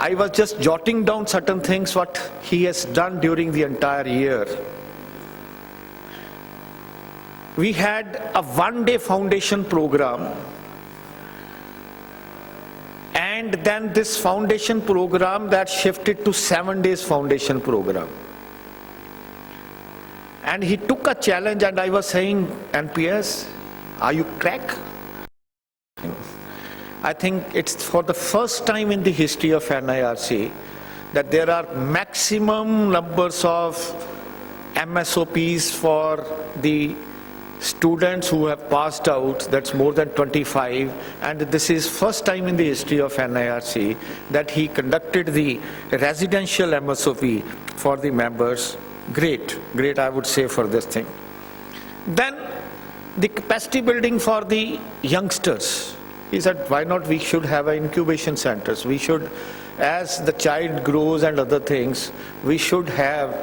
I was just jotting down certain things what he has done during the entire year. We had a one-day foundation program, and then this foundation program that shifted to 7 days foundation program. And he took a challenge, and I was saying, NPS, are you crack? I think it's for the first time in the history of NIRC that there are maximum numbers of MSOPs for the students who have passed out, that's more than 25, and this is first time in the history of NIRC that he conducted the residential MSOP for the members. Great, I would say, for this thing. Then the capacity building for the youngsters. He said, why not we should have incubation centers? We should, as the child grows and other things, we should have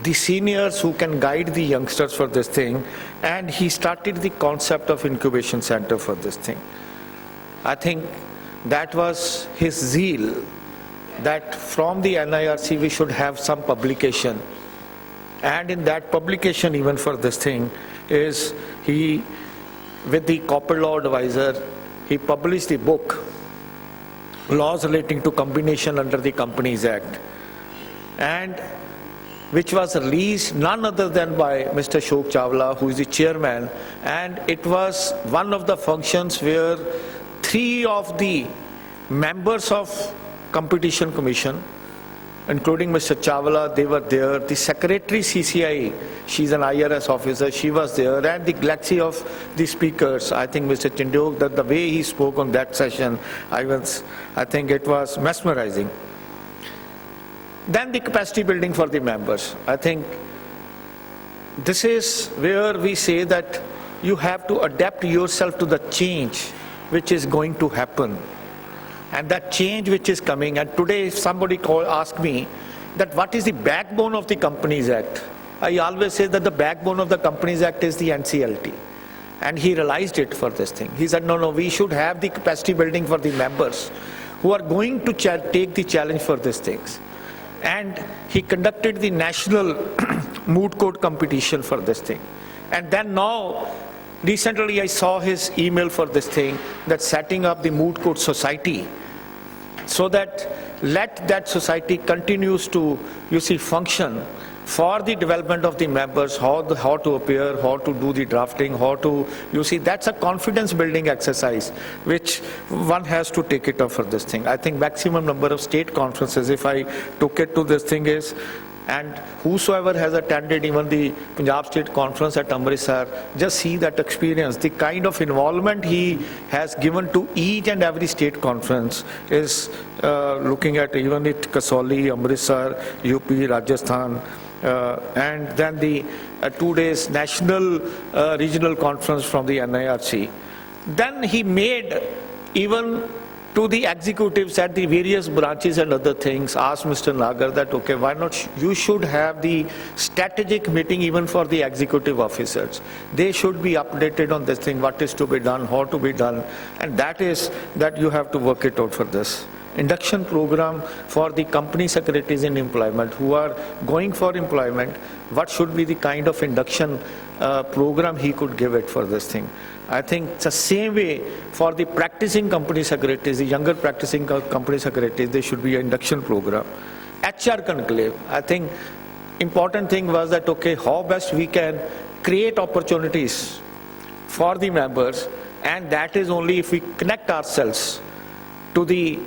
the seniors who can guide the youngsters for this thing. And he started the concept of incubation center for this thing. I think that was his zeal, that from the NIRC we should have some publication. And in that publication, even for this thing, is he, with the corporate law advisor, he published the book, Laws Relating to Combination under the Companies Act, and which was released none other than by Mr. Ashok Chawla, who is the chairman, and it was one of the functions where 3 of the members of Competition Commission, including Mr. Chawla, they were there. The secretary CCI, she's an IRS officer, she was there, and the galaxy of the speakers. I think Mr. Chindok, that the way he spoke on that session, I think it was mesmerizing. Then the capacity building for the members. I think this is where we say that you have to adapt yourself to the change which is going to happen. And that change which is coming, and today if somebody asked me that what is the backbone of the Companies Act, I always say that the backbone of the Companies Act is the NCLT. And he realized it for this thing. He said, no, we should have the capacity building for the members who are going to take the challenge for these things. And he conducted the national moot court competition for this thing. And then now, recently I saw his email for this thing, that setting up the moot court society, so that let that society continues to, function for the development of the members, how to appear, how to do the drafting, how to, that's a confidence building exercise, which one has to take it up for this thing. I think maximum number of state conferences, if I took it to this thing is, and whosoever has attended even the Punjab State Conference at Amritsar, just see that experience. The kind of involvement he has given to each and every state conference is looking at even at Kasauli, Amritsar, UP, Rajasthan, and then the 2 days national regional conference from the NIRC. Then he made even to the executives at the various branches and other things, asked Mr. Nagar that, okay, why not you should have the strategic meeting even for the executive officers. They should be updated on this thing, what is to be done, how to be done, and that is that you have to work it out for this. Induction program for the company secretaries in employment who are going for employment, what should be the kind of induction program he could give it for this thing. I think it's the same way for the practicing company secretaries, the younger practicing company secretaries, there should be an induction program. HR conclave, I think important thing was that, okay, how best we can create opportunities for the members, and that is only if we connect ourselves to the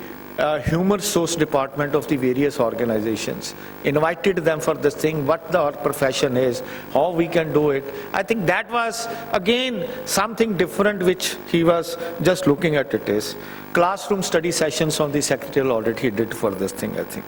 human resource department of the various organizations, invited them for this thing, what our profession is, how we can do it. I think that was again something different which he was just looking at it is. Classroom study sessions on the secretarial audit he did for this thing, I think.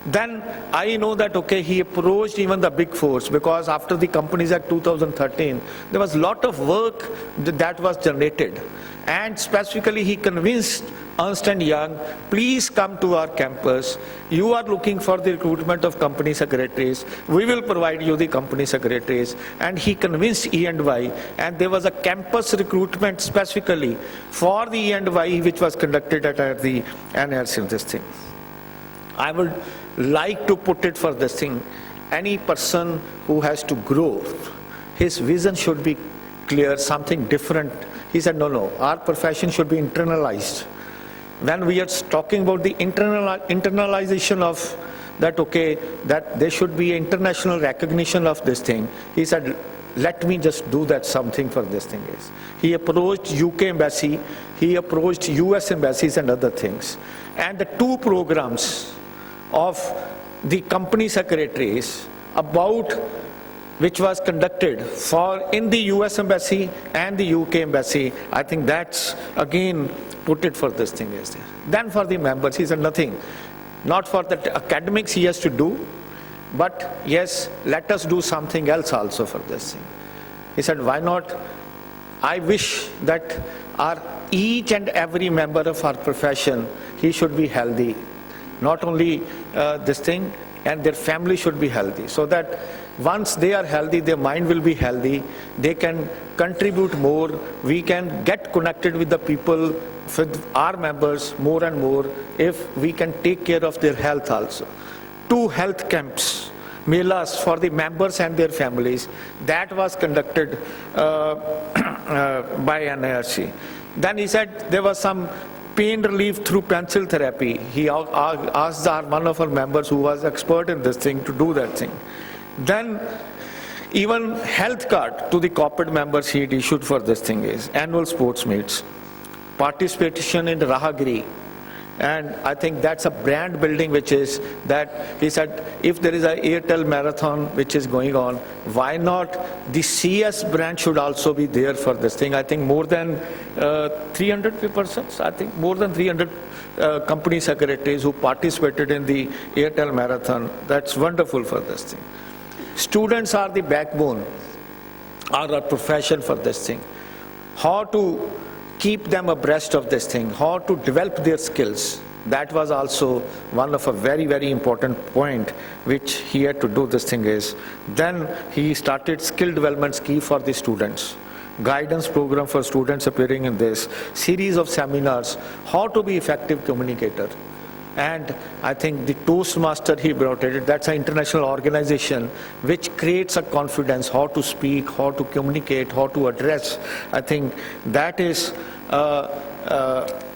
Then I know that, okay, he approached even the big fours, because after the Companies Act 2013, there was a lot of work that was generated. And specifically he convinced Ernst & Young, please come to our campus. You are looking for the recruitment of company secretaries. We will provide you the company secretaries. And he convinced E&Y, and there was a campus recruitment specifically for the E&Y which was conducted at the NIRC, this thing. I would like to put it for this thing. Any person who has to grow, his vision should be clear, something different. He said, no, our profession should be internalized. When we are talking about the internalization of that, okay, that there should be international recognition of this thing, he said, let me just do that something for this thing is. He approached UK embassy, he approached US embassies and other things. And the 2 programs of the company secretaries about which was conducted for in the US embassy and the UK embassy, I think that's again put it for this thing is there. Then for the members, he said nothing. Not for the academics he has to do, but yes, let us do something else also for this thing. He said, why not? I wish that each and every member of our profession, he should be healthy. Not only this thing, and their family should be healthy, so that once they are healthy, their mind will be healthy, they can contribute more, we can get connected with the people, with our members more and more, if we can take care of their health also. 2 health camps, melas for the members and their families, that was conducted by NIRC. Then he said there was some pain relief through pencil therapy. He asked one of our members who was expert in this thing to do that thing. Then even health card to the corporate members he had issued for this thing is annual sports meets, participation in Rahagiri, and I think that's a brand building, which is that he said if there is a Airtel marathon which is going on, why not the CS brand should also be there for this thing. I think more than 300 persons, I think more than 300 company secretaries who participated in the Airtel marathon. That's wonderful for this thing. Students are the backbone, are our profession for this thing. How to keep them abreast of this thing, how to develop their skills. That was also one of a very, very important point which he had to do this thing is. Then he started skill development scheme for the students, guidance program for students appearing in this, series of seminars, how to be effective communicator. And I think the Toastmaster he brought it, that's an international organization which creates a confidence, how to speak, how to communicate, how to address. I think that is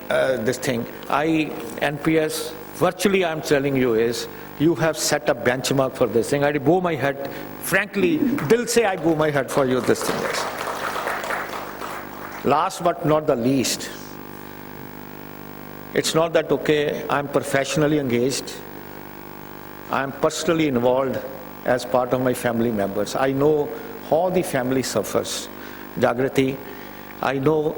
this thing. NPS, virtually I'm telling you is, you have set a benchmark for this thing. I bow my head, frankly, dil se I bow my head for you this thing is. Last but not the least, it's not that, okay, I'm professionally engaged, I'm personally involved as part of my family members. I know how the family suffers. Jagrati, I know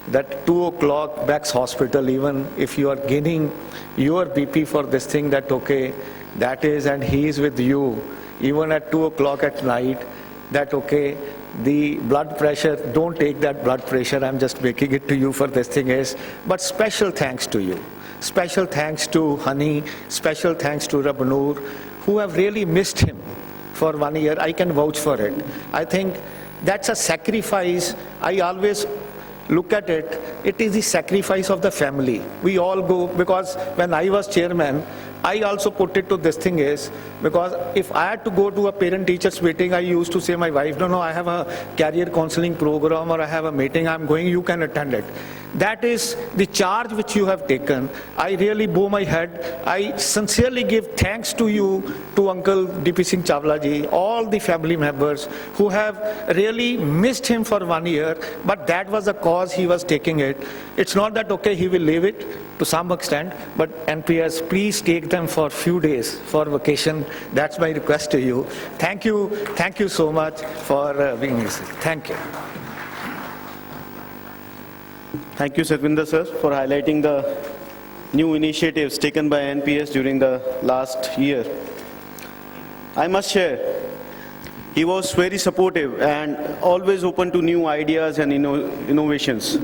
that 2 o'clock Beck's hospital, even if you are gaining your BP for this thing, that okay, that is, and he is with you, even at 2 o'clock at night, that okay, the blood pressure, don't take that blood pressure, I'm just making it to you for this thing is, but special thanks to you. Special thanks to Honey, special thanks to Rabnoor, who have really missed him for 1 year. I can vouch for it. I think that's a sacrifice. I always look at it, it is the sacrifice of the family. We all go, because when I was chairman, I also put it to this thing is, because if I had to go to a parent-teachers meeting, I used to say my wife, no, I have a career counseling program or I have a meeting, I'm going, you can attend it. That is the charge which you have taken. I really bow my head. I sincerely give thanks to you, to Uncle D.P. Singh Chawla ji, all the family members who have really missed him for 1 year, but that was the cause he was taking it. It's not that, okay, he will leave it to some extent, but NPS, please take them for few days for vacation. That's my request to you. Thank you so much for being here. Thank you. Thank you, Satvinder sir, for highlighting the new initiatives taken by NPS during the last year. I must share, he was very supportive and always open to new ideas and innovations.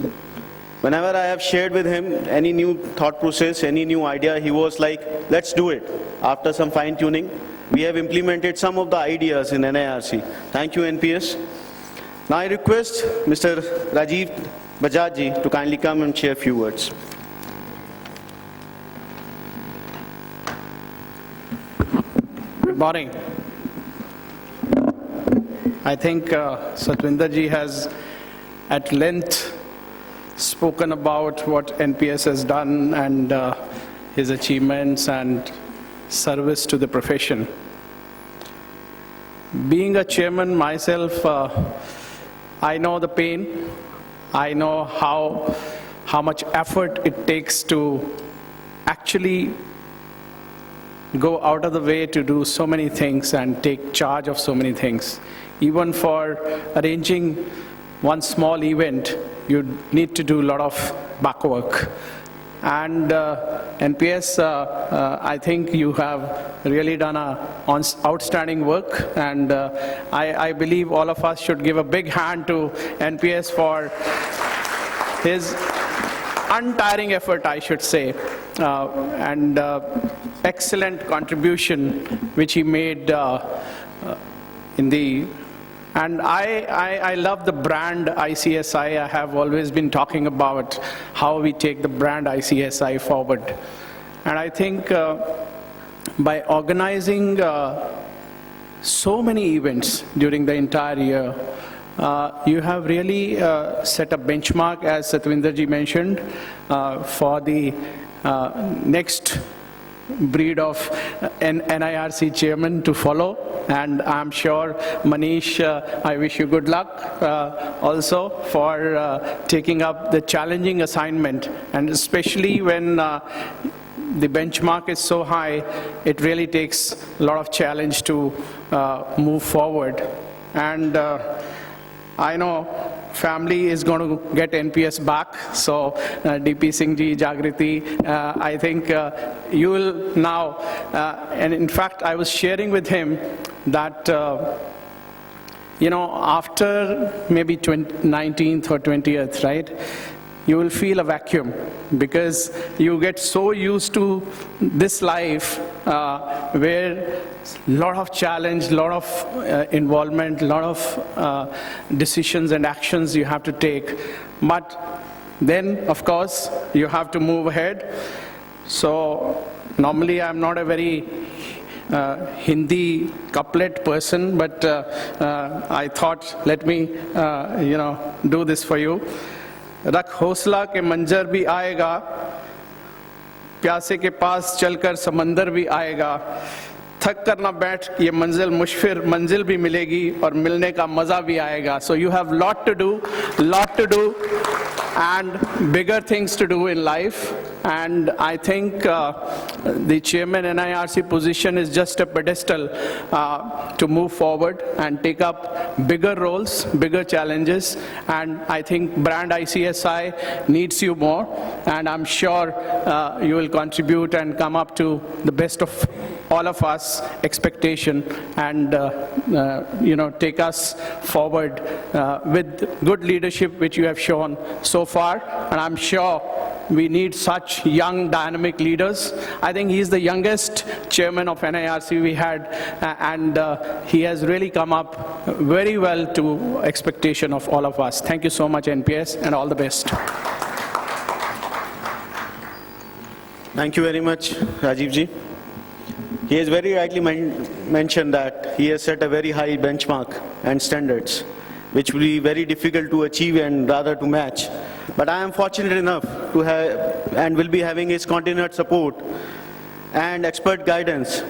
Whenever I have shared with him any new thought process, any new idea, he was like, let's do it. After some fine-tuning, we have implemented some of the ideas in NIRC. Thank you, NPS. Now I request Mr. Rajiv Bajaj ji to kindly come and share a few words. morning. I think Satwinder ji has at length spoken about what NPS has done and his achievements and service to the profession. Being a chairman myself, I know the pain. I know how much effort it takes to actually go out of the way to do so many things and take charge of so many things. Even for arranging one small event, you need to do a lot of back work. And NPS, I think you have really done outstanding work, and I believe all of us should give a big hand to NPS for his untiring effort, I should say, and excellent contribution which he made in the. And I love the brand ICSI. I have always been talking about how we take the brand ICSI forward. And I think by organizing so many events during the entire year, you have really set a benchmark, as Satwinder ji mentioned, for the next breed of NIRC chairman to follow. And I'm sure, Manish, I wish you good luck also for taking up the challenging assignment. And especially when the benchmark is so high, it really takes a lot of challenge to move forward. And I know family is going to get NPS back, so DP Singh ji, Jagriti, I think you will now, and in fact I was sharing with him that, after maybe 19th or 20th, right, you will feel a vacuum because you get so used to this life where a lot of challenge, a lot of involvement, a lot of decisions and actions you have to take. But then, of course, you have to move ahead. So normally I'm not a very Hindi couplet person, but I thought, let me, do this for you. रख हौसला के मंजर भी आएगा, प्यासे के पास चलकर समंदर भी आएगा, थक कर ना बैठ ये मंजिल मुशफिर मंजिल भी मिलेगी और मिलने का मजा भी आएगा. So you have lot to do and bigger things to do in life. And I think the chairman NIRC position is just a pedestal to move forward and take up bigger roles, bigger challenges. And I think brand ICSI needs you more. And I'm sure you will contribute and come up to the best of all of us expectation and take us forward with good leadership which you have shown so far. And I'm sure we need such young, dynamic leaders. I think he's the youngest chairman of NIRC we had, and he has really come up very well to expectation of all of us. Thank you so much, NPS, and all the best. Thank you very much, Rajiv ji. He has very rightly mentioned that he has set a very high benchmark and standards, which will be very difficult to achieve and rather to match. But I am fortunate enough to have and will be having his continued support and expert guidance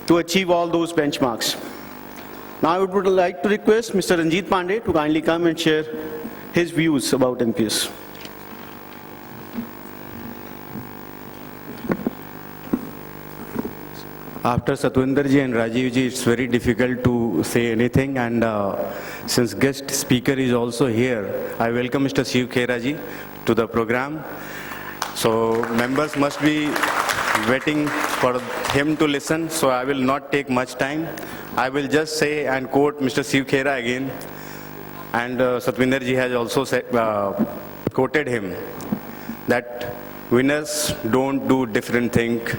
to achieve all those benchmarks. Now I would like to request Mr. Ranjit Pandey to kindly come and share his views about NPS. After Satwinder ji and Rajiv ji, it's very difficult to say anything, and since guest speaker is also here, I welcome Mr. Shiv Khera ji to the program. So members must be waiting for him to listen, so I will not take much time. I will just say and quote Mr. Shiv Khera again, and Satwinder ji has also said, quoted him, that winners don't do different things.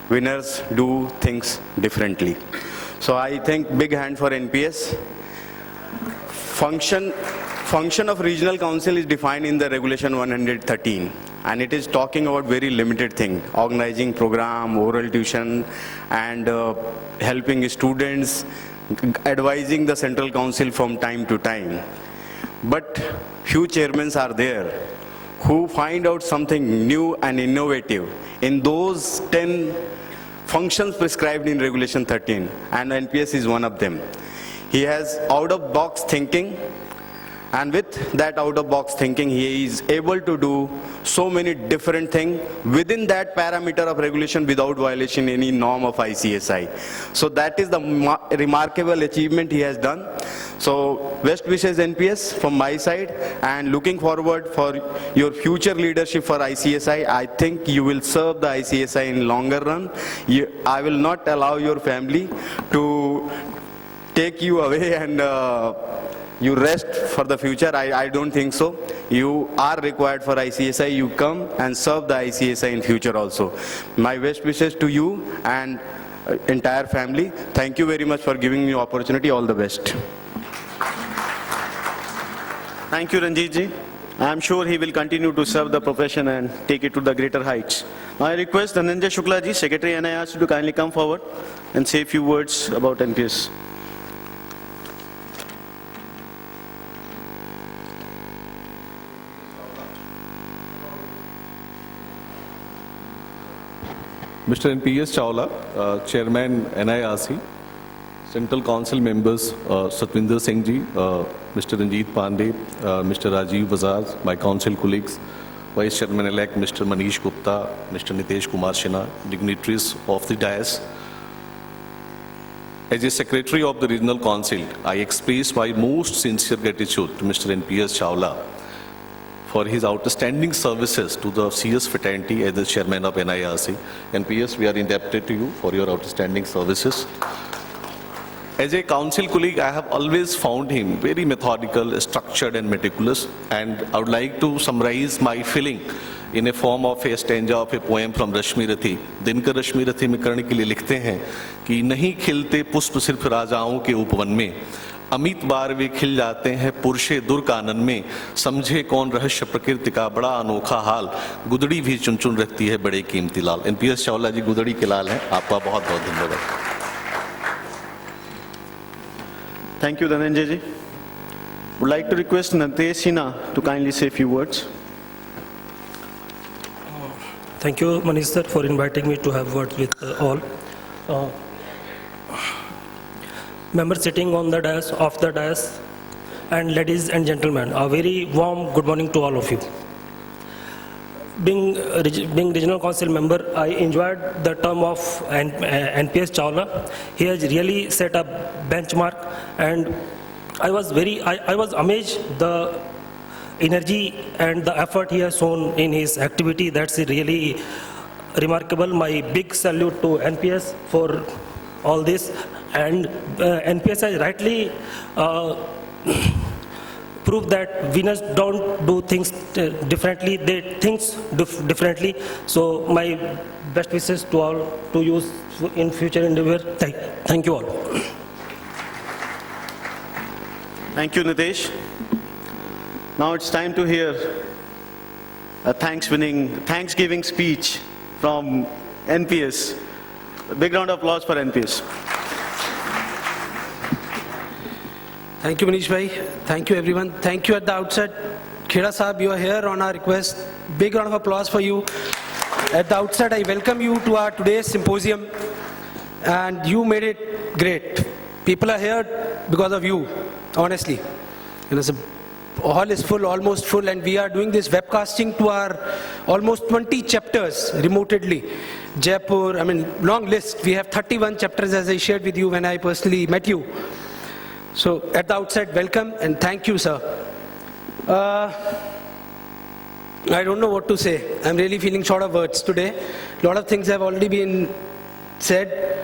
Winners do things differently. So I think big hand for NPS. Function of regional council is defined in the regulation 113. and it is talking about very limited thing, organizing program, oral tuition, and helping students, advising the Central Council from time to time. But few chairmen are there who find out something new and innovative in those 10 functions prescribed in Regulation 13, and NPS is one of them. He has out-of-box thinking, and with that out-of-box thinking, he is able to do so many different things within that parameter of regulation without violation any norm of ICSI. So that is the remarkable achievement he has done. So best wishes NPS from my side, and looking forward for your future leadership for ICSI. I think you will serve the ICSI in longer run. I will not allow your family to take you away and you rest for the future. I don't think so. You are required for ICSI. You come and serve the ICSI in future also. My best wishes to you and entire family. Thank you very much for giving me opportunity. All the best. Thank you, Ranjit ji. I am sure he will continue to serve the profession and take it to the greater heights. Now I request Dhananjay Shukla ji, Secretary NIRC, to kindly come forward and say a few words about NPS. Mr. NPS Chawla, Chairman NIRC, Central Council members Satwinder Singh ji, Mr. Ranjit Pandey, Mr. Rajiv Bajaj, my council colleagues, Vice Chairman-elect Mr. Manish Gupta, Mr. Nitesh Kumar Sinha, dignitaries of the dais. As a Secretary of the Regional Council, I express my most sincere gratitude to Mr. NPS Chawla for his outstanding services to the CS fraternity as the Chairman of NIRC. NPS, we are indebted to you for your outstanding services. As a council colleague, I have always found him very methodical, structured and meticulous, and I would like to summarize my feeling in a form of a stanza of a poem from Rashmi Rathi. Dinkar रश्मि रथी में कर्ण के लिए लिखते हैं कि नहीं खिलते पुष्प सिर्फ राजाओं के उपवन में, अमित बार वे खिल जाते हैं पुरुषे दुर कानन में, समझे कौन रहस्य प्रकृति का बड़ा अनोखा हाल, गुदड़ी भी चुन चुन रखती है बड़े कीमती लाल। NPS चावला जी गुदड़ी के लाल हैं। आपका बहुत बहुत धन्यवाद। Thank you, Dhananjay ji. Would like to request Nitesh Sinha to kindly say a few words. Thank you, Manish sir, for inviting me to have words with all. Members sitting on the dais, off the dais, and ladies and gentlemen, a very warm good morning to all of you. Being regional council member, I enjoyed the term of NPS Chawla. He has really set a benchmark, and I was amazed the energy and the effort he has shown in his activity. That's really remarkable. My big salute to NPS for all this. And NPS has rightly proved that winners don't do things differently, they think differently. So my best wishes to all to use in future endeavor. Thank you all. Thank you, Nitesh. Now it's time to hear a Thanksgiving speech from NPS. A big round of applause for NPS. Thank you, Manish bhai. Thank you, everyone. Thank you at the outset. Khera Sahab, you are here on our request. Big round of applause for you. At the outset, I welcome you to our today's symposium, and you made it great. People are here because of you, honestly. The hall is full, almost full, and we are doing this webcasting to our almost 20 chapters remotely. Jaipur, long list. We have 31 chapters, as I shared with you when I personally met you. So at the outset, welcome and thank you, sir. I don't know what to say. I'm really feeling short of words today. A lot of things have already been said,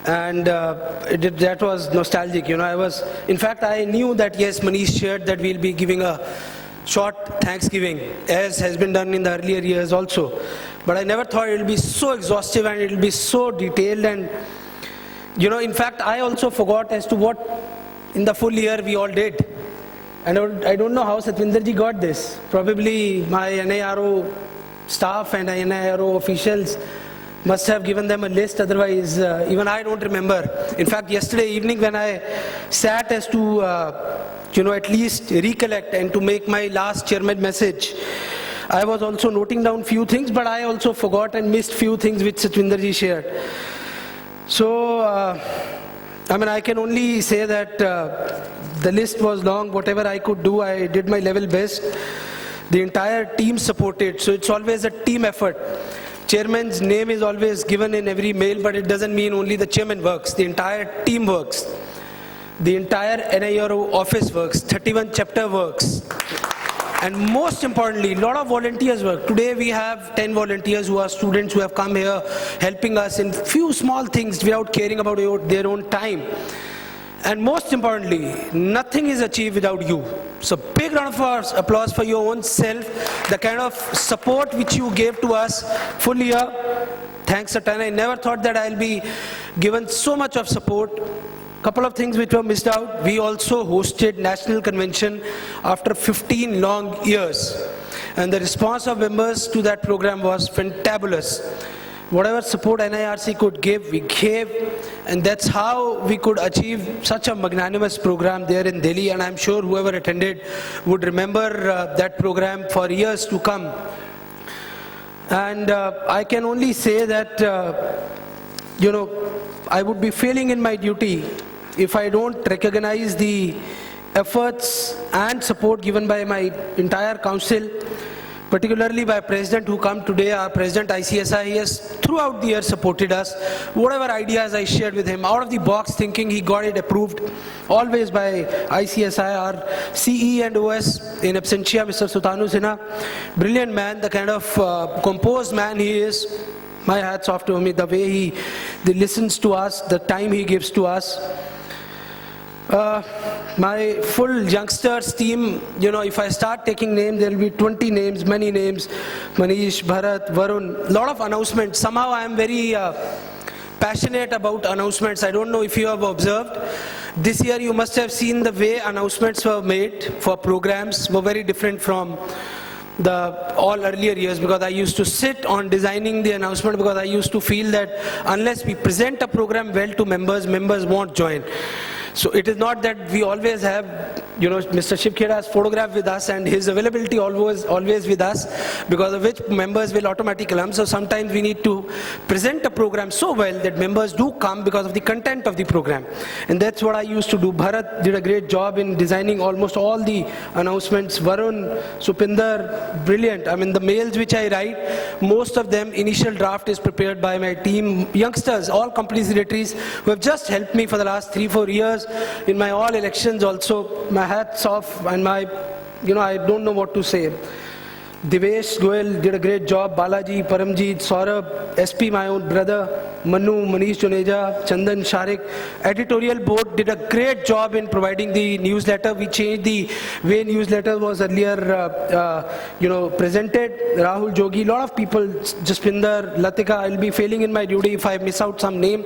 and that was nostalgic. In fact, I knew that yes, Manish shared that we'll be giving a short Thanksgiving, as has been done in the earlier years also. But I never thought it'll be so exhaustive and it'll be so detailed. And in fact, I also forgot as to what in the full year we all did. And I don't know how Satwinder ji got this. Probably my NIRO staff and NIRO officials must have given them a list, otherwise even I don't remember. In fact, yesterday evening when I sat as to at least recollect and to make my last chairman message, I was also noting down few things, but I also forgot and missed few things which Satwinderji shared. So, I can only say that the list was long. Whatever I could do, I did my level best. The entire team supported, so it's always a team effort. Chairman's name is always given in every mail, but it doesn't mean only the chairman works. The entire team works. The entire NIRO office works. 31 chapter works. And most importantly, a lot of volunteers work. Today we have 10 volunteers who are students who have come here helping us in few small things without caring about their own time. And most importantly, nothing is achieved without you. So big round of applause for your own self, the kind of support which you gave to us full year. Thanks, Satan. I never thought that I'll be given so much of support. Couple of things which were missed out. We also hosted National Convention after 15 long years. And the response of members to that program was fantabulous. Whatever support NIRC could give, we gave, and that's how we could achieve such a magnanimous program there in Delhi, and I'm sure whoever attended would remember that program for years to come. And I can only say that, I would be failing in my duty if I don't recognize the efforts and support given by my entire council, particularly by President who come today, our President ICSI. He has throughout the year supported us. Whatever ideas I shared with him, out of the box thinking, he got it approved, always by ICSI, our CE and OS in absentia, Mr. Sutanu Sinha. Brilliant man, the kind of composed man he is. My hats off to him, the way he listens to us, the time he gives to us. My full youngsters team, if I start taking names, there will be 20 names, many names. Manish, Bharat, Varun, lot of announcements. Somehow I am very passionate about announcements. I don't know if you have observed. This year you must have seen the way announcements were made for programs were very different from the all earlier years, because I used to sit on designing the announcement, because I used to feel that unless we present a program well to members, members won't join. So it is not that we always have, Mr. Shiv Khera's photograph with us and his availability always with us, because of which members will automatically come. So sometimes we need to present a program so well that members do come because of the content of the program. And that's what I used to do. Bharat did a great job in designing almost all the announcements. Varun, Supinder, brilliant. The mails which I write, most of them, initial draft is prepared by my team. Youngsters, all company secretaries who have just helped me for the last 3-4 years in my all elections also. My hats off, and I don't know what to say. Devesh Goel did a great job. Balaji, Paramjit, Saurabh, SP, my own brother, Manu, Manish Juneja, Chandan, Sharik. Editorial board did a great job in providing the newsletter. We changed the way newsletter was earlier, presented. Rahul Jogi, lot of people, Jaspinder, Latika. I'll be failing in my duty if I miss out some name.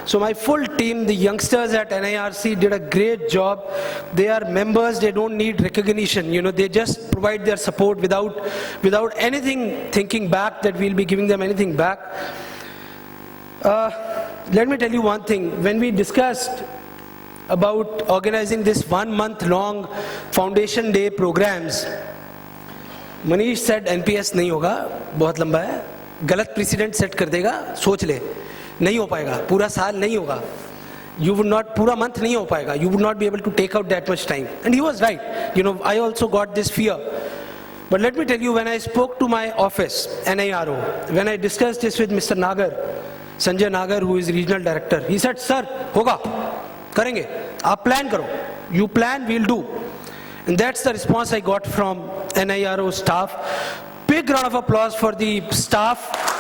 So my full team, the youngsters at NIRC, did a great job. They are members. They don't need recognition. They just provide their support without anything thinking back that we'll be giving them anything back. Let me tell you one thing. When we discussed about organizing this 1 month long Foundation Day programs, Manish said NPS नहीं होगा, बहुत लंबा है, गलत precedent set कर देगा, सोच ले, नहीं हो पाएगा, पूरा साल नहीं होगा. You would not, pura month nahi ho paega. You would not be able to take out that much time. And he was right. I also got this fear. But let me tell you, when I spoke to my office, NIRO, when I discussed this with Mr. Nagar, Sanjay Nagar, who is regional director, he said, sir, hoga, karenge, aap plan karo. You plan, we'll do. And that's the response I got from NIRO staff. Big round of applause for the staff.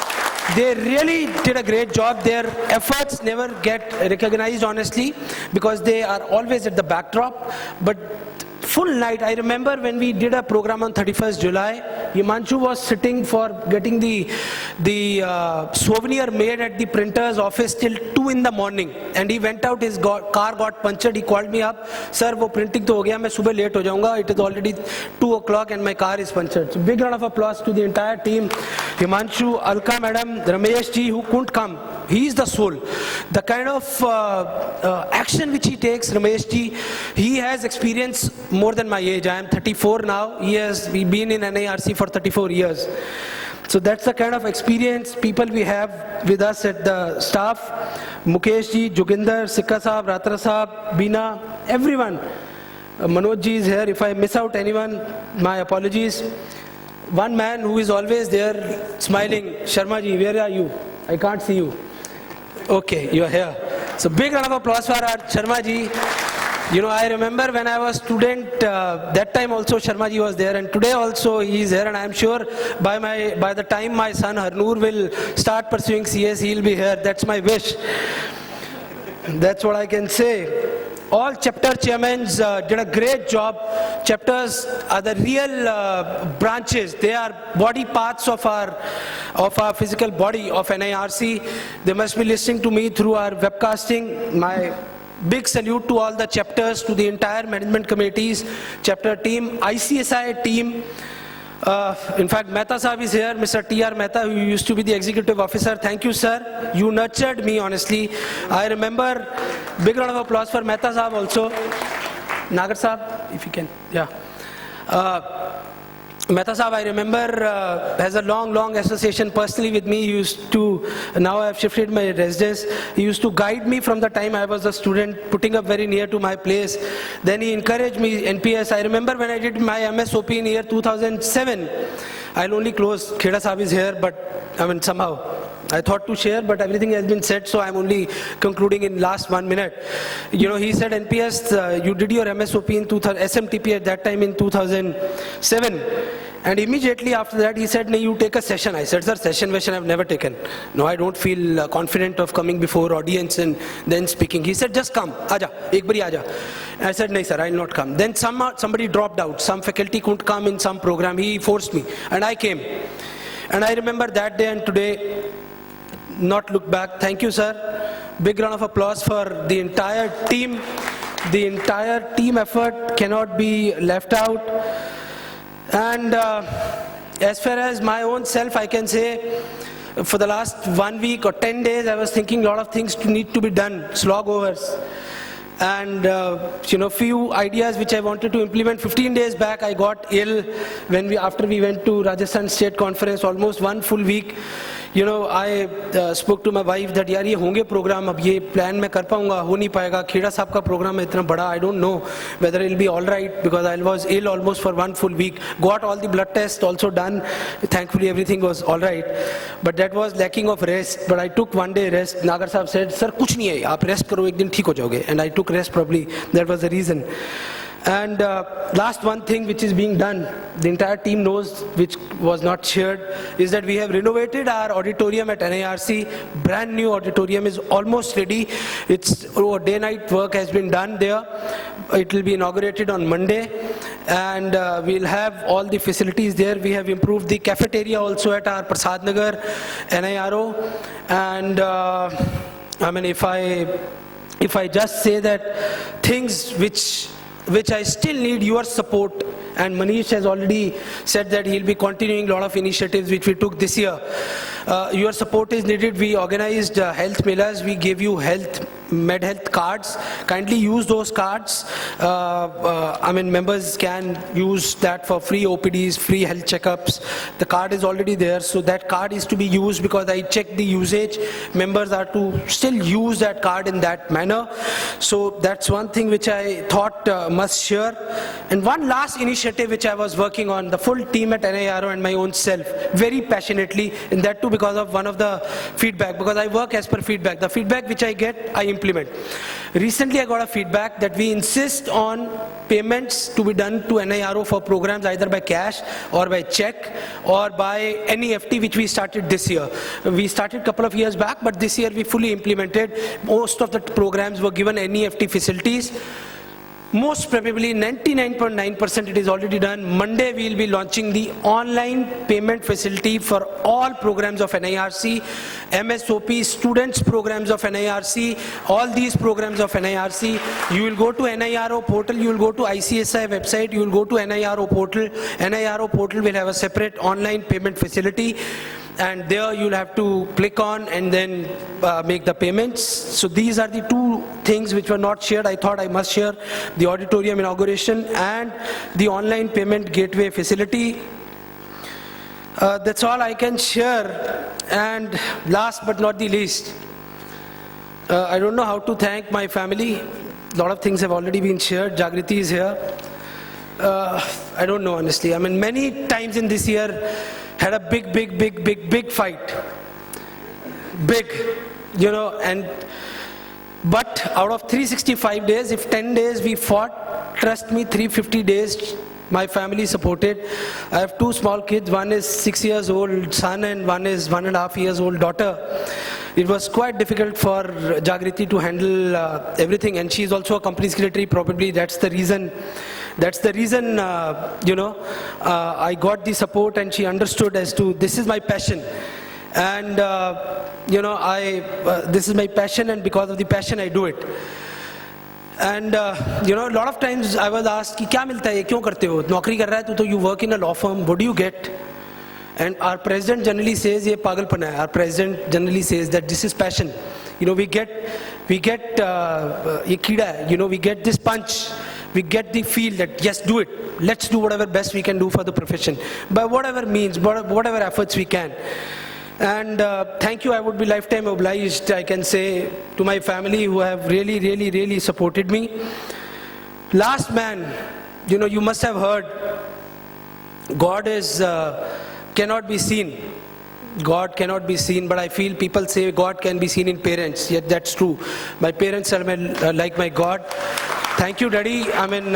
They really did a great job. Their efforts never get recognized, honestly, because they are always at the backdrop. But full night. I remember when we did a program on 31st July, Himanshu was sitting for getting the souvenir made at the printer's office till 2 in the morning. And he went out, his car got punctured, he called me up, sir, wo printing to ho gaya, main subah late ho jaunga, it is already 2 o'clock and my car is punctured. So big round of applause to the entire team, Himanshu, Alka madam, Ramesh ji, who couldn't come. He is the soul. The kind of action which he takes, Ramesh ji, he has experience more than my age. I am 34 now. He has been in NIRC for 34 years. So that's the kind of experience people we have with us at the staff. Mukesh ji, Joginder, Sikka Saab, Ratra Saab, Beena, everyone. Manoj ji is here. If I miss out anyone, my apologies. One man who is always there smiling, Sharma ji, where are you? I can't see you. Okay, you are here. So big round of applause for our Sharma ji. You know, I remember when I was student, that time also Sharma ji was there, and today also he is here, and I am sure by the time my son Harnoor will start pursuing CS, he will be here. That's my wish. That's what I can say. All chapter chairmen did a great job. Chapters are the real branches. They are body parts of our physical body of NIRC. They must be listening to me through our webcasting. My big salute to all the chapters, to the entire management committees, chapter team, ICSI team. In fact, Mehta Sahib is here, Mr. T.R. Mehta, who used to be the executive officer. Thank you, sir. You nurtured me, honestly. I remember, big round of applause for Mehta Sahib also. Nagar Sahib, if you can, yeah. Mehta Sahib, I remember, has a long association personally with me. He used to, now I have shifted my residence. He used to guide me from the time I was a student, putting up very near to my place. Then he encouraged me, NPS. I remember when I did my MSOP in year 2007. I'll only close. Khera Sahib is here, but I mean, somehow. I thought to share, but everything has been said, so I'm only concluding in last 1 minute. You know, he said, NPS, you did your MSOP in SMTP at that time in 2007. And immediately after that, he said, no, you take a session. I said, sir, session I've never taken. No, I don't feel confident of coming before audience and then speaking. He said, just come, aja, ek bari aja. I said, no, sir, I'll not come. Then somebody dropped out. Some faculty couldn't come in some program. He forced me, and I came. And I remember that day and today, not look back. Thank you, sir. Big round of applause for the entire team. The entire team effort cannot be left out. And as far as my own self, I can say, for the last 1 week or 10 days, I was thinking a lot of things need to be done, slog overs. And, you know, few ideas which I wanted to implement. 15 days back, I got ill after we went to Rajasthan State Conference, almost 1 full week. You know, I spoke to my wife that, yaar, ye honge program, ab ye plan mein kar paunga, ho nahi payega. Khera Sahab ka program hai itna bada, I don't know whether it'll be all right, because I was ill almost for 1 full week. Got all the blood tests also done. Thankfully, everything was all right. But that was lacking of rest. But I took 1 day rest. Nagar Sahab said, sir, kuch nahi hai, aap rest karo, ek din theek ho jaoge. And I took rest probably. That was the reason. And last one thing which is being done, the entire team knows, which was not shared, is that we have renovated our auditorium at NIRC. Brand new auditorium is almost ready. It's day-night work has been done there. It will be inaugurated on Monday. And we'll have all the facilities there. We have improved the cafeteria also at our Prasad Nagar NIRO. And I mean, if I just say that things which I still need your support, and Manish has already said that he'll be continuing a lot of initiatives which we took this year. Your support is needed. We organized health melas. We gave you med health cards. Kindly use those cards. I mean, members can use that for free OPDs, free health checkups. The card is already there, so that card is to be used, because I checked the usage. Members are to still use that card in that manner. So that's one thing which I thought must share. And one last initiative which I was working on, the full team at NIRO and my own self, very passionately, and that too because of one of the feedback, because I work as per feedback. The feedback which I get, I implement. Recently I got a feedback that we insist on payments to be done to NIRO for programs either by cash or by check or by NEFT, which we started this year. We started a couple of years back, but this year we fully implemented. Most of the programs were given NEFT facilities. Most probably 99.9% it is already done. Monday we will be launching the online payment facility for all programs of NIRC, MSOP, students programs of NIRC, all these programs of NIRC. You will go to NIRO portal, you will go to ICSI website, you will go to NIRO portal. NIRO portal will have a separate online payment facility, and there you'll have to click on and then make the payments. So these are the two things which were not shared. I thought I must share the auditorium inauguration and the online payment gateway facility. That's all I can share. And last but not the least, I don't know how to thank my family. A lot of things have already been shared. Jagriti is here. I don't know, honestly. I mean, many times in this year, had a big fight. Big, you know, but out of 365 days, if 10 days we fought, trust me, 350 days, my family supported. I have two small kids, one is 6 years old son and one is 1.5 years old daughter. It was quite difficult for Jagriti to handle everything, and she is also a company secretary. Probably that's the reason, you know, I got the support, and she understood as to this is my passion. And, you know, this is my passion, and because of the passion I do it. And, you know, a lot of times I was asked, कि क्या मिलता है, क्यों करते हो, नौकरी कर रहा है तो you work in a law firm, what do you get? And our president generally says, ये पागलपन है. Our president generally says that this is passion. You know, we get ये कीड़ा है, you know, we get this punch. We get the feel that, yes, do it. Let's do whatever best we can do for the profession. By whatever means, whatever efforts we can. And thank you, I would be lifetime obliged, I can say, to my family who have really supported me. Last man, you know, you must have heard, God cannot be seen. God cannot be seen, but I feel people say God can be seen in parents. Yet that's true. My parents are like my God. Thank you, Daddy. I mean,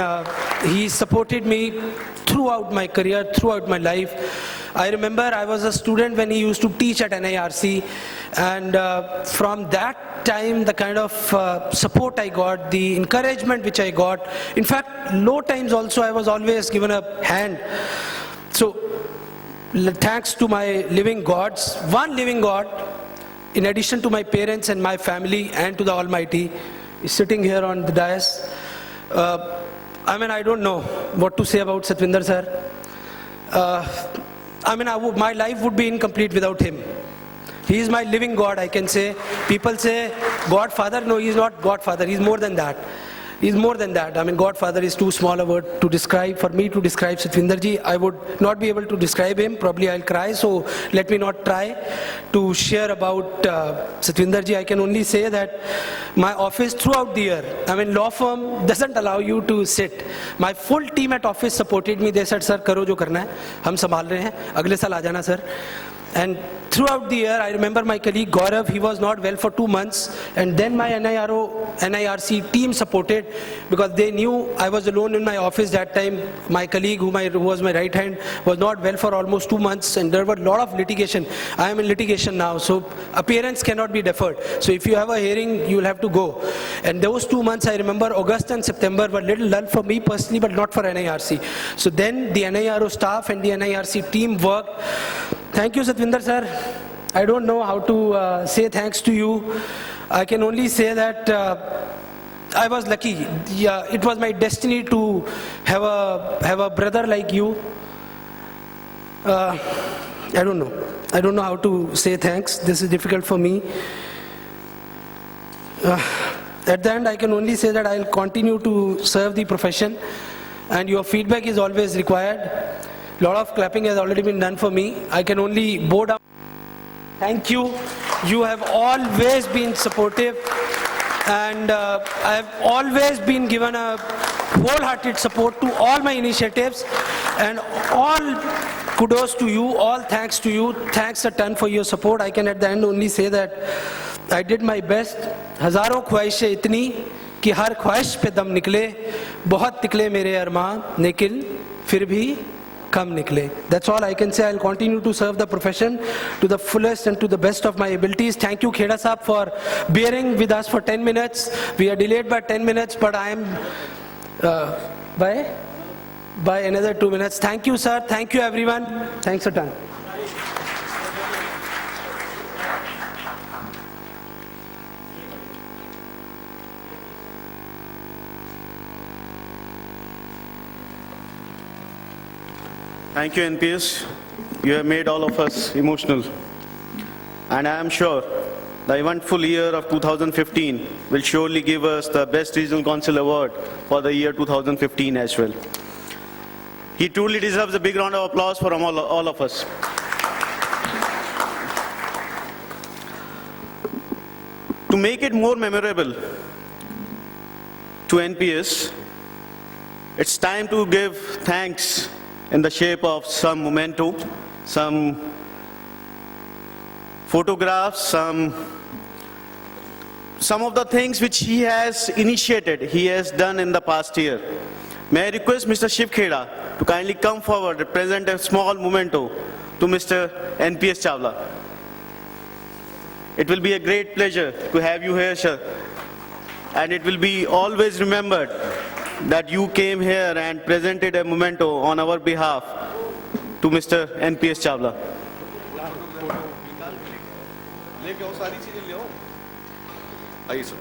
he supported me throughout my career, throughout my life. I remember I was a student when he used to teach at NIRC, and from that time, the kind of support I got, the encouragement which I got, in fact, low times also I was always given a hand. So, thanks to my living gods, one living God, in addition to my parents and my family and to the Almighty, is sitting here on the dais. I mean, I don't know what to say about Satvinder sir. I mean, my life would be incomplete without him. He is my living God, I can say. People say, Godfather. No, he is not Godfather. He is more than that. He is more than that. I mean, Godfather is too small a word to describe. For me to describe Satvinder ji, I would not be able to describe him. Probably I'll cry, so let me not try to share about Satvinder ji. I can only say that my office throughout the year, I mean, law firm doesn't allow you to sit. My full team at office supported me. They said, sir, karo jo karna hai. Hum sambhal rahe hain. Agle saal aa jana, sir. And throughout the year, I remember my colleague Gaurav, he was not well for 2 months, and then my NIRC team supported, because they knew I was alone in my office that time. My colleague, who was my right hand, was not well for almost 2 months, and there were a lot of litigation. I am in litigation now, so appearance cannot be deferred. So if you have a hearing, you will have to go. And those 2 months, I remember August and September were a little lull for me personally, but not for NIRC. So then the NIRO staff and the NIRC team worked. Thank you, Satvinder sir. I don't know how to say thanks to you. I can only say that I was lucky. Yeah, it was my destiny to have a brother like you. I don't know. I don't know how to say thanks. This is difficult for me. At the end, I can only say that I'll continue to serve the profession, and your feedback is always required. A lot of clapping has already been done for me. I can only bow down. Thank you. You have always been supportive, and I have always been given a wholehearted support to all my initiatives, and all kudos to you, all thanks to you. Thanks a ton for your support. I can at the end only say that I did my best. हजारों ख्वाहिशें इतनी कि हर ख्वाहिश पे दम निकले, बहुत निकले मेरे अरमान, लेकिन फिर भी कम निकले. That's all I can say. I'll continue to serve the profession to the fullest and to the best of my abilities. Thank you, Khera Saab, for bearing with us for 10 minutes. We are delayed by 10 minutes, but I am By another 2 minutes. Thank you, sir. Thank you, everyone. Thanks for time. Thank you, NPS. You have made all of us emotional. And I am sure the eventful year of 2015 will surely give us the Best Regional Council Award for the year 2015 as well. He truly deserves a big round of applause from all of us. To make it more memorable to NPS, it's time to give thanks in the shape of some memento, some photographs, some of the things which he has initiated, he has done in the past year. May I request Mr. Shiv Khera to kindly come forward and present a small memento to Mr. NPS Chawla. It will be a great pleasure to have you here, sir. And it will be always remembered that you came here and presented a memento on our behalf to Mr. NPS Chawla. आइए sir.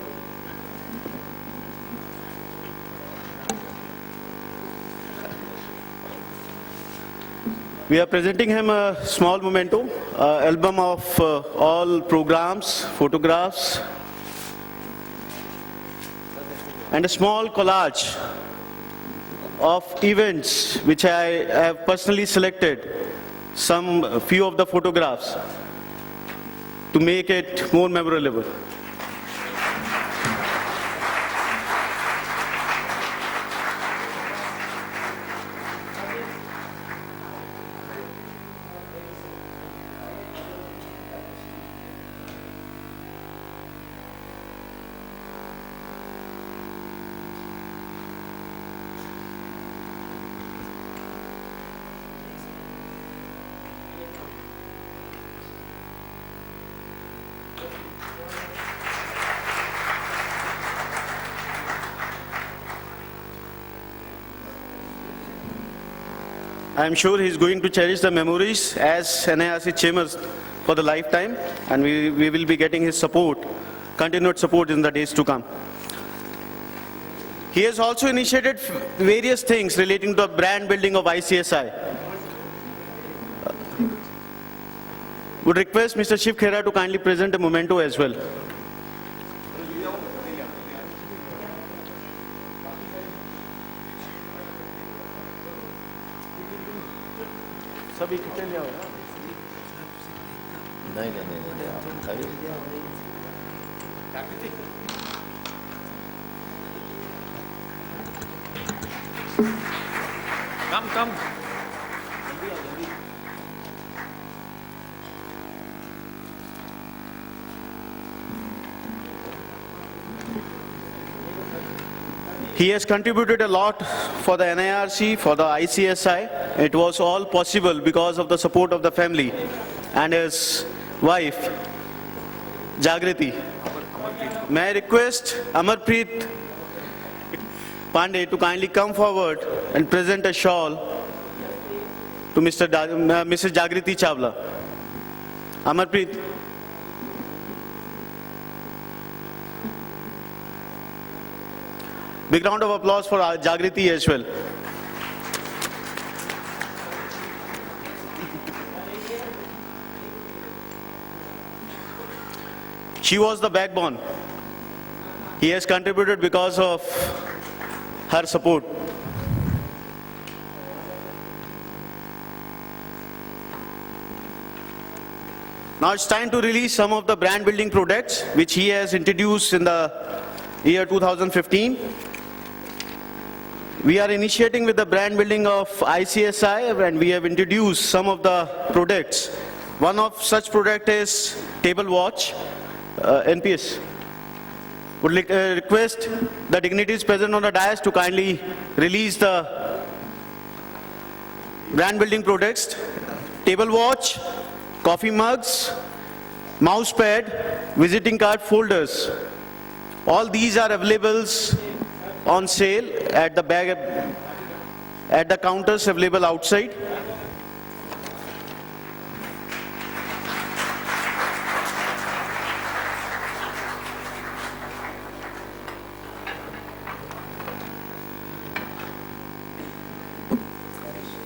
We are presenting him a small memento, album of all programs, photographs, and a small collage of events which I have personally selected, few of the photographs to make it more memorable. I am sure he is going to cherish the memories as NIRC chairman for the lifetime, and we will be getting his support, continued support in the days to come. He has also initiated various things relating to the brand building of ICSI. Would request Mr. Shiv Khera to kindly present a memento as well. Come. He has contributed a lot for the NIRC, for the ICSI. It was all possible because of the support of the family and his wife, Jagriti. May I request Amarpreet Pandey to kindly come forward and present a shawl to Mrs. Jagriti Chawla. Amarpreet. Big round of applause for Jagriti as well. She was the backbone. He has contributed because of her support. Now it's time to release some of the brand building products which he has introduced in the year 2015. We are initiating with the brand building of ICSI, and we have introduced some of the products. One of such product is table watch. NPS would request the dignitaries present on the dais to kindly release the brand building products. Table watch, coffee mugs, mouse pad, visiting card folders. All these are available on sale at the counters available outside.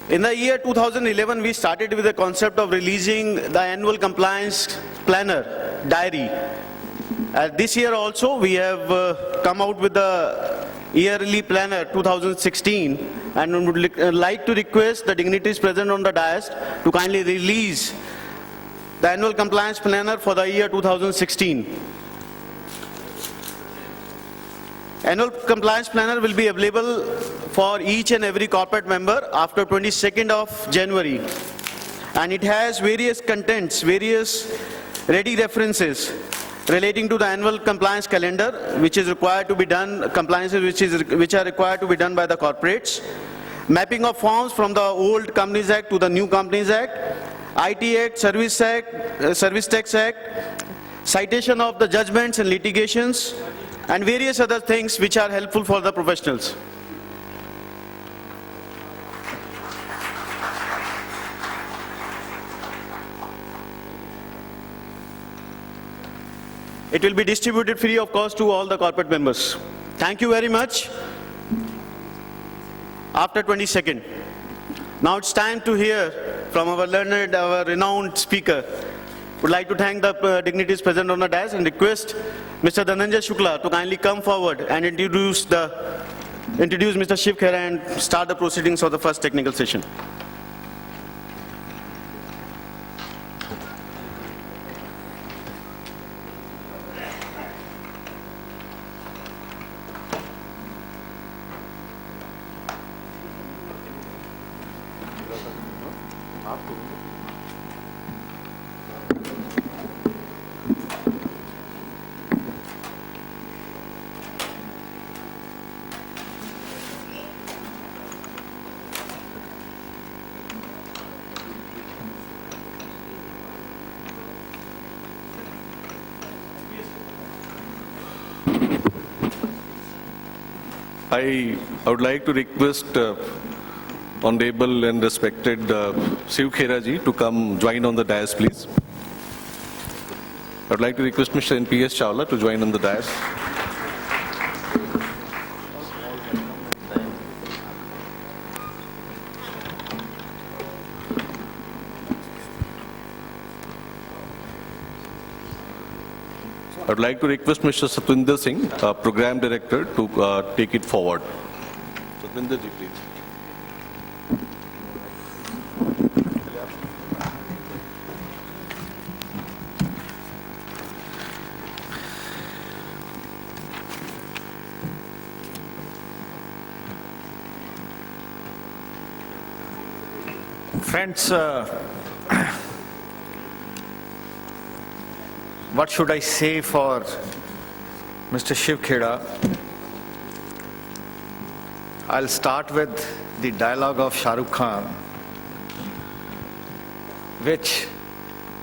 In the year 2011, we started with the concept of releasing the annual compliance planner diary. This year also, we have come out with the yearly planner 2016, and would like to request the dignitaries present on the dais to kindly release the annual compliance planner for the year 2016. Annual compliance planner will be available for each and every corporate member after 22nd of January. And it has various contents, various ready references relating to the annual compliance calendar, which is required to be done, compliances which are required to be done by the corporates, mapping of forms from the old Companies Act to the new Companies Act, IT Act, Service Act, Service Tax Act, citation of the judgments and litigations, and various other things which are helpful for the professionals. It will be distributed free of cost to all the corporate members. Thank you very much. After 22nd. Now it's time to hear from our learned, our renowned speaker. Would like to thank the dignitaries present on the dais and request Mr. Dhananjay Shukla to kindly come forward and introduce Mr. Shiv Khera and start the proceedings of the first technical session. I would like to request Honorable and respected Shiv Khera ji to come join on the dais, please. I would like to request Mr. NPS Chawla to join on the dais. I would like to request Mr. Satwinder Singh, Program Director, to take it forward. Satwinder ji, please. Friends, what should I say for Mr. Shiv Khera? I'll start with the dialogue of Shah Rukh Khan, which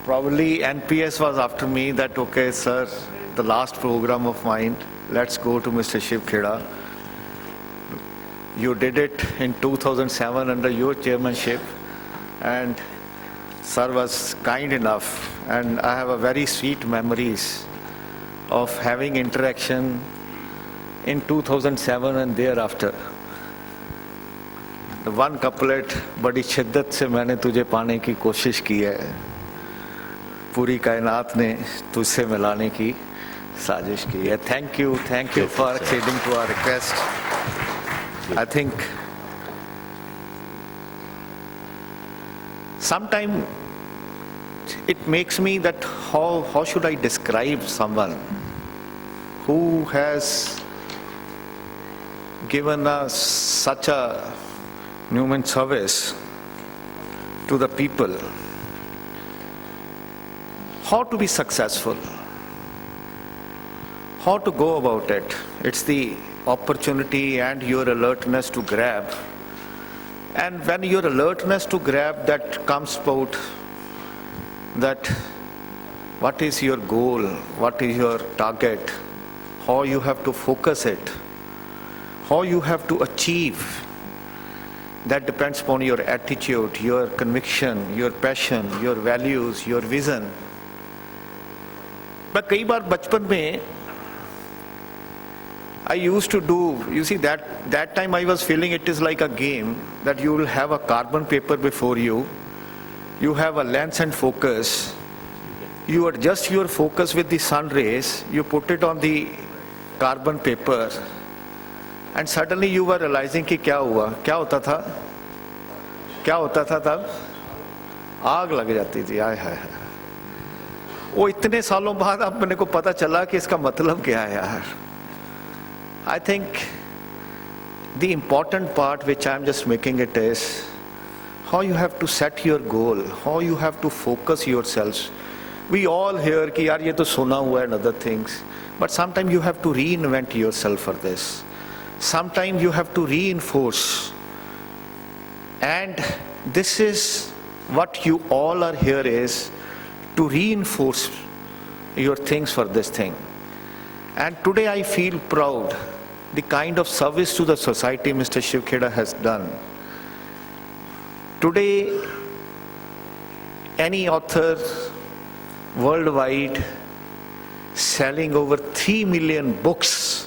probably NPS was after me that, okay, sir, the last program of mine, let's go to Mr. Shiv Khera. You did it in 2007 under your chairmanship, and sir was kind enough, and I have a very sweet memories of having interaction in 2007 and thereafter. The one couplet, बड़ी शिद्दत से मैंने तुझे पाने की कोशिश की है, पूरी कायनात ने तुझसे मिलाने की साजिश की है. Thank you for acceding to our request. I think sometimes it makes me that how should I describe someone who has given us such a human service to the people. How to be successful? How to go about it? It's the opportunity and your alertness to grab. And when your alertness to grab that comes about, that what is your goal, what is your target, how you have to focus it, how you have to achieve, that depends upon your attitude, your conviction, your passion, your values, your vision. But कई बार बचपन में I used to do, you see, that time I was feeling it is like a game, that you will have a carbon paper before you, you have a lens and focus, you adjust your focus with the sun rays, you put it on the carbon paper, and suddenly you were realizing कि क्या हुआ, क्या होता था तब? आग लग जाती थी, आय हाय हाय। वो इतने सालों बाद अब मेरे को पता चला कि इसका मतलब क्या है यार। I think the important part which I'm just making it is how you have to set your goal, how you have to focus yourselves. We all hear कि यार ये तो सुना हुआ है and other things, but sometimes you have to reinvent yourself for this. Sometimes you have to reinforce. And this is what you all are here is to reinforce your things for this thing. And today I feel proud the kind of service to the society Mr. Shiv Khera has done. Today, any author worldwide selling over 3 million books,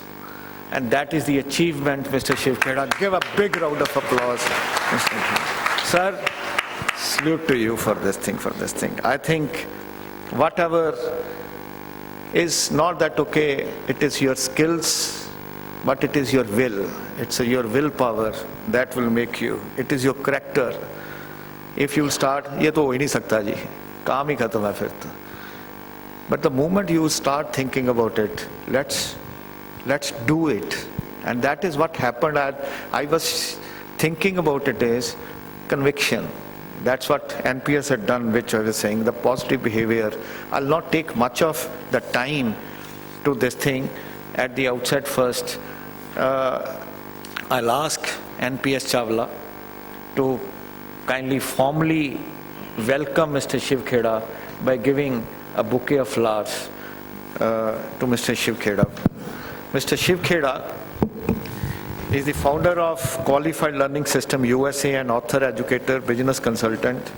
and that is the achievement, Mr. Shiv Khera. Give a big round of applause. Sir, salute to you for this thing. I think whatever is not that okay, it is your skills, but it is your will. It's your willpower that will make you. It is your character. If you start, ये तो हो ही नहीं सकता जी, काम ही खत्म है फिर तो. But the moment you start thinking about it, let's do it. And that is what happened. I was thinking about it is conviction. That's what NPS had done, which I was saying, the positive behavior. I'll not take much of the time to this thing at the outset first. I'll ask NPS Chawla to kindly formally welcome Mr. Shiv Khera by giving a bouquet of flowers to Mr. Shiv Khera. Mr. Shiv Khera is the founder of Qualified Learning System USA and author, educator, business consultant.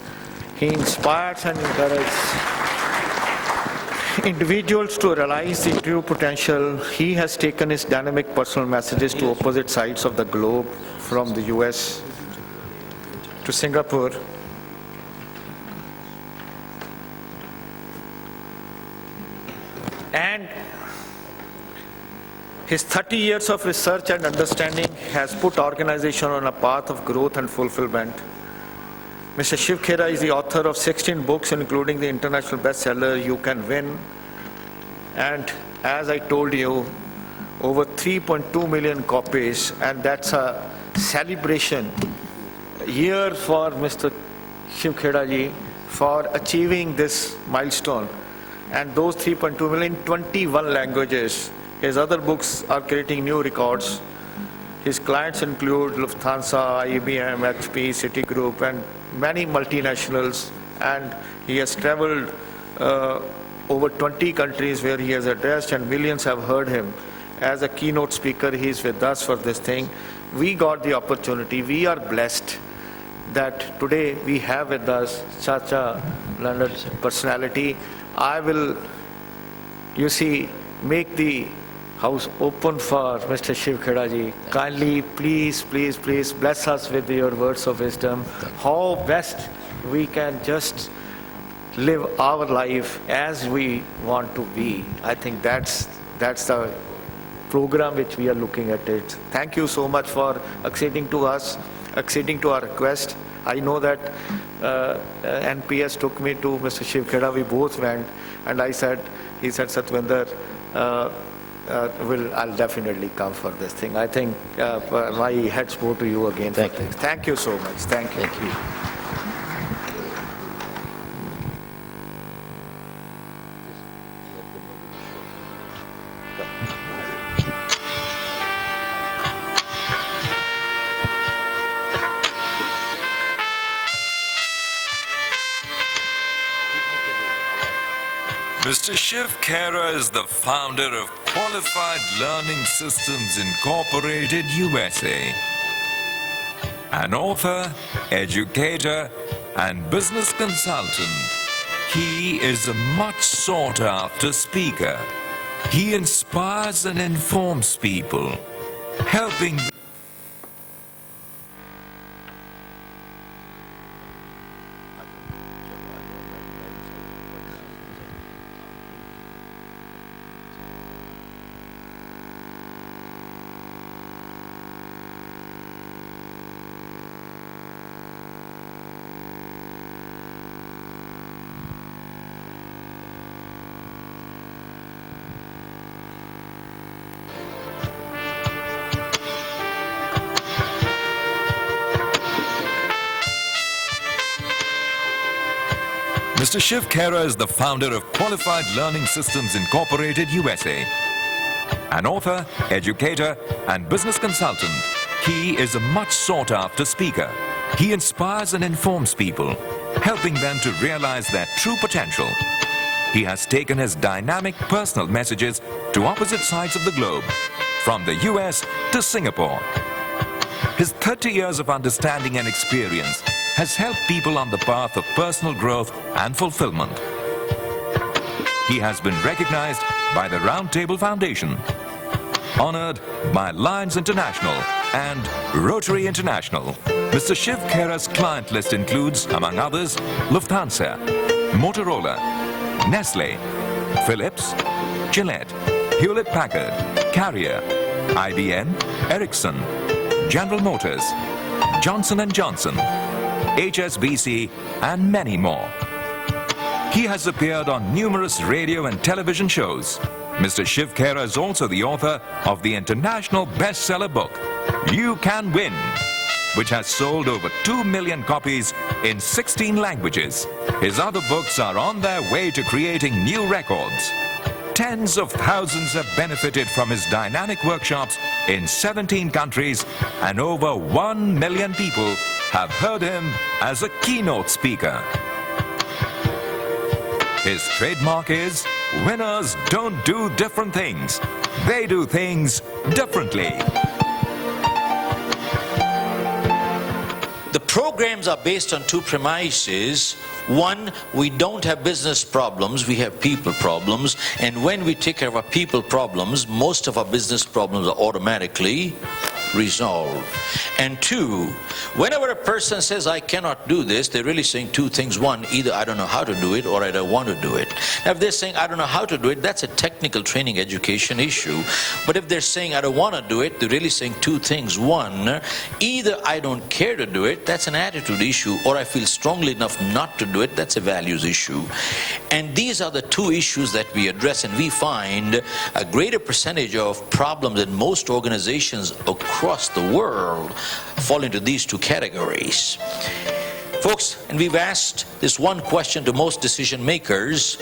He inspires and encourages individuals to realize their true potential. He has taken his dynamic personal messages to opposite sides of the globe, from the US to Singapore. And his 30 years of research and understanding has put organization on a path of growth and fulfillment. Mr. Shiv Khera is the author of 16 books, including the international bestseller, You Can Win. And as I told you, over 3.2 million copies, and that's a celebration year for Mr. Shiv Khera ji for achieving this milestone. And those 3.2 million, 21 languages. His other books are creating new records. His clients include Lufthansa, IBM, HP, Citigroup, and many multinationals. And he has traveled over 20 countries where he has addressed, and millions have heard him. As a keynote speaker, he is with us for this thing. We got the opportunity. We are blessed that today we have with us such a learned personality. I will, you see, make the house open for Mr. Shiv Khera ji. Kindly, please, please, please bless us with your words of wisdom. How best we can just live our life as we want to be. I think that's the program which we are looking at it. Thank you so much for acceding to us, acceding to our request. I know that NPS took me to Mr. Shiv Khera. We both went, and he said, Satwinder, I'll definitely come for this thing. I think my heads go to you again. Thank you so much. Thank you. Thank you. Mr. Shiv Khera is the founder of Qualified Learning Systems Incorporated, USA. An author, educator, and business consultant, he is a much sought-after speaker. He inspires and informs people, helping Mr. Shiv Khera is the founder of Qualified Learning Systems Incorporated, USA. An author, educator, and business consultant, he is a much sought-after speaker. He inspires and informs people, helping them to realize their true potential. He has taken his dynamic personal messages to opposite sides of the globe, from the US to Singapore. His 30 years of understanding and experience has helped people on the path of personal growth and fulfillment. He has been recognized by the Round Table Foundation, honored by Lions International and Rotary International. Mr. Shiv Khera's client list includes, among others, Lufthansa, Motorola, Nestle, Philips, Gillette, Hewlett-Packard, Carrier, IBM, Ericsson, General Motors, Johnson & Johnson, HSBC, and many more. He has appeared on numerous radio and television shows. Mr. Shiv Khera is also the author of the international bestseller book, You Can Win, which has sold over 2 million copies in 16 languages. His other books are on their way to creating new records. Tens of thousands have benefited from his dynamic workshops in 17 countries, and over 1 million people have heard him as a keynote speaker. His trademark is, winners don't do different things. They do things differently. The programs are based on two premises. One, we don't have business problems, we have people problems. And when we take care of our people problems, most of our business problems are automatically resolved. And two, whenever a person says, I cannot do this, they're really saying two things. One, either I don't know how to do it or I don't want to do it. Now, if they're saying, I don't know how to do it, that's a technical training education issue. But if they're saying, I don't want to do it, they're really saying two things. One, either I don't care to do it, that's an attitude issue, or I feel strongly enough not to do it, that's a values issue. And these are the two issues that we address, and we find a greater percentage of problems in most organizations across the world fall into these two categories. Folks, and we've asked this one question to most decision makers: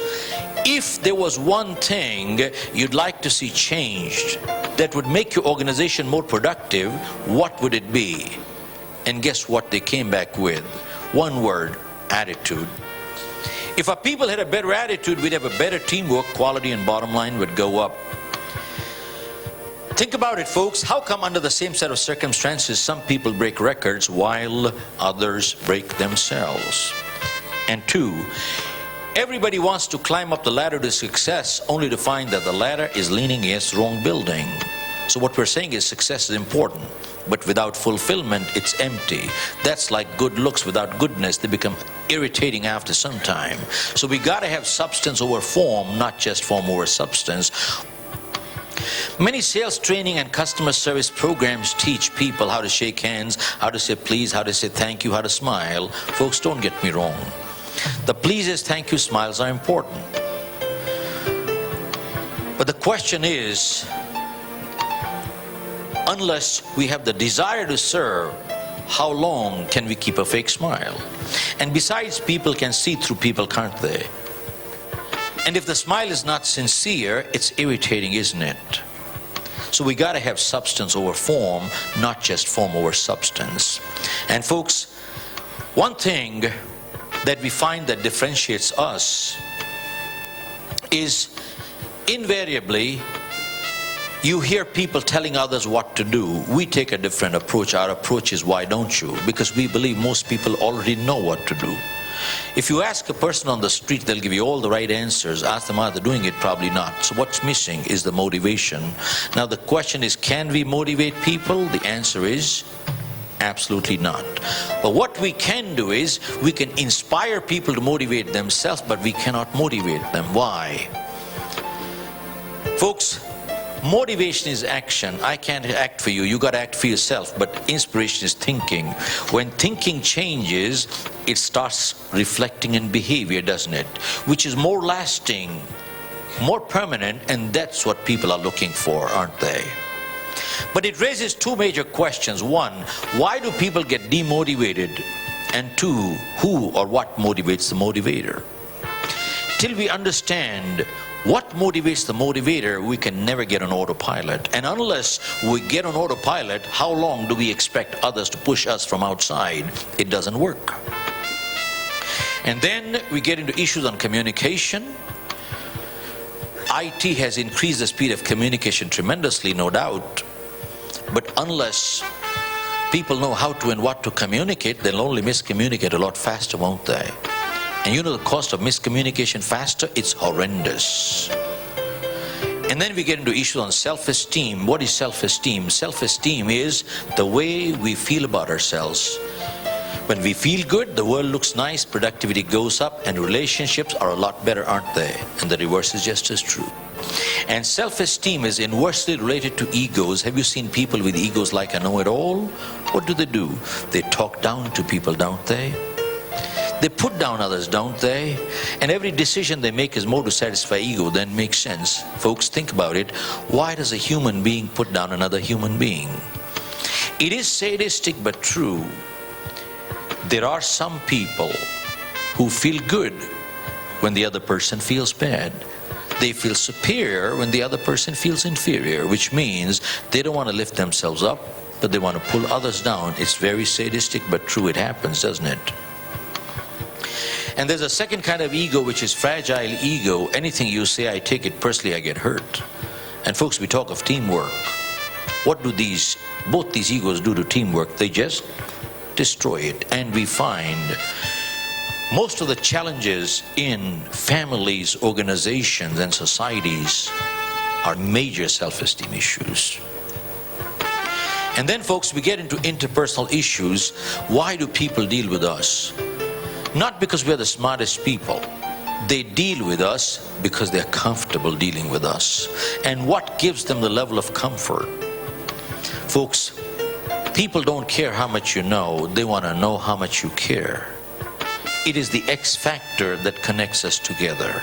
if there was one thing you'd like to see changed that would make your organization more productive, what would it be? And guess what they came back with? One word: attitude. If our people had a better attitude, we'd have a better teamwork, quality and bottom line would go up. Think about it, folks. How come under the same set of circumstances some people break records while others break themselves? And two, everybody wants to climb up the ladder to success only to find that the ladder is leaning against the wrong building. So what we're saying is success is important, but without fulfillment, it's empty. That's like good looks without goodness. They become irritating after some time. So we got to have substance over form, not just form over substance. Many sales training and customer service programs teach people how to shake hands, how to say please, how to say thank you, how to smile. Folks, don't get me wrong. The pleases, thank you, smiles are important. But the question is, unless we have the desire to serve, how long can we keep a fake smile? And besides, people can see through people, can't they? And if the smile is not sincere, it's irritating, isn't it? So we got to have substance over form, not just form over substance. And folks, one thing that we find that differentiates us is invariably you hear people telling others what to do. We take a different approach. Our approach is, why don't you? Because we believe most people already know what to do. If you ask a person on the street, they'll give you all the right answers. Ask them, are they doing it? Probably not. So what's missing is the motivation. Now the question is, can we motivate people? The answer is absolutely not. But what we can do is, we can inspire people to motivate themselves, but we cannot motivate them. Why? Folks, motivation is action. I can't act for you. You got to act for yourself. But inspiration is thinking. When thinking changes, it starts reflecting in behavior, doesn't it? Which is more lasting, more permanent, and that's what people are looking for, aren't they? But it raises two major questions. One, why do people get demotivated? And two, who or what motivates the motivator? Till we understand what motivates the motivator, we can never get on autopilot. And unless we get on autopilot, how long do we expect others to push us from outside? It doesn't work. And then we get into issues on communication. IT has increased the speed of communication tremendously, no doubt. But unless people know how to and what to communicate, they'll only miscommunicate a lot faster, won't they? And you know the cost of miscommunication faster? It's horrendous. And then we get into issues on self-esteem. What is self-esteem? Self-esteem is the way we feel about ourselves. When we feel good, the world looks nice, productivity goes up, and relationships are a lot better, aren't they? And the reverse is just as true. And self-esteem is inversely related to egos. Have you seen people with egos like I know it all? What do? They talk down to people, don't they? They put down others, don't they? And every decision they make is more to satisfy ego than makes sense. Folks, think about it. Why does a human being put down another human being? It is sadistic but true. There are some people who feel good when the other person feels bad. They feel superior when the other person feels inferior, which means they don't want to lift themselves up, but they want to pull others down. It's very sadistic but true. It happens, doesn't it? And there's a second kind of ego, which is fragile ego. Anything you say, I take it personally, I get hurt. And folks, we talk of teamwork. What do both these egos do to teamwork? They just destroy it. And we find most of the challenges in families, organizations, and societies are major self-esteem issues. And then, folks, we get into interpersonal issues. Why do people deal with us? Not because we're the smartest people. They deal with us because they're comfortable dealing with us. And what gives them the level of comfort? Folks, people don't care how much you know. They want to know how much you care. It is the X factor that connects us together.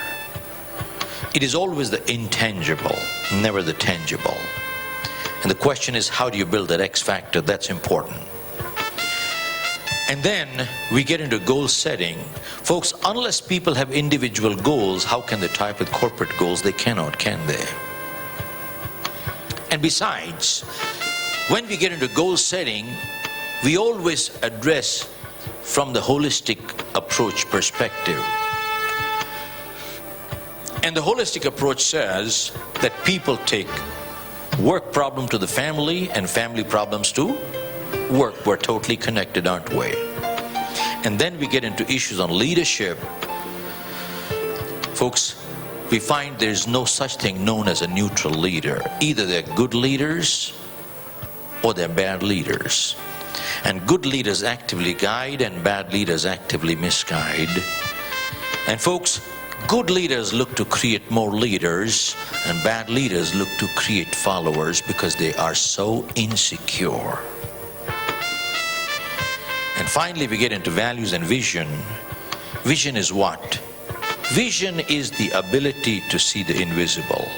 It is always the intangible, never the tangible. And the question is, how do you build that X factor? That's important. And then we get into goal setting. Folks, unless people have individual goals, how can they tie up with corporate goals? They cannot, can they? And besides, when we get into goal setting, we always address from the holistic approach perspective. And the holistic approach says that people take work problem to the family and family problems to work. We're totally connected, aren't we? And then we get into issues on leadership. Folks, we find there's no such thing known as a neutral leader. Either they're good leaders or they're bad leaders. And good leaders actively guide and bad leaders actively misguide. And folks, good leaders look to create more leaders and bad leaders look to create followers because they are so insecure. And finally, we get into values and vision. Vision is what? Vision is the ability to see the invisible.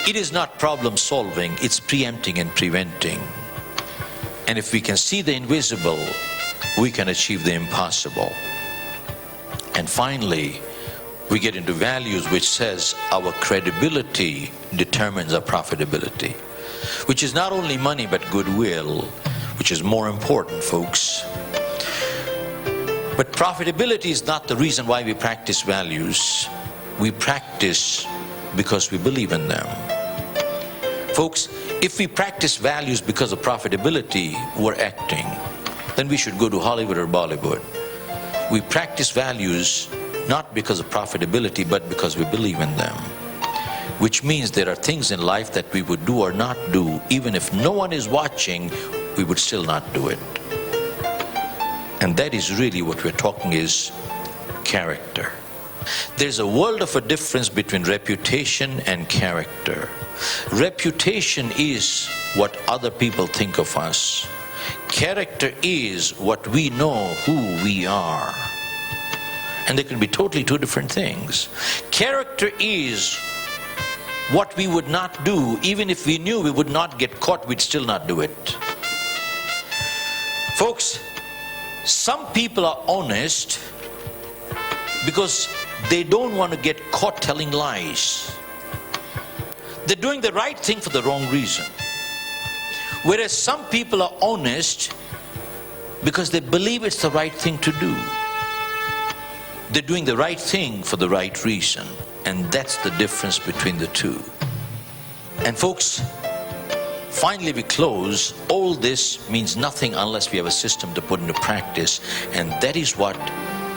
It is not problem solving, it's preempting and preventing. And if we can see the invisible, we can achieve the impossible. And finally, we get into values which says our credibility determines our profitability, which is not only money but goodwill, which is more important, folks. But profitability is not the reason why we practice values. We practice because we believe in them. Folks, if we practice values because of profitability, we're acting. Then we should go to Hollywood or Bollywood. We practice values not because of profitability, but because we believe in them. Which means there are things in life that we would do or not do, even if no one is watching, we would still not do it. And that is really what we're talking is character. There's a world of a difference between reputation and character. Reputation is what other people think of us. Character is what we know who we are. And they can be totally two different things. Character is what we would not do. Even if we knew we would not get caught, we'd still not do it. Folks, some people are honest because they don't want to get caught telling lies. They're doing the right thing for the wrong reason. Whereas some people are honest because they believe it's the right thing to do. They're doing the right thing for the right reason. And that's the difference between the two. And folks, finally we close. All this means nothing unless we have a system to put into practice. And that is what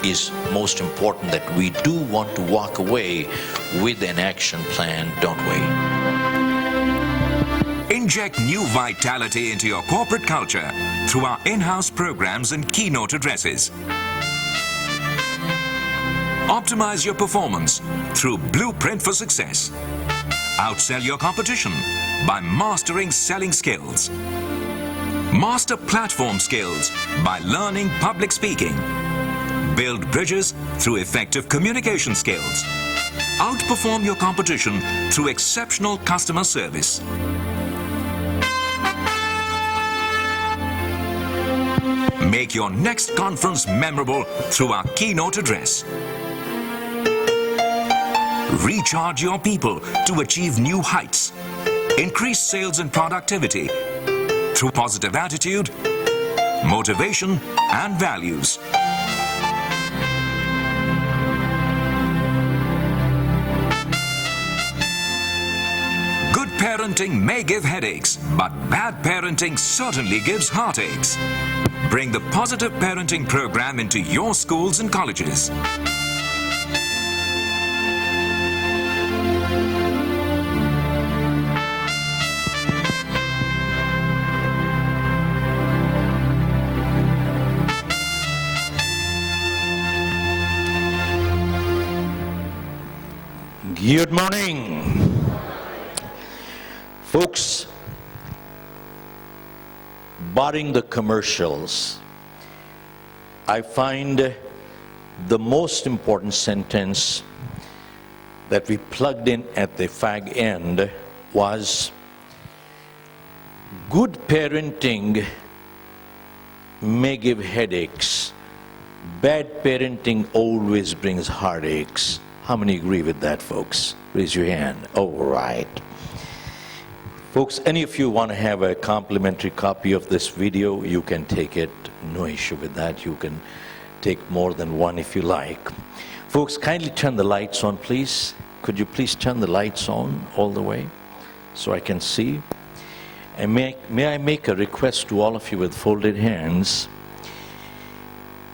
is most important, that we do want to walk away with an action plan, don't we? Inject new vitality into your corporate culture through our in-house programs and keynote addresses. Optimize your performance through Blueprint for Success. Outsell your competition by mastering selling skills. Master platform skills by learning public speaking. Build bridges through effective communication skills. Outperform your competition through exceptional customer service. Make your next conference memorable through our keynote address. Recharge your people to achieve new heights. Increase sales and productivity through positive attitude, motivation, and values. Good parenting may give headaches, but bad parenting certainly gives heartaches. Bring the positive parenting program into your schools and colleges. Good morning. Folks, barring the commercials, I find the most important sentence that we plugged in at the fag end was, good parenting may give headaches, bad parenting always brings heartaches. How many agree with that, folks? Raise your hand. All right. Folks, any of you want to have a complimentary copy of this video, you can take it. No issue with that. You can take more than one if you like. Folks, kindly turn the lights on, please. Could you please turn the lights on all the way so I can see? And may I make a request to all of you with folded hands?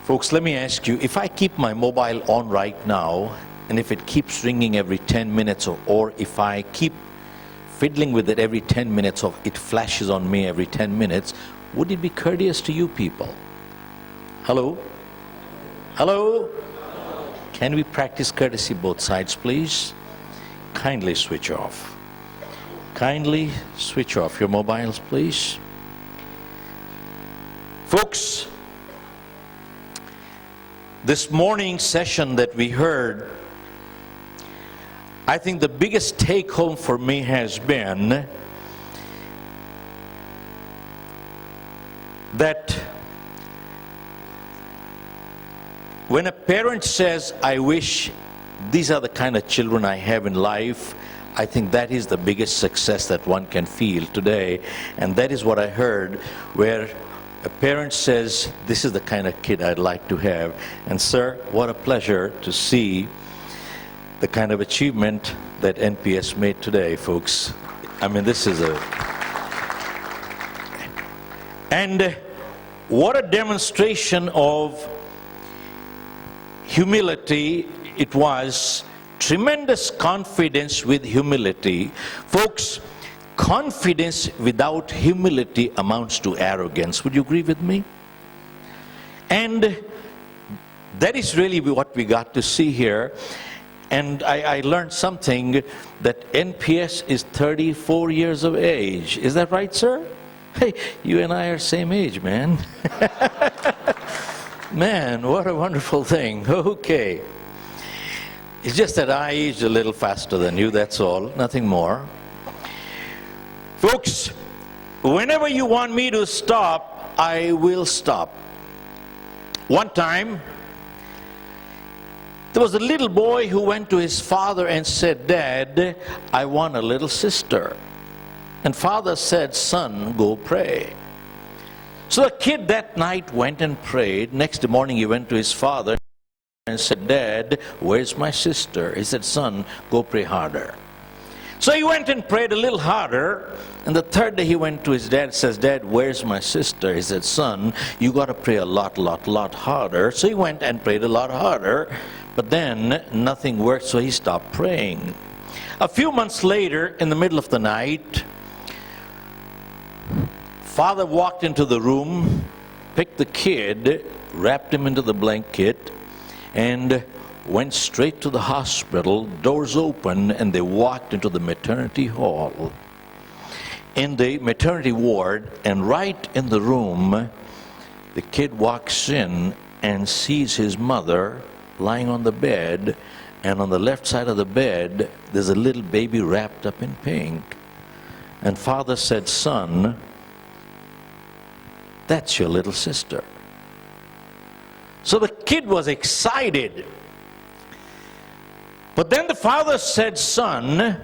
Folks, let me ask you, if I keep my mobile on right now, and if it keeps ringing every 10 minutes, or if I keep fiddling with it every 10 minutes, or it flashes on me every 10 minutes, would it be courteous to you people? Hello? Hello? Can we practice courtesy both sides, please? Kindly switch off. Kindly switch off your mobiles, please. Folks, this morning's session that we heard, I think the biggest take home for me has been that when a parent says, I wish these are the kind of children I have in life, I think that is the biggest success that one can feel today. And that is what I heard, where a parent says, this is the kind of kid I'd like to have. And sir, what a pleasure to see the kind of achievement that NPS made today, folks. I mean, this is a... And what a demonstration of humility it was. Tremendous confidence with humility. Folks, confidence without humility amounts to arrogance. Would you agree with me? And that is really what we got to see here. And I learned something, that NPS is 34 years of age. Is that right, sir? Hey, you and I are same age, man. Man, what a wonderful thing. Okay. It's just that I aged a little faster than you, that's all, nothing more. Folks, whenever you want me to stop, I will stop. One time, there was a little boy who went to his father and said, Dad, I want a little sister. And father said, son, go pray. So the kid that night went and prayed. Next morning he went to his father and said, Dad, where's my sister? He said, son, go pray harder. So he went and prayed a little harder, and the third day he went to his dad and says, Dad, where's my sister? He said, son, you got to pray a lot harder. So he went and prayed a lot harder, but then nothing worked, so he stopped praying. A few months later, in the middle of the night, father walked into the room, picked the kid, wrapped him into the blanket, and went straight to the hospital. Doors open, and they walked into the maternity hall. In the maternity ward, and right in the room, the kid walks in and sees his mother lying on the bed, and on the left side of the bed, there's a little baby wrapped up in pink. And father said, son, that's your little sister. So the kid was excited. But then the father said, son,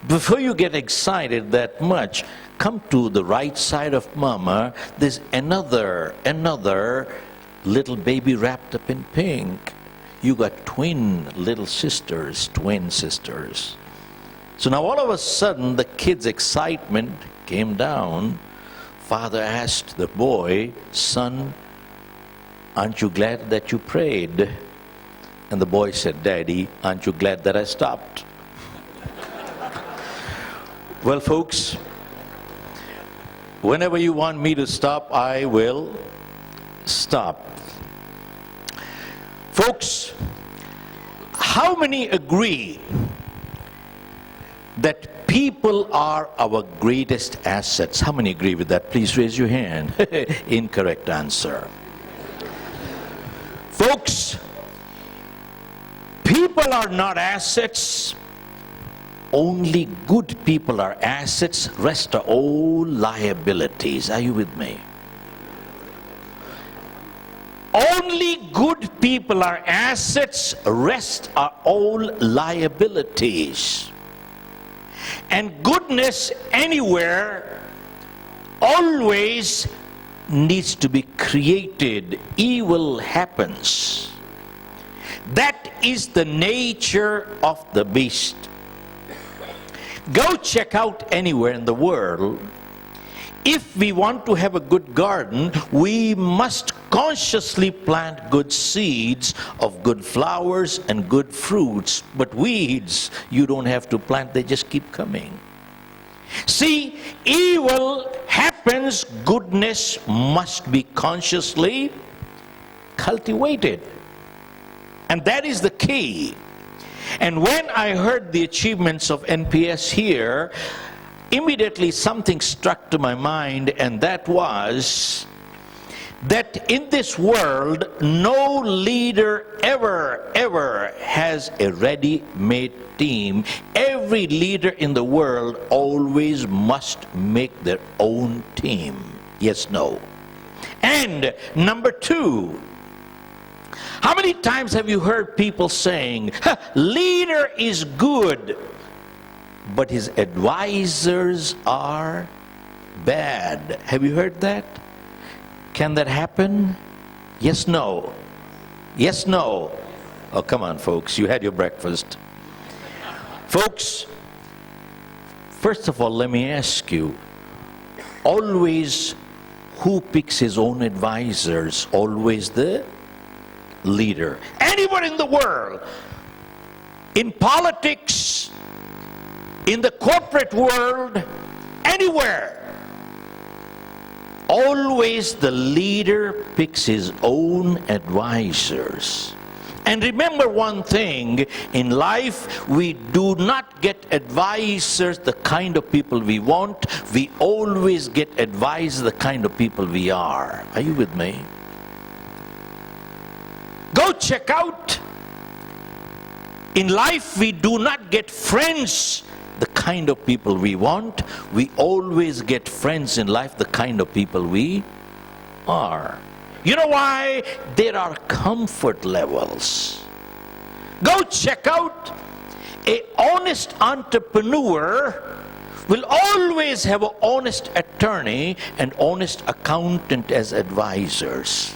before you get excited that much, come to the right side of mama. There's another little baby wrapped up in pink. You got twin little sisters, twin sisters. So now all of a sudden the kid's excitement came down. Father asked the boy, son, aren't you glad that you prayed? And the boy said, Daddy, aren't you glad that I stopped? Well, folks, whenever you want me to stop, I will stop. Folks, how many agree that people are our greatest assets? How many agree with that? Please raise your hand. Incorrect answer. Folks, people are not assets. Only good people are assets. Rest are all liabilities. Are you with me? Only good people are assets. Rest are all liabilities. And goodness anywhere always needs to be created. Evil happens. That is the nature of the beast. Go check out anywhere in the world. If we want to have a good garden, we must consciously plant good seeds of good flowers and good fruits. But weeds, you don't have to plant, they just keep coming. See, evil happens, goodness must be consciously cultivated. And that is the key. And when I heard the achievements of NPS here, immediately something struck to my mind, and that was that in this world, no leader ever has a ready-made team. Every leader in the world always must make their own team. Yes, no. And number two, how many times have you heard people saying, leader is good, but his advisors are bad? Have you heard that? Can that happen? Yes, no. Yes, no. Oh, come on, folks. You had your breakfast. Folks, first of all, let me ask you, always who picks his own advisors? Always the leader. Anywhere in the world, in politics, in the corporate world, anywhere, always the leader picks his own advisors. And remember one thing, in life we do not get advisors the kind of people we want, we always get advisors the kind of people we are. Are you with me? Go check out. In life we do not get friends the kind of people we want, we always get friends in life the kind of people we are. You know why? There are comfort levels. Go check out. An honest entrepreneur will always have an honest attorney and honest accountant as advisors.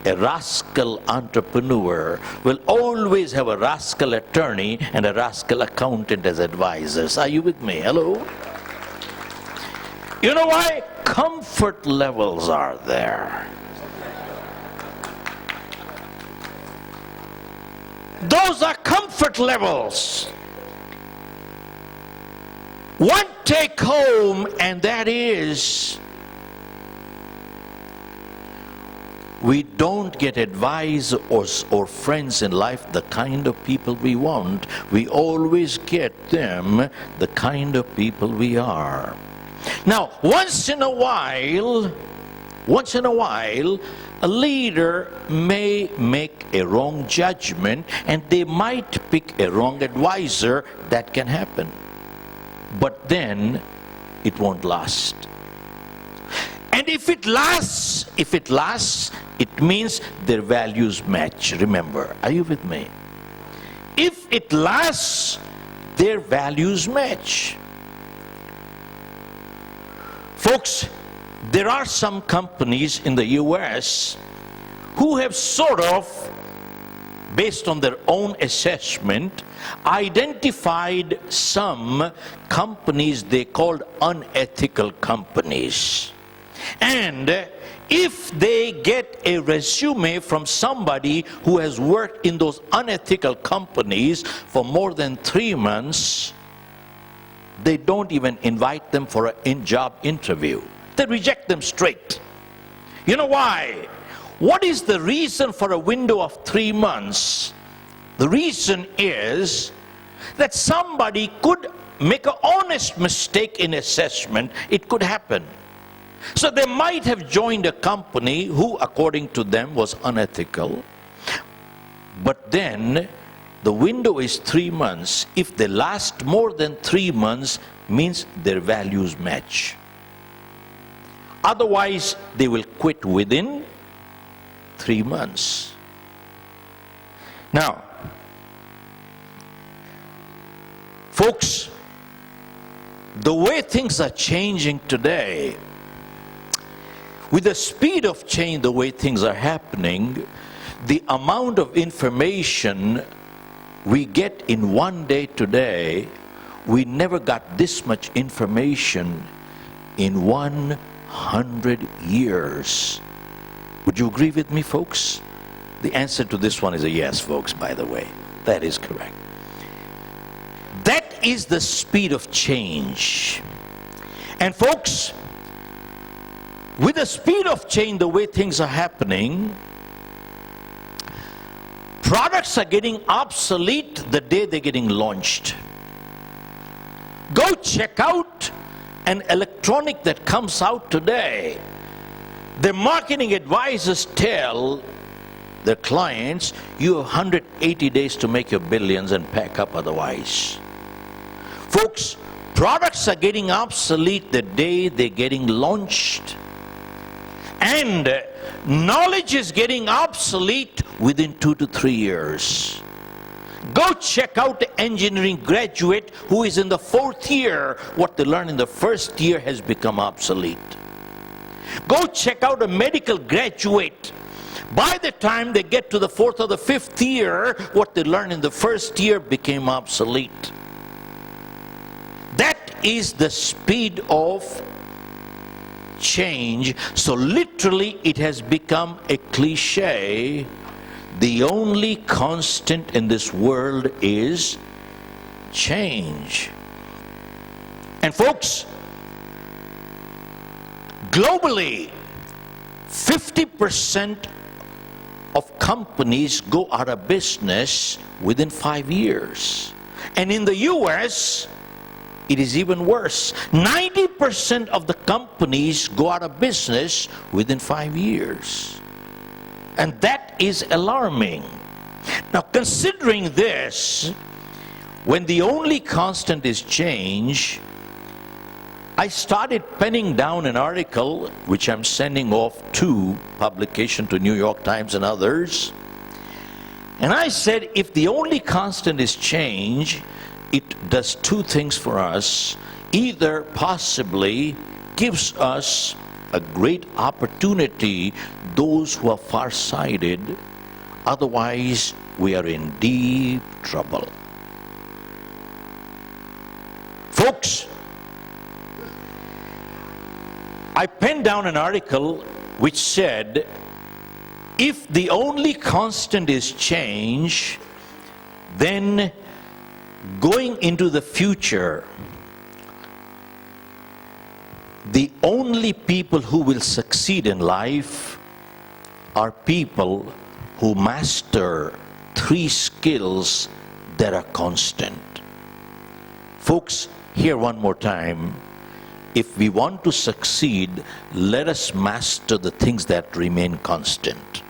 A rascal entrepreneur will always have a rascal attorney and a rascal accountant as advisors. Are you with me? Hello? You know why? Comfort levels are there. Those are comfort levels. One take home, and that is, we don't get advice or friends in life the kind of people we want. We always get them the kind of people we are. Now, once in a while, a leader may make a wrong judgment and they might pick a wrong advisor. That can happen. But then it won't last. And if it lasts, it means their values match. Remember, are you with me? If it lasts, their values match. Folks, there are some companies in the US who have sort of, based on their own assessment, identified some companies they called unethical companies. And if they get a resume from somebody who has worked in those unethical companies for more than 3 months, they don't even invite them for an in-job interview. They reject them straight. You know why? What is the reason for a window of 3 months? The reason is that somebody could make an honest mistake in assessment. It could happen. So they might have joined a company who, according to them, was unethical. But then the window is 3 months. If they last more than 3 months, means their values match. Otherwise, they will quit within 3 months. Now, folks, the way things are changing today, with the speed of change, the way things are happening, the amount of information we get in one day today, we never got this much information in 100 years. Would you agree with me, folks? The answer to this one is a yes, folks, by the way. That is correct. That is the speed of change. And folks, with the speed of change, the way things are happening, products are getting obsolete the day they're getting launched. Go check out an electronic that comes out today. The marketing advisors tell their clients, you have 180 days to make your billions and pack up otherwise. Folks, products are getting obsolete the day they're getting launched. And knowledge is getting obsolete within 2 to 3 years. Go check out the engineering graduate who is in the 4th year. What they learn in the 1st year has become obsolete. Go check out a medical graduate. By the time they get to the 4th or the 5th year, what they learned in the first year became obsolete. That is the speed of change. So literally it has become a cliche. The only constant in this world is change. And folks, globally, 50% of companies go out of business within 5 years. And in the US, it is even worse. 90% of the companies go out of business within 5 years. And that is alarming. Now, considering this, when the only constant is change, I started penning down an article which I'm sending off to publication to New York Times and others. And I said, if the only constant is change, it does two things for us. Either possibly gives us a great opportunity, those who are farsighted, otherwise we are in deep trouble. Folks, I penned down an article which said, if the only constant is change, then going into the future, the only people who will succeed in life are people who master 3 skills that are constant. Folks, here one more time. If we want to succeed, let us master the things that remain constant.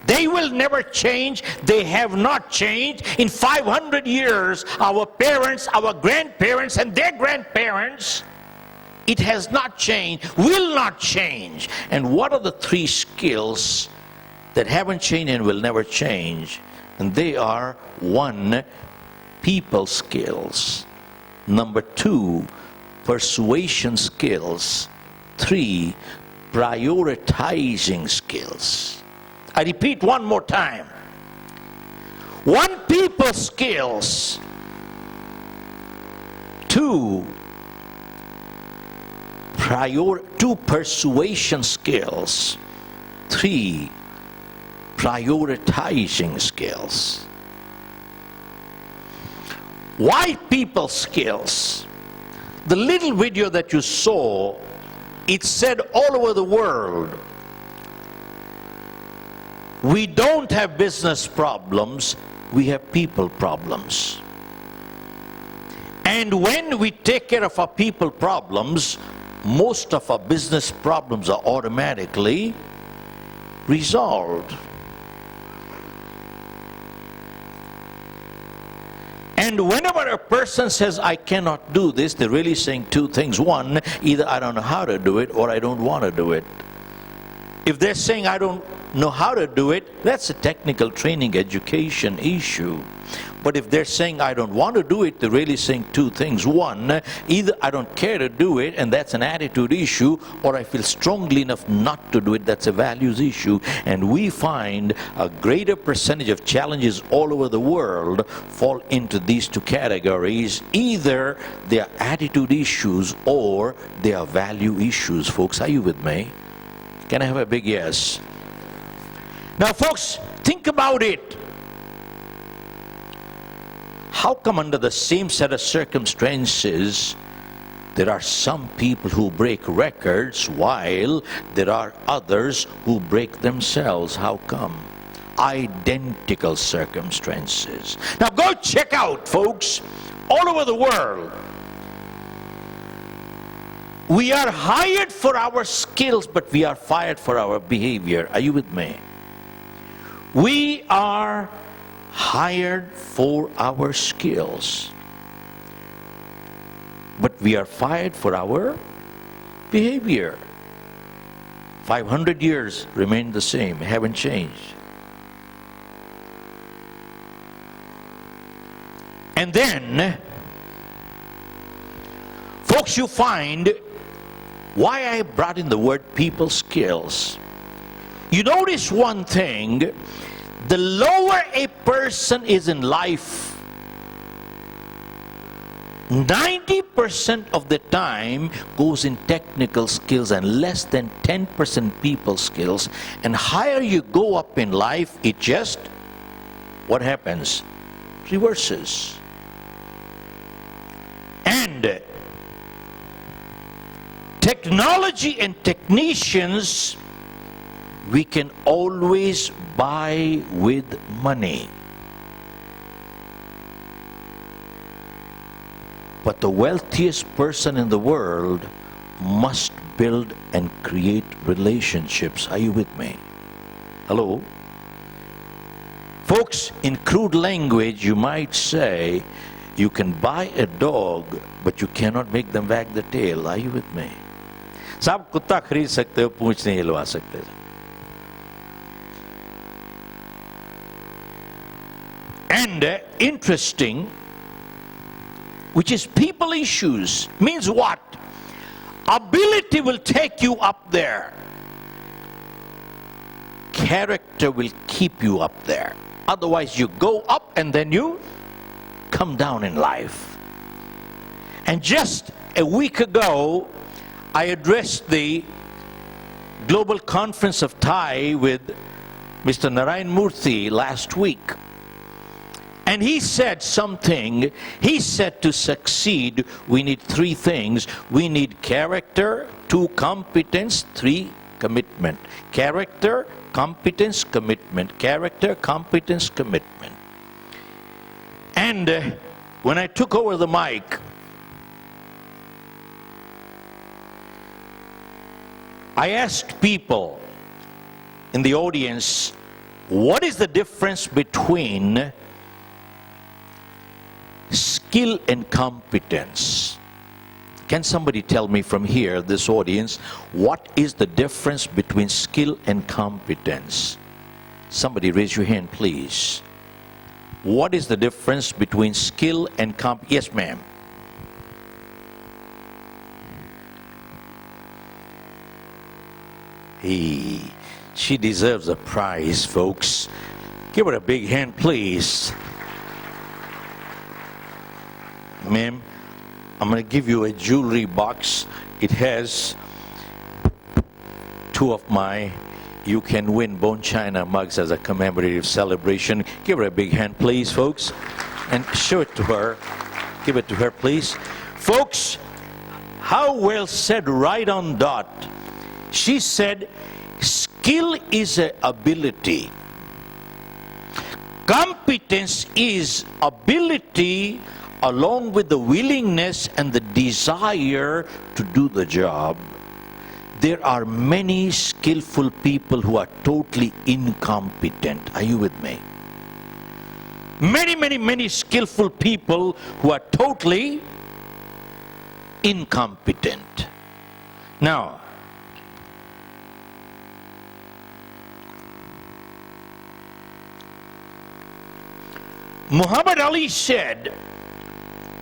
They will never change. They have not changed. In 500 years, our parents, our grandparents, and their grandparents, it has not changed, will not change. And what are the 3 skills that haven't changed and will never change? And they are: 1, people skills. Number 2, persuasion skills. 3, prioritizing skills. I repeat one more time. 1, people skills. 2, persuasion skills. 3, prioritizing skills. Why people skills? The little video that you saw, it said all over the world, we don't have business problems, we have people problems. And when we take care of our people problems, most of our business problems are automatically resolved. And whenever a person says, I cannot do this, they're really saying 2 things. 1, either I don't know how to do it, or I don't want to do it. If they're saying I don't know how to do it, that's a technical training education issue. But if they're saying I don't want to do it, they're really saying 2 things. 1, either I don't care to do it, and that's an attitude issue, or I feel strongly enough not to do it, that's a values issue. And we find a greater percentage of challenges all over the world fall into these 2 categories. Either they are attitude issues or they are value issues. Folks, are you with me? Can I have a big yes? Now folks, think about it. How come under the same set of circumstances, there are some people who break records while there are others who break themselves? How come? Identical circumstances. Now go check out, folks, all over the world. We are hired for our skills, but we are fired for our behavior. Are you with me? We are hired for our skills, but we are fired for our behavior. 500 years remain the same, haven't changed. And then, folks, you find Why I brought in the word people skills? You notice one thing, the lower a person is in life, 90% of the time goes in technical skills and less than 10% people skills. And higher you go up in life, it just, what happens? Reverses. And technology and technicians, we can always buy with money. But the wealthiest person in the world must build and create relationships. Are you with me? Hello? Folks, in crude language, you might say, you can buy a dog, but you cannot make them wag the tail. Are you with me? साहब कुत्ता खरीद सकते हो, पूंछ नहीं हिलवा सकते. And interesting, which is people issues, means what? Ability will take you up there. Character will keep you up there. Otherwise you go up and then you come down in life. And just a week ago, I addressed the Global Conference of Thai with Mr. Narayan Murthy last week. And he said something. He said to succeed, we need three things. We need character, 2, competence, 3, commitment. Character, competence, commitment. Character, competence, commitment. And when I took over the mic, I asked people in the audience, what is the difference between skill and competence? Can somebody tell me from here, this audience, what is the difference between skill and competence? Somebody raise your hand, please. What is the difference between skill and competence? Yes, ma'am. She deserves a prize, folks. Give her a big hand, please. Ma'am, I'm going to give you a jewelry box. It has 2 of my You Can Win bone china mugs as a commemorative celebration. Give her a big hand, please, folks. And show it to her. Give it to her, please. Folks, how well said, right on dot. She said, skill is an ability. Competence is ability along with the willingness and the desire to do the job. There are many skillful people who are totally incompetent. Are you with me? Many skillful people who are totally incompetent. Now, Muhammad Ali said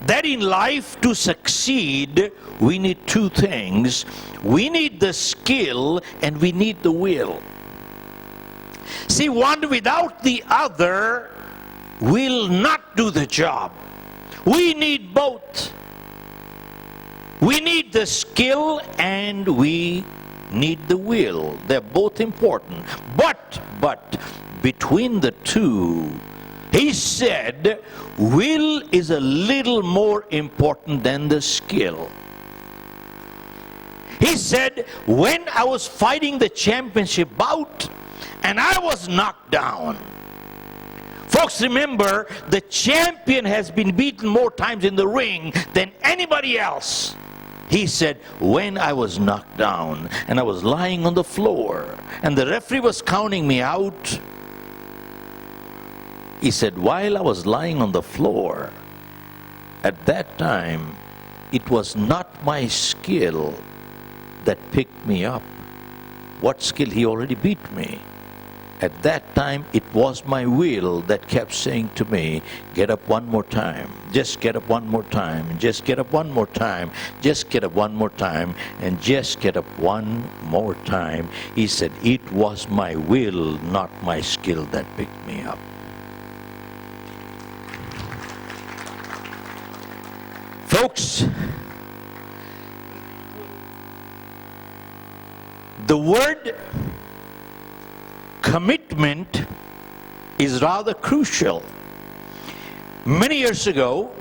that in life to succeed, we need 2 things. We need the skill and we need the will. See, one without the other will not do the job. We need both. We need the skill and we need the will. They're both important. But between the two, he said, will is a little more important than the skill. He said, when I was fighting the championship bout and I was knocked down. Folks, remember, the champion has been beaten more times in the ring than anybody else. He said, when I was knocked down and I was lying on the floor and the referee was counting me out, he said, while I was lying on the floor, at that time, it was not my skill that picked me up. What skill? He already beat me. At that time, it was my will that kept saying to me, get up one more time, just get up one more time, just get up one more time, just get up one more time, and just get up one more time. He said, it was my will, not my skill, that picked me up. Folks, the word commitment is rather crucial. Many years ago,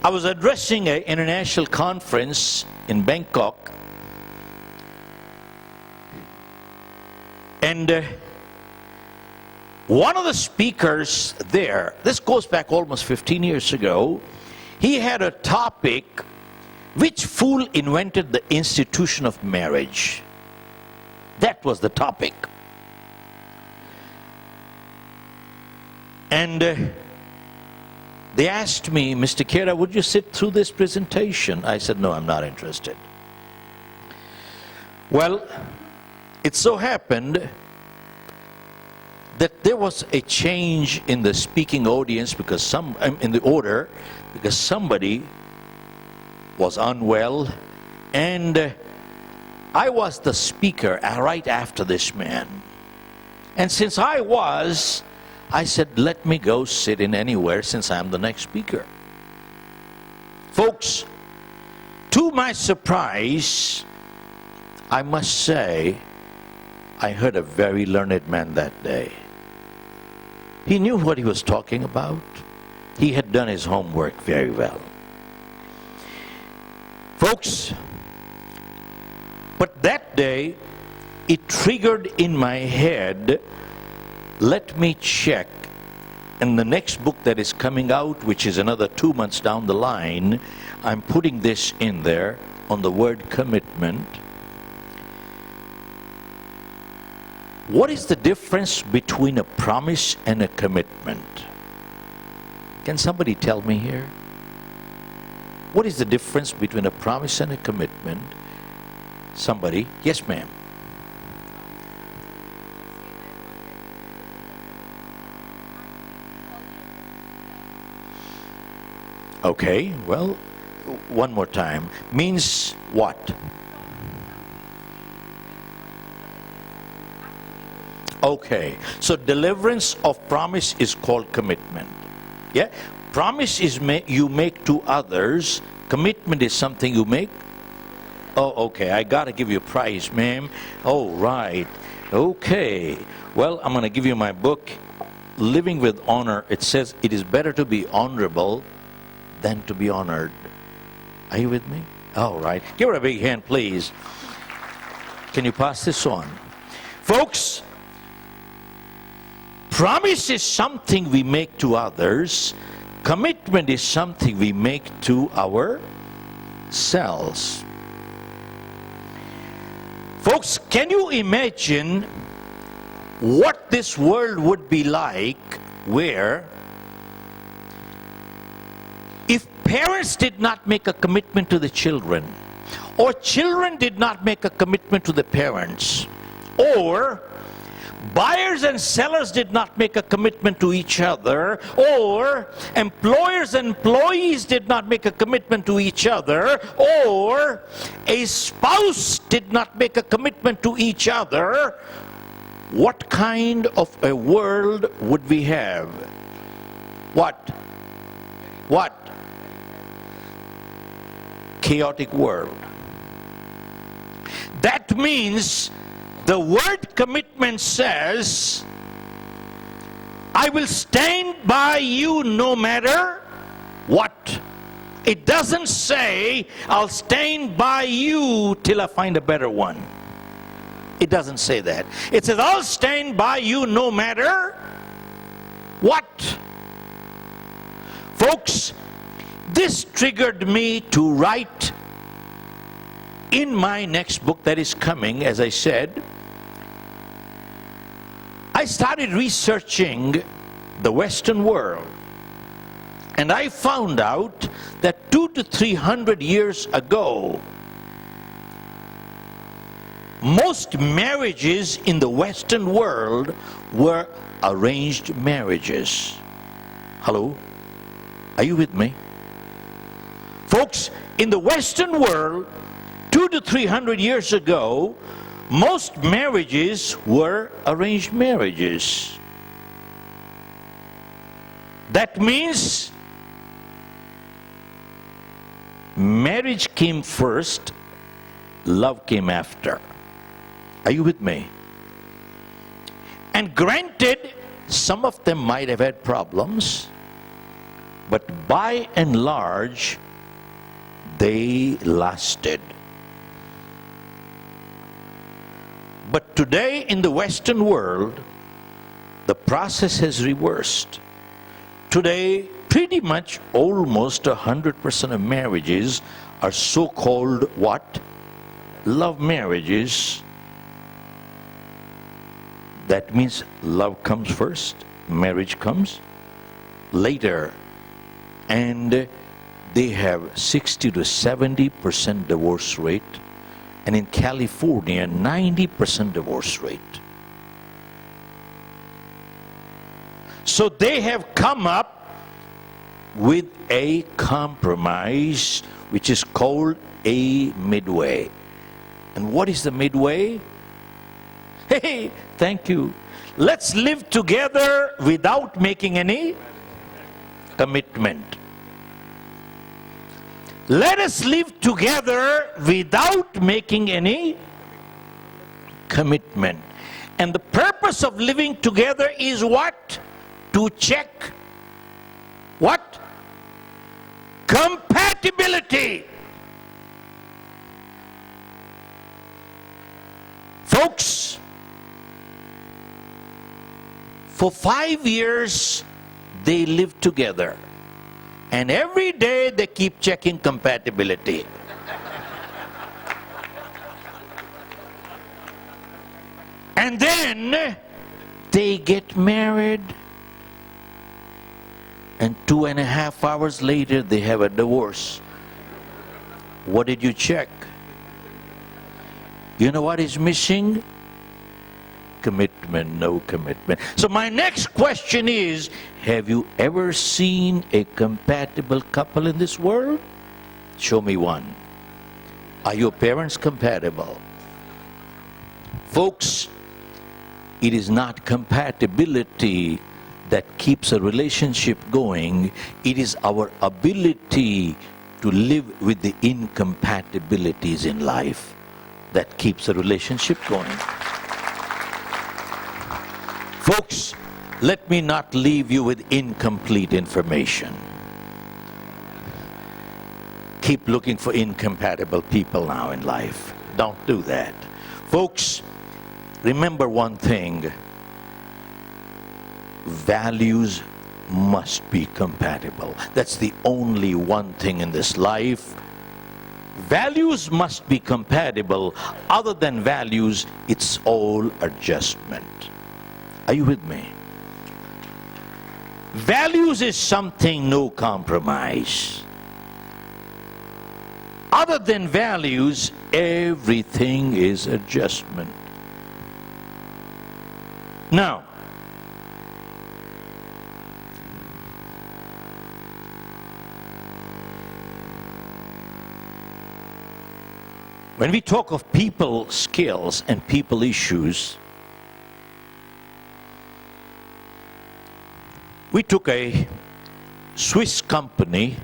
I was addressing an international conference in Bangkok, and one of the speakers there, this goes back almost 15 years ago, he had a topic, which fool invented the institution of marriage? That was the topic. And they asked me, Mr. Khera, would you sit through this presentation? I said, no, I'm not interested. Well, it so happened that there was a change in the speaking audience because in the order, because somebody was unwell, and I was the speaker right after this man. And since I said, let me go sit in anywhere since I'm the next speaker. Folks, to my surprise, I must say, I heard a very learned man that day. He knew what he was talking about. He had done his homework very well. Folks, but that day, it triggered in my head, let me check. In the next book that is coming out, which is another 2 months down the line, I'm putting this in there on the word commitment. What is the difference between a promise and a commitment? Can somebody tell me here? What is the difference between a promise and a commitment? Somebody? Yes, ma'am. Okay, well, one more time. Means what? Okay, so deliverance of promise is called commitment. Yeah? Promise is you make to others. Commitment is something you make. Oh, okay, I gotta give you a prize, ma'am. Oh, right. Okay. Well, I'm gonna give you my book, Living with Honor. It says it is better to be honorable than to be honored. Are you with me? All right. Give her a big hand, please. Can you pass this on? Folks, promise is something we make to others. Commitment is something we make to ourselves. Folks, can you imagine what this world would be like where if parents did not make a commitment to the children, or children did not make a commitment to the parents, or buyers and sellers did not make a commitment to each other, or employers and employees did not make a commitment to each other, or a spouse did not make a commitment to each other, what kind of a world would we have? What? What? Chaotic world. That means the word commitment says, I will stand by you no matter what. It doesn't say, I'll stand by you till I find a better one. It doesn't say that. It says, I'll stand by you no matter what. Folks, this triggered me to write in my next book that is coming, as I said. I started researching the Western world, and I found out that 200 to 300 years ago, most marriages in the Western world were arranged marriages. Hello? Are you with me? Folks, in the Western world, 200 to 300 years ago, most marriages were arranged marriages. That means marriage came first, love came after. Are you with me? And granted, some of them might have had problems, but by and large, they lasted. But today in the Western world, the process has reversed. Today, pretty much almost 100% of marriages are so-called what? Love marriages. That means love comes first, marriage comes later. And they have 60 to 70% divorce rate. And in California, 90% divorce rate. So they have come up with a compromise which is called a midway. And what is the midway? Hey, thank you. Let's live together without making any commitment. Let us live together without making any commitment. And the purpose of living together is what? To check what? Compatibility. Folks, for 5 years they lived together. And every day they keep checking compatibility. And then they get married. And 2.5 hours later they have a divorce. What did you check? You know what is missing? Commitment, no commitment. So my next question is, have you ever seen a compatible couple in this world? Show me one. Are your parents compatible? Folks, it is not compatibility that keeps a relationship going. It is our ability to live with the incompatibilities in life that keeps a relationship going. Folks, let me not leave you with incomplete information. Keep looking for incompatible people now in life. Don't do that. Folks, remember one thing. Values must be compatible. That's the only one thing in this life. Values must be compatible. Other than values, it's all adjustment. Are you with me? Values is something, no compromise. Other than values, everything is adjustment. Now, when we talk of people skills and people issues, we took a Swiss company,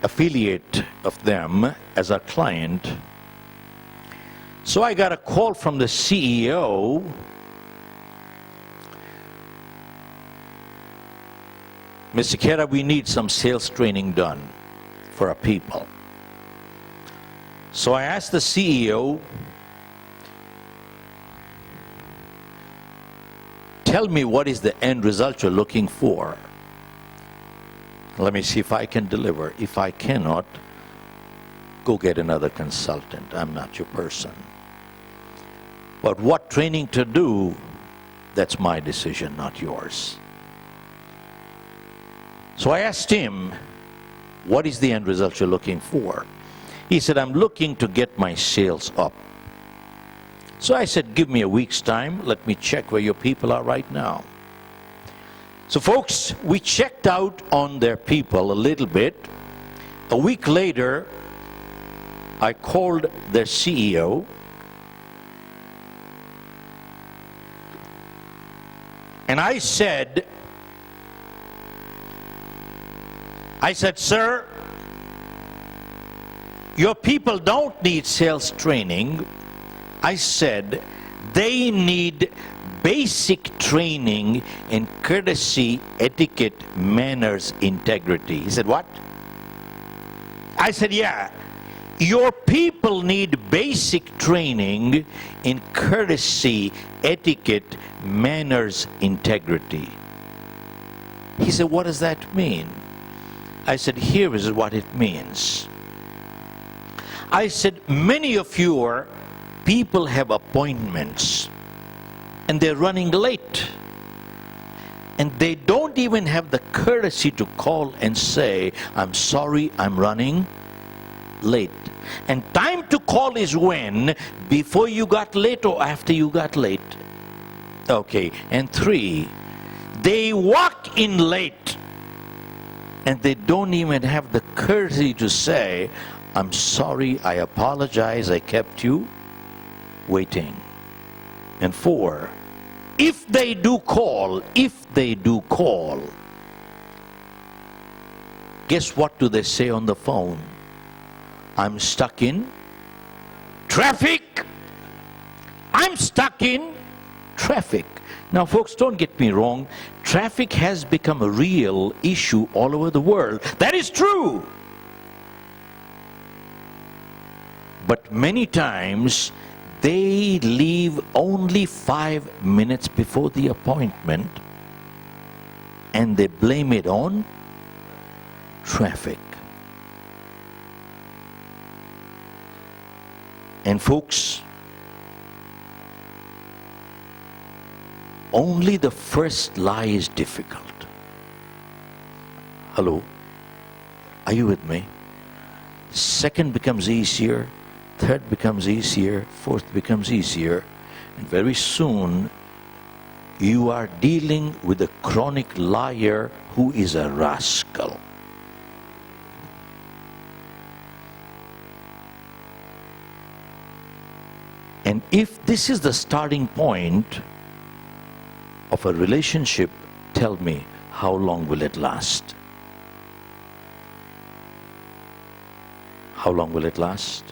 affiliate of them as our client. So I got a call from the CEO. Mr. Khera, we need some sales training done for our people. So I asked the CEO, tell me what is the end result you're looking for. Let me see if I can deliver. If I cannot, go get another consultant. I'm not your person. But what training to do, that's my decision, not yours. So I asked him, what is the end result you're looking for? He said, I'm looking to get my sales up. So I said, give me a week's time. Let me check where your people are right now. So folks, we checked out on their people a little bit. A week later, I called their CEO. And I said, sir, your people don't need sales training. I said, they need basic training in courtesy, etiquette, manners, integrity. He said, what? I said, yeah. Your people need basic training in courtesy, etiquette, manners, integrity. He said, what does that mean? I said, here is what it means. I said, many of your people have appointments and they're running late. And they don't even have the courtesy to call and say, I'm sorry, I'm running late. And time to call is when? Before you got late or after you got late? Okay. And 3, they walk in late and they don't even have the courtesy to say, I'm sorry, I apologize, I kept you waiting. And 4, if they do call, guess what do they say on the phone? I'm stuck in traffic. I'm stuck in traffic. Now, folks, don't get me wrong. Traffic has become a real issue all over the world. That is true. But many times, they leave only 5 minutes before the appointment and they blame it on traffic. And folks, only the first lie is difficult. Hello? Are you with me? Second becomes easier. Third becomes easier. Fourth becomes easier. And very soon, you are dealing with a chronic liar who is a rascal. And if this is the starting point of a relationship, tell me, how long will it last? How long will it last?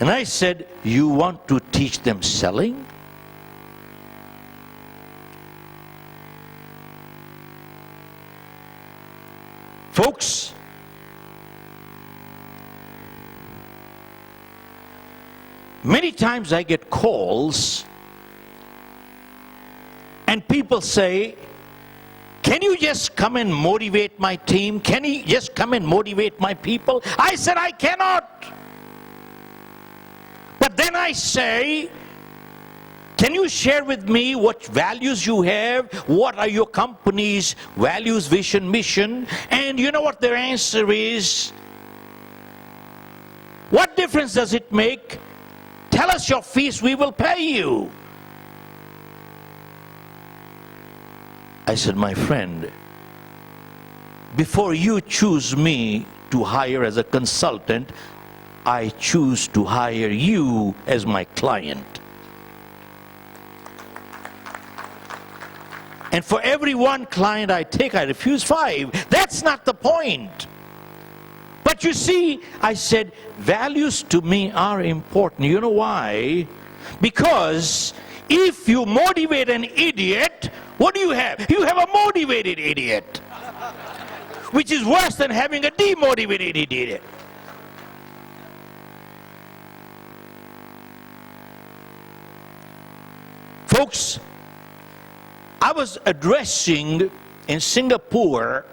And I said, you want to teach them selling? Folks, many times I get calls and people say, can you just come and motivate my team? Can you just come and motivate my people? I said, I cannot. But then I say, can you share with me what values you have? What are your company's values, vision, mission? And you know what their answer is? What difference does it make? Tell us your fees, we will pay you. I said, my friend, before you choose me to hire as a consultant, I choose to hire you as my client. And for every one client I take, I refuse 5. That's not the point. But you see, I said, values to me are important. You know why? Because if you motivate an idiot, what do you have? You have a motivated idiot, which is worse than having a demotivated idiot. Folks, I was addressing in Singapore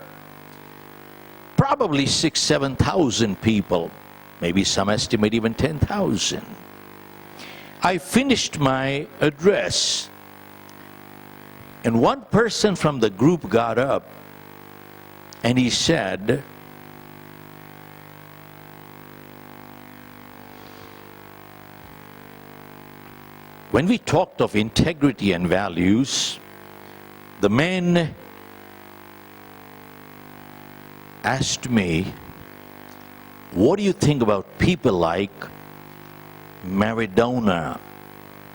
probably 6,000 to 7,000 people, maybe some estimate even 10,000. I finished my address, and one person from the group got up and he said, when we talked of integrity and values, the man asked me, what do you think about people like Maradona?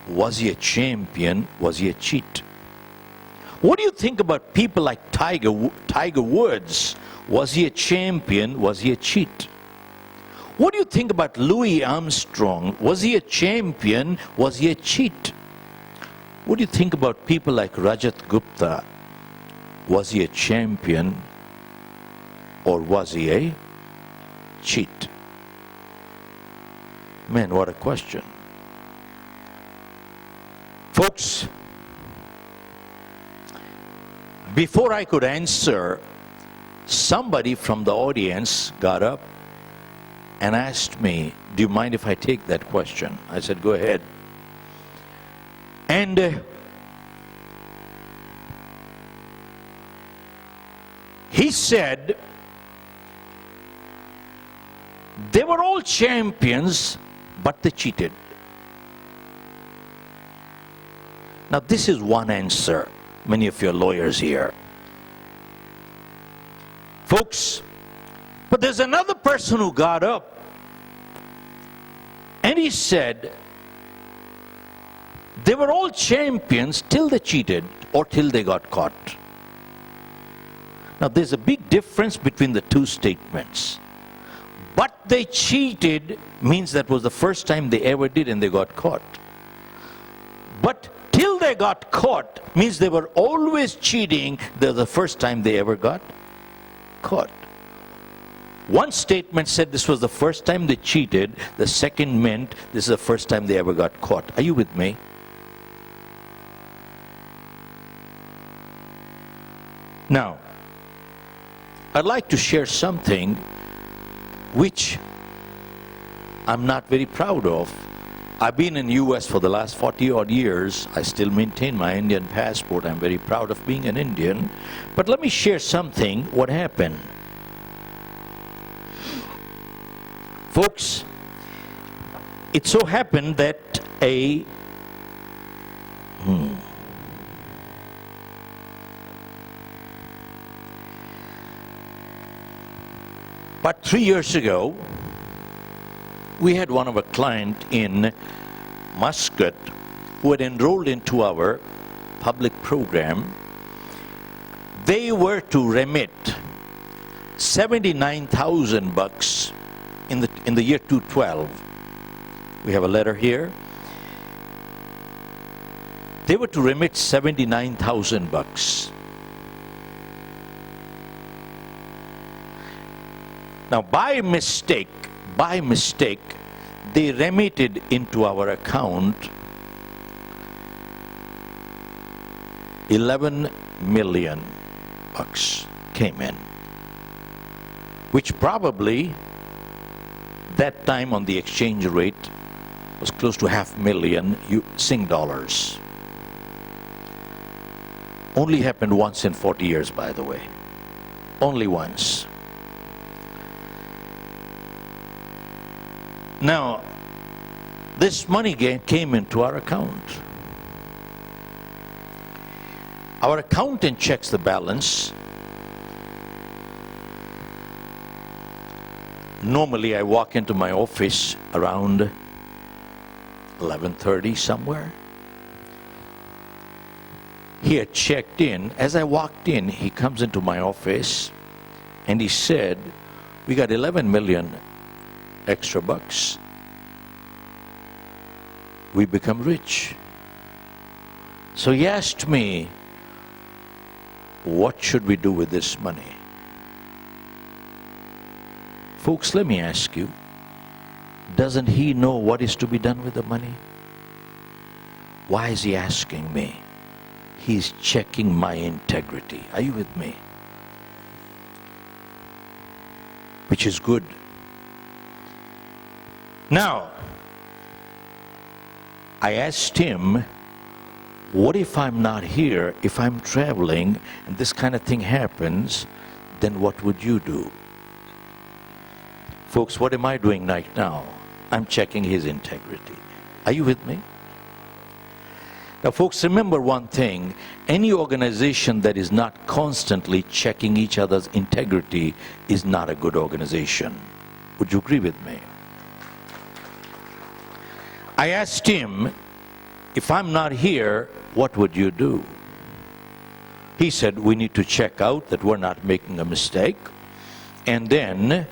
Was he a champion? Was he a cheat? What do you think about people like Tiger Woods? Was he a champion? Was he a cheat? What do you think about Louis Armstrong? Was he a champion? Was he a cheat? What do you think about people like Rajat Gupta? Was he a champion or was he a cheat? Man, what a question. Folks, before I could answer, somebody from the audience got up and asked me, do you mind if I take that question? I said, go ahead. And he said, they were all champions, but they cheated. Now this is one answer. Many of your lawyers here. Folks, but there's another person who got up and he said, they were all champions till they cheated or till they got caught. Now there's a big difference between the two statements. But they cheated means that was the first time they ever did and they got caught. But till they got caught means they were always cheating. They're the first time they ever got caught. One statement said this was the first time they cheated. The second meant this is the first time they ever got caught. Are you with me? Now, I'd like to share something which I'm not very proud of. I've been in US for the last 40 odd years. I still maintain my Indian passport. I'm very proud of being an Indian. But let me share something, what happened. Folks, it so happened that But 3 years ago, we had one of our clients in Muscat who had enrolled into our public program. They were to remit $79,000 in the year 2012. We have a letter here. They were to remit $79,000. Now, by mistake, they remitted into our account $11 million came in, which probably that time on the exchange rate was close to $500,000 Sing dollars. Only happened once in 40 years, by the way. Only once. Now, this money came into our account. Our accountant checks the balance. Normally, I walk into my office around 11:30 somewhere. He had checked in. As I walked in, he comes into my office and he said, we got 11 million extra bucks. We become rich. So he asked me, what should we do with this money? Folks, let me ask you, doesn't he know what is to be done with the money? Why is he asking me? He's checking my integrity. Are you with me? Which is good. Now, I asked him, what if I'm not here, if I'm traveling and this kind of thing happens, then what would you do? Folks, what am I doing right now? I'm checking his integrity. Are you with me? Now, folks, remember one thing. Any organization that is not constantly checking each other's integrity is not a good organization. Would you agree with me? I asked him, if I'm not here, what would you do? He said, we need to check out that we're not making a mistake, and then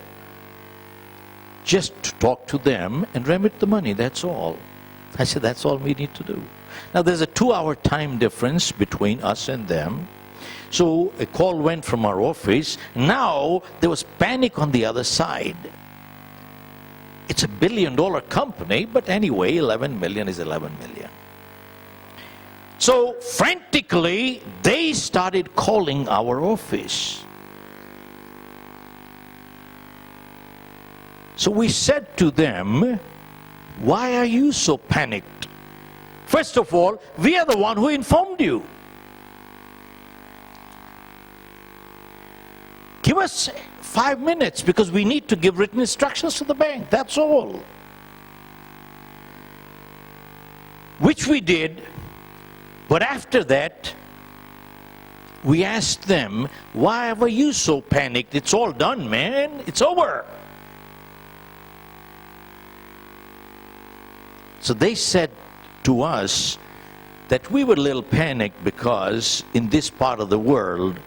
just talk to them and remit the money, that's all. I said, that's all we need to do. Now, there's a 2-hour time difference between us and them. So a call went from our office. Now there was panic on the other side. It's a $1 billion company, but anyway, 11 million is 11 million. So frantically, they started calling our office. So we said to them, why are you so panicked? First of all, we are the one who informed you. Give us 5 minutes because we need to give written instructions to the bank, that's all. Which we did, but after that, we asked them, why were you so panicked? It's all done, man, it's over. So they said to us that we were a little panicked because in this part of the world,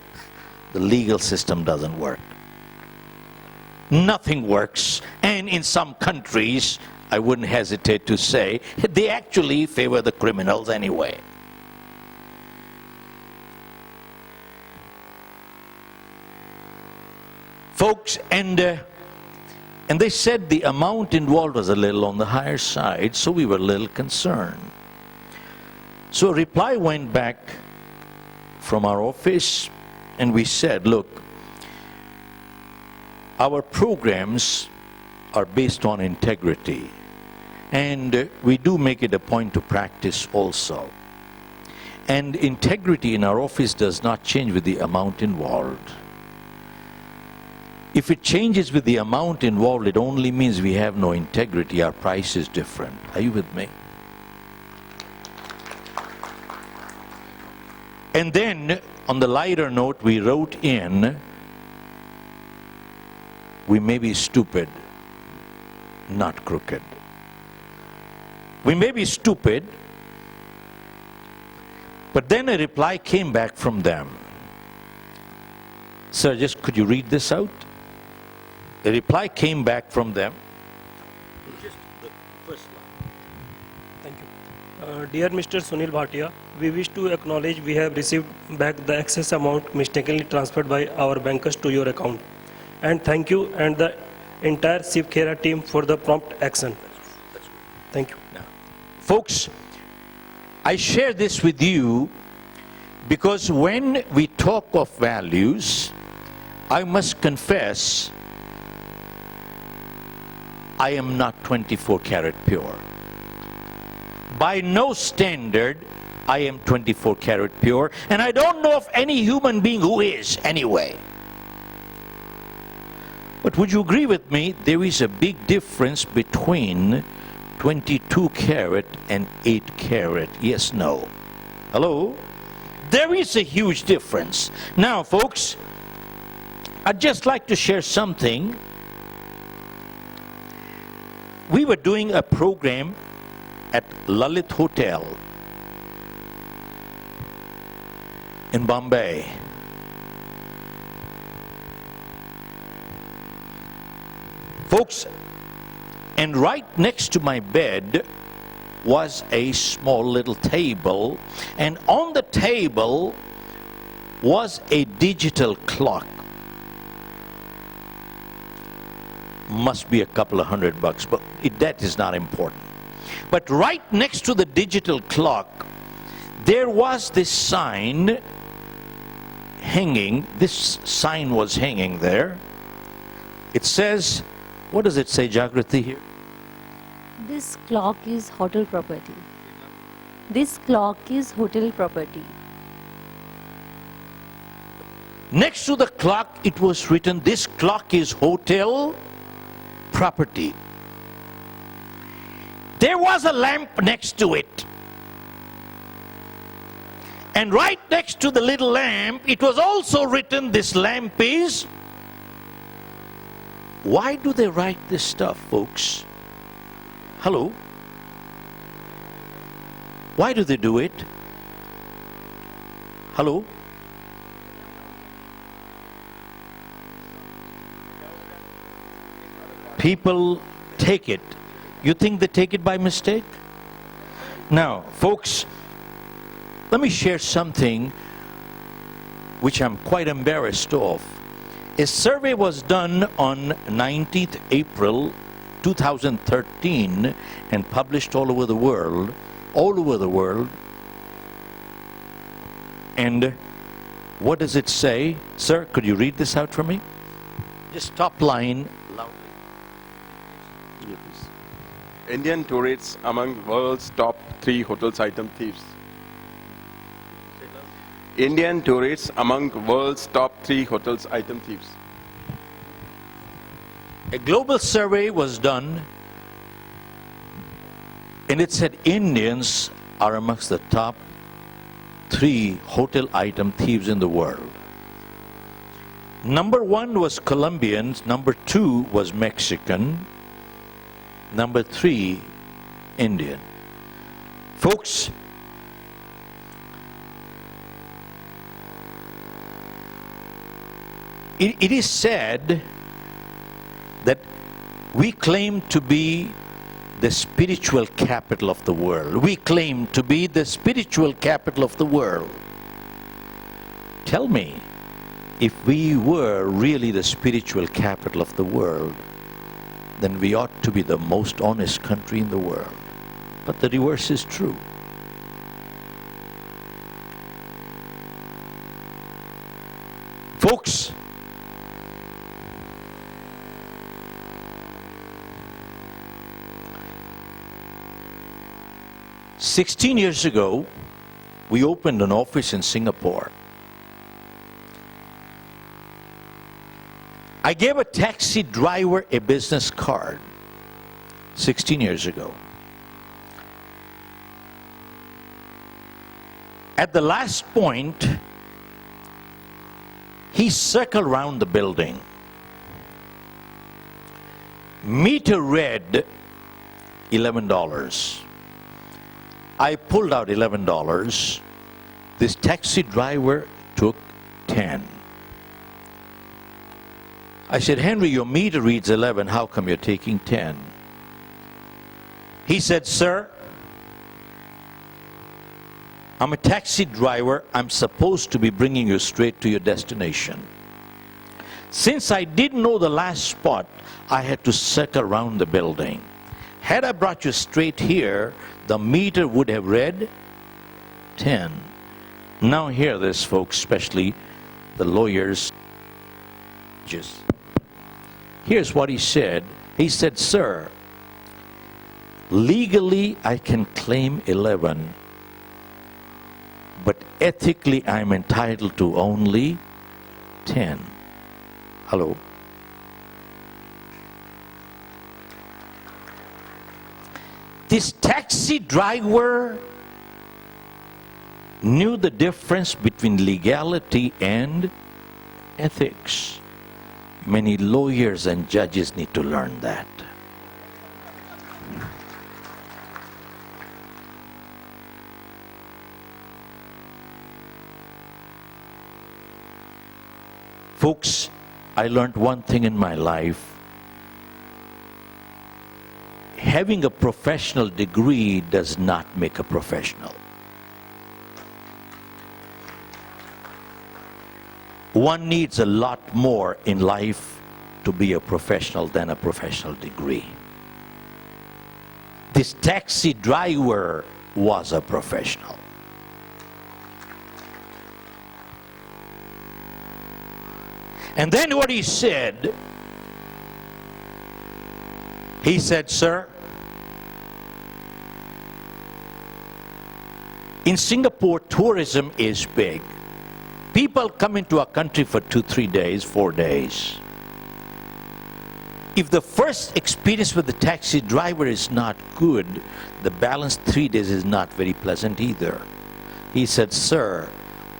the legal system doesn't work. Nothing works, and in some countries, I wouldn't hesitate to say, they actually favor the criminals anyway. Folks, and they said the amount involved was a little on the higher side, so we were a little concerned. So a reply went back from our office, and we said, look, our programs are based on integrity, and we do make it a point to practice also. And integrity in our office does not change with the amount involved. If it changes with the amount involved, it only means we have no integrity. Our price is different. Are you with me? And then, on the lighter note, we wrote in, we may be stupid, not crooked. We may be stupid, but then a reply came back from them. Sir, just could you read this out? A reply came back from them. Just the first line. Thank you. Dear Mr. Sunil Bhatia, we wish to acknowledge we have received back the excess amount mistakenly transferred by our bankers to your account. And thank you and the entire Shiv Khera team for the prompt action. Thank you. Now, folks, I share this with you because when we talk of values, I must confess, I am not 24 karat pure. By no standard, I am 24 karat pure, and I don't know of any human being who is anyway. But would you agree with me, there is a big difference between 22 karat and 8 karat? Yes, no. Hello? There is a huge difference. Now, folks, I'd just like to share something. We were doing a program at Lalit Hotel in Bombay. Folks, and right next to my bed was a small little table, and on the table was a digital clock. Must be a couple of $100, but that is not important. But right next to the digital clock, there was this sign hanging. This sign was hanging there. It says, what does it say, Jagrati, here? This clock is hotel property. This clock is hotel property. Next to the clock, it was written, this clock is hotel property. There was a lamp next to it. And right next to the little lamp, it was also written, this lamp is... Why do they write this stuff, folks? Hello? Why do they do it? Hello? People take it. You think they take it by mistake? Now, folks, let me share something which I'm quite embarrassed of. A survey was done on 19th April 2013 and published all over the world. And what does it say? Sir, could you read this out for me? Just top line loudly. Indian tourists among world's top 3 hotels item thieves. Indian tourists among world's top 3 hotels item thieves. A global survey was done and it said Indians are amongst the top 3 hotel item thieves in the world. Number 1 was Colombians, number 2 was Mexican, number 3 Indian. Folks, it is said that we claim to be the spiritual capital of the world. We claim to be the spiritual capital of the world. Tell me, if we were really the spiritual capital of the world, then we ought to be the most honest country in the world. But the reverse is true. Folks, "16 years ago, we opened an office in Singapore. I gave a taxi driver a business card 16 years ago. At the last point, he circled around the building. Meter read $11. I pulled out $11. This taxi driver took 10. I said, "Henry, your meter reads 11. How come you're taking 10? He said, "Sir, I'm a taxi driver. I'm supposed to be bringing you straight to your destination. Since I didn't know the last spot, I had to circle around the building. Had I brought you straight here, the meter would have read 10. Now hear this, folks, especially the lawyers. Here's what he said. He said, "Sir, legally I can claim 11, but ethically I'm entitled to only 10. Hello? This taxi driver knew the difference between legality and ethics. Many lawyers and judges need to learn that. Folks, I learned one thing in my life. Having a professional degree does not make a professional. One needs a lot more in life to be a professional than a professional degree. This taxi driver was a professional. And then what he said, "Sir, in Singapore, tourism is big. People come into our country for 2-3 days, 4 days. If the first experience with the taxi driver is not good, the balance 3 days is not very pleasant either." He said, "Sir,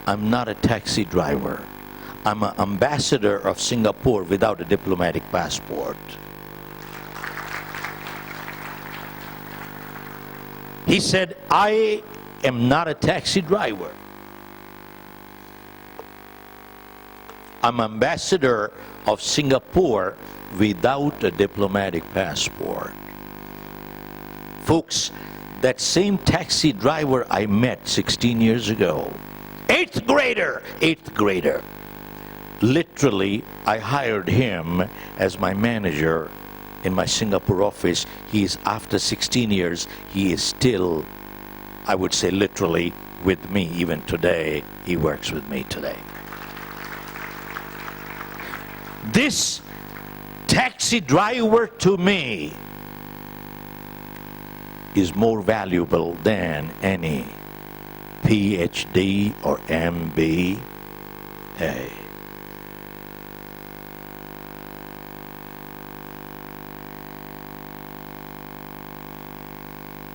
I'm not a taxi driver. I'm an ambassador of Singapore without a diplomatic passport." He said, "I am not a taxi driver. I'm ambassador of Singapore without a diplomatic passport." Folks, that same taxi driver I met 16 years ago, eighth grader, literally I hired him as my manager in my Singapore office. He is, after 16 years, he is still, I would say literally, with me even today. He works with me today. This taxi driver to me is more valuable than any PhD or MBA.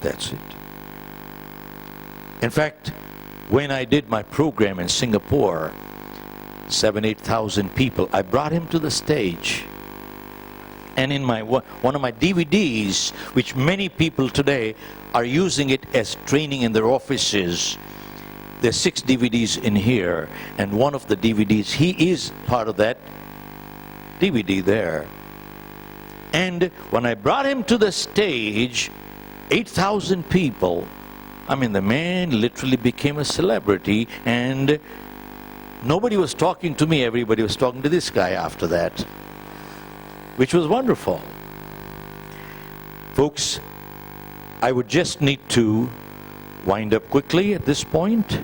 That's it. In fact, when I did my program in Singapore, 7,000-8,000 people, I brought him to the stage. And in my one of my DVDs, which many people today are using it as training in their offices, there's 6 DVDs in here, and one of the DVDs, he is part of that DVD there. And when I brought him to the stage, 8,000 people, I mean, the man literally became a celebrity, and nobody was talking to me, everybody was talking to this guy after that, which was wonderful. Folks, I would just need to wind up quickly at this point.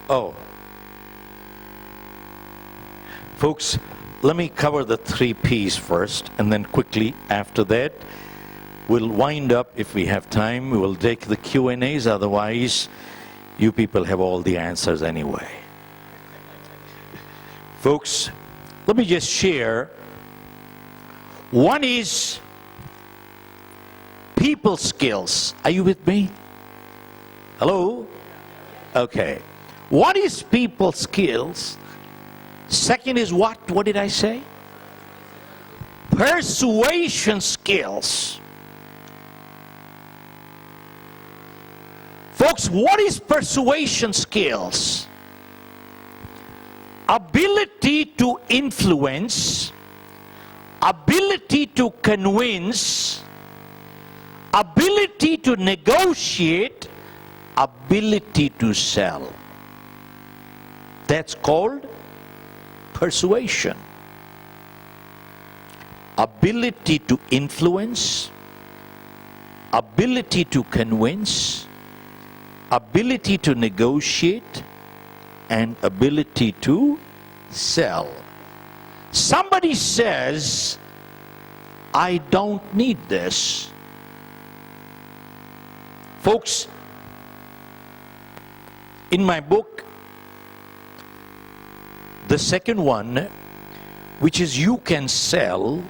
Oh. Folks, let me cover the 3 P's first, and then quickly after that, we'll wind up, if we have time, we will take the Q&As, otherwise you people have all the answers anyway. Folks, let me just share. One is people skills. Are you with me? Hello? Okay. What is people skills? Second is what? What did I say? Persuasion skills. Folks, what is persuasion skills? Ability to influence, ability to convince, ability to negotiate, ability to sell. That's called persuasion. Ability to influence, ability to convince, ability to negotiate, and ability to sell. Somebody says, "I don't need this." Folks, in my book, the second one, which is You Can Sell,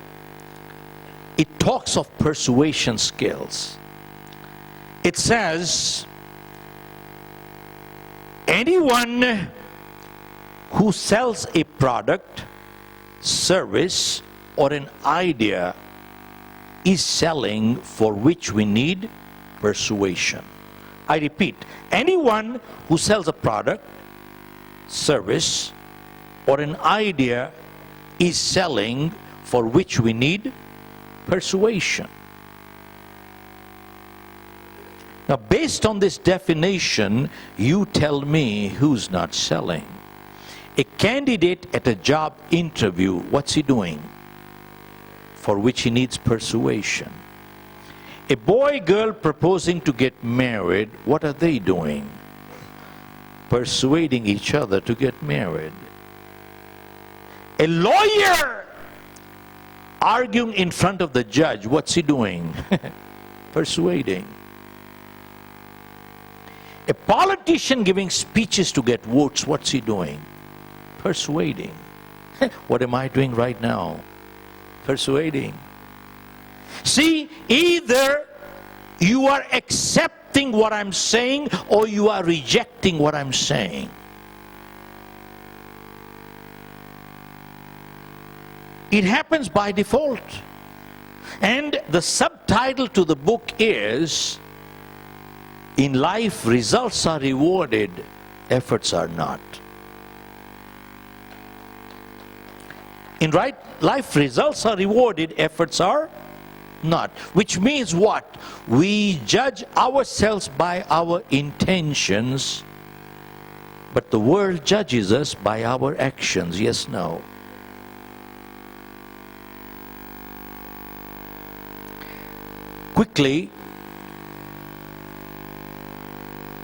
it talks of persuasion skills. It says, anyone who sells a product, service, or an idea is selling, for which we need persuasion. I repeat, anyone who sells a product, service, or an idea is selling, for which we need persuasion. Now, based on this definition, you tell me who's not selling. A candidate at a job interview, what's he doing? For which he needs persuasion. A boy, girl proposing to get married, what are they doing? Persuading each other to get married. A lawyer arguing in front of the judge, what's he doing? Persuading. A politician giving speeches to get votes, what's he doing? Persuading. What am I doing right now? Persuading. See, either you are accepting accepting what I'm saying or you are rejecting what I'm saying. It happens by default. And the subtitle to the book is, in life, results are rewarded, efforts are not. In life, results are rewarded, efforts are not. Which means what? We judge ourselves by our intentions, but the world judges us by our actions. Yes, no. Quickly,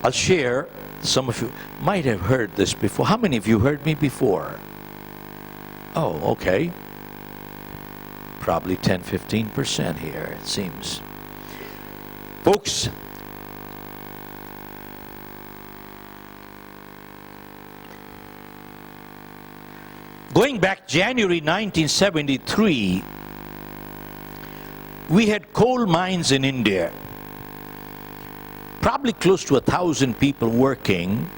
I'll share, some of you might have heard this before. How many of you heard me before? Oh, okay. Probably 10-15% here, it seems. Folks, going back January 1973, we had coal mines in India. Probably close to 1,000 people working,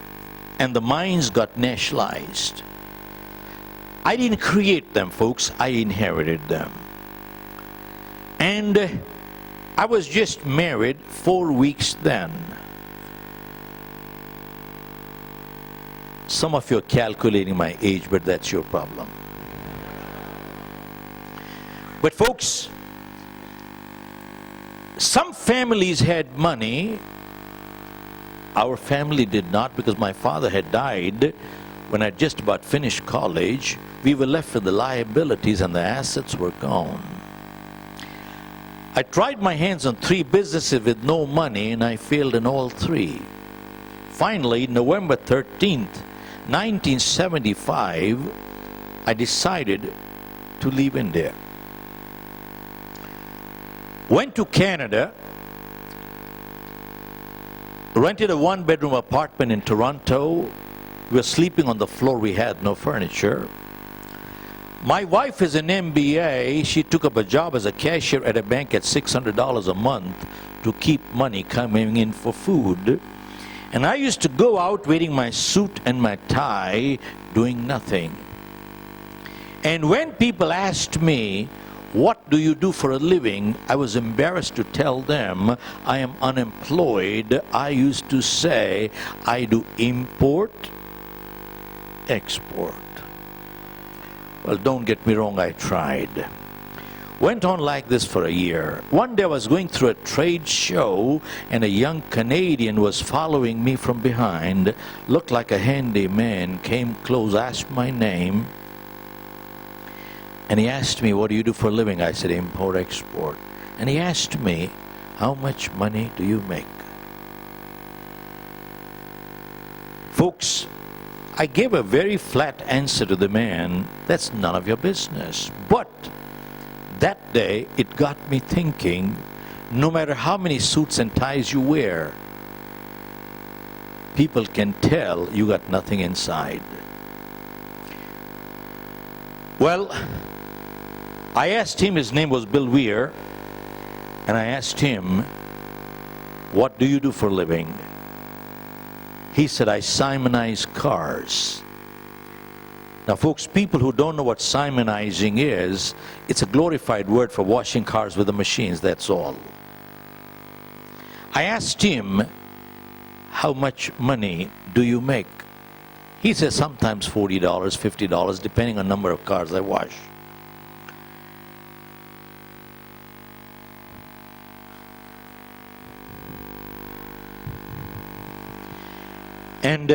and the mines got nationalized. I didn't create them, folks, I inherited them. And I was just married 4 weeks then. Some of you are calculating my age, but that's your problem. But folks, some families had money. Our family did not, because my father had died when I just about finished college. We were left with the liabilities and the assets were gone. I tried my hands on 3 businesses with no money and I failed in all 3. Finally, November 13th, 1975, I decided to leave India. Went to Canada, rented a 1-bedroom apartment in Toronto. We were sleeping on the floor, we had no furniture. My wife is an MBA. She took up a job as a cashier at a bank at $600 a month to keep money coming in for food. And I used to go out wearing my suit and my tie, doing nothing. And when people asked me, what do you do for a living? I was embarrassed to tell them I am unemployed. I used to say I do import, export. Well, don't get me wrong, I tried. Went on like this for a year. One day I was going through a trade show and a young Canadian was following me from behind, looked like a handyman, came close, asked my name. And he asked me, what do you do for a living? I said, import, export. And he asked me, how much money do you make? Folks, I gave a very flat answer to the man, that's none of your business. But that day, it got me thinking, no matter how many suits and ties you wear, people can tell you got nothing inside. Well, I asked him, his name was Bill Weir, and I asked him, what do you do for a living? He said, I simonize cars. Now folks, people who don't know what simonizing is, it's a glorified word for washing cars with the machines, that's all. I asked him, how much money do you make? He said, sometimes $40, $50, depending on the number of cars I wash. And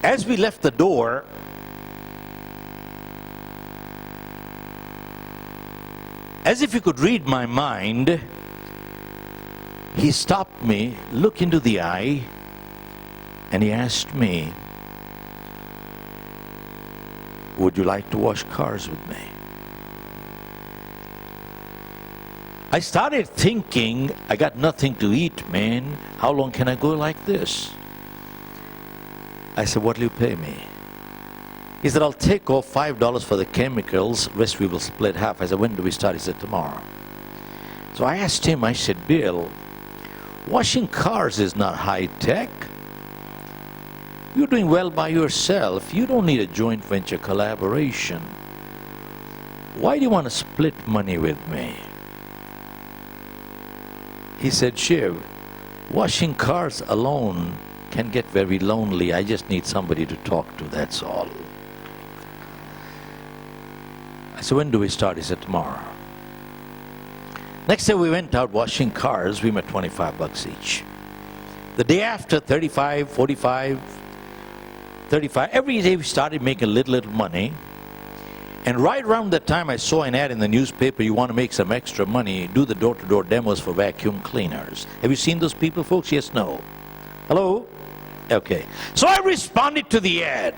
as we left the door, as if he could read my mind, he stopped me, looked into the eye, and he asked me, would you like to wash cars with me? I started thinking, I got nothing to eat, man. How long can I go like this? I said, what will you pay me? He said, I'll take off $5 for the chemicals, rest we will split half. I said, when do we start? He said, tomorrow. So I asked him, I said, Bill, washing cars is not high tech. You're doing well by yourself. You don't need a joint venture collaboration. Why do you want to split money with me? He said, Shiv, washing cars alone can get very lonely. I just need somebody to talk to, that's all. I said, when do we start? He said, tomorrow. Next day we went out washing cars. We made $25 each. The day after, 35, 45, 35. Every day we started making little money. And right around that time I saw an ad in the newspaper, you want to make some extra money, do the door-to-door demos for vacuum cleaners. Have you seen those people, folks? Yes, no? Hello? Okay. So I responded to the ad.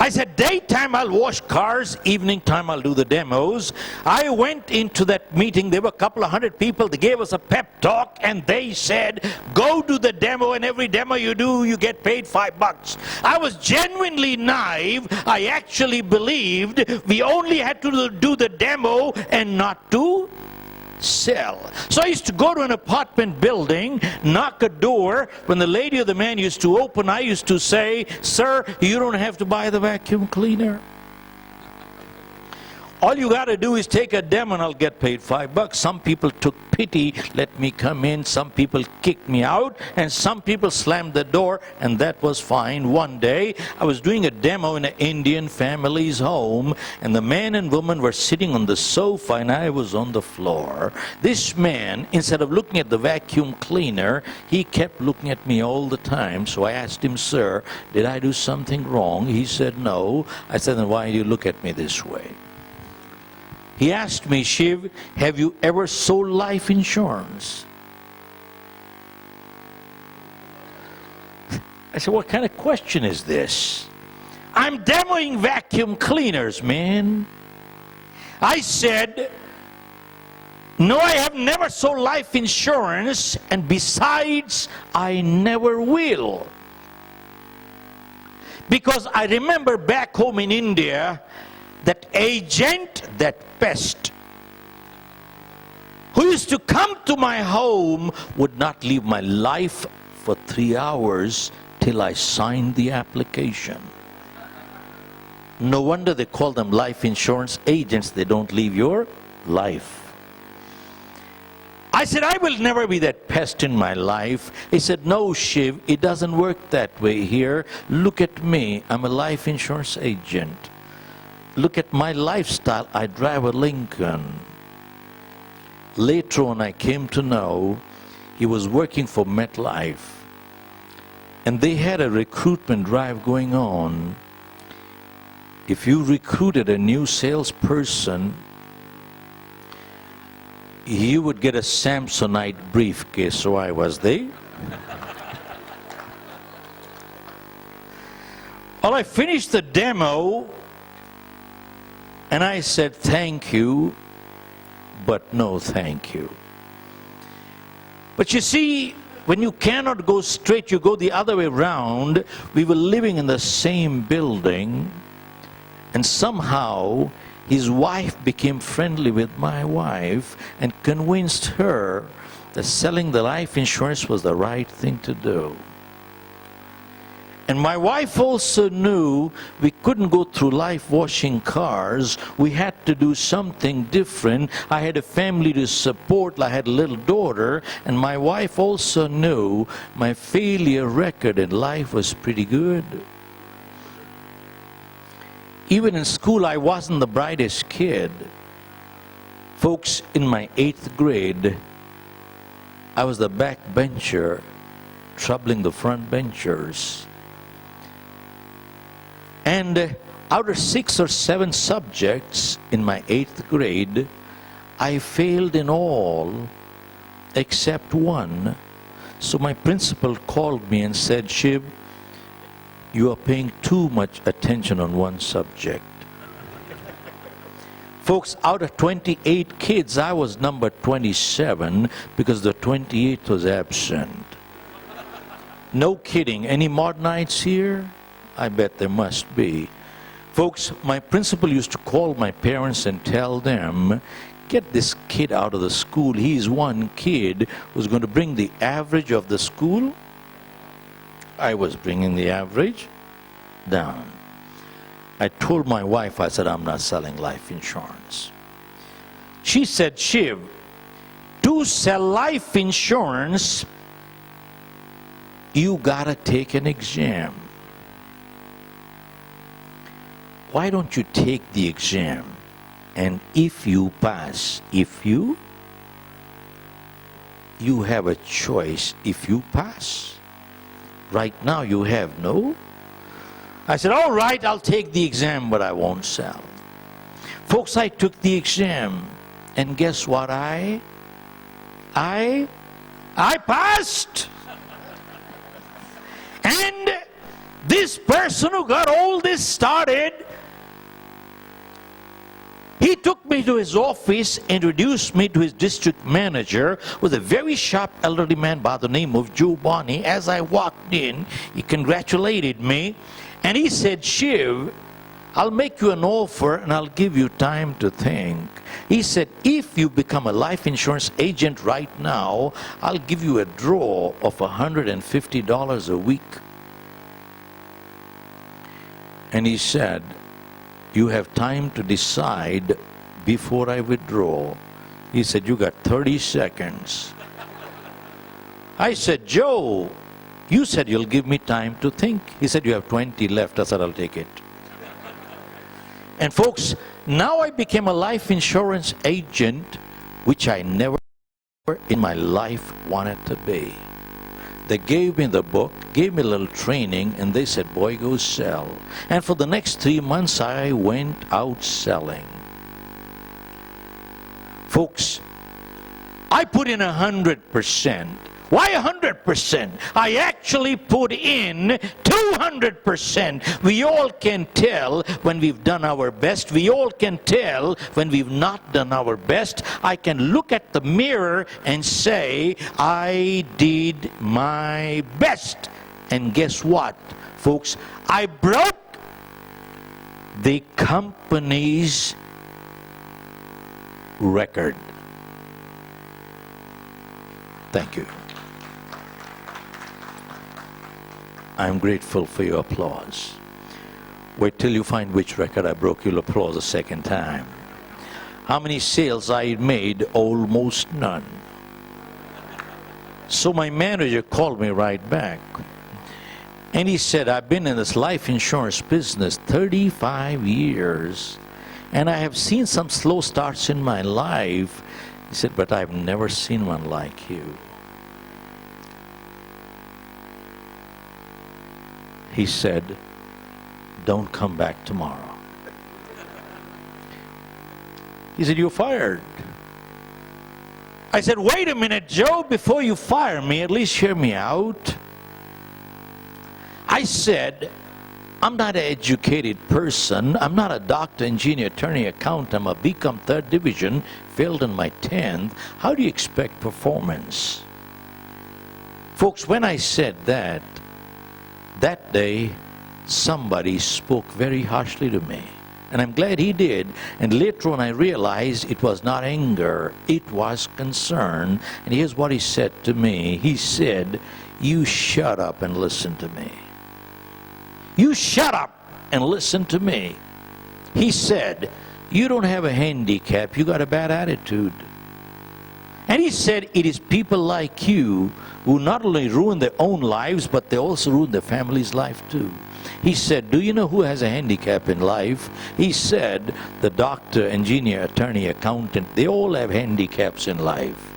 I said, daytime I'll wash cars, evening time I'll do the demos. I went into that meeting, there were a couple of hundred people, they gave us a pep talk, and they said, go do the demo, and every demo you do, you get paid $5. I was genuinely naive. I actually believed we only had to do the demo and not to sell. So I used to go to an apartment building, knock a door. When the lady or the man used to open, I used to say, sir, you don't have to buy the vacuum cleaner. All you got to do is take a demo and I'll get paid $5. Some people took pity, let me come in. Some people kicked me out, and some people slammed the door, and that was fine. One day, I was doing a demo in an Indian family's home, and the man and woman were sitting on the sofa, and I was on the floor. This man, instead of looking at the vacuum cleaner, he kept looking at me all the time. So I asked him, sir, did I do something wrong? He said, no. I said, then why do you look at me this way? He asked me, Shiv, have you ever sold life insurance? I said, what kind of question is this? I'm demoing vacuum cleaners, man. I said, no, I have never sold life insurance, and besides, I never will. Because I remember back home in India, that agent, that pest, who used to come to my home would not leave my life for 3 hours till I signed the application. No wonder they call them life insurance agents. They don't leave your life. I said, I will never be that pest in my life. He said, no, Shiv, it doesn't work that way here. Look at me. I'm a life insurance agent. Look at my lifestyle. I drive a Lincoln. Later on, I came to know he was working for MetLife. And they had a recruitment drive going on. If you recruited a new salesperson, you would get a Samsonite briefcase. So I was there. Well, I finished the demo. And I said, thank you, but no thank you. But you see, when you cannot go straight, you go the other way around. We were living in the same building, and somehow his wife became friendly with my wife and convinced her that selling the life insurance was the right thing to do. And my wife also knew we couldn't go through life washing cars. We had to do something different. I had a family to support. I had a little daughter. And my wife also knew my failure record in life was pretty good. Even in school, I wasn't the brightest kid. Folks, in my 8th grade, I was the backbencher, troubling the front benchers. And out of 6 or 7 subjects in my 8th grade, I failed in all except one. So my principal called me and said, Shiv, you are paying too much attention on one subject. Folks, out of 28 kids, I was number 27 because the 28th was absent. No kidding. Any modernites here? I bet there must be. Folks, my principal used to call my parents and tell them, get this kid out of the school. He's one kid who's going to bring the average of the school. I was bringing the average down. I told my wife, I said, I'm not selling life insurance. She said, Shiv, to sell life insurance, you gotta take an exam. Why don't you take the exam? And if you pass, you have a choice if you pass. Right now you have no. I said, all right, I'll take the exam, but I won't sell. Folks, I took the exam, and guess what? I passed. And this person who got all this started, he took me to his office, introduced me to his district manager, with a very sharp elderly man by the name of Joe Bonney. As I walked in, he congratulated me, and he said, Shiv, I'll make you an offer and I'll give you time to think. He said, if you become a life insurance agent right now, I'll give you a draw of $150 a week. And he said, you have time to decide before I withdraw. He said, you got 30 seconds. I said, Joe, you said you'll give me time to think. He said, you have 20 left. I said, I'll take it. And folks, now I became a life insurance agent, which I never in my life wanted to be. They gave me the book, gave me a little training, and they said, boy, go sell. And for the next 3 months, I went out selling. Folks, I put in 100%. Why 100%? I actually put in 200%. We all can tell when we've done our best. We all can tell when we've not done our best. I can look at the mirror and say, I did my best. And guess what, folks? I broke the company's record. Thank you. I'm grateful for your applause. Wait till you find which record I broke, you'll applaud a second time. How many sales I made? Almost none. So my manager called me right back. And he said, I've been in this life insurance business 35 years. And I have seen some slow starts in my life. He said, but I've never seen one like you. He said, don't come back tomorrow. He said, you're fired. I said, wait a minute, Joe, before you fire me, at least hear me out. I said, I'm not an educated person. I'm not a doctor, engineer, attorney, accountant. I'm a BCom 3rd division, failed in my 10th. How do you expect performance? Folks, when I said that day, somebody spoke very harshly to me. And I'm glad he did. And later on I realized it was not anger, it was concern. And here's what he said to me. He said, you shut up and listen to me. You shut up and listen to me. He said, you don't have a handicap, you got a bad attitude. And he said, it is people like you who not only ruin their own lives, but they also ruin their family's life too. He said, do you know who has a handicap in life? He said, the doctor, engineer, attorney, accountant, they all have handicaps in life.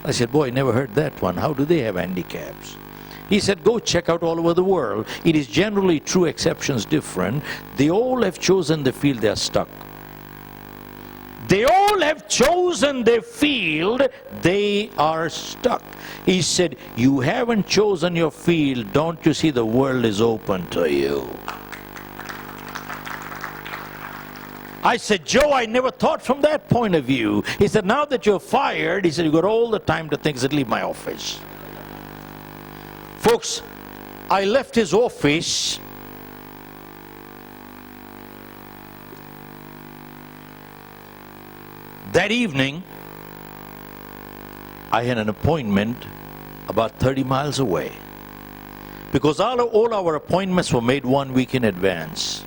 I said, boy, I never heard that one. How do they have handicaps? He said, go check out all over the world. It is generally true, exceptions different. They all have chosen the field they are stuck. They all have chosen their field, they are stuck. He said, you haven't chosen your field, don't you see the world is open to you? I said, Joe, I never thought from that point of view. He said, now that you're fired, he said, you got all the time to think. He said, leave my office. Folks, I left his office That evening, I had an appointment about 30 miles away. Because all our appointments were made 1 week in advance.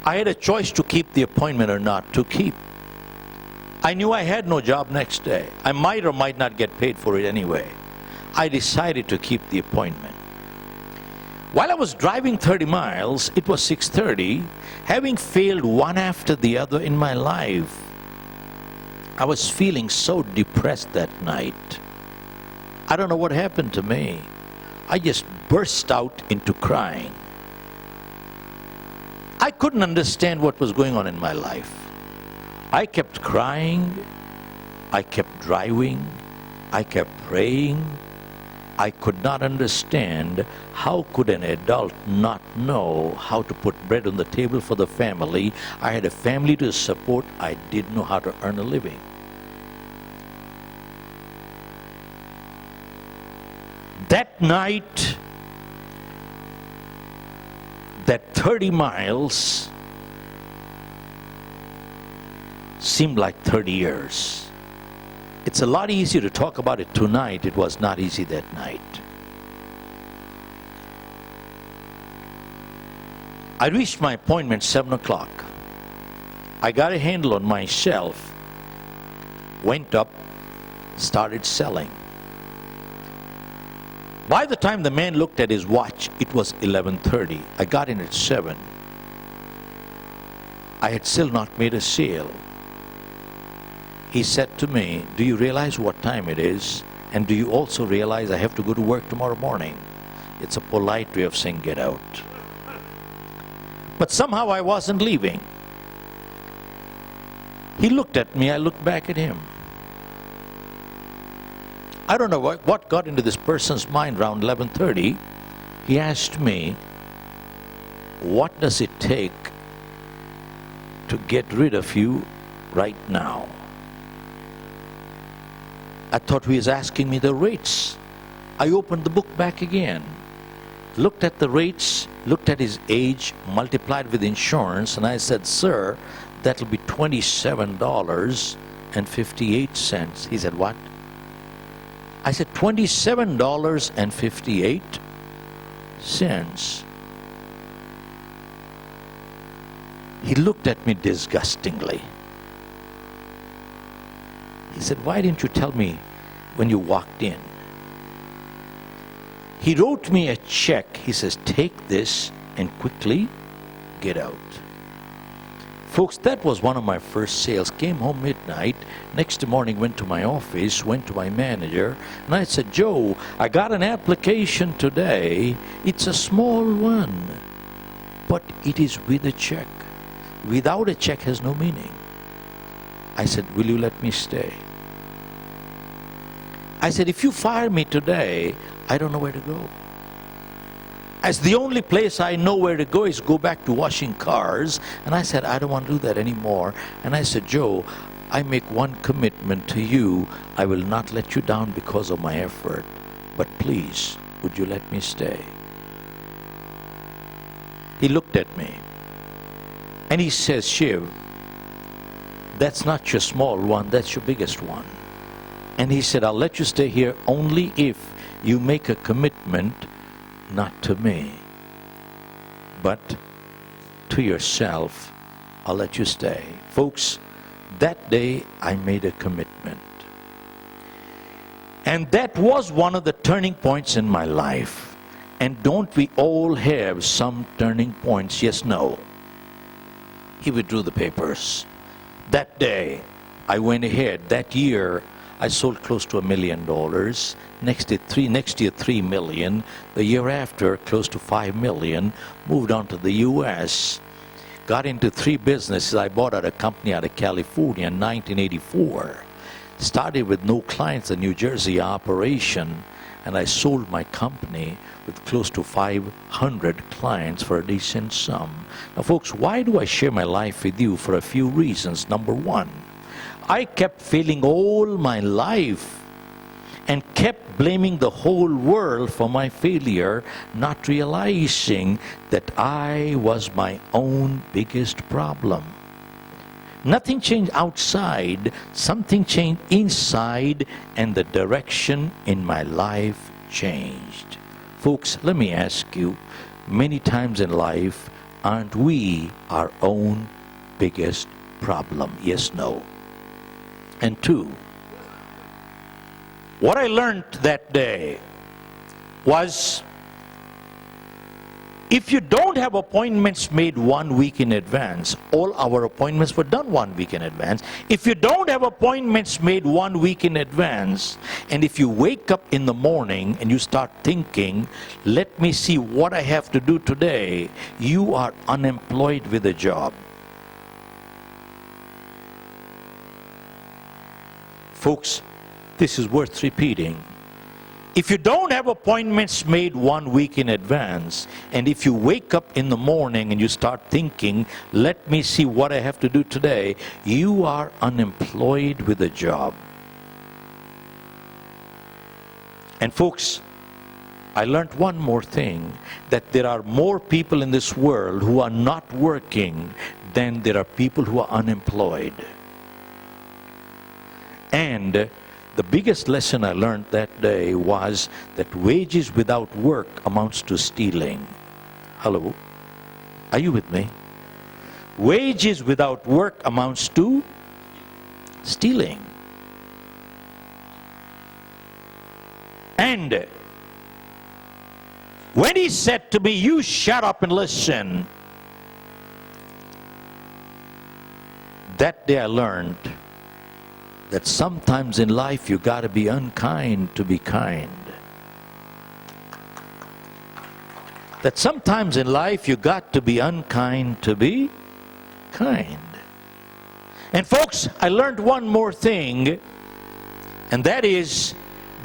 I had a choice to keep the appointment or not to keep. I knew I had no job next day. I might or might not get paid for it anyway. I decided to keep the appointment. While I was driving 30 miles, it was 6:30, having failed one after the other in my life. I was feeling so depressed that night. I don't know what happened to me. I just burst out into crying. I couldn't understand what was going on in my life. I kept crying, I kept driving, I kept praying. I could not understand how could an adult not know how to put bread on the table for the family. I had a family to support. I didn't know how to earn a living. That night, that 30 miles seemed like 30 years. It's a lot easier to talk about it tonight. It was not easy that night. I reached my appointment 7 o'clock. I got a handle on myself, went up, started selling. By the time the man looked at his watch, it was 11:30. I got in at 7. I had still not made a sale. He said to me, "Do you realize what time it is? And do you also realize I have to go to work tomorrow morning?" It's a polite way of saying get out. But somehow I wasn't leaving. He looked at me, I looked back at him. I don't know what got into this person's mind around 11:30. He asked me, "What does it take to get rid of you right now?" I thought he was asking me the rates. I opened the book back again, looked at the rates, looked at his age, multiplied with insurance, and I said, "Sir, that'll be $27.58. He said, "What?" I said, $27.58. He looked at me disgustingly. He said, "Why didn't you tell me when you walked in?" He wrote me a check. He says, "Take this and quickly get out." Folks, that was one of my first sales. Came home midnight. Next morning, went to my office, went to my manager, and I said, "Joe, I got an application today. It's a small one, but it is with a check. Without a check has no meaning." I said, "Will you let me stay?" I said, "If you fire me today, I don't know where to go. As the only place I know where to go is go back to washing cars." And I said, "I don't want to do that anymore." And I said, "Joe, I make one commitment to you. I will not let you down because of my effort. But please, would you let me stay?" He looked at me and he says, "Shiv, that's not your small one, that's your biggest one." And he said, "I'll let you stay here only if you make a commitment not to me, but to yourself. I'll let you stay." Folks, that day I made a commitment. And that was one of the turning points in my life. And don't we all have some turning points? Yes, no. He withdrew the papers. That day, I went ahead. That year, I sold close to $1 million. Next year, 3 million. The year after, close to 5 million. Moved on to the U.S. Got into 3 businesses. I bought out a company out of California in 1984. Started with no clients, a New Jersey operation, and I sold my company with close to 500 clients for a decent sum. Now, folks, why do I share my life with you? For a few reasons. Number one, I kept failing all my life and kept blaming the whole world for my failure, not realizing that I was my own biggest problem. Nothing changed outside, something changed inside, and the direction in my life changed. Folks, let me ask you, many times in life, aren't we our own biggest problem? Yes, no. And two, what I learned that day was, if you don't have appointments made 1 week in advance, all our appointments were done 1 week in advance. If you don't have appointments made 1 week in advance, and if you wake up in the morning and you start thinking, let me see what I have to do today, you are unemployed with a job. Folks, this is worth repeating. If you don't have appointments made 1 week in advance, and if you wake up in the morning and you start thinking, let me see what I have to do today, you are unemployed with a job. And folks, I learned one more thing, that there are more people in this world who are not working than there are people who are unemployed. And the biggest lesson I learned that day was that wages without work amounts to stealing. Hello? Are you with me? Wages without work amounts to stealing. And when he said to me, you shut up and listen, that day I learned that sometimes in life you got to be unkind to be kind. That sometimes in life you got to be unkind to be kind. And folks, I learned one more thing, and that is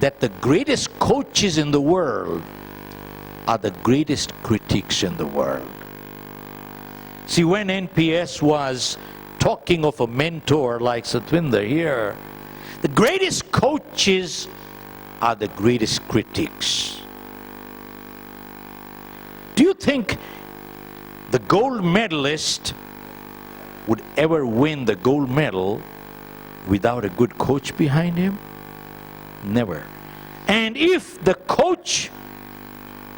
that the greatest coaches in the world are the greatest critics in the world. See, when NPS was talking of a mentor like Satwinder here, the greatest coaches are the greatest critics. Do you think the gold medalist would ever win the gold medal without a good coach behind him? Never. And if the coach,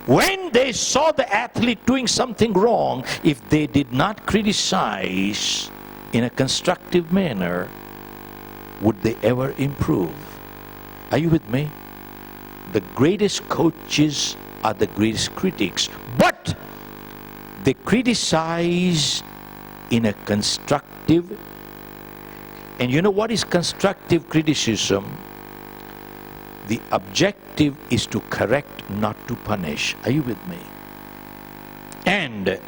when they saw the athlete doing something wrong, if they did not criticize in a constructive manner, would they ever improve? Are you with me? The greatest coaches are the greatest critics, but they criticize in a constructive. And you know what is constructive criticism? The objective is to correct, not to punish. Are you with me? And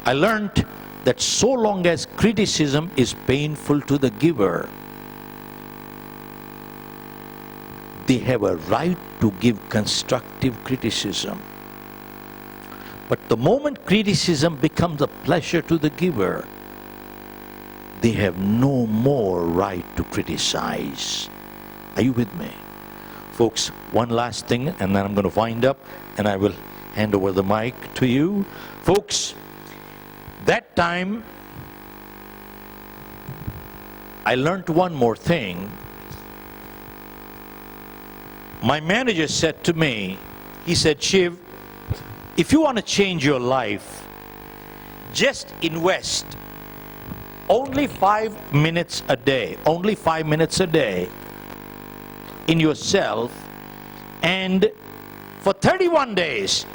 I learned that so long as criticism is painful to the giver, they have a right to give constructive criticism. But the moment criticism becomes a pleasure to the giver, they have no more right to criticize. Are you with me? Folks, one last thing, and then I'm going to wind up, and I will hand over the mic to you. Folks, that time, I learned one more thing. My manager said to me, he said, Shiv, if you want to change your life, just invest only 5 minutes a day, only 5 minutes a day in yourself, and for 31 days,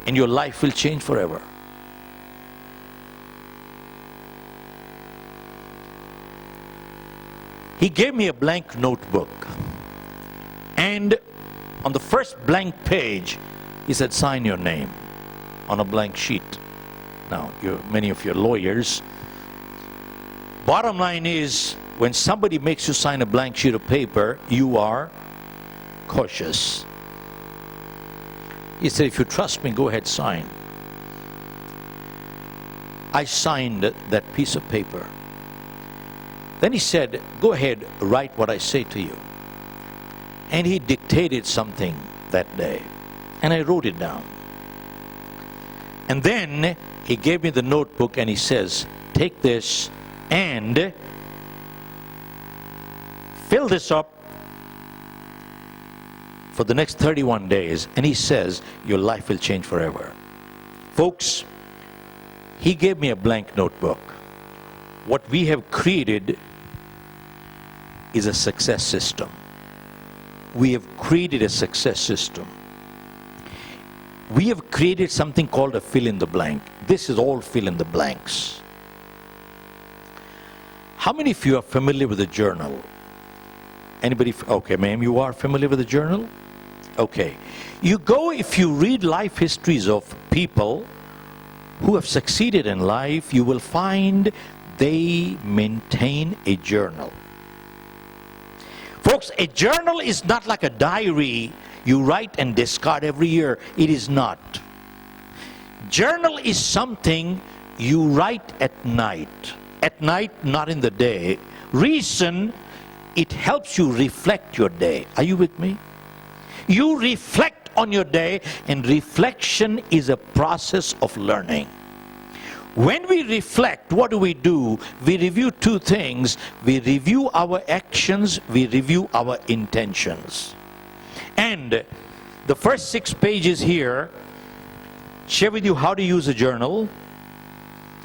and your life will change forever. He gave me a blank notebook, and on the first blank page, he said, sign your name on a blank sheet. Now, many of you are lawyers. Bottom line is, when somebody makes you sign a blank sheet of paper, you are cautious. He said, if you trust me, go ahead, sign. I signed that piece of paper. Then he said, go ahead, write what I say to you. And he dictated something that day, and I wrote it down. And then he gave me the notebook and he says, take this and fill this up for the next 31 days. And he says, your life will change forever. Folks, he gave me a blank notebook. What we have created is a success system. We have created a success system. We have created something called a fill in the blank. This is all fill in the blanks. How many of you are familiar with a journal? Anybody? Okay, ma'am, you are familiar with a journal? Okay. You go, if you read life histories of people who have succeeded in life, you will find they maintain a journal. Folks, a journal is not like a diary you write and discard every year. It is not. Journal is something you write at night. At night, not in the day. Reason, it helps you reflect your day. Are you with me? You reflect on your day, and reflection is a process of learning. When we reflect, what do? We review two things. We review our actions, we review our intentions. And the first 6 pages here share with you how to use a journal,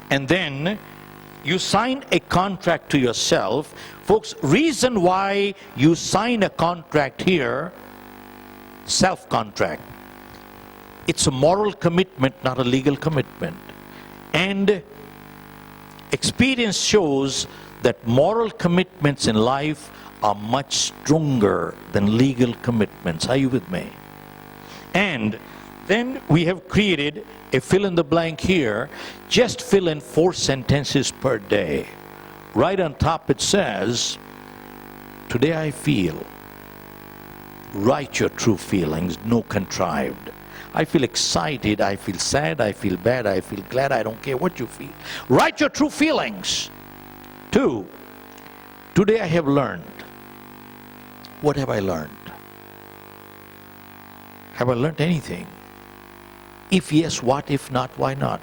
and then you sign a contract to yourself. Folks, reason why you sign a contract here, self-contract. It's a moral commitment, not a legal commitment. And experience shows that moral commitments in life are much stronger than legal commitments. Are you with me? And then we have created a fill in the blank here. Just fill in 4 sentences per day. Right on top it says, today I feel. Write your true feelings, no contrived. I feel excited, I feel sad, I feel bad, I feel glad, I don't care what you feel. Write your true feelings. 2, today I have learned. What have I learned? Have I learned anything? If yes, what? If not, why not?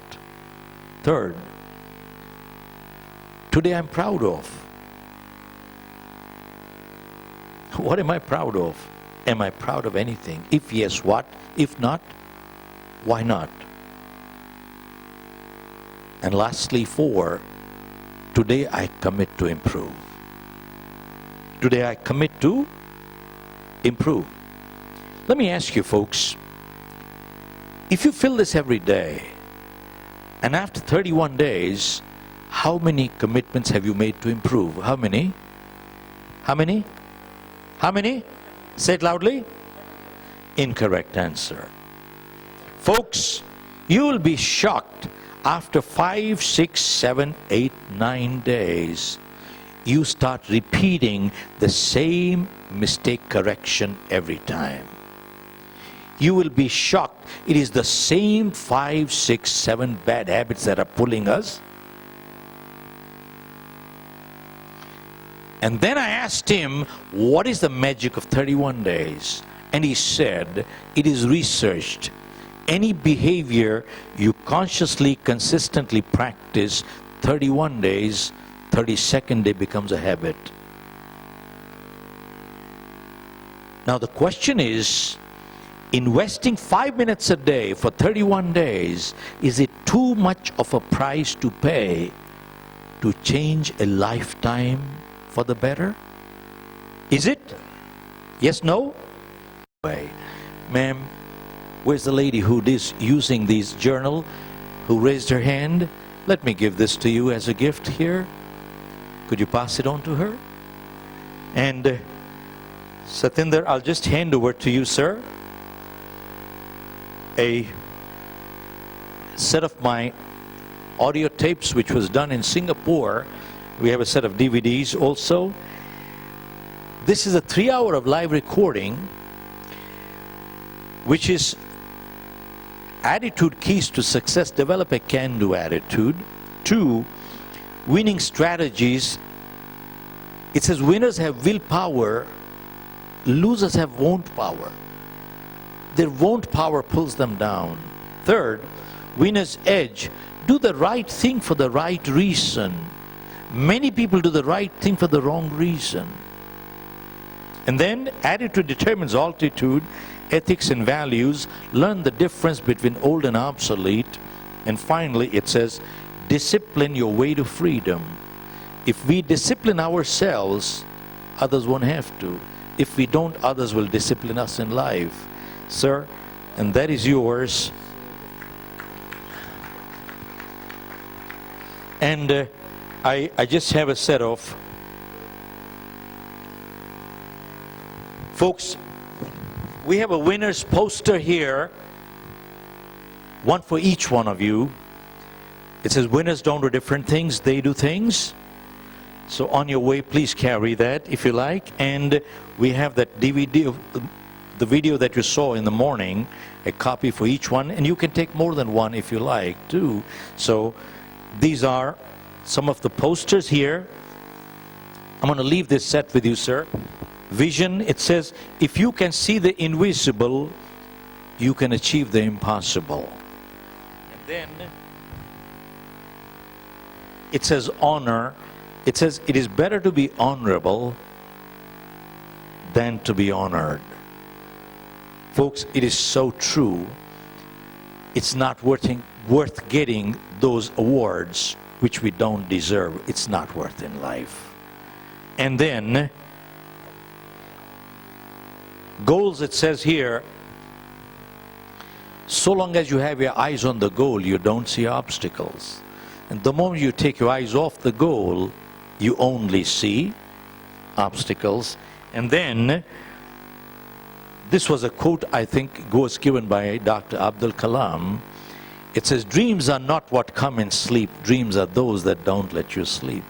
3rd, today I'm proud of. What am I proud of? Am I proud of anything? If yes, what? If not, why not? And lastly, 4, today I commit to improve. Today I commit to improve. Let me ask you folks, if you fill this every day, and after 31 days, how many commitments have you made to improve? How many? How many? How many? Say it loudly. Incorrect answer. Folks, you will be shocked after 5, 6, 7, 8, 9 days. You start repeating the same mistake correction every time. You will be shocked. It is the same 5, 6, 7 bad habits that are pulling us. And then I asked him, what is the magic of 31 days? And he said, it is researched. Any behavior you consciously, consistently practice 31 days, 32nd day becomes a habit. Now the question is, investing 5 minutes a day for 31 days, is it too much of a price to pay to change a lifetime for the better? Is it? Yes, no? Ma'am, where's the lady who is using this journal, who raised her hand? Let me give this to you as a gift here. Could you pass it on to her? And Satinder, I'll just hand over to you, sir, a set of my audio tapes which was done in Singapore. We have a set of DVDs also. This is a 3-hour of live recording, which is attitude keys to success. Develop a can-do attitude. 2, winning strategies. It says winners have willpower, losers have won't power. Their won't power pulls them down. 3rd, winner's edge. do the right thing for the right reason. Many people do the right thing for the wrong reason. And then attitude determines altitude, ethics and values, learn the difference between old and obsolete. And finally it says, discipline your way to freedom. If we discipline ourselves, others won't have to. If we don't, others will discipline us in life. Sir, and that is yours. And I just have a set of, folks, we have a winner's poster here, one for each one of you. It says winners don't do different things, they do things. So on your way, please carry that if you like. And we have that DVD of the video that you saw in the morning, a copy for each one, and you can take more than one if you like too. So these are some of the posters here. I'm going to leave this set with you, sir. Vision, it says, if you can see the invisible, you can achieve the impossible. And then it says honor. It says it is better to be honorable than to be honored. Folks, it is so true. It's not worth getting those awards which we don't deserve. It's not worth in life. And then goals, it says here, so long as you have your eyes on the goal, you don't see obstacles. And the moment you take your eyes off the goal, you only see obstacles. And then this was a quote, I think, was given by Dr. Abdul Kalam. It says, dreams are not what come in sleep. Dreams are those that don't let you sleep.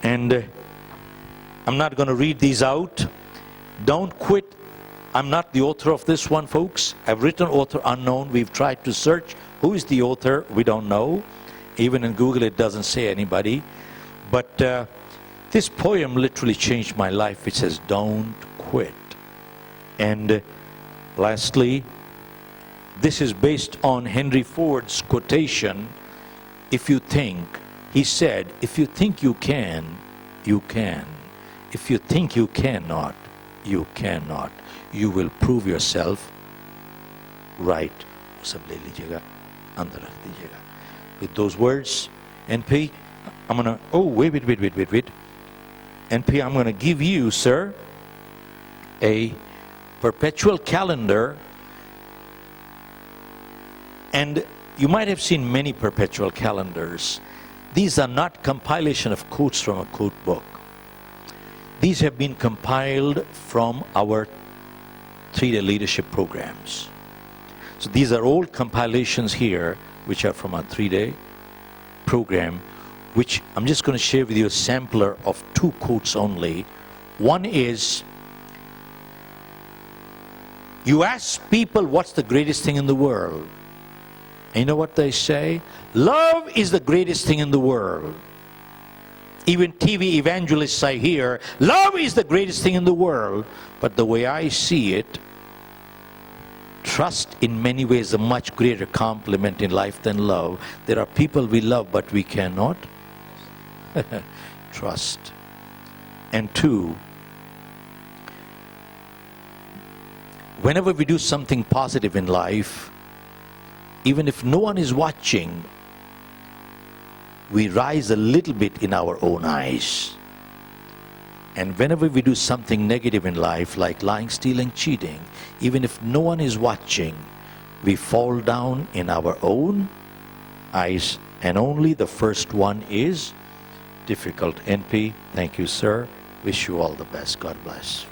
And I'm not going to read these out. Don't quit. I'm not the author of this one, folks. I've written author unknown. We've tried to search who is the author. We don't know. Even in Google it doesn't say anybody. But this poem literally changed my life. It says, don't quit. And lastly, this is based on Henry Ford's quotation, if you think, he said, if you think you can, you can. If you think you cannot, you cannot. You will prove yourself right. With those words, NP, I'm gonna, oh, wait. NP, I'm gonna give you, sir, a perpetual calendar. And you might have seen many perpetual calendars. These are not compilation of quotes from a quote book. These have been compiled from our 3-day leadership programs. So these are old compilations here, which are from our 3-day program, which I'm just going to share with you a sampler of 2 quotes only. One is, you ask people what's the greatest thing in the world. And you know what they say? Love is the greatest thing in the world. Even TV evangelists I hear, love is the greatest thing in the world. But the way I see it, trust in many ways is a much greater compliment in life than love. There are people we love but we cannot trust. And 2, whenever we do something positive in life, even if no one is watching, we rise a little bit in our own eyes. And whenever we do something negative in life, like lying, stealing, cheating, even if no one is watching, we fall down in our own eyes. And only the first one is difficult. NP, thank you, sir. Wish you all the best. God bless.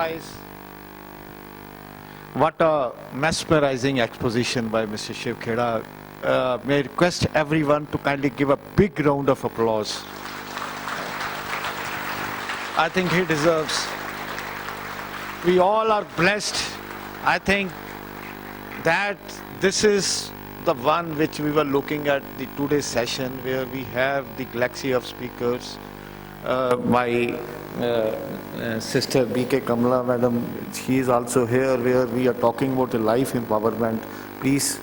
Guys, what a mesmerizing exposition by Mr. Shiv Khera. May I request everyone to kindly give a big round of applause. I think he deserves. We all are blessed. I think that this is the one which we were looking at the today's session, where we have the galaxy of speakers. My sister B.K. Kamla, madam, she is also here, where we are talking about the life empowerment. Please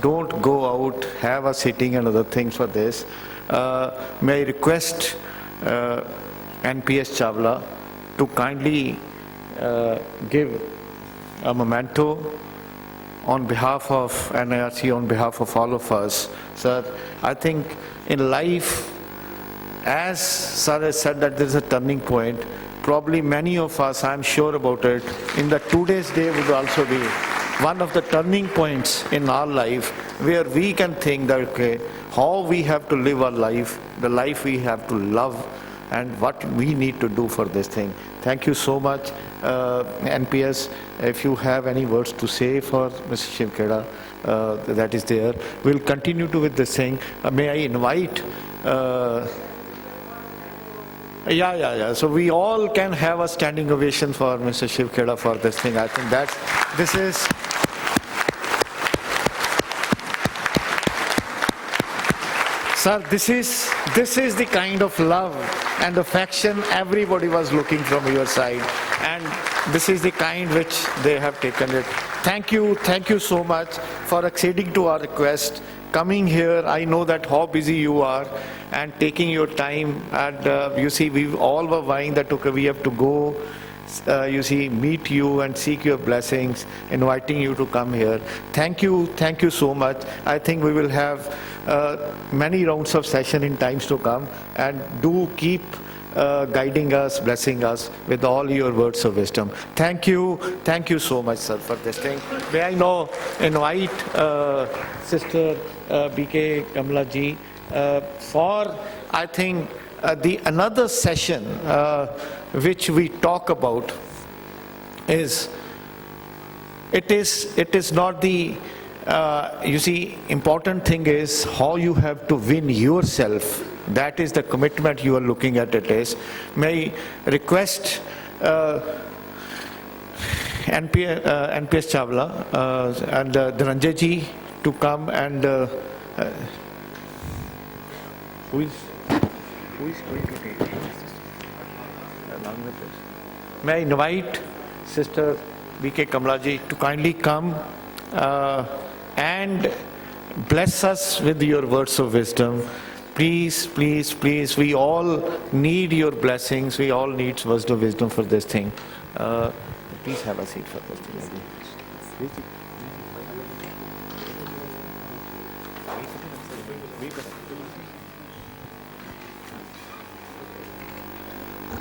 don't go out, have a sitting and other things for this. May I request NPS Chawla to kindly give a memento on behalf of NIRC, on behalf of all of us. Sir, I think in life, as Sir has said that there is a turning point, probably many of us, I'm sure about it, in the today's day would also be one of the turning points in our life, where we can think that, okay, how we have to live our life, the life we have to love, and what we need to do for this thing. Thank you so much. NPS, if you have any words to say for Mr. Shiv Khera, that is there. We'll continue to with this thing. May I invite... Yeah. So we all can have a standing ovation for Mr. Shiv Khera for this thing. I think that this is... Sir, this is the kind of love and affection everybody was looking from your side, and this is the kind which they have taken it. Thank you so much for acceding to our request, coming here. I know that how busy you are and taking your time, and you see, we all were vying that, okay, we have to go, meet you and seek your blessings, inviting you to come here. Thank you so much. I think we will have many rounds of session in times to come, and do keep guiding us, blessing us with all your words of wisdom. Thank you so much, sir, for this thing. May I now invite Sister B.K. Kamla ji for, I think, the another session which we talk about is, it is not the, important thing is how you have to win yourself. That is the commitment you are looking at it is. May I request NPS Chawla and Dhananjay ji to come, and who is going to take along with this? May I invite Sister B.K. Kamla ji to kindly come and bless us with your words of wisdom. Please, we all need your blessings. We all need words of wisdom for this thing. Please have a seat for this thing.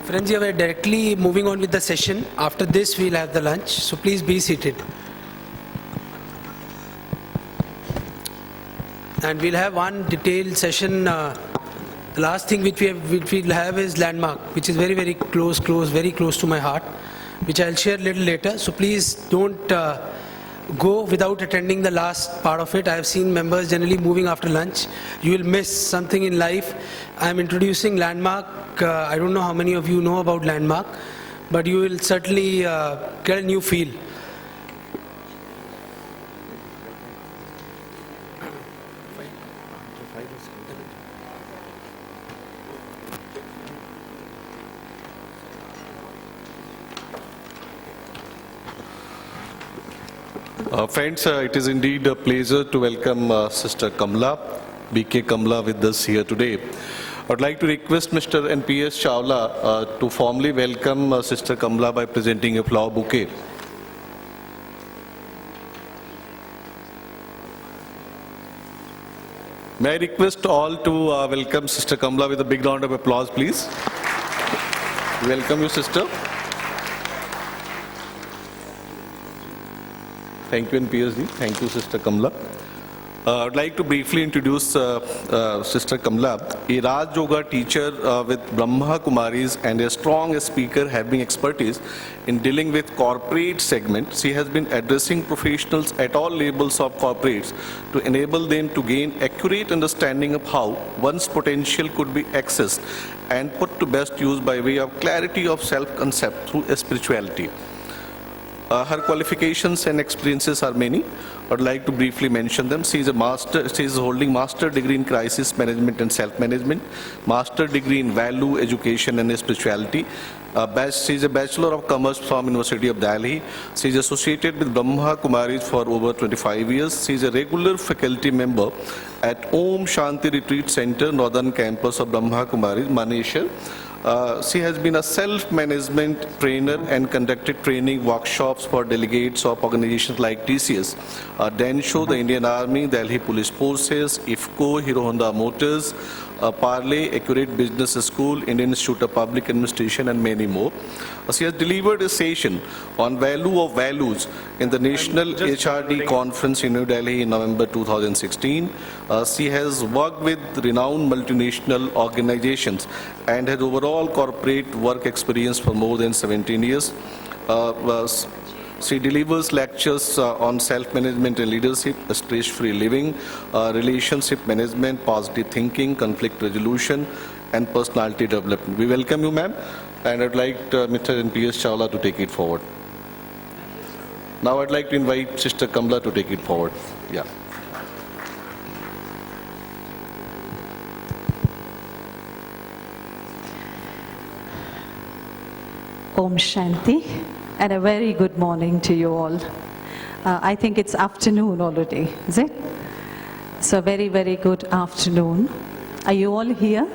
Friends, we are directly moving on with the session. After this, we'll have the lunch. So please be seated. And we'll have one detailed session. The last thing which we'll have is landmark, which is very close to my heart, which I'll share a little later. So please don't go without attending the last part of it. I have seen members generally moving after lunch. You will miss something in life. I'm introducing landmark. I don't know how many of you know about landmark, but you will certainly get a new feel. Friends, it is indeed a pleasure to welcome Sister Kamla, B.K. Kamla, with us here today. I would like to request Mr. NPS Chawla to formally welcome Sister Kamla by presenting a flower bouquet. May I request all to welcome Sister Kamla with a big round of applause, please. Welcome you, Sister. Thank you, NPSD. Thank you, Sister Kamla. I'd like to briefly introduce Sister Kamla, a Raj Yoga teacher with Brahma Kumaris and a strong speaker having expertise in dealing with corporate segment. She has been addressing professionals at all levels of corporates to enable them to gain accurate understanding of how one's potential could be accessed and put to best use by way of clarity of self-concept through spirituality. Her qualifications and experiences are many. I'd like to briefly mention them. She is holding master degree in crisis management and self-management, master degree in value, education and spirituality. She is a Bachelor of Commerce from University of Delhi. She is associated with Brahma Kumaris for over 25 years. She is a regular faculty member at Om Shanti Retreat Center, Northern Campus of Brahma Kumaris, Manesar. She has been a self-management trainer and conducted training workshops for delegates of organizations like TCS, Densho, the Indian Army, Delhi Police Forces, IFCO, Hero Honda Motors, Parley, Accurate Business School, Indian Institute of Public Administration, and many more. She has delivered a session on value of values in the National HRD Conference in New Delhi in November 2016. She has worked with renowned multinational organizations and has overall corporate work experience for more than 17 years. She delivers lectures on self-management and leadership, stress-free living, relationship management, positive thinking, conflict resolution, and personality development. We welcome you, ma'am, and I'd like Mr. NPS Chawla to take it forward. Now I'd like to invite Sister Kamla to take it forward. Yeah. Om Shanti, and a very good morning to you all. I think it's afternoon already, is it? So very, very good afternoon. Are you all here?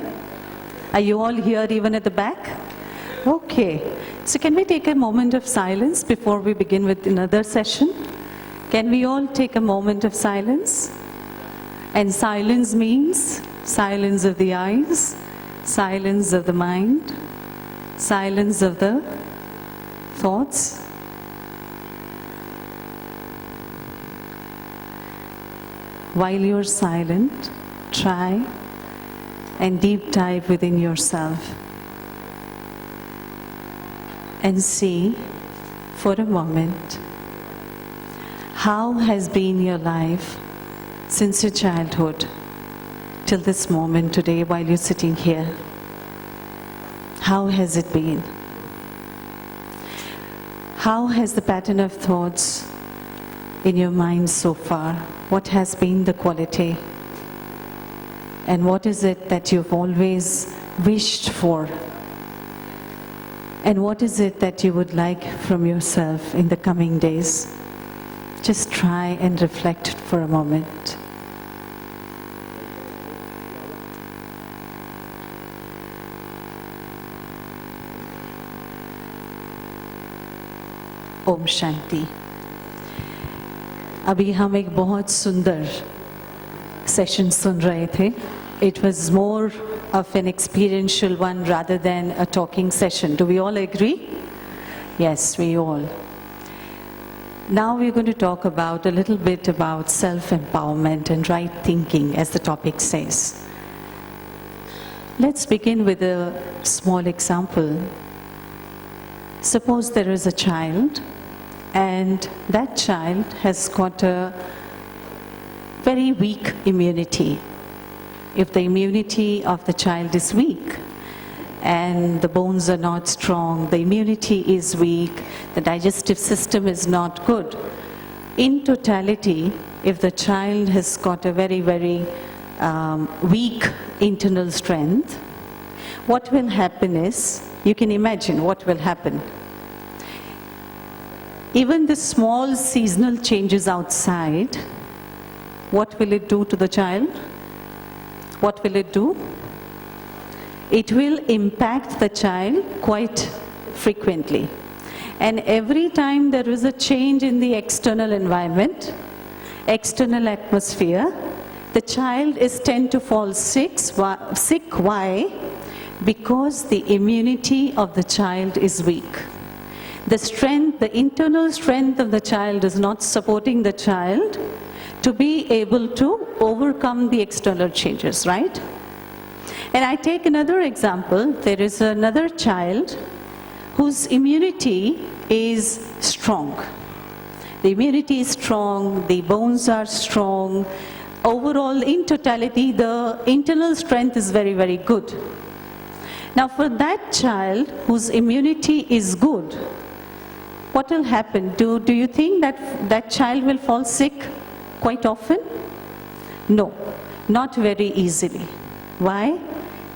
Are you all here even at the back? Okay. So can we take a moment of silence before we begin with another session? Can we all take a moment of silence? And silence means silence of the eyes, silence of the mind, silence of the thoughts. While you're silent, try and deep dive within yourself and see for a moment how has been your life since your childhood till this moment today while you're sitting here. How has it been? How has the pattern of thoughts in your mind so far? What has been the quality? And what is it that you've always wished for? And what is it that you would like from yourself in the coming days? Just try and reflect for a moment. Om Shanti. अभी हम एक बहुत सुंदर session सुन रहे थे. It was more of an experiential one rather than a talking session. Do we all agree? Yes, we all. Now we're going to talk about a little bit about self-empowerment and right thinking, as the topic says. Let's begin with a small example. Suppose there is a child, and that child has got a very weak immunity. If the immunity of the child is weak and the bones are not strong, the immunity is weak, the digestive system is not good. In totality, if the child has got a very, very weak internal strength, what will happen is, you can imagine what will happen. Even the small seasonal changes outside, what will it do to the child? What will it do? It will impact the child quite frequently. And every time there is a change in the external environment, external atmosphere, the child is tend to fall sick. Why? Because the immunity of the child is weak. The strength, the internal strength of the child is not supporting the child to be able to overcome the external changes, right? And I take another example. There is another child whose immunity is strong. The immunity is strong, the bones are strong. Overall, in totality, the internal strength is very, very good. Now, for that child whose immunity is good, what will happen? Do you think that that child will fall sick quite often? No, not very easily. Why?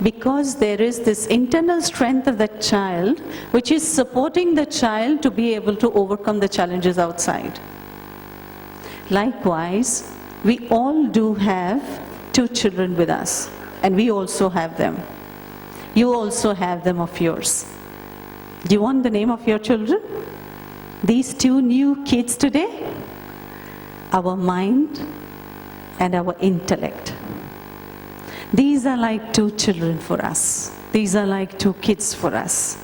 Because there is this internal strength of that child which is supporting the child to be able to overcome the challenges outside. Likewise, we all do have 2 children with us, and we also have them. You also have them of yours. Do you want the name of your children? These 2 new kids today? Our mind and our intellect. These are like 2 children for us. These are like 2 kids for us.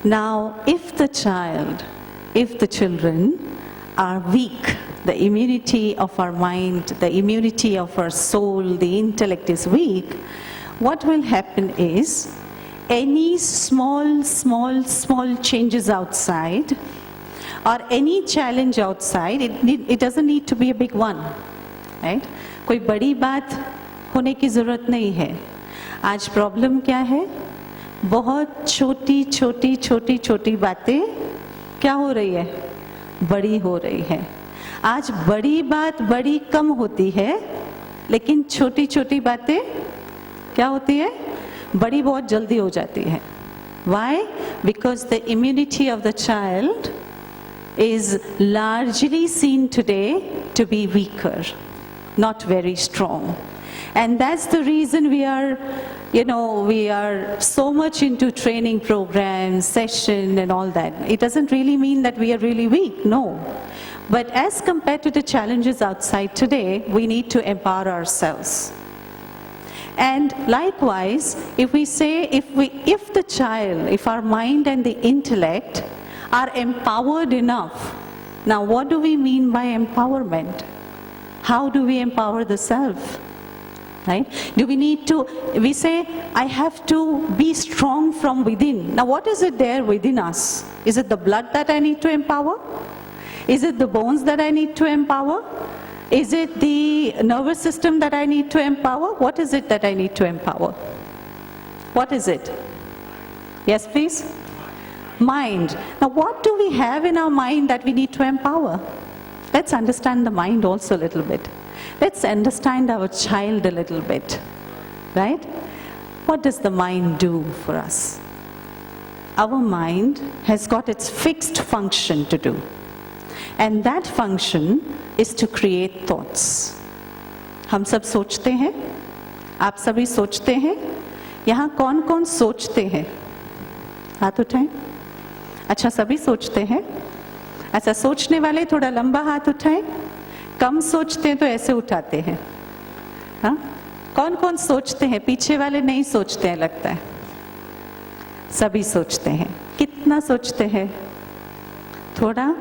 Now, if the children are weak, the immunity of our mind, the immunity of our soul, the intellect is weak, what will happen is, any small changes outside, or any challenge outside, it doesn't need to be a big one, right? कोई बड़ी बात होने की ज़रूरत नहीं है. आज problem क्या है? बहुत छोटी बातें क्या हो रही है? बड़ी हो रही है. आज बड़ी बात बड़ी कम होती है, लेकिन छोटी बातें क्या होती है? बड़ी बहुत जल्दी हो जाती है. Why? Because the immunity of the child is largely seen today to be weaker, not very strong. And that's the reason we are so much into training programs, session and all that. It doesn't really mean that we are really weak, no. But as compared to the challenges outside today, we need to empower ourselves. And likewise, if we say, if our mind and the intellect are empowered enough, now what do we mean by empowerment? How do we empower the self? Right? We say, I have to be strong from within. Now what is it there within us? Is it the blood that I need to empower? Is it the bones that I need to empower? Is it the nervous system that I need to empower? What is it that I need to empower? What is it? Yes, please? Mind. Now what do we have in our mind that we need to empower? Let's understand the mind also a little bit. Let's understand our child a little bit, right? What does the mind do for us? Our mind has got its fixed function to do. And that function is to create thoughts. हम सब सोचते हैं, आप सभी सोचते हैं, यहाँ कौन सोचते हैं? हाथ उठाएं। अच्छा, सभी सोचते हैं? अच्छा, सोचने वाले थोड़ा लंबा हाथ उठाएं। कम सोचते हैं तो ऐसे उठाते हैं। हाँ? कौन सोचते हैं? पीछे वाले नहीं सोचते हैं लगता है। सभी सोचते हैं। कितना सोचते हैं? थोड़ा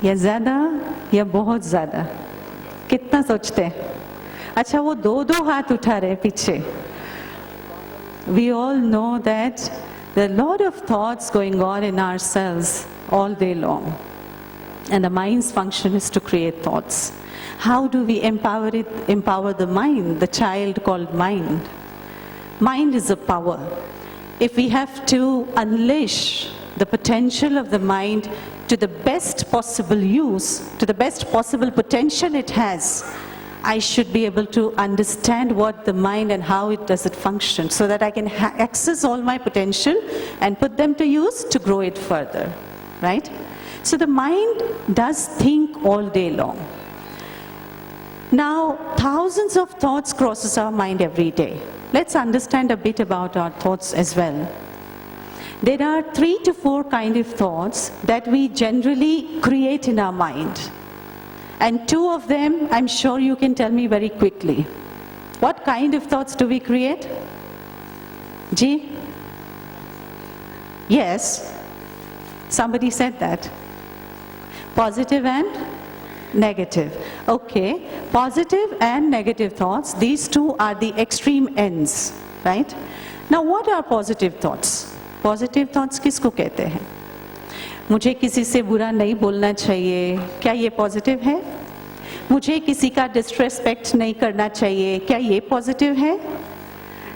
या ज़्यादा या बहुत ज़्यादा? कितना सोचते हैं? अच्छा, वो दो हाथ उठा रहे हैं पीछे. We all know that there are a lot of thoughts going on in ourselves all day long. And the mind's function is to create thoughts. How do we empower the mind, the child called mind? Mind is a power. If we have to unleash the potential of the mind to the best possible use, to the best possible potential it has, I should be able to understand what the mind and how it does it function, so that I can access all my potential and put them to use to grow it further, right? So the mind does think all day long. Now, thousands of thoughts crosses our mind every day. Let's understand a bit about our thoughts as well. There are 3 to 4 kind of thoughts that we generally create in our mind. And 2 of them, I'm sure you can tell me very quickly. What kind of thoughts do we create? Ji? Yes. Somebody said that. Positive and Negative. Okay. Positive and negative thoughts, these two are the extreme ends, right? Now what are positive thoughts? Positive thoughts किसको कहते हैं? मुझे किसी से बुरा नहीं बोलना चाहिए, क्या ये पॉजिटिव है? मुझे किसी का डिसरेस्पेक्ट नहीं करना चाहिए, क्या ये पॉजिटिव है?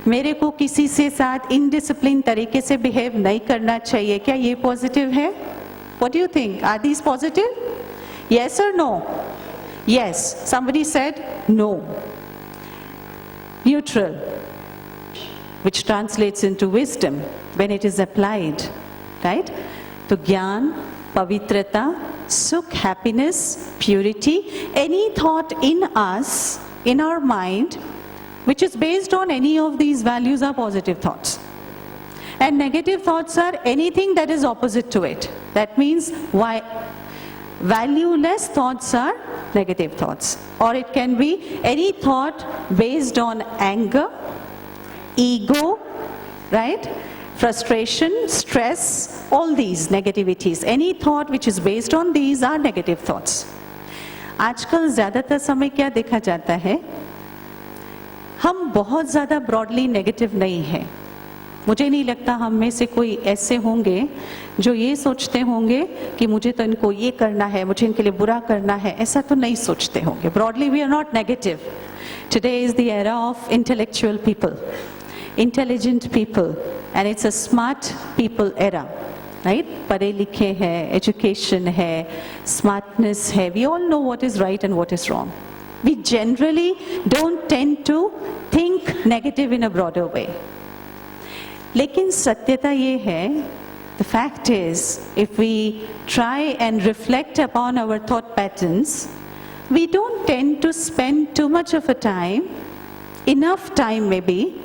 मेरे को किसी से साथ इनडिसिप्लिन तरीके से बिहेव नहीं करना चाहिए, क्या ये पॉजिटिव है? What do you think? Are these positive? Yes or no? Yes. Somebody said no. Neutral, which translates into wisdom when it is applied, right? To Gyan, Pavitrata, Sukh, happiness, purity, any thought in us, in our mind, which is based on any of these values are positive thoughts. And negative thoughts are anything that is opposite to it. That means why valueless thoughts are negative thoughts. Or it can be any thought based on anger, ego, right? Frustration, stress, all these negativities. Any thought which is based on these are negative thoughts. आजकल ज़्यादातर समय क्या देखा जाता है, हम बहुत ज़्यादा ब्रॉडली नेगेटिव नहीं हैं. मुझे नहीं लगता हम में से कोई ऐसे होंगे जो ये सोचते होंगे कि मुझे तो इनको ये करना है, मुझे इनके लिए बुरा करना है, ऐसा तो नहीं सोचते होंगे. Broadly we are not negative. Today is the era of intellectual people, intelligent people, and it's a smart people era, right? पढ़े लिखे हैं, education है, smartness है. We all know what is right and what is wrong. We generally don't tend to think negative in a broader way. लेकिन सत्यता ये है, the fact is, if we try and reflect upon our thought patterns, we don't tend to spend too much of a time, enough time maybe,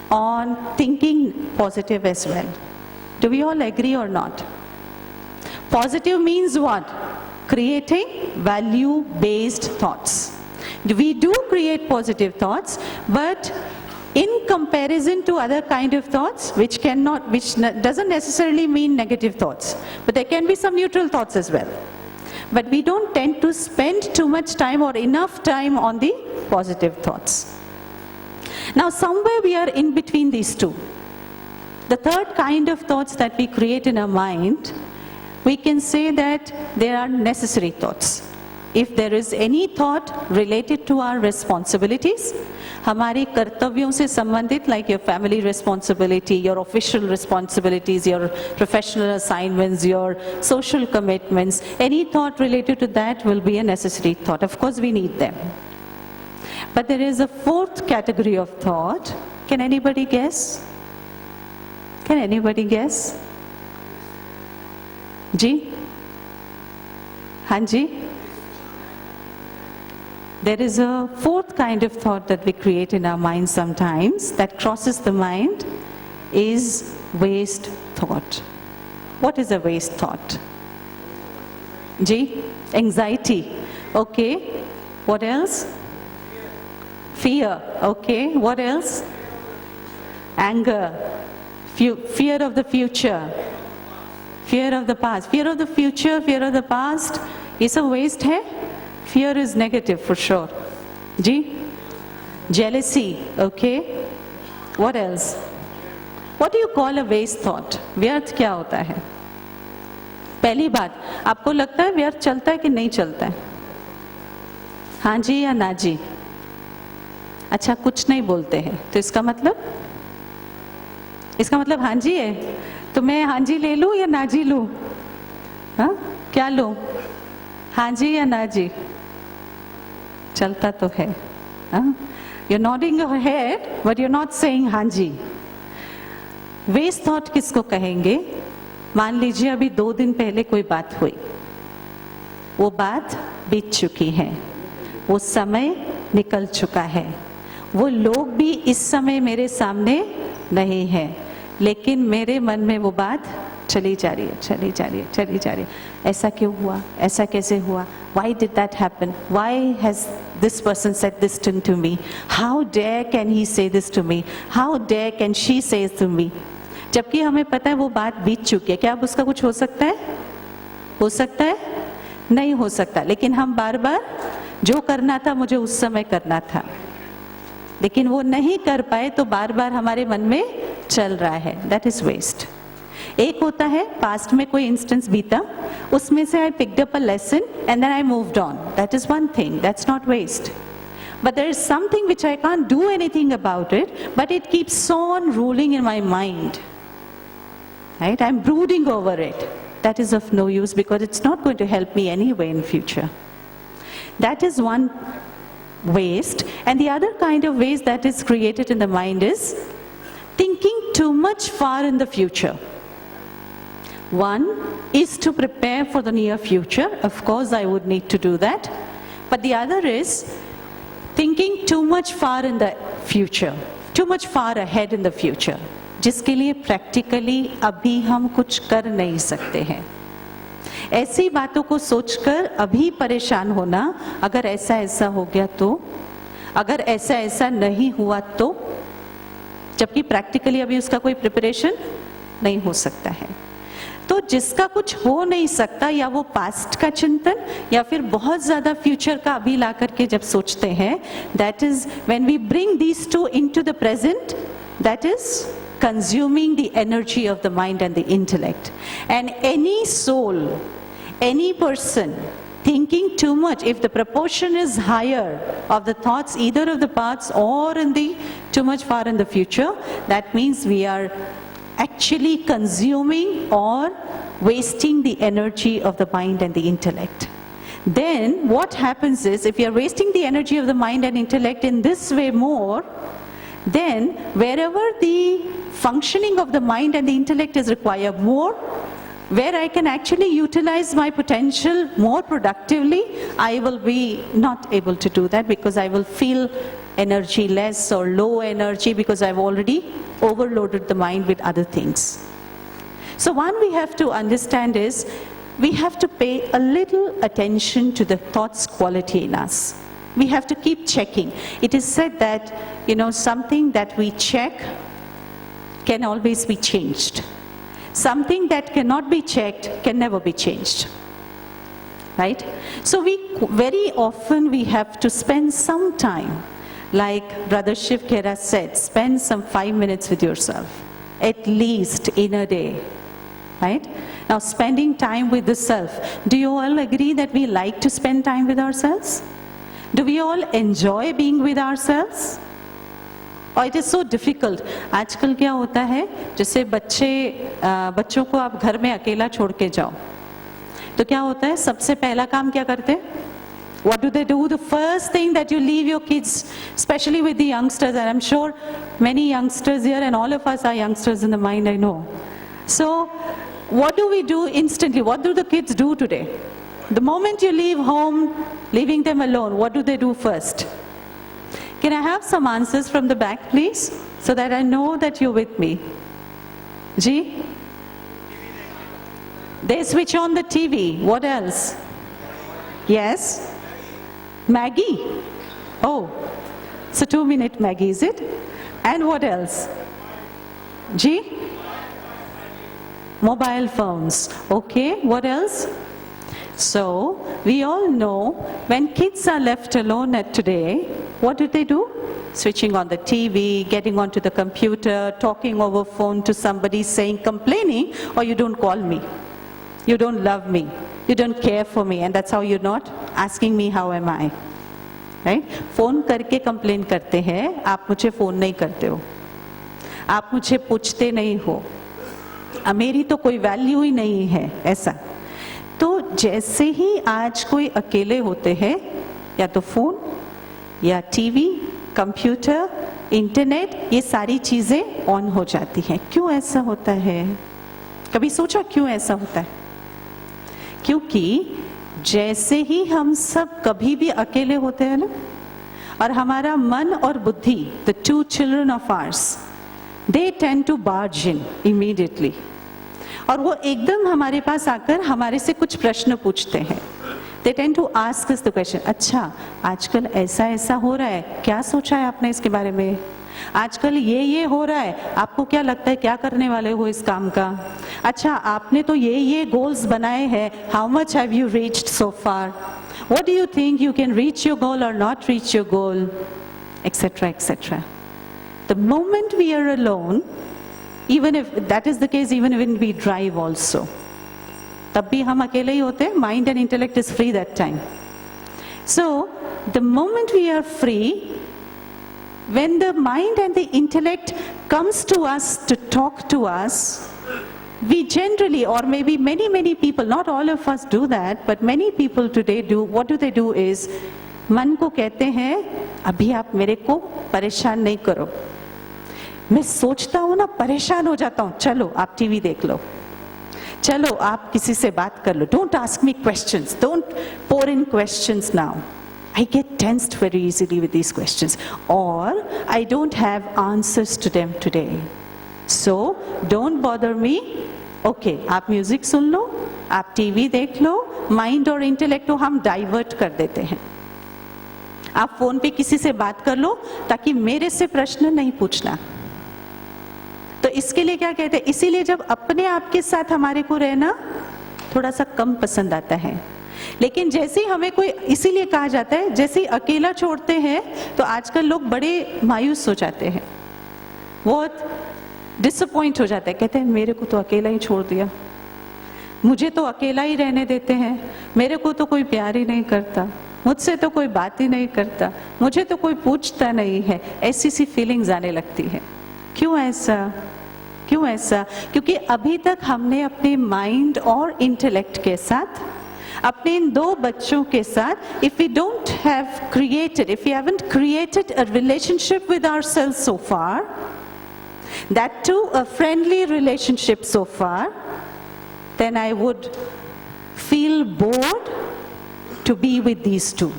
on thinking positive as well. Do we all agree or not? Positive means what? Creating value-based thoughts. We do create positive thoughts, but in comparison to other kind of thoughts, which doesn't necessarily mean negative thoughts, but there can be some neutral thoughts as well. But we don't tend to spend too much time or enough time on the positive thoughts. Now somewhere we are in between these two. The third kind of thoughts that we create in our mind, we can say that they are necessary thoughts. If there is any thought related to our responsibilities, हमारे कर्तव्यों से संबंधित, like your family responsibility, your official responsibilities, your professional assignments, your social commitments, any thought related to that will be a necessary thought. Of course, we need them. But there is a fourth category of thought. Can anybody guess? Can anybody guess? Ji? Hanji? There is a fourth kind of thought that we create in our mind sometimes that crosses the mind is waste thought. What is a waste thought? Ji? Anxiety. Okay. What else? Fear. Okay. What else? Anger. Fear of the future. Fear of the past. Fear of the future, fear of the past is a waste hai? Fear is negative for sure. Ji? Jealousy, okay. What else? What do you call a waste thought? व्यर्थ क्या होता है? पहली बात, आपको लगता है व्यर्थ चलता है कि नहीं चलता है? हाँ जी या ना जी? अच्छा, कुछ नहीं बोलते हैं, तो इसका मतलब? इसका मतलब हाँ जी है? तो मैं हाँ जी ले लूँ या ना जी लूँ? हाँ? क्या लूँ? हाँ जी या ना जी? चलता तो है. You're nodding your head, but you're not saying हाँ जी. Waste thought किसको कहेंगे? मान लीजिए अभी 2 दिन पहले कोई बात हुई, वो बात बीत चुकी है, वो समय निकल चुका है, वो लोग भी इस समय मेरे सामने नहीं है, लेकिन मेरे मन में वो बात चली जा रही है, चली जा रही है, चली जा रही है. ऐसा क्यों हुआ? ऐसा कैसे हुआ? Why did that happen? Why has this person said this to me? How dare can he say this to me? How dare can she say this to me? जबकि हमें पता है वो बात बीत चुकी है. क्या अब उसका कुछ हो सकता है? हो सकता है? नहीं हो सकता, लेकिन हम बार बार जो करना था मुझे उस समय करना था, लेकिन वो नहीं कर पाए तो बार बार हमारे मन में चल रहा है, दैट इज वेस्ट। एक होता है पास्ट में कोई इंस्टेंस बीता, उसमें से I picked up a lesson and then I moved on, that is one thing, that's not waste. But there is something which I can't do anything about it, but it keeps on ruling in my mind. Right? I'm brooding over it. That is of no use because it's not going to help me anyway in future. That is one waste. And the other kind of waste that is created in the mind is thinking too much far in the future. One is to prepare for the near future. Of course, I would need to do that. But the other is thinking too much far in the future, too much far ahead in the future, जिसके लिए practically अभी हम कुछ कर नहीं सकते हैं। ऐसी बातों को सोचकर अभी परेशान होना, अगर ऐसा ऐसा हो गया तो, अगर ऐसा ऐसा नहीं हुआ तो, जबकि प्रैक्टिकली अभी उसका कोई प्रिपरेशन नहीं हो सकता है। तो जिसका कुछ हो नहीं सकता, या वो पास्ट का चिंतन या फिर बहुत ज़्यादा फ्यूचर का अभी ला करके जब सोचते हैं, that is when we bring these two into the present, that is consuming the energy of the mind and the intellect. And any soul, any person thinking too much, if the proportion is higher of the thoughts either of the parts or in the too much far in the future, that means we are actually consuming or wasting the energy of the mind and the intellect. Then what happens is, if you are wasting the energy of the mind and intellect in this way more, then wherever the functioning of the mind and the intellect is required more, where I can actually utilize my potential more productively, I will be not able to do that because I will feel energy less or low energy because I've already overloaded the mind with other things. So one we have to understand is, we have to pay a little attention to the thoughts quality in us. We have to keep checking. It is said that, something that we check can always be changed. Something that cannot be checked can never be changed. Right? So very often we have to spend some time, like Brother Shiv Khera said, spend some 5 minutes with yourself, at least in a day. Right? Now, spending time with the self. Do you all agree that we like to spend time with ourselves? Do we all enjoy being with ourselves? Or it is so difficult. आजकल क्या होता है, जैसे बच्चों को आप घर में अकेला छोड़ के जाओ, तो क्या होता है, सबसे पहला काम क्या करते हैं? What do they do? The first thing that you leave your kids, especially with the youngsters, and I'm sure many youngsters here, and all of us are youngsters in the mind, I know. So, what do we do instantly? What do the kids do today? The moment you leave home, leaving them alone, what do they do first? Can I have some answers from the back, please, so that I know that you're with me? Ji? They switch on the TV. What else? Yes? Maggie? Oh, so 2-minute Maggie, is it? And what else? Ji? Mobile phones. Okay, what else? So, we all know when kids are left alone at today, what do? Switching on the TV, getting onto the computer, talking over phone to somebody, saying, complaining, or you don't call me, you don't love me, you don't care for me, and that's how you're not asking me how am I. Right? Phone करके complain करते हैं, आप मुझे phone नहीं करते हो, आप मुझे पूछते नहीं हो, मेरी तो कोई वैल्यू ही नहीं है, ऐसा। तो जैसे ही आज कोई अकेले होते हैं, या तो फोन या टीवी, कंप्यूटर, इंटरनेट, ये सारी चीजें ऑन हो जाती हैं। क्यों ऐसा होता है? कभी सोचा क्यों ऐसा होता है? क्योंकि जैसे ही हम सब कभी भी अकेले होते हैं ना, और हमारा मन और बुद्धि, the two children of ours, they tend to barge in immediately. और वो एकदम हमारे पास आकर हमारे से कुछ प्रश्न पूछते हैं। They tend to ask us the question, अच्छा आजकल ऐसा ऐसा हो रहा है, क्या सोचा है आपने इसके बारे में? आजकल ये हो रहा है, आपको क्या लगता है क्या करने वाले हो इस काम का? अच्छा, आपने तो ये गोल्स बनाए हैं, how much have you reached so far? What do you think you can reach your goal और not reach your goal, etcetera etcetera. The moment we are alone, even if that is the case, even when we drive also, तब भी हम अकेले ही होते हैं. Mind and intellect is free that time. So the moment we are free, when the mind and the intellect comes to us to talk to us, we generally, or maybe many people, not all of us do that, but many people today do, what do they do is, मन को कहते हैं अभी आप मेरे को परेशान नहीं करो. मैं सोचता हूँ ना, परेशान हो जाता हूँ. चलो आप टीवी देख लो, चलो आप किसी से बात कर लो. Don't ask me questions, don't pour in questions now. I get tensed very easily with these questions, or I don't have answers to them today. So don't bother me. Okay, आप music सुन लो, आप TV देख लो, mind और intellect को हम divert कर देते हैं. आप फोन पे किसी से बात कर लो ताकि मेरे से प्रश्न नहीं पूछना. तो इसके लिए क्या कहते हैं, इसीलिए जब अपने आप के साथ हमारे को रहना थोड़ा सा कम पसंद आता है. लेकिन जैसे ही हमें कोई, इसीलिए कहा जाता है जैसे ही अकेला छोड़ते हैं तो आजकल लोग बड़े मायूस हो जाते हैं, बहुत डिसअपॉइंट हो जाते हैं. कहते हैं मेरे को तो अकेला ही छोड़ दिया, मुझे तो अकेला ही रहने देते हैं, मेरे को तो कोई प्यार ही नहीं करता, मुझसे तो कोई बात ही नहीं करता, मुझे तो कोई पूछता नहीं है. ऐसी सी फीलिंग्स आने लगती है. क्यों ऐसा? क्यों ऐसा? क्योंकि अभी तक हमने अपने माइंड और इंटेलेक्ट के साथ, अपने इन दो बच्चों के साथ, if we don't have created, if we haven't created a relationship with ourselves so far, that too a friendly relationship so far, then I would feel bored to be with these two.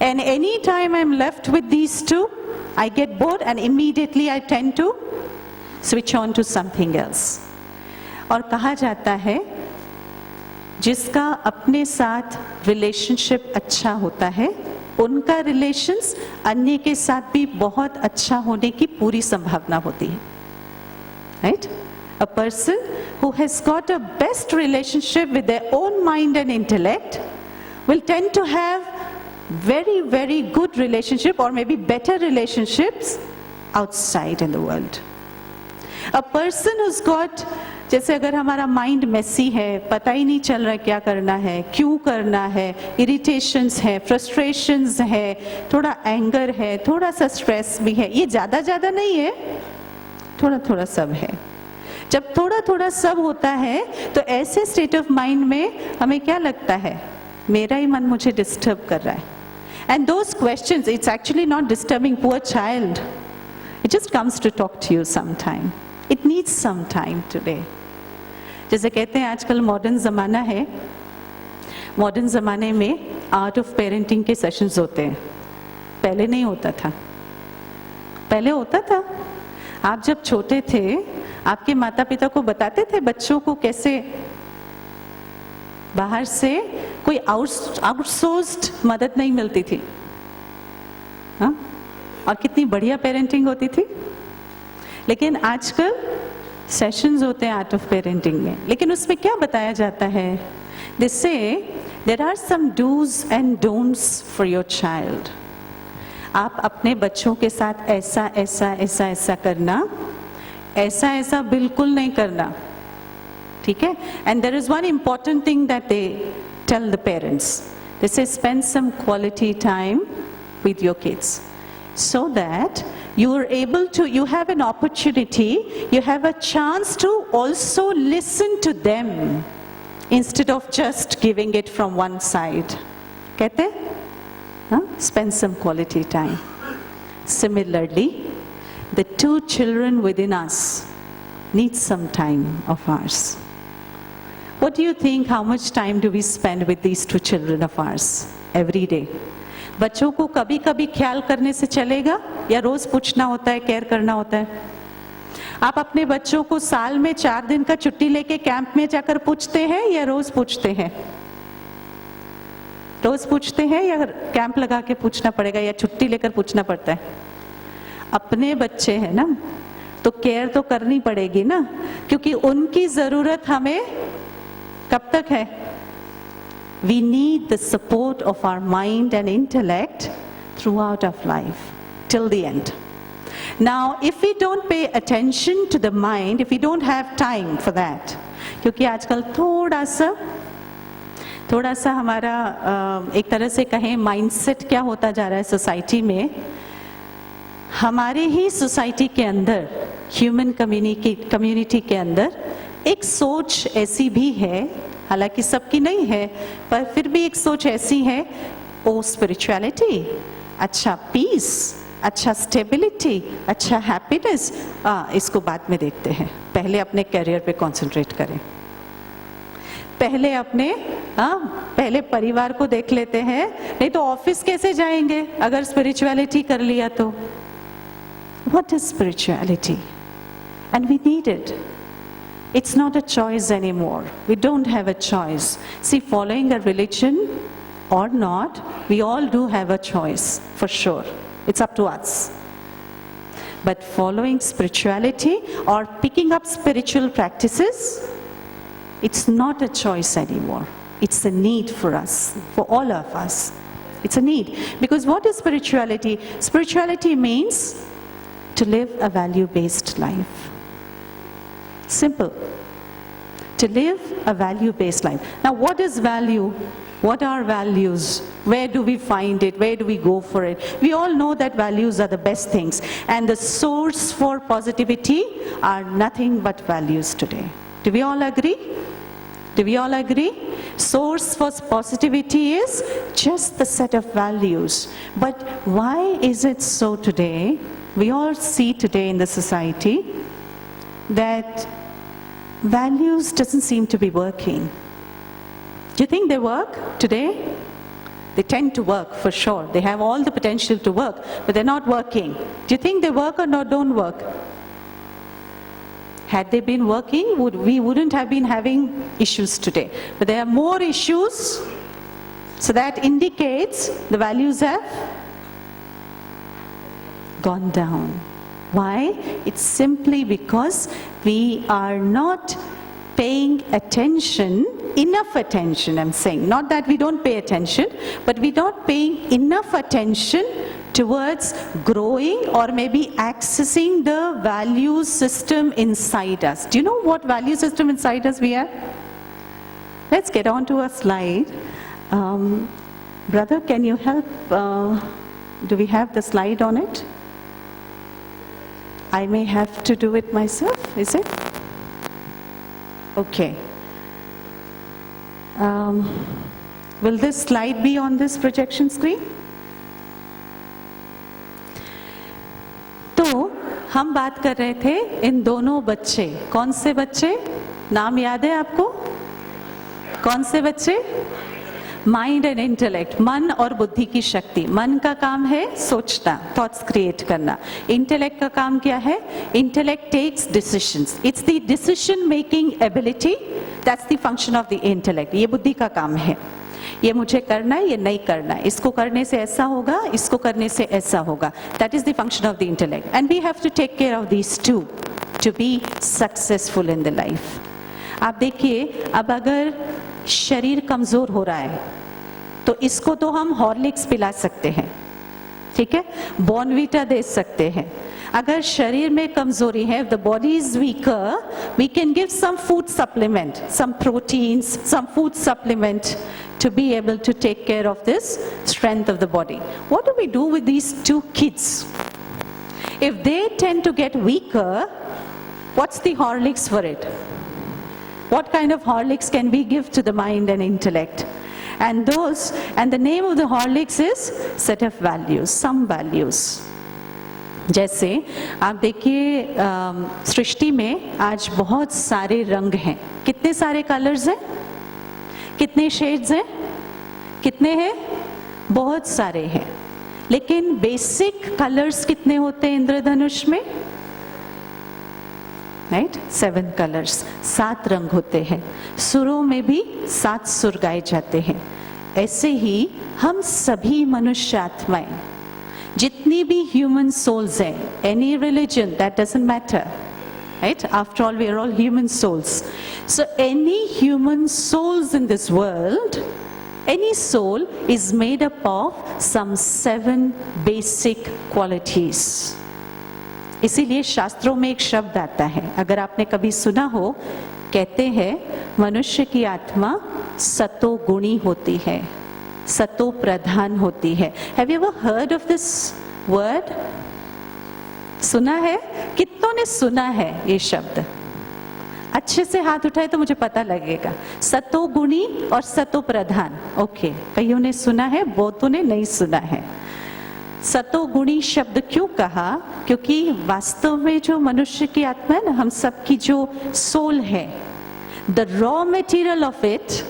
And any time I'm left with these two, I get bored and immediately I tend to switch on to something else. और कहा जाता है जिसका अपने साथ relationship अच्छा होता है, उनका रिलेशंस अन्य के साथ भी बहुत अच्छा होने की पूरी संभावना होती है. Right? A person who has got a best relationship with their own mind and intellect will tend to have very good relationship, or maybe better relationships outside in the world. A person who's got, जैसे अगर हमारा mind Messi है, पता ही नहीं चल रहा है क्या करना है, क्यों करना है, इरिटेशंस है, फ्रस्ट्रेशंस है, थोड़ा एंगर है, थोड़ा सा स्ट्रेस भी है. ये ज्यादा नहीं है, थोड़ा सब है. जब थोड़ा सब होता है तो ऐसे स्टेट ऑफ माइंड में हमें क्या लगता है, मेरा ही मन मुझे डिस्टर्ब कर रहा है. And those questions, it's actually not disturbing poor child. It just comes to talk to you sometime. It needs some time today. जैसे कहते हैं आजकल मॉडर्न ज़माना है, मॉडर्न ज़माने में आर्ट ऑफ पेरेंटिंग के सेशंस होते हैं. पहले नहीं होता था. पहले होता था, आप जब छोटे थे आपके माता पिता को बताते थे बच्चों को कैसे बाहर से कोई आउटसोर्स्ड मदद नहीं मिलती थी. हाँ? और कितनी बढ़िया पेरेंटिंग होती थी. लेकिन आजकल सेशंस होते हैं आर्ट ऑफ पेरेंटिंग में, लेकिन उसमें क्या बताया जाता है, they say there are some dos and don'ts for your child. आप अपने बच्चों के साथ ऐसा करना, ऐसा बिल्कुल नहीं करना. ठीक है? And there is one important thing that they tell the parents. They say spend some quality time with your kids so that you are able to, you have an opportunity, you have a chance to also listen to them instead of just giving it from one side. कहते हैं? Huh? Spend some quality time. Similarly, the two children within us need some time of ours. What do you think, how much time do we spend with these two children of ours every day? बच्चों को कभी कभी ख्याल करने से चलेगा या रोज पूछना होता है, केयर करना होता है? आप अपने बच्चों को साल में 4 दिन का छुट्टी लेके कैंप में जाकर पूछते हैं या रोज पूछते हैं? रोज पूछते हैं या कैंप लगा के पूछना पड़ेगा या छुट्टी लेकर पूछना पड़ता है? अपने बच्चे हैं ना, तो केयर तो करनी पड़ेगी ना, क्योंकि उनकी जरूरत हमें कब तक है? We need the support of our mind and intellect throughout our life, till the end. Now, if we don't pay attention to the mind, if we don't have time for that, क्योंकि आजकल थोड़ा सा हमारा एक तरह से कहें mindset क्या होता जा रहा है सोसाइटी में, हमारे ही सोसाइटी के अंदर, ह्यूमन कम्युनिटी के अंदर एक सोच ऐसी भी है, हालांकि सबकी नहीं है, पर फिर भी एक सोच ऐसी है, ओ स्पिरिचुअलिटी, अच्छा पीस, अच्छा स्टेबिलिटी, अच्छा हैप्पीनेस, इसको बाद में देखते हैं, पहले अपने करियर पे कंसंट्रेट करें, पहले अपने पहले परिवार को देख लेते हैं, नहीं तो ऑफिस कैसे जाएंगे अगर स्पिरिचुअलिटी कर लिया तो। What is spirituality? And we need it. It's not a choice anymore. We don't have a choice. See, following a religion or not, we all do have a choice, for sure. It's up to us. But following spirituality or picking up spiritual practices, it's not a choice anymore. It's a need for us, for all of us. It's a need. Because what is spirituality? Spirituality means to live a value-based life. Simple. To live a value-based life. Now, what is value? What are values? Where do we find it? Where do we go for it? We all know that values are the best things. And the source for positivity are nothing but values today. Do we all agree? Do we all agree? Source for positivity is just the set of values. But why is it so today? We all see today in the society that values doesn't seem to be working. Do you think they work today? They tend to work for sure. They have all the potential to work, but they're not working. Do you think they work or not, don't work? Had they been working, we wouldn't have been having issues today. But there are more issues, so that indicates the values have gone down. Why? It's simply because we are not paying attention, enough attention, I'm saying. Not that we don't pay attention, but we're not paying enough attention towards growing or maybe accessing the value system inside us. Do you know what value system inside us we have? Let's get on to a slide. Brother, can you help? Do we have the slide on it? I may have to do it myself, is it? Okay. Will this slide be on this projection screen? तो हम बात कर रहे थे इन दोनों बच्चे, कौन से बच्चे? नाम याद है आपको? कौन से बच्चे? माइंड एंड इंटेलेक्ट, मन और बुद्धि की शक्ति। मन का काम है सोचना, थॉट्स क्रिएट करना। इंटेलेक्ट का काम क्या है? Intellect takes decisions, it's the decision making ability, that's the function of the intellect. ये बुद्धि का काम है, ये मुझे करना है, ये नहीं करना है, इसको करने से ऐसा होगा, इसको करने से ऐसा होगा। That is the function of the intellect, and we have to take care of these two to be successful in the life. आप देखिए, अब अगर शरीर कमजोर हो रहा है तो इसको तो हम हॉर्लिक्स पिला सकते हैं, ठीक है, बॉर्नवीटा दे सकते हैं। अगर शरीर में कमजोरी है, the body is weaker, we can give some food supplement, some proteins, some food supplement to be able to take care of this strength of the body. What do we do with these two kids? If they tend to get weaker, what's the Horlicks for it? What kind of Horlicks can we give to the mind and intellect? And the name of the Horlicks is set of values, some values. जैसे आप देखिए सृष्टि में आज बहुत सारे रंग हैं, कितने सारे कलर्स हैं, कितने शेड्स हैं, कितने हैं? बहुत सारे हैं। लेकिन बेसिक कलर्स कितने होते हैं इंद्रधनुष में? राइट, 7 कलर्स, 7 रंग होते हैं। सुरों में भी 7 सुर गाए जाते हैं। ऐसे ही हम सभी मनुष्य आत्माएं जितनी भी ह्यूमन सोल्स हैं, any religion, that doesn't matter, right? After all, we are all human souls. So any human souls in this world, any soul is made up of some 7 basic qualities. इसीलिए शास्त्रों में एक शब्द आता है, अगर आपने कभी सुना हो, कहते हैं मनुष्य की आत्मा सतोगुणी होती है, सतो प्रधान होती है. Have you ever heard of this word? सुना है? कितनों ने सुना है ये शब्द? अच्छे से हाथ उठाए तो मुझे पता लगेगा. सतोगुणी और सतो प्रधान, ओके. कईयों ने सुना है, बहुतों ने नहीं सुना है. सतोगुणी शब्द क्यों कहा? क्योंकि वास्तव में जो मनुष्य की आत्मा है ना, हम सबकी जो सोल है, the raw material of it,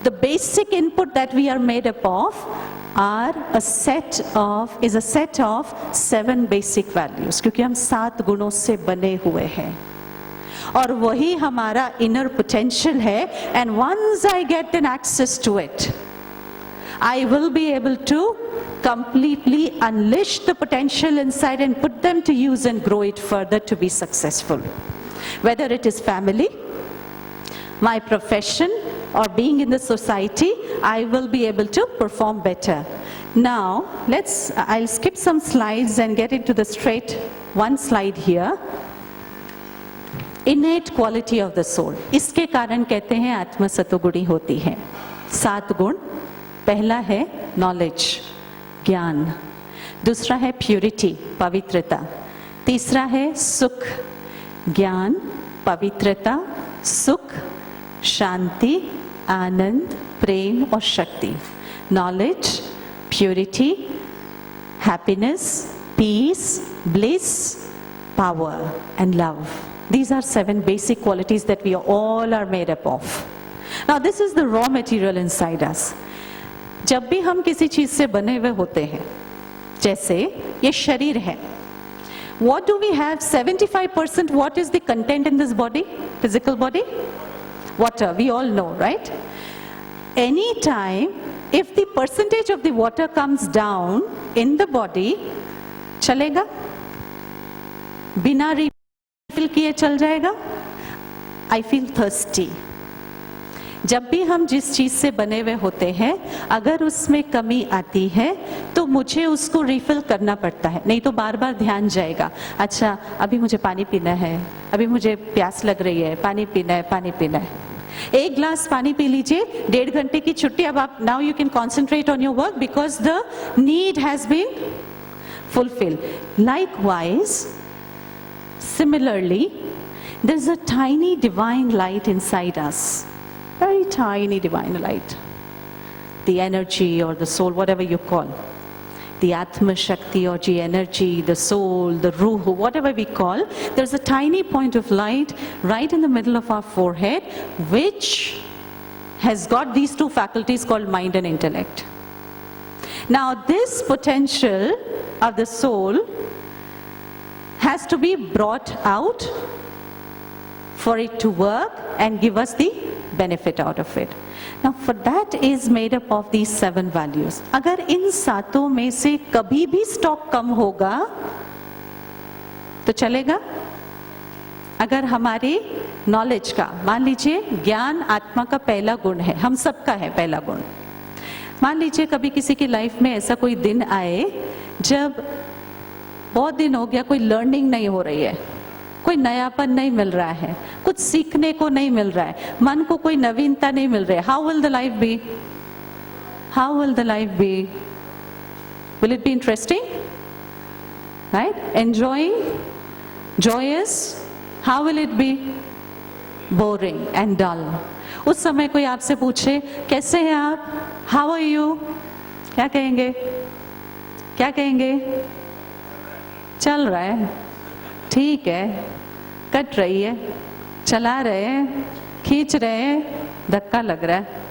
the basic input that we are made up of is a set of 7 basic values, क्योंकि हम 7 गुणों से बने हुए हैं और वही हमारा inner potential है. And once I get an access to it, I will be able to completely unleash the potential inside and put them to use and grow it further to be successful. Whether it is family, my profession, or being in the society, I will be able to perform better. Now, I'll skip some slides and get into the straight one slide here. Innate quality of the soul. इसके कारण कहते हैं आत्मा सतोगुणी होती है. 7 गुण. पहला है knowledge, ज्ञान. दूसरा है purity, पवित्रता. तीसरा है सुख, ज्ञान, पवित्रता, सुख, शांति, आनंद, प्रेम और शक्ति. Knowledge, purity, happiness, peace, bliss, power and love. These are 7 basic qualities that we all are made up of. Now this is the raw material inside us. जब भी हम किसी चीज से बने हुए होते हैं, जैसे ये शरीर है, what do we have? 75% what is the content in this body, physical body? Water, we all know, right? Any time if the percentage of the water comes down in the body, चलेगा? बिना refill किए चल जाएगा? I feel thirsty. जब भी हम जिस चीज से बने हुए होते हैं, अगर उसमें कमी आती है तो मुझे उसको रिफिल करना पड़ता है, नहीं तो बार बार ध्यान जाएगा, अच्छा अभी मुझे पानी पीना है, अभी मुझे प्यास लग रही है, पानी पीना है, पानी पीना है. 1 ग्लास पानी पी लीजिए, 1.5 घंटे की छुट्टी. अब आप now you can concentrate on your work because the need has been fulfilled. Likewise, similarly, there is a tiny divine light inside us. Very tiny divine light, the energy or the soul, whatever you call, the Atma Shakti or the energy, the soul, the Ruhu, whatever we call, there's a tiny point of light right in the middle of our forehead which has got these 2 faculties called mind and intellect. Now this potential of the soul has to be brought out for it to work and give us the benefit out of it. Now for that is made up of these 7 values. अगर इन 7 में से कभी भी stock कम होगा तो चलेगा? अगर हमारे नॉलेज का, मान लीजिए ज्ञान आत्मा का पहला गुण है, हम सबका है पहला गुण. मान लीजिए कभी किसी की लाइफ में ऐसा कोई दिन आए जब बहुत दिन हो गया कोई लर्निंग नहीं हो रही है, कोई नयापन नहीं मिल रहा है, कुछ सीखने को नहीं मिल रहा है, मन को कोई नवीनता नहीं मिल रही है. How will the life be? How will the life be? Will it be interesting? Right? Enjoying? Joyous? How will it be? Boring and dull. उस समय कोई आपसे पूछे कैसे हैं आप? How are you? क्या कहेंगे? क्या कहेंगे? चल रहा है, ठीक है, कट रही है, चला रहे हैं, खींच रहे हैं, धक्का लग रहा है.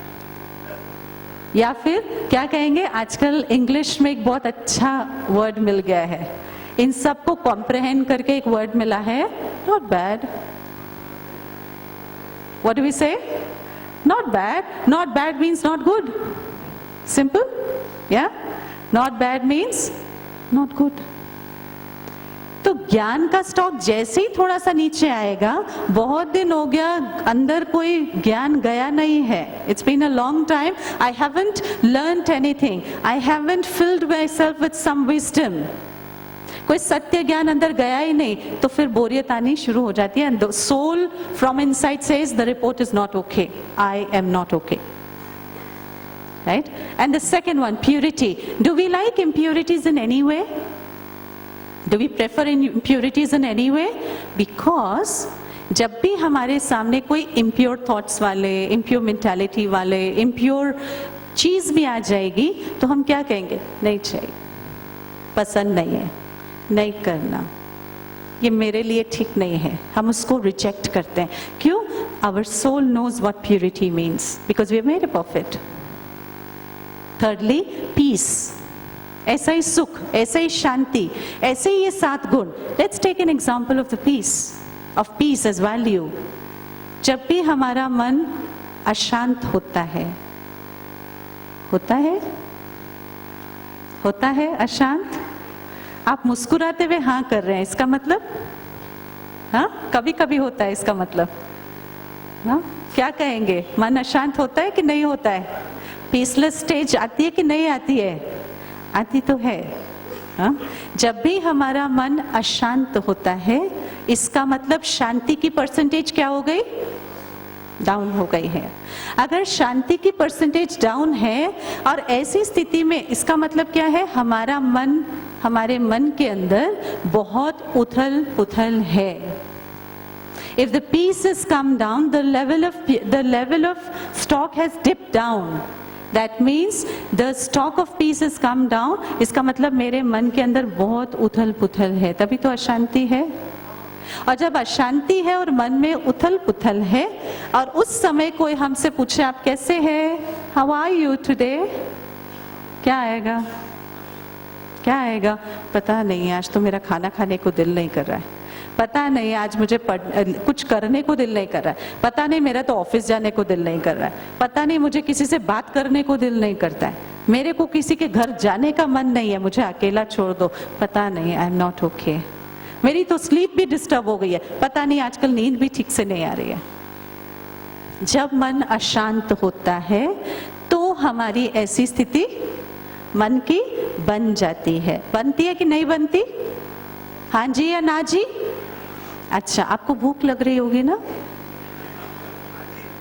या फिर क्या कहेंगे? आजकल इंग्लिश में एक बहुत अच्छा वर्ड मिल गया है, इन सबको कॉम्प्रहेंड करके एक वर्ड मिला है, not bad. What do we say? Not bad. Not bad means not good. Simple. Yeah? Not bad means Not good. तो ज्ञान का स्टॉक जैसे ही थोड़ा सा नीचे आएगा, बहुत दिन हो गया अंदर कोई ज्ञान गया नहीं है. It's been a long time. I haven't learned anything. I haven't filled myself with some wisdom. कोई सत्य ज्ञान अंदर गया ही नहीं, तो फिर बोरियत आनी शुरू हो जाती है. And the soul from inside says the report is not okay. I am not okay. Right? And the second one, purity. Do we like impurities in any way? Do we prefer impurities in any way? Because जब भी हमारे सामने कोई impure thoughts वाले, impure mentality वाले, impure चीज भी आ जाएगी, तो हम क्या कहेंगे? नहीं चाहिए, पसंद नहीं है, नहीं करना, ये मेरे लिए ठीक नहीं है. हम उसको रिजेक्ट करते हैं. क्यों? Our soul knows what purity means because we are made up of it. Thirdly, peace. ऐसा ही सुख, ऐसा ही शांति, ऐसे ही ये 7 गुण. Let's take an example of the peace, of peace as value. जब भी हमारा मन अशांत होता है, होता है अशांत. आप मुस्कुराते हुए हाँ कर रहे हैं, इसका मतलब? हाँ, कभी कभी होता है इसका मतलब. हाँ, क्या कहेंगे? मन अशांत होता है कि नहीं होता है? पीसलेस स्टेज आती है कि नहीं आती है? आती तो है. हाँ? जब भी हमारा मन अशांत होता है, इसका मतलब शांति की परसेंटेज क्या हो गई? डाउन हो गई है. अगर शांति की परसेंटेज डाउन है और ऐसी स्थिति में इसका मतलब क्या है? हमारे मन के अंदर बहुत उथल पुथल है. If the peace has come down, the level of stock has dipped down. That means the stock of peace has come down. इसका मतलब मेरे मन के अंदर बहुत उथल पुथल है, तभी तो अशांति है. और जब अशांति है और मन में उथल पुथल है और उस समय कोई हमसे पूछे आप कैसे हैं, हाउ आर यू टुडे, क्या आएगा? क्या आएगा? पता नहीं, आज तो मेरा खाना खाने को दिल नहीं कर रहा है. पता नहीं, आज मुझे कुछ करने को दिल नहीं कर रहा है. पता नहीं, मेरा तो ऑफिस जाने को दिल नहीं कर रहा है. पता नहीं, मुझे किसी से बात करने को दिल नहीं करता है. मेरे को किसी के घर जाने का मन नहीं है, मुझे अकेला छोड़ दो. पता नहीं, आई एम नॉट ओके. मेरी तो स्लीप भी डिस्टर्ब हो गई है. पता नहीं, आजकल नींद भी ठीक से नहीं आ रही है. जब मन अशांत होता है तो हमारी ऐसी स्थिति मन की बन जाती है. बनती है कि नहीं बनती? हाँ जी या ना जी? अच्छा, आपको भूख लग रही होगी ना,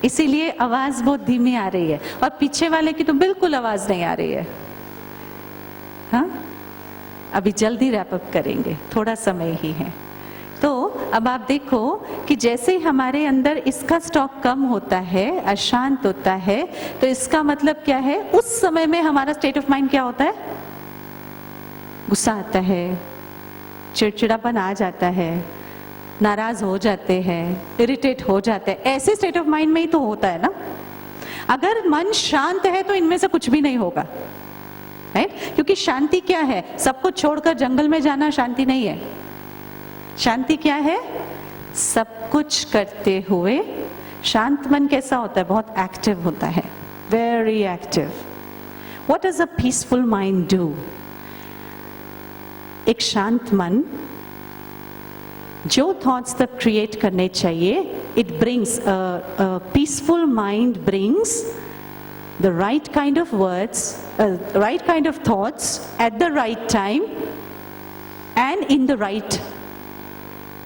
इसीलिए आवाज बहुत धीमी आ रही है और पीछे वाले की तो बिल्कुल आवाज नहीं आ रही है. हाँ, अभी जल्दी रैप अप करेंगे, थोड़ा समय ही है. तो अब आप देखो कि जैसे हमारे अंदर इसका स्टॉक कम होता है, अशांत होता है, तो इसका मतलब क्या है? उस समय में हमारा स्टेट ऑफ माइंड क्या होता है? गुस्सा आता है, चिड़चिड़ापन आ जाता है, नाराज हो जाते हैं, इरिटेट हो जाते हैं. ऐसे स्टेट ऑफ माइंड में ही तो होता है ना. अगर मन शांत है तो इनमें से कुछ भी नहीं होगा, राइट? क्योंकि शांति क्या है? सब कुछ छोड़कर जंगल में जाना शांति नहीं है. शांति क्या है? सब कुछ करते हुए शांत मन कैसा होता है? बहुत एक्टिव होता है, very active. What does a peaceful mind do? एक शांत मन जो थॉट्स तक क्रिएट करने चाहिए, it brings peaceful mind brings the right kind of words, right kind of thoughts at the right time and in the right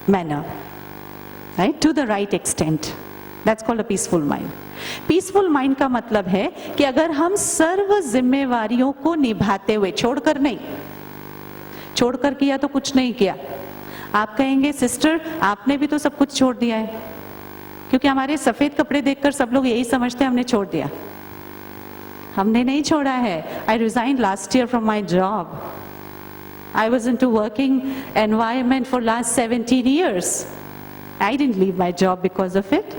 manner, right? To the right extent. That's called a peaceful mind. Peaceful mind का मतलब है कि अगर हम सर्व जिम्मेवारियों को निभाते हुए, छोड़कर नहीं, छोड़कर किया तो कुछ नहीं किया. आप कहेंगे सिस्टर आपने भी तो सब कुछ छोड़ दिया है, क्योंकि हमारे सफेद कपड़े देखकर सब लोग यही समझते हैं हमने छोड़ दिया. हमने नहीं छोड़ा है. I resigned last year from my job. I was into working environment for last 17 years. I didn't leave my job because of it.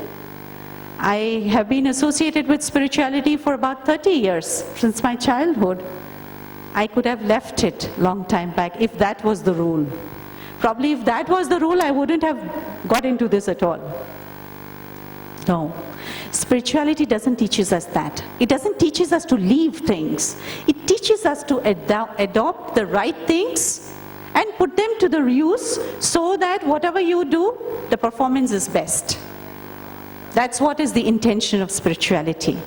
I have been associated with spirituality for about 30 years, since my childhood. I could have left it long time back if that was the rule. Probably if that was the rule, I wouldn't have got into this at all. No. Spirituality doesn't teach us that. It doesn't teach us to leave things. It teaches us to adopt the right things and put them to the use so that whatever you do, the performance is best. That's what is the intention of spirituality.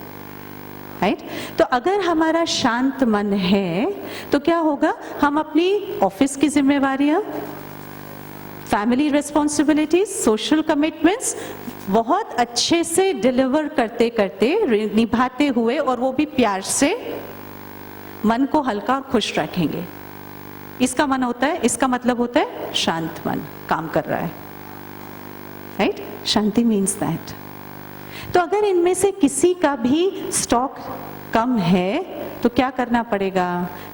Right? तो अगर हमारा शांत मन है तो क्या होगा, हम अपनी ऑफिस की जिम्मेवारियां, फैमिली रिस्पॉन्सिबिलिटीज, सोशल कमिटमेंट्स बहुत अच्छे से डिलीवर करते करते निभाते हुए, और वो भी प्यार से, मन को हल्का और खुश रखेंगे. इसका मन होता है, इसका मतलब होता है शांत मन काम कर रहा है. राइट? Shanti means that. तो अगर इनमें से किसी का भी स्टॉक कम है तो क्या करना पड़ेगा,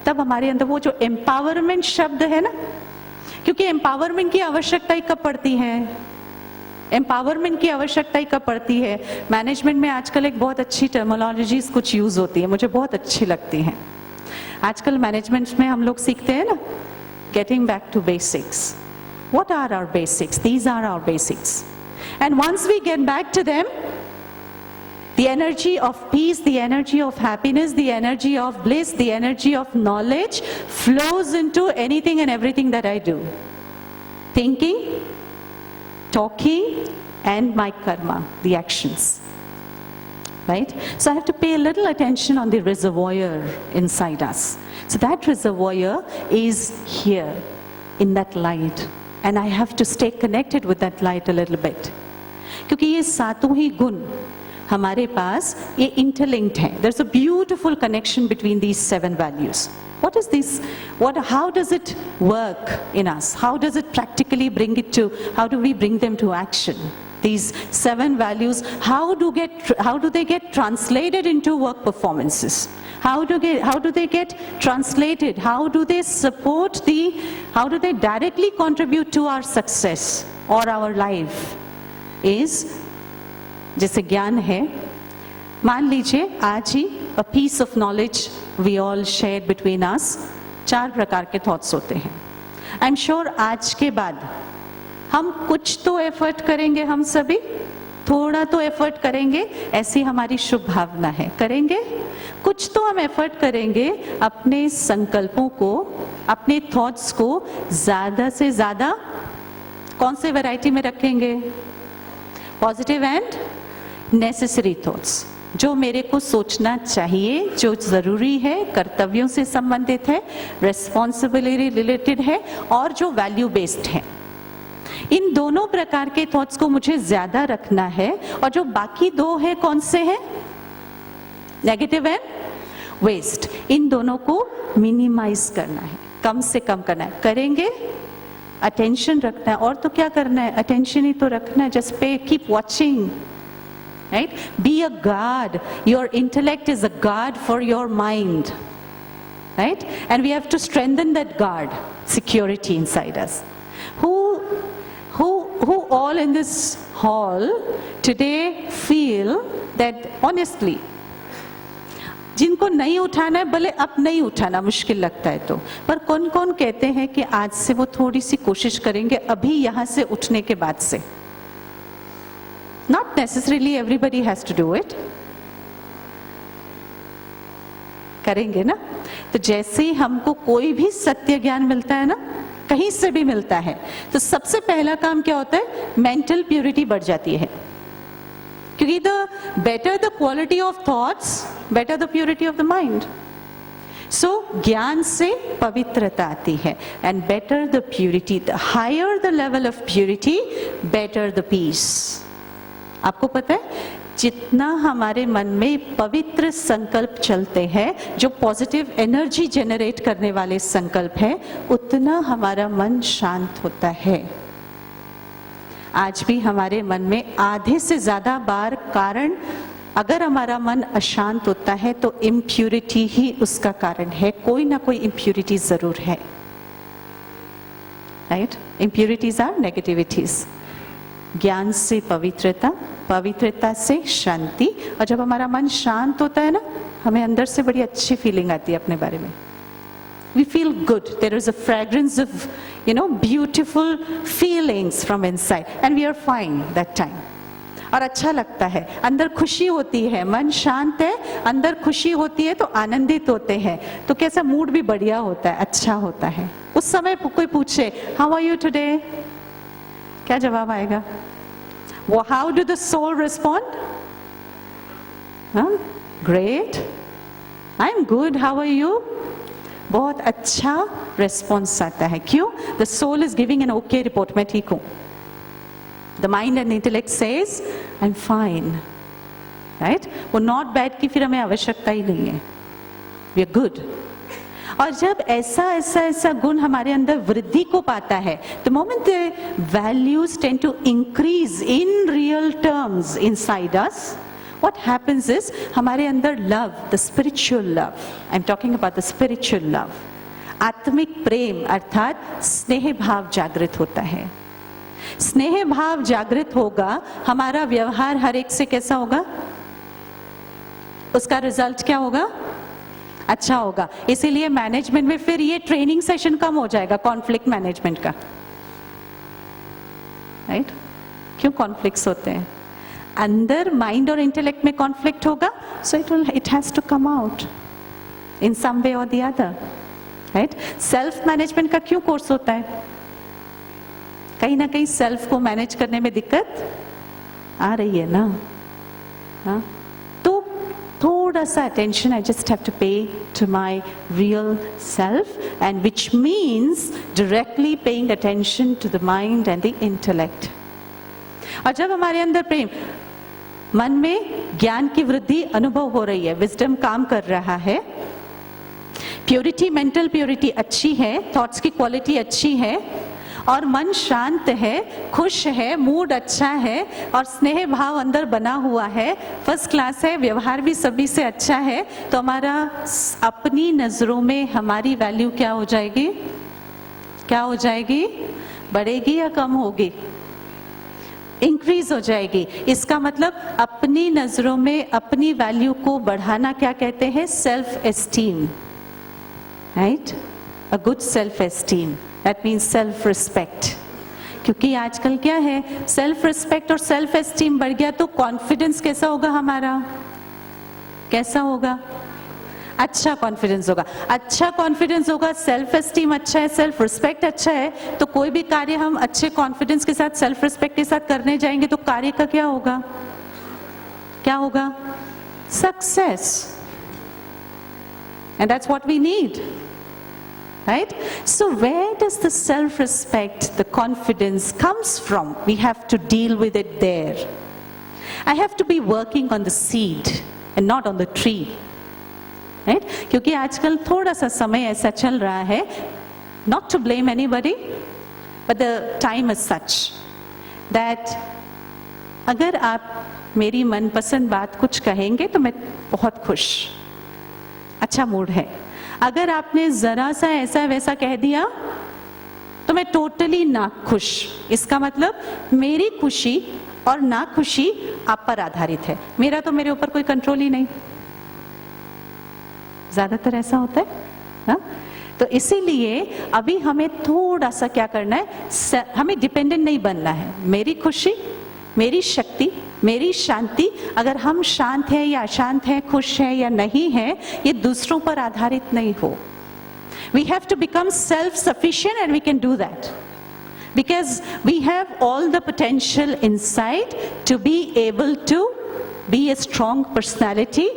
तब हमारे अंदर वो जो एम्पावरमेंट शब्द है ना, क्योंकि एम्पावरमेंट की आवश्यकता ही कब पड़ती है, एम्पावरमेंट की आवश्यकता ही कब पड़ती है. मैनेजमेंट में आजकल एक बहुत अच्छी टर्मिनोलॉजीज कुछ यूज होती है, मुझे बहुत अच्छी लगती हैं. आजकल मैनेजमेंट में हम लोग सीखते हैं ना, getting back to basics. What are our basics? These are our basics. And once we get back to them, the energy of peace, the energy of happiness, the energy of bliss, the energy of knowledge flows into anything and everything that I do. Thinking, talking, and my karma, the actions. Right? So I have to pay a little attention on the reservoir inside us. So that reservoir is here in that light, and I have to stay connected with that light a little bit. क्योंकि ये सातों ही गुण हमारे पास ये interlinked है. There's a beautiful connection between these 7 values. What is this? How does it work in us? How does it practically how do we bring them to action? These 7 values, how do they get translated into work performances? How do they get translated? How do they how do they directly contribute to our success or our life? जैसे ज्ञान है, मान लीजिए आज ही a piece of knowledge we all shared between us, 4 प्रकार के thoughts होते हैं. आई एम श्योर आज के बाद हम कुछ तो एफर्ट करेंगे, हम सभी थोड़ा तो एफर्ट करेंगे, ऐसी हमारी शुभ भावना है. करेंगे कुछ तो हम एफर्ट करेंगे, अपने संकल्पों को, अपने थॉट्स को ज्यादा से ज्यादा कौन से वैरायटी में रखेंगे? पॉजिटिव एंड नेसेसरी थॉट्स, जो मेरे को सोचना चाहिए, जो जरूरी है, कर्तव्यों से संबंधित है, रेस्पॉन्सिबिलिटी रिलेटेड है, और जो वैल्यू बेस्ड है. इन दोनों प्रकार के थॉट्स को मुझे ज्यादा रखना है, और जो बाकी 2 है कौन से हैं? Negative and waste. इन दोनों को मिनिमाइज करना है, कम से कम करना है. करेंगे, अटेंशन रखना है. और तो क्या करना है? अटेंशन ही तो रखना है. जस्ट पे, keep watching. Right? Be a guard. Your intellect is a guard for your mind. Right? And we have to strengthen that guard, security inside us. Who all in this hall today feel that honestly, जिनको नहीं उठाना है, भले अब नहीं उठाना मुश्किल लगता है तो, पर कौन कौन कहते हैं कि आज से वो थोड़ी सी कोशिश करेंगे अभी यहाँ से उठने के बाद से? Not necessarily everybody has to do it. करेंगे ना? तो जैसे ही हमको कोई भी सत्य ज्ञान मिलता है ना, कहीं से भी मिलता है, तो सबसे पहला काम क्या होता है? मेंटल प्योरिटी बढ़ जाती है. क्योंकि the better the quality of thoughts, better the purity of the mind. So ज्ञान से पवित्रता आती है, and better the purity, the higher the level of purity, better the peace. आपको पता है, जितना हमारे मन में पवित्र संकल्प चलते हैं, जो पॉजिटिव एनर्जी जनरेट करने वाले संकल्प हैं, उतना हमारा मन शांत होता है. आज भी हमारे मन में आधे से ज्यादा बार कारण, अगर हमारा मन अशांत होता है तो इम्प्यूरिटी ही उसका कारण है. कोई ना कोई इम्प्यूरिटी जरूर है. राइट? Impurities are negativities. ज्ञान से पवित्रता, पवित्रता से शांति, और जब हमारा मन शांत होता है ना, हमें अंदर से बड़ी अच्छी फीलिंग आती है अपने बारे में. We feel good. There is a fragrance of, beautiful feelings from inside, and we are fine that time. और अच्छा लगता है, अंदर खुशी होती है, मन शांत है, अंदर खुशी होती है तो आनंदित होते हैं, तो कैसा मूड भी बढ़िया होता है, अच्छा होता है। उस समय कोई पूछे हाउ आर यू टुडे, क्या जवाब आएगा? वो how do the soul respond? Great, I am good, how are you? बहुत अच्छा रिस्पॉन्स आता है। क्यों? The soul is giving an okay report, मैं ठीक हूँ। The mind and intellect says I am fine, right? वो नॉट बैड की फिर हमें आवश्यकता ही नहीं है, वी आर गुड। और जब ऐसा गुण हमारे अंदर वृद्धि को पाता है, the moment the values tend to increase in real terms inside us, what happens is हमारे अंदर love, the spiritual love, I'm talking about the spiritual love, आत्मिक प्रेम अर्थात स्नेह भाव जागृत होता है। स्नेह भाव जागृत होगा, हमारा व्यवहार हर एक से कैसा होगा? उसका रिजल्ट क्या होगा? अच्छा होगा। इसीलिए मैनेजमेंट में फिर ये ट्रेनिंग सेशन कम हो जाएगा कॉन्फ्लिक्ट मैनेजमेंट का, राइट? क्यों कॉन्फ्लिक्ट्स होते हैं? अंदर माइंड और इंटेलेक्ट में कॉन्फ्लिक्ट होगा, so it has to come out in some way और the other, right? Self management का क्यों कोर्स होता है? कहीं ना कहीं सेल्फ को मैनेज करने में दिक्कत आ रही है ना? हाँ, तो थोड़ा सा attention I just have to pay to my real self, and which means directly paying attention to the mind and the intellect. और जब हमारे अंदर प्रेम, मन में ज्ञान की वृद्धि अनुभव हो रही है, विजडम काम कर रहा है, प्योरिटी, मेंटल प्योरिटी अच्छी है, थॉट्स की क्वालिटी अच्छी है, और मन शांत है, खुश है, मूड अच्छा है, और स्नेह भाव अंदर बना हुआ है, फर्स्ट क्लास है, व्यवहार भी सभी से अच्छा है, तो हमारा अपनी नजरों में हमारी वैल्यू क्या हो जाएगी? क्या हो जाएगी? बढ़ेगी या कम होगी? इंक्रीज हो जाएगी। इसका मतलब अपनी नजरों में अपनी वैल्यू को बढ़ाना क्या कहते हैं? Self esteem, right? A good self esteem, that means self respect. क्योंकि आजकल क्या है, सेल्फ रिस्पेक्ट और सेल्फ एस्टीम बढ़ गया तो कॉन्फिडेंस कैसा होगा हमारा? कैसा होगा? अच्छा कॉन्फिडेंस होगा। अच्छा कॉन्फिडेंस होगा, सेल्फ एस्टीम अच्छा है, सेल्फ रिस्पेक्ट अच्छा है, तो कोई भी कार्य हम अच्छे कॉन्फिडेंस के साथ, सेल्फ रिस्पेक्ट के साथ करने जाएंगे तो कार्य का क्या होगा? क्या होगा? Success. And that's what we need, right? So where does the self-respect, the confidence comes from? We have to deal with it there. I have to be working on the seed and not on the tree, right? क्योंकि आजकल थोड़ा सा समय ऐसा चल रहा है, not to blame anybody, but the time is such that अगर आप मेरी मनपसंद बात कुछ कहेंगे तो मैं बहुत खुश, अच्छा मूड है। अगर आपने जरा सा ऐसा वैसा कह दिया तो मैं टोटली नाखुश। इसका मतलब मेरी खुशी और नाखुशी आप पर आधारित है, मेरा तो मेरे ऊपर कोई कंट्रोल ही नहीं। ज्यादातर ऐसा होता है हा? तो इसीलिए अभी हमें थोड़ा सा क्या करना है, हमें डिपेंडेंट नहीं बनना है। मेरी खुशी, मेरी शक्ति, मेरी शांति, अगर हम शांत हैं या अशांत हैं, खुश हैं या नहीं हैं, ये दूसरों पर आधारित नहीं हो। We have to become self-sufficient and we can do that. Because we have all the potential inside to be able to be a strong personality.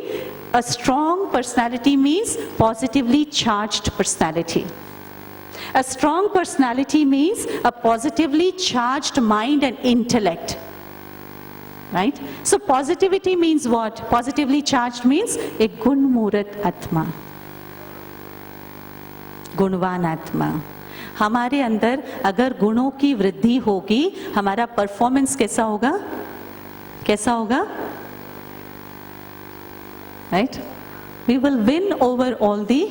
A strong personality means positively charged personality. A strong personality means a positively charged mind and intellect. Right? So positivity means what? Positively charged means a gunmurat atma. गुणवान आत्मा। हमारे अंदर अगर गुणों की वृद्धि होगी, हमारा परफॉर्मेंस कैसा होगा? कैसा होगा? Right? We will win over all the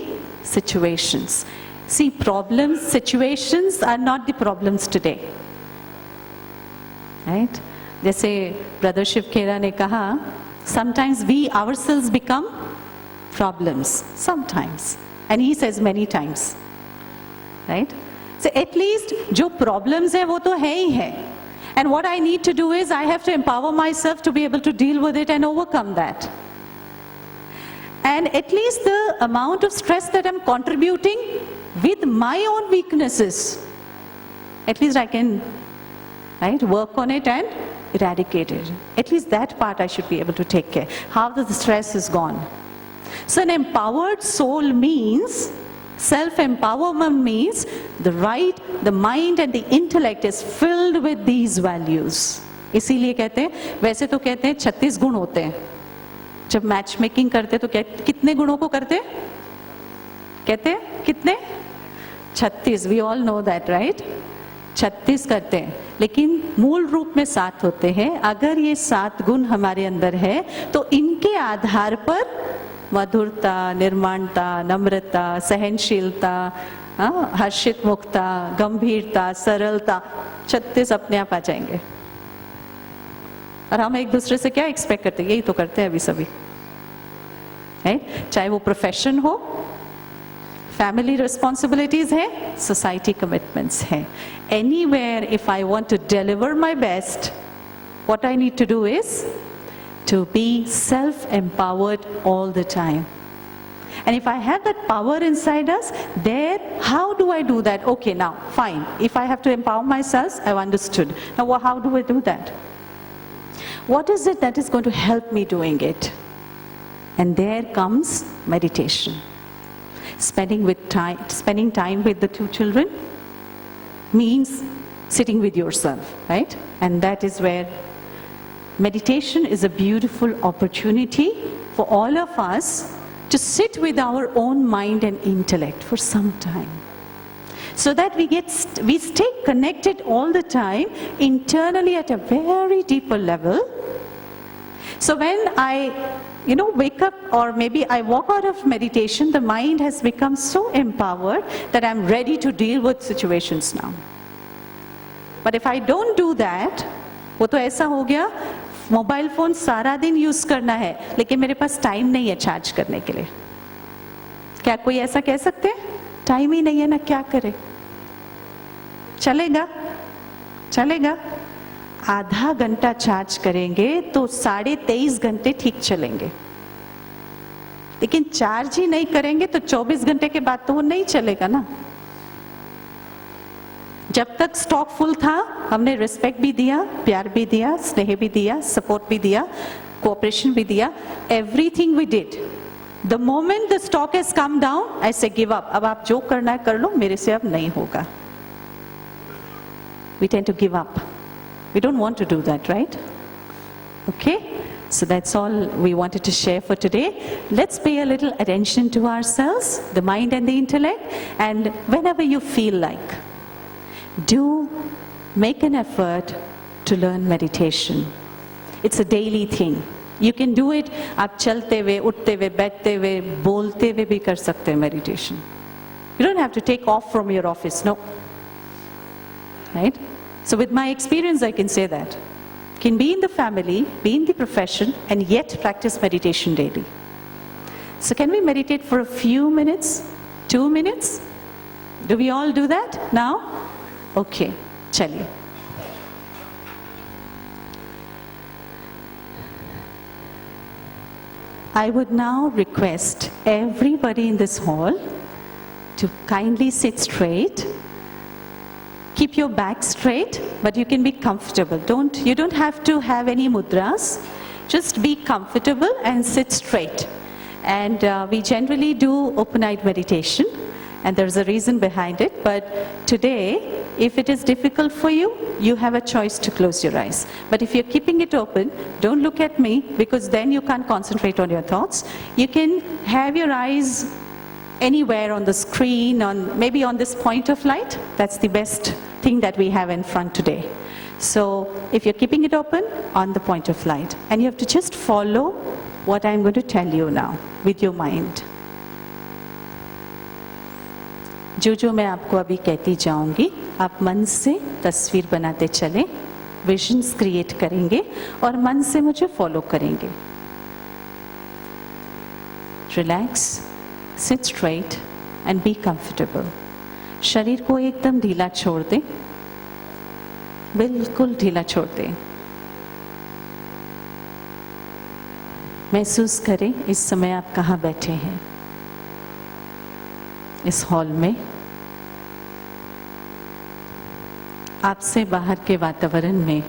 situations. See, problems, situations are not the problems today. Right? जैसे ब्रदर शिव खेरा ने कहा, sometimes we ourselves become problems, sometimes. And he says many times, right? So at least जो problems है वो तो है ही है, And what I need to do is I have to empower myself to be able to deal with it and overcome that. And at least the amount of stress that I'm contributing with my own weaknesses, at least I can, right, work on it and eradicate it. At least that part I should be able to take care. How the stress is gone. So an empowered soul means, self-empowerment means the mind and the intellect is filled with these values. इसीलिए कहते हैं, वैसे तो कहते हैं 36 गुण होते हैं. जब मैच मेकिंग करते तो कितने गुणों को करते? कहते हैं कितने? 36. We all know that, right? 36 करते हैं, लेकिन मूल रूप में 7 होते हैं. अगर ये 7 गुण हमारे अंदर है तो इनके आधार पर मधुरता, निर्माणता, नम्रता, सहनशीलता, हर्षित मुक्ता, गंभीरता, सरलता, 36 अपने आप आ जाएंगे. और हम एक दूसरे से क्या एक्सपेक्ट करते हैं? यही तो करते हैं अभी सभी, है? चाहे वो प्रोफेशन हो, फैमिली रिस्पॉन्सिबिलिटीज है, सोसाइटी कमिटमेंट्स है. Anywhere if I want to deliver my best, what I need to do is to be self-empowered all the time. And if I have that power inside us, there, how do I do that? Okay, now, fine. If I have to empower myself, I've understood. Now, how do I do that? What is it that is going to help me doing it? And there comes meditation. Spending time with the 2 children means sitting with yourself, right? And that is where meditation is a beautiful opportunity for all of us to sit with our own mind and intellect for some time, so that we stay connected all the time internally at a very deeper level. So when I wake up, or maybe I walk out of meditation, the mind has become so empowered that I'm ready to deal with situations now. But if I don't do that, वो तो ऐसा हो गया, mobile phone सारा दिन use करना है, लेकिन मेरे पास टाइम नहीं है चार्ज करने के लिए. क्या कोई ऐसा कह सकते हैं? टाइम ही नहीं है ना, क्या करे? चलेगा, चलेगा. आधा घंटा चार्ज करेंगे तो 23.5 घंटे ठीक चलेंगे. लेकिन चार्ज ही नहीं करेंगे तो 24 घंटे के बाद तो वो नहीं चलेगा ना. जब तक स्टॉक फुल था, हमने रिस्पेक्ट भी दिया, प्यार भी दिया, स्नेह भी दिया, सपोर्ट भी दिया, कोऑपरेशन भी दिया, everything we did. The moment the stock has come down, I say give up. अब आप जो करना है कर लो, मेरे से अब नहीं होगा. We tend to give up. We don't want to do that, right? Okay, so that's all we wanted to share for today. Let's pay a little attention to ourselves, the mind and the intellect, and whenever you feel like, do make an effort to learn meditation. It's a daily thing. You can do it. आप चलते हुए, उठते हुए, बैठते हुए, बोलते हुए भी कर सकते हैं meditation. You don't have to take off from your office, no. Right? So with my experience, I can say that. Can be in the family, be in the profession, and yet practice meditation daily. So can we meditate for a few minutes? 2 minutes? Do we all do that now? Okay, chaliye. I would now request everybody in this hall to kindly sit straight. Keep your back straight, but you can be comfortable. You don't have to have any mudras. Just be comfortable and sit straight. And we generally do open-eyed meditation, and there's a reason behind it. But today, if it is difficult for you, you have a choice to close your eyes. But if you're keeping it open, don't look at me, because then you can't concentrate on your thoughts. You can have your eyes anywhere on the screen, maybe on this point of light. That's the best thing that we have in front today. So if you're keeping it open, on the point of light. And you have to just follow what I'm going to tell you now with your mind. जो मैं आपको अभी कहती जाऊंगी, आप मन से तस्वीर बनाते चलें, विजन्स क्रिएट करेंगे और मन से मुझे फॉलो करेंगे. Relax, seat straight and be comfortable. शरीर को एकदम ढीला छोड़ दें. बिल्कुल ढीला छोड़ दें। महसूस करें इस समय आप कहाँ बैठे हैं, इस हॉल में। आपसे बाहर के वातावरण में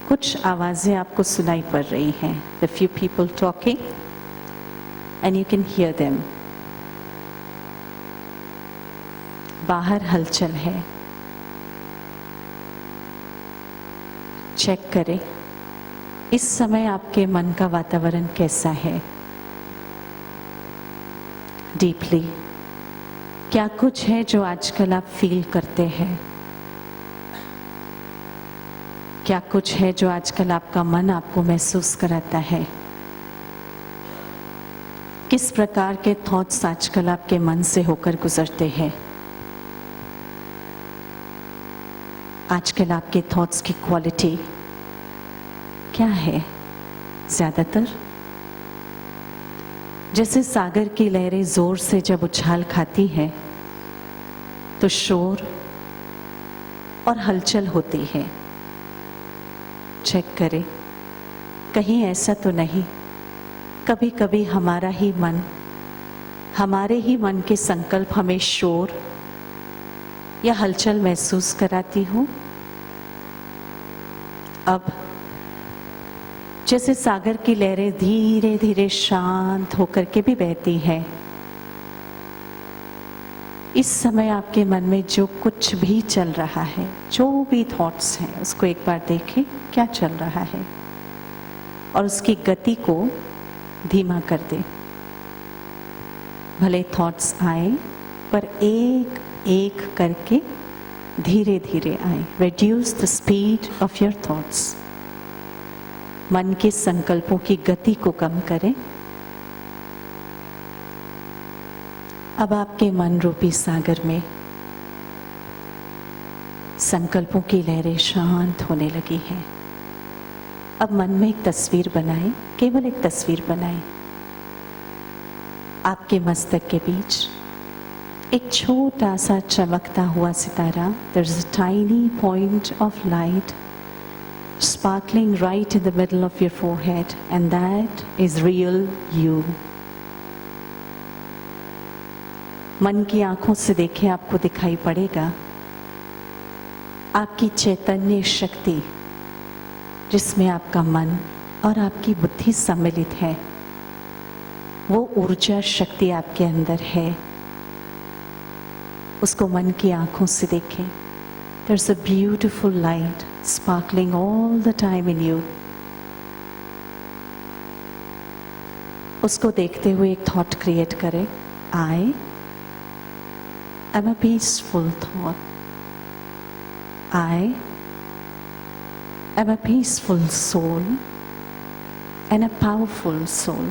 कुछ आवाजें आपको सुनाई पड़ रही हैं। The few people talking and you can hear them. बाहर हलचल है। चेक करें इस समय आपके मन का वातावरण कैसा है। डीपली क्या कुछ है जो आजकल आप फील करते हैं? क्या कुछ है जो आजकल आपका मन आपको महसूस कराता है? किस प्रकार के थॉट्स आजकल आपके मन से होकर गुजरते हैं? आजकल आपके थॉट्स की क्वालिटी क्या है? ज्यादातर जैसे सागर की लहरें जोर से जब उछाल खाती हैं तो शोर और हलचल होती है। चेक करें कहीं ऐसा तो नहीं कभी कभी हमारा ही मन, हमारे ही मन के संकल्प हमें शोर या हलचल महसूस कराती हो? अब जैसे सागर की लहरें धीरे धीरे शांत होकर के भी बहती हैं, इस समय आपके मन में जो कुछ भी चल रहा है, जो भी थॉट्स हैं, उसको एक बार देखें क्या चल रहा है और उसकी गति को धीमा कर दें। भले थॉट्स आए पर एक एक करके धीरे धीरे आए। Reduce the speed of your thoughts. मन के संकल्पों की गति को कम करें। अब आपके मन रूपी सागर में संकल्पों की लहरें शांत होने लगी हैं। अब मन में एक तस्वीर बनाएं, केवल एक तस्वीर बनाएं। आपके मस्तक के बीच एक छोटा सा चमकता हुआ सितारा, there is a tiny point of light sparkling right in the middle of your forehead, and that is real you. मन की आंखों से देखें, आपको दिखाई पड़ेगा आपकी चैतन्य शक्ति, जिसमें आपका मन और आपकी बुद्धि सम्मिलित है। वो ऊर्जा शक्ति आपके अंदर है, उसको मन की आंखों से देखें। There's a beautiful light sparkling all the time in you. उसको देखते हुए एक थॉट क्रिएट करें। I am a peaceful thought. I am a peaceful soul and a powerful soul.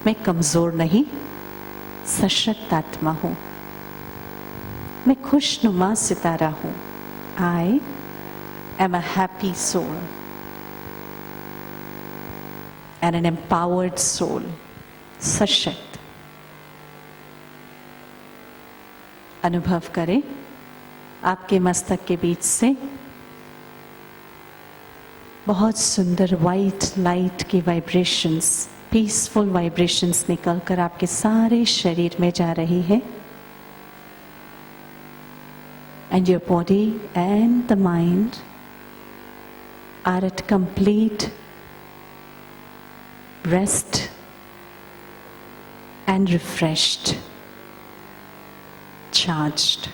मैं कमजोर नहीं, सशक्त आत्मा हूं। मैं खुशनुमा सितारा हूं। I am a happy soul and an empowered soul. सशक्त। अनुभव करें आपके मस्तक के बीच से बहुत सुंदर वाइट लाइट की वाइब्रेशंस, पीसफुल वाइब्रेशंस निकलकर आपके सारे शरीर में जा रही है। And your body and the mind are at complete rest and refreshed, charged.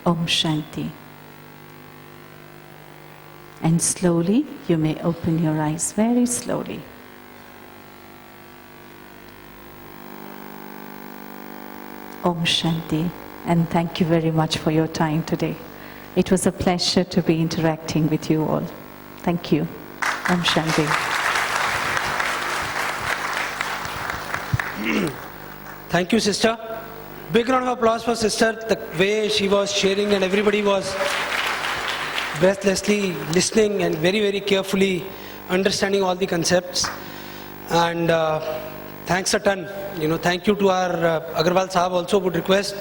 Om Shanti. And slowly you may open your eyes, very slowly. Om Shanti, and thank you very much for your time today. It was a pleasure to be interacting with you all. Thank you. Om Shanti. Thank you, sister. Big round of applause for sister. The way she was sharing and everybody was breathlessly listening and very, very carefully understanding all the concepts. And Thanks a ton. Thank you to our Agarwal Sahab. Also would request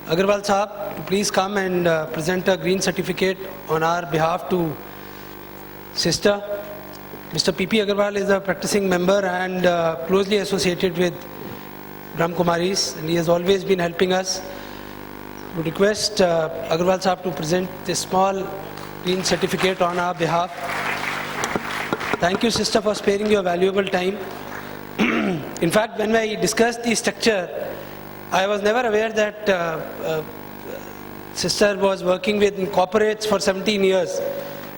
Agarwal Sahab to please come and present a green certificate on our behalf to sister. Mr. P.P. Agarwal is a practicing member and closely associated with Brahm Kumaris, and he has always been helping us. Would request Agarwal Sahab to present this small green certificate on our behalf. Thank you, sister, for sparing your valuable time. In fact, when I discussed the structure, I was never aware that sister was working with corporates for 17 years.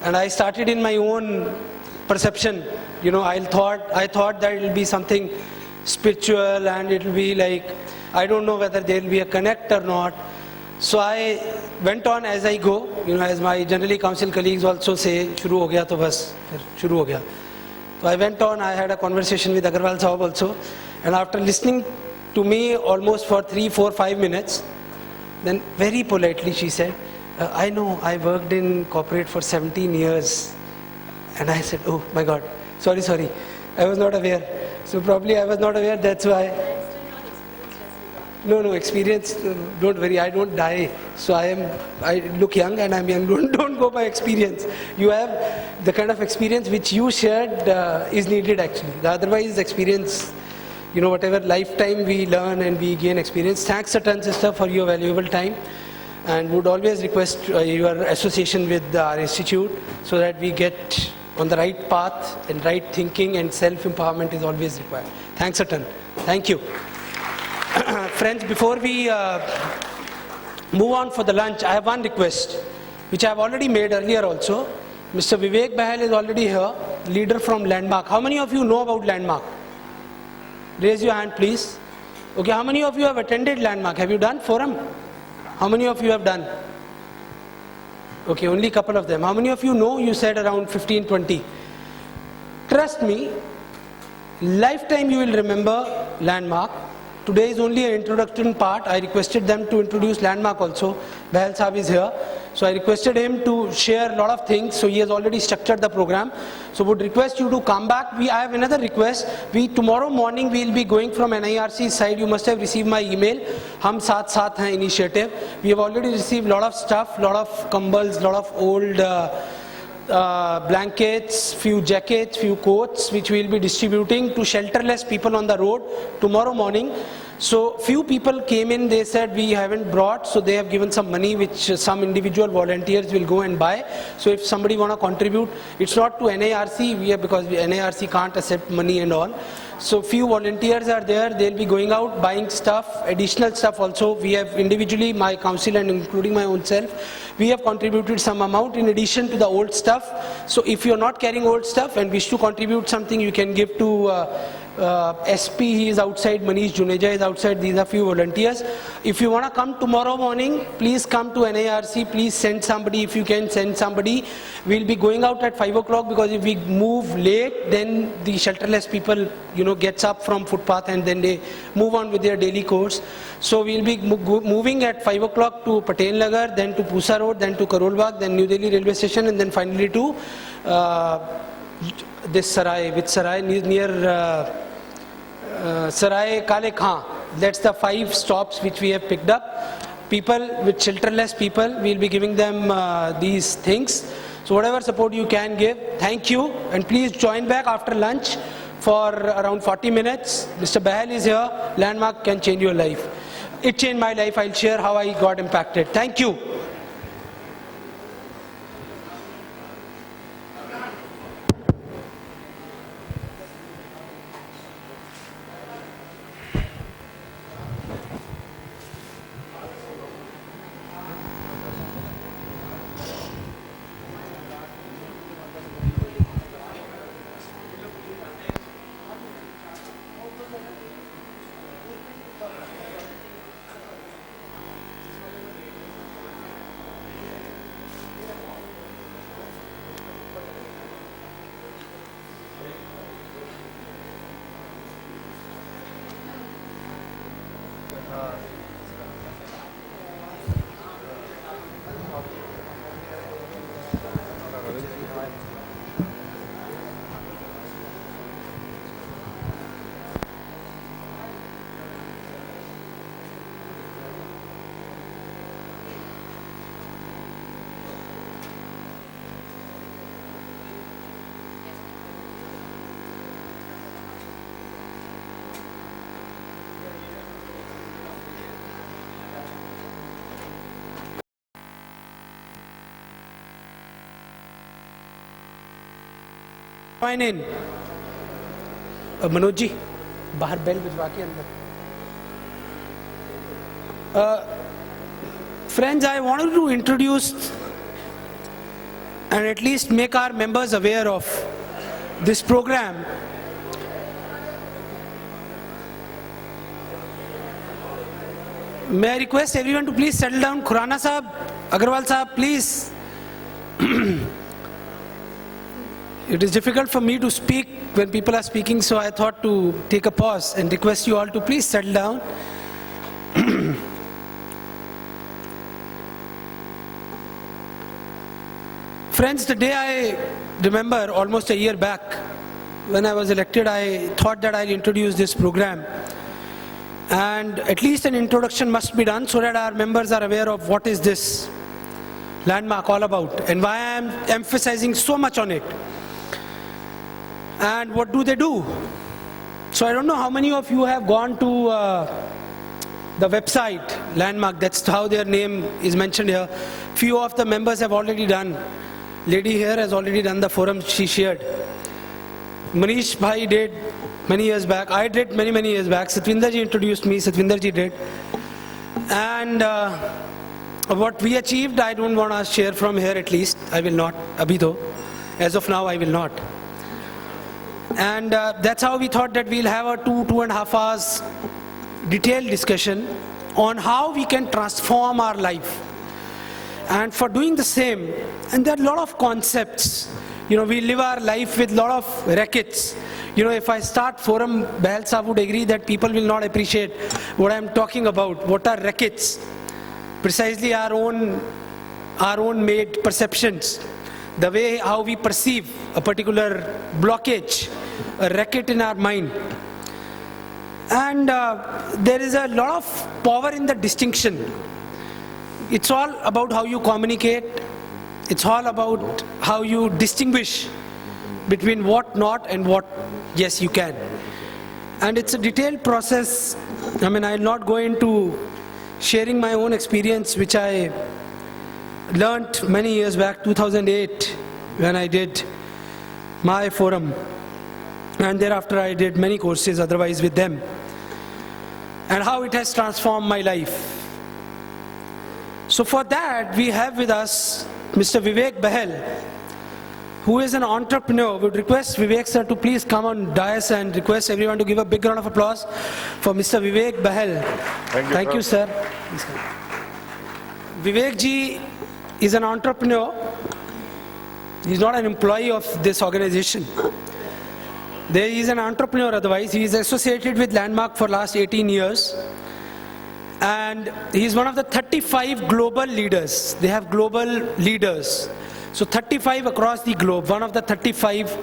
And I started in my own perception. I thought that it will be something spiritual and it will be like, I don't know whether there will be a connect or not. So I went on as I go, as my generally council colleagues also say, shuru ho gaya to bas, shuru ho gaya. So I went on, I had a conversation with Agarwal Sahab also, and after listening to me almost for 3, 4, 5 minutes, then very politely she said, I know, I worked in corporate for 17 years. And I said, oh my God, sorry, I was not aware. So probably I was not aware, that's why. No, experience, don't worry, I don't die. So I look young and I'm young, don't go by experience. You have the kind of experience which you shared is needed actually. Otherwise experience, whatever lifetime we learn and we gain experience. Thanks a ton, sister, for your valuable time. And would always request your association with our institute so that we get on the right path and right thinking, and self-empowerment is always required. Thanks a ton. Thank you. Friends, before we move on for the lunch, I have one request, which I have already made earlier also. Mr. Vivek Bahal is already here, leader from Landmark. How many of you know about Landmark? Raise your hand, please. Okay, how many of you have attended Landmark? Have you done forum? How many of you have done? Okay, only a couple of them. How many of you know? You said around 15, 20. Trust me, lifetime you will remember Landmark. Today is only an introduction part. I requested them to introduce Landmark also. Bahal Sahab is here. So I requested him to share a lot of things. So he has already structured the program. So would request you to come back. I have another request. Tomorrow morning we will be going from NIRC side. You must have received my email. Hum Saath Saath Hain initiative. We have already received a lot of stuff, lot of kumbals, lot of old blankets, few jackets, few coats, which we will be distributing to shelterless people on the road tomorrow morning. So few people came in, they said we haven't brought, so they have given some money which some individual volunteers will go and buy. So if somebody want to contribute, it's not to NIRC, because NIRC can't accept money and all. So few volunteers are there, they'll be going out buying stuff, additional stuff also. We have individually, my council and including my own self, we have contributed some amount in addition to the old stuff. So if you're not carrying old stuff and wish to contribute something, you can give to SP, he is outside, Manish Juneja is outside, these are few volunteers. If you want to come tomorrow morning, please come to NIRC, please send somebody, if you can send somebody. We'll be going out at 5 o'clock, because if we move late, then the shelterless people, gets up from footpath and then they move on with their daily course. So we'll be moving at 5 o'clock to Patel Nagar, then to Pusa Road, then to Karol Bagh, then New Delhi railway station, and then finally to this Sarai, which Sarai near Sarai Kale Khan. That's the 5 stops which we have picked up. People with shelterless people, we'll be giving them these things. So whatever support you can give, thank you, and please join back after lunch for around 40 minutes. Mr. Bahal is here. Landmark can change your life. It changed my life. I'll share how I got impacted. Thank you. Join in. Manoj ji, bahar bell bajwa ke andar. Friends, I wanted to introduce and at least make our members aware of this program. May I request everyone to please settle down. Khurana Sahab, Agarwal Sahab, please. It is difficult for me to speak when people are speaking, so I thought to take a pause and request you all to please settle down. Friends, the day I remember almost a year back, when I was elected, I thought that I'll introduce this program. And at least an introduction must be done so that our members are aware of what is this landmark all about and why I am emphasizing so much on it. And what do they do? So I don't know how many of you have gone to the website, Landmark, that's how their name is mentioned here. Few of the members have already done. Lady here has already done the forum she shared. Manish Bhai did many years back. I did many years back. Satwinder ji introduced me, Satwinder ji did. And what we achieved, I don't want to share from here at least. I will not, abhi to. As of now, I will not. And that's how we thought that we'll have a 2.5 hours detailed discussion on how we can transform our life. And for doing the same, and there are a lot of concepts. You know, we live our life with a lot of rackets. You know, if I start forum, Bahal Sahab would agree that people will not appreciate what I'm talking about. What are rackets? Precisely our own made perceptions. The way how we perceive a particular blockage, a racket in our mind. And there is a lot of power in the distinction. It's all about how you communicate. It's all about how you distinguish between what not and what yes you can. And it's a detailed process. I mean, I'll not go into sharing my own experience, which I learnt many years back, 2008, when I did my forum. And thereafter I did many courses otherwise with them. And how it has transformed my life. So for that, we have with us Mr. Vivek Bahal, who is an entrepreneur. We would request Vivek sir to please come on dais and request everyone to give a big round of applause for Mr. Vivek Bahal. Thank you, sir. Vivek ji is an entrepreneur. He's not an employee of this organization. He is an entrepreneur otherwise. He is associated with Landmark for last 18 years. And he is one of the 35 global leaders. They have global leaders. So 35 across the globe, one of the 35.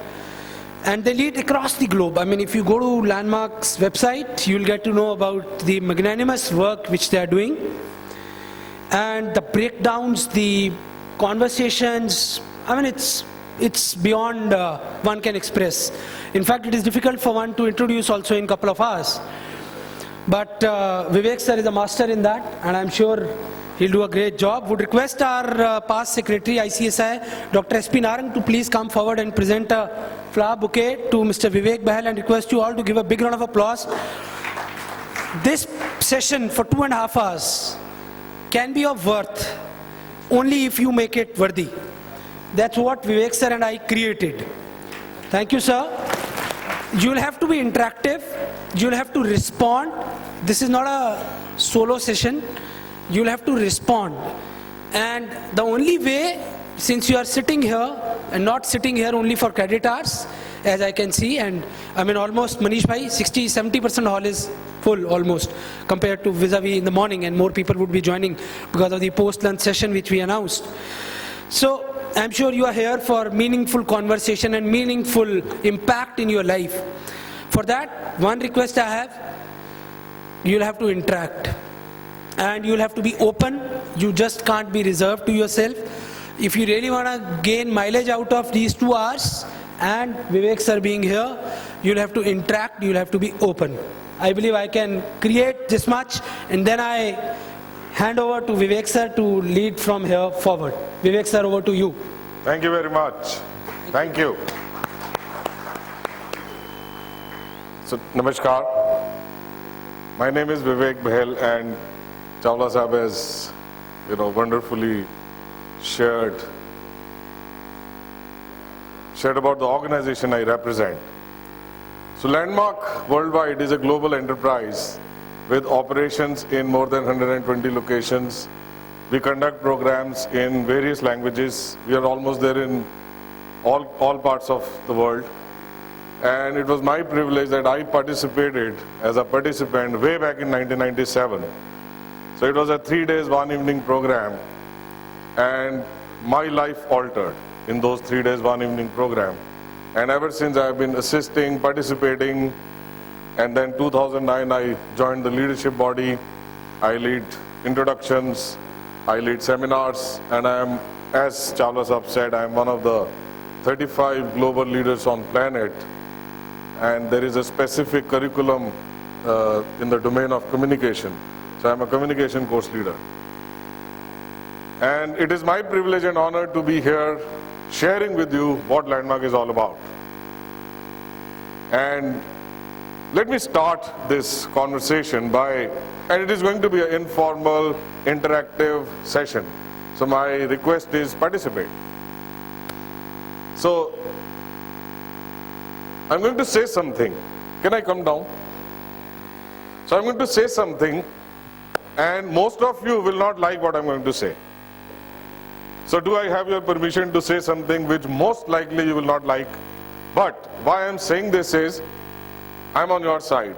And they lead across the globe. I mean, if you go to Landmark's website, you'll get to know about the magnanimous work which they are doing. And the breakdowns, the conversations, I mean, it's beyond one can express. In fact, it is difficult for one to introduce also in a couple of hours. But Vivek sir is a master in that, and I'm sure he'll do a great job. Would request our past secretary, ICSI, Dr. S.P. Narang, to please come forward and present a flower bouquet to Mr. Vivek Bahal, and request you all to give a big round of applause. This session for 2.5 hours can be of worth only if you make it worthy. That's what Vivek sir and I created. Thank you, sir. You'll have to be interactive. You'll have to respond. This is not a solo session. You'll have to respond. And the only way, since you are sitting here and not sitting here only for credit hours, as I can see, and I mean almost Manish bhai, 60-70% hall is full almost compared to vis-a-vis in the morning, and more people would be joining because of the post-lunch session which we announced. So I'm sure you are here for meaningful conversation and meaningful impact in your life. For that, one request I have, you'll have to interact. And you'll have to be open. You just can't be reserved to yourself. If you really want to gain mileage out of these 2 hours, and Vivek sir being here, you'll have to interact, you'll have to be open. I believe I can create this much, and then I hand over to Vivek sir to lead from here forward. Vivek sir, over to you. Thank you very much. Thank you. So, Namaskar. My name is Vivek Behel, and Chawla Sahab has, wonderfully shared about the organization I represent. So, Landmark Worldwide is a global enterprise with operations in more than 120 locations. We conduct programs in various languages. We are almost there in all parts of the world. And it was my privilege that I participated as a participant way back in 1997. So it was a 3 days, 1 evening program, and my life altered in those 3 days, 1 evening program. And ever since I have been assisting, participating, and then 2009 I joined the leadership body. I lead introductions, I lead seminars, and I am, as Chawla Sahab said, I am one of the 35 global leaders on planet. And there is a specific curriculum in the domain of communication. So I'm a communication course leader. And it is my privilege and honor to be here sharing with you what Landmark is all about. And let me start this conversation and it is going to be an informal, interactive session. So my request is participate. So I'm going to say something. Can I come down? So I'm going to say something, and most of you will not like what I'm going to say. So do I have your permission to say something which most likely you will not like? But why I'm saying this is, I'm on your side.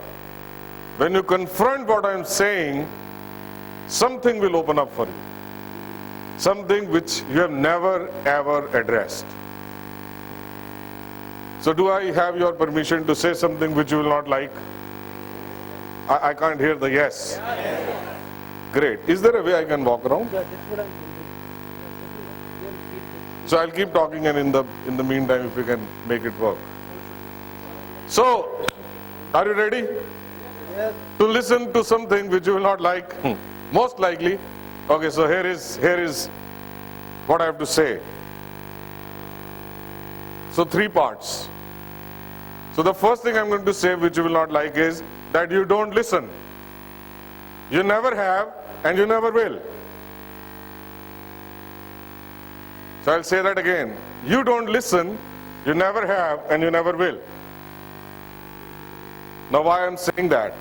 When you confront what I'm saying, something will open up for you. Something which you have never ever addressed. So do I have your permission to say something which you will not like? I can't hear the yes. Great. Is there a way I can walk around? So I'll keep talking, and in the meantime, if we can make it work. So, are you ready? Yes. To listen to something which you will not like? Most likely. Okay, so here is what I have to say. So 3 parts. So the first thing I'm going to say which you will not like is that you don't listen. You never have and you never will. So I'll say that again. You don't listen, you never have and you never will. Now why I'm saying that?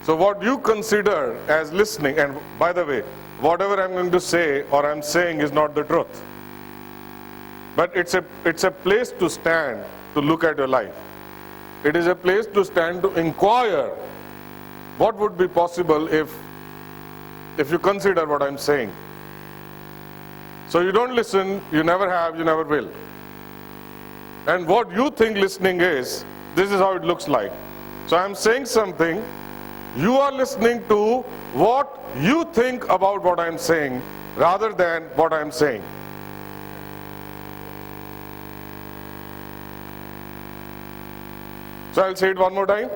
So what you consider as listening, and by the way, whatever I'm going to say or I'm saying is not the truth. But it's a place to stand to look at your life. It is a place to stand to inquire what would be possible if you consider what I'm saying. So you don't listen, you never have, you never will. And what you think listening is, this is how it looks like. So I'm saying something, you are listening to what you think about what I'm saying rather than what I'm saying. So I'll say it one more time.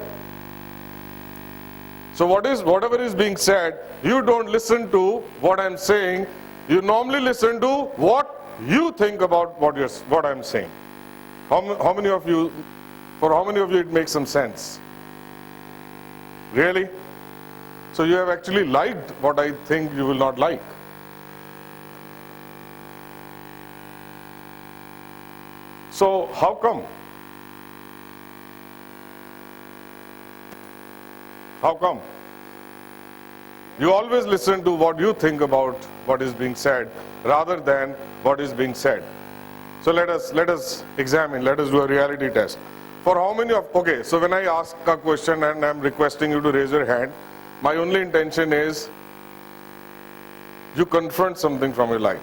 So whatever is being said, you don't listen to what I'm saying, you normally listen to what you think about what I'm saying. How many of you, for how many of you it makes some sense? Really? So you have actually liked what I think you will not like. So how come? How come? You always listen to what you think about what is being said rather than what is being said. So let us examine, let us do a reality test. For how many of, okay, so when I ask a question and I'm requesting you to raise your hand, my only intention is you confront something from your life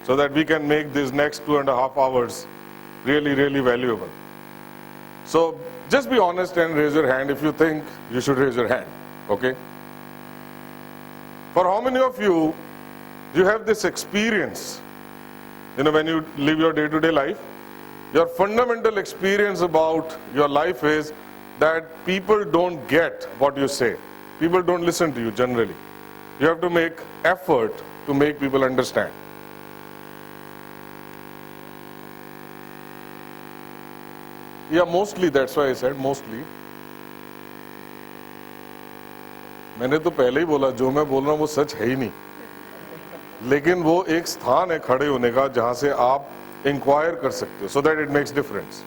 so that we can make these next 2.5 hours really, really valuable. So just be honest and raise your hand if you think you should raise your hand, okay? For how many of you have this experience, when you live your day-to-day life, your fundamental experience about your life is that people don't get what you say. People don't listen to you generally. You have to make effort to make people understand. Yeah, mostly, that's why I said mostly. मैंने तो पहले ही बोला जो मैं बोल रहा हूँ वो सच है ही नहीं, लेकिन वो एक स्थान है खड़े होने का जहां से आप इंक्वायर कर सकते हो, so that it makes difference.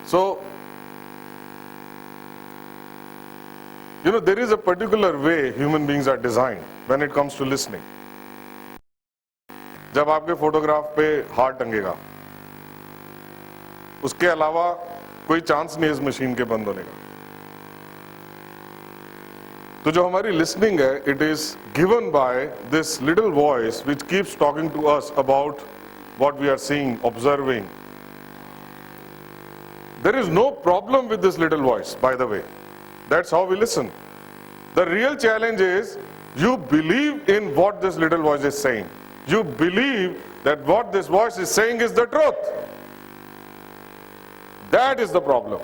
So, you know, there is a particular way human beings are designed when it comes to listening. जब आपके फोटोग्राफ पे हाथ टंगेगा, उसके अलावा कोई चांस नहीं है इस मशीन के बंद होने का. तो जो हमारी listening है, it is given by this little voice which keeps talking to us about what we are seeing, observing. There is no problem with this little voice, by the way. That's how we listen. The real challenge is you believe in what this little voice is saying. You believe that what this voice is saying is the truth. That is the problem,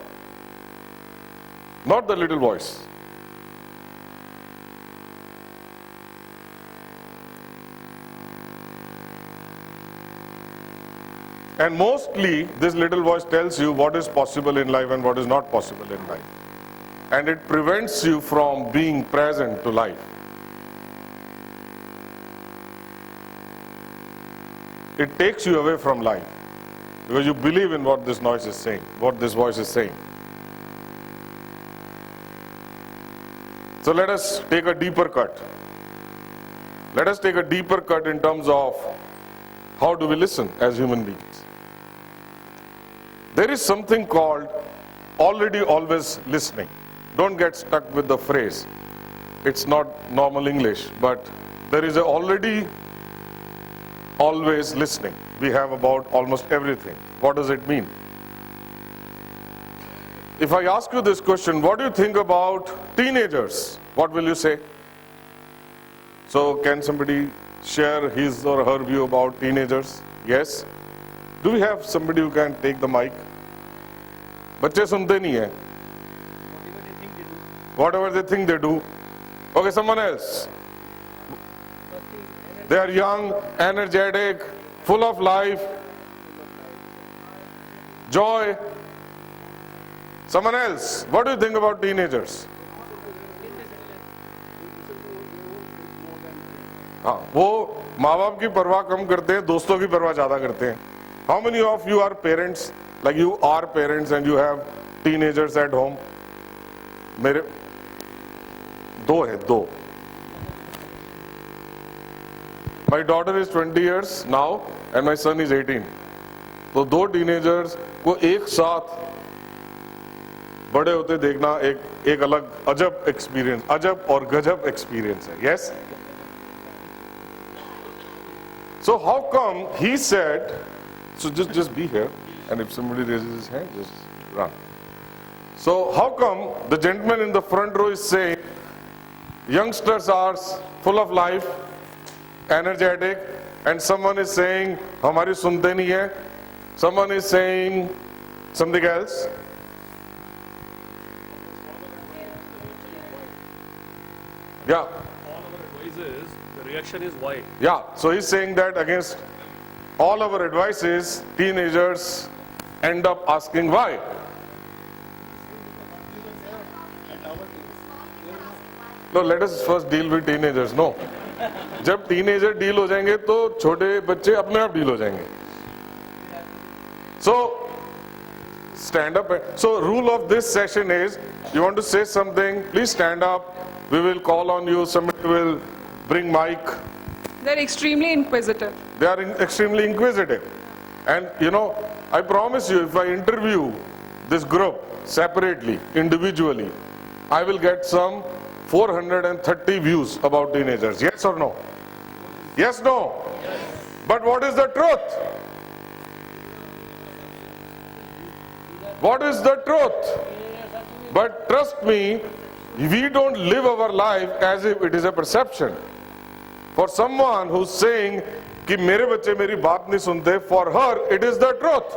not the little voice. And mostly this little voice tells you what is possible in life and what is not possible in life. And it prevents you from being present to life. It takes you away from life because you believe in what this noise is saying, what this voice is saying. So let us take a deeper cut. Let us take a deeper cut in terms of how do we listen as human beings. There is something called already always listening. Don't get stuck with the phrase. It's not normal English, but there is a already always listening. We have about almost everything. What does it mean? If I ask you this question, what do you think about teenagers? What will you say? So can somebody share his or her view about teenagers? Yes? Do we have somebody who can take the mic? बच्चे सुनते नहीं हैं. Whatever they think they do. Okay, someone else. They are young, energetic, full of life, joy. Someone else. What do you think about teenagers? हाँ, वो माँ बाप की परवाह कम करते हैं, दोस्तों की परवाह ज्यादा करते हैं. How many of you are parents? Like you are parents and you have teenagers at home? मेरे दो है, दो. My daughter is 20 years now and my son is 18. तो दो teenagers को एक साथ बड़े होते देखना एक अलग अजब experience, अजब और गजब experience है. Yes? So how come he said, so just be here, and if somebody raises his hand, just run. So how come the gentleman in the front row is saying, youngsters are full of life, energetic, and someone is saying, hamari sunte nahi hai. Someone is saying something else. Yeah. All our advices, the reaction is why. Yeah, so he's saying that against all our advices, teenagers end up asking why. No, let us first deal with teenagers. No. जब teenager deal हो जाएंगे तो छोटे बच्चे अपने आप deal हो जाएंगे. So, stand up. So, rule of this session is, you want to say something, please stand up. We will call on you. Somebody will bring mic. They're extremely inquisitive. They are extremely inquisitive. And you know, I promise you, if I interview this group separately, individually, I will get some 430 views about teenagers. Yes or no? Yes, no? Yes. But what is the truth? What is the truth? But trust me, we don't live our life as if it is a perception. For someone who's saying कि मेरे बच्चे मेरी बात नहीं सुनते, for her it is the truth.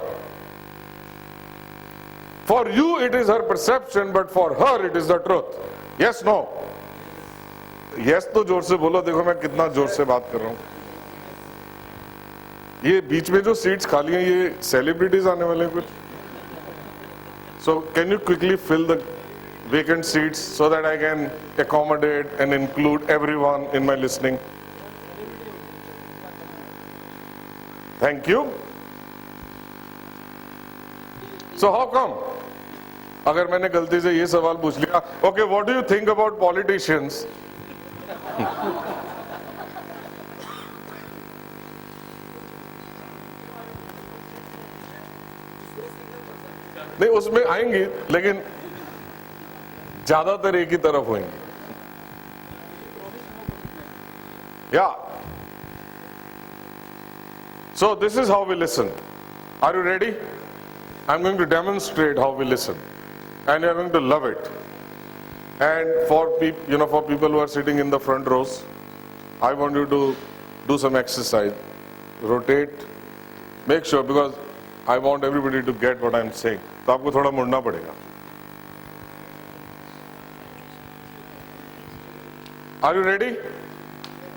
For you it is her perception, but for her it is the truth. Yes, no? Yes तो जोर से बोलो, देखो मैं कितना जोर से बात कर रहा हूँ. ये बीच में जो सीट्स खाली हैं, ये सेलिब्रिटीज आने वाले हैं कुछ? So can you quickly fill the vacant seats so that I can accommodate and include everyone in my listening? Thank you. So how come? अगर मैंने गलती से ये सवाल पूछ लिया, okay, what do you think about politicians? नहीं, उसमें आएंगी, लेकिन ज्यादातर एक ही तरफ होंगी. Yeah. So this is how we listen. Are you ready? I'm going to demonstrate how we listen, and you're going to love it. And for people who are sitting in the front rows, I want you to do some exercise. Rotate. Make sure, because I want everybody to get what I'm saying. तो आपको थोड़ा मुड़ना पड़ेगा. Are you ready?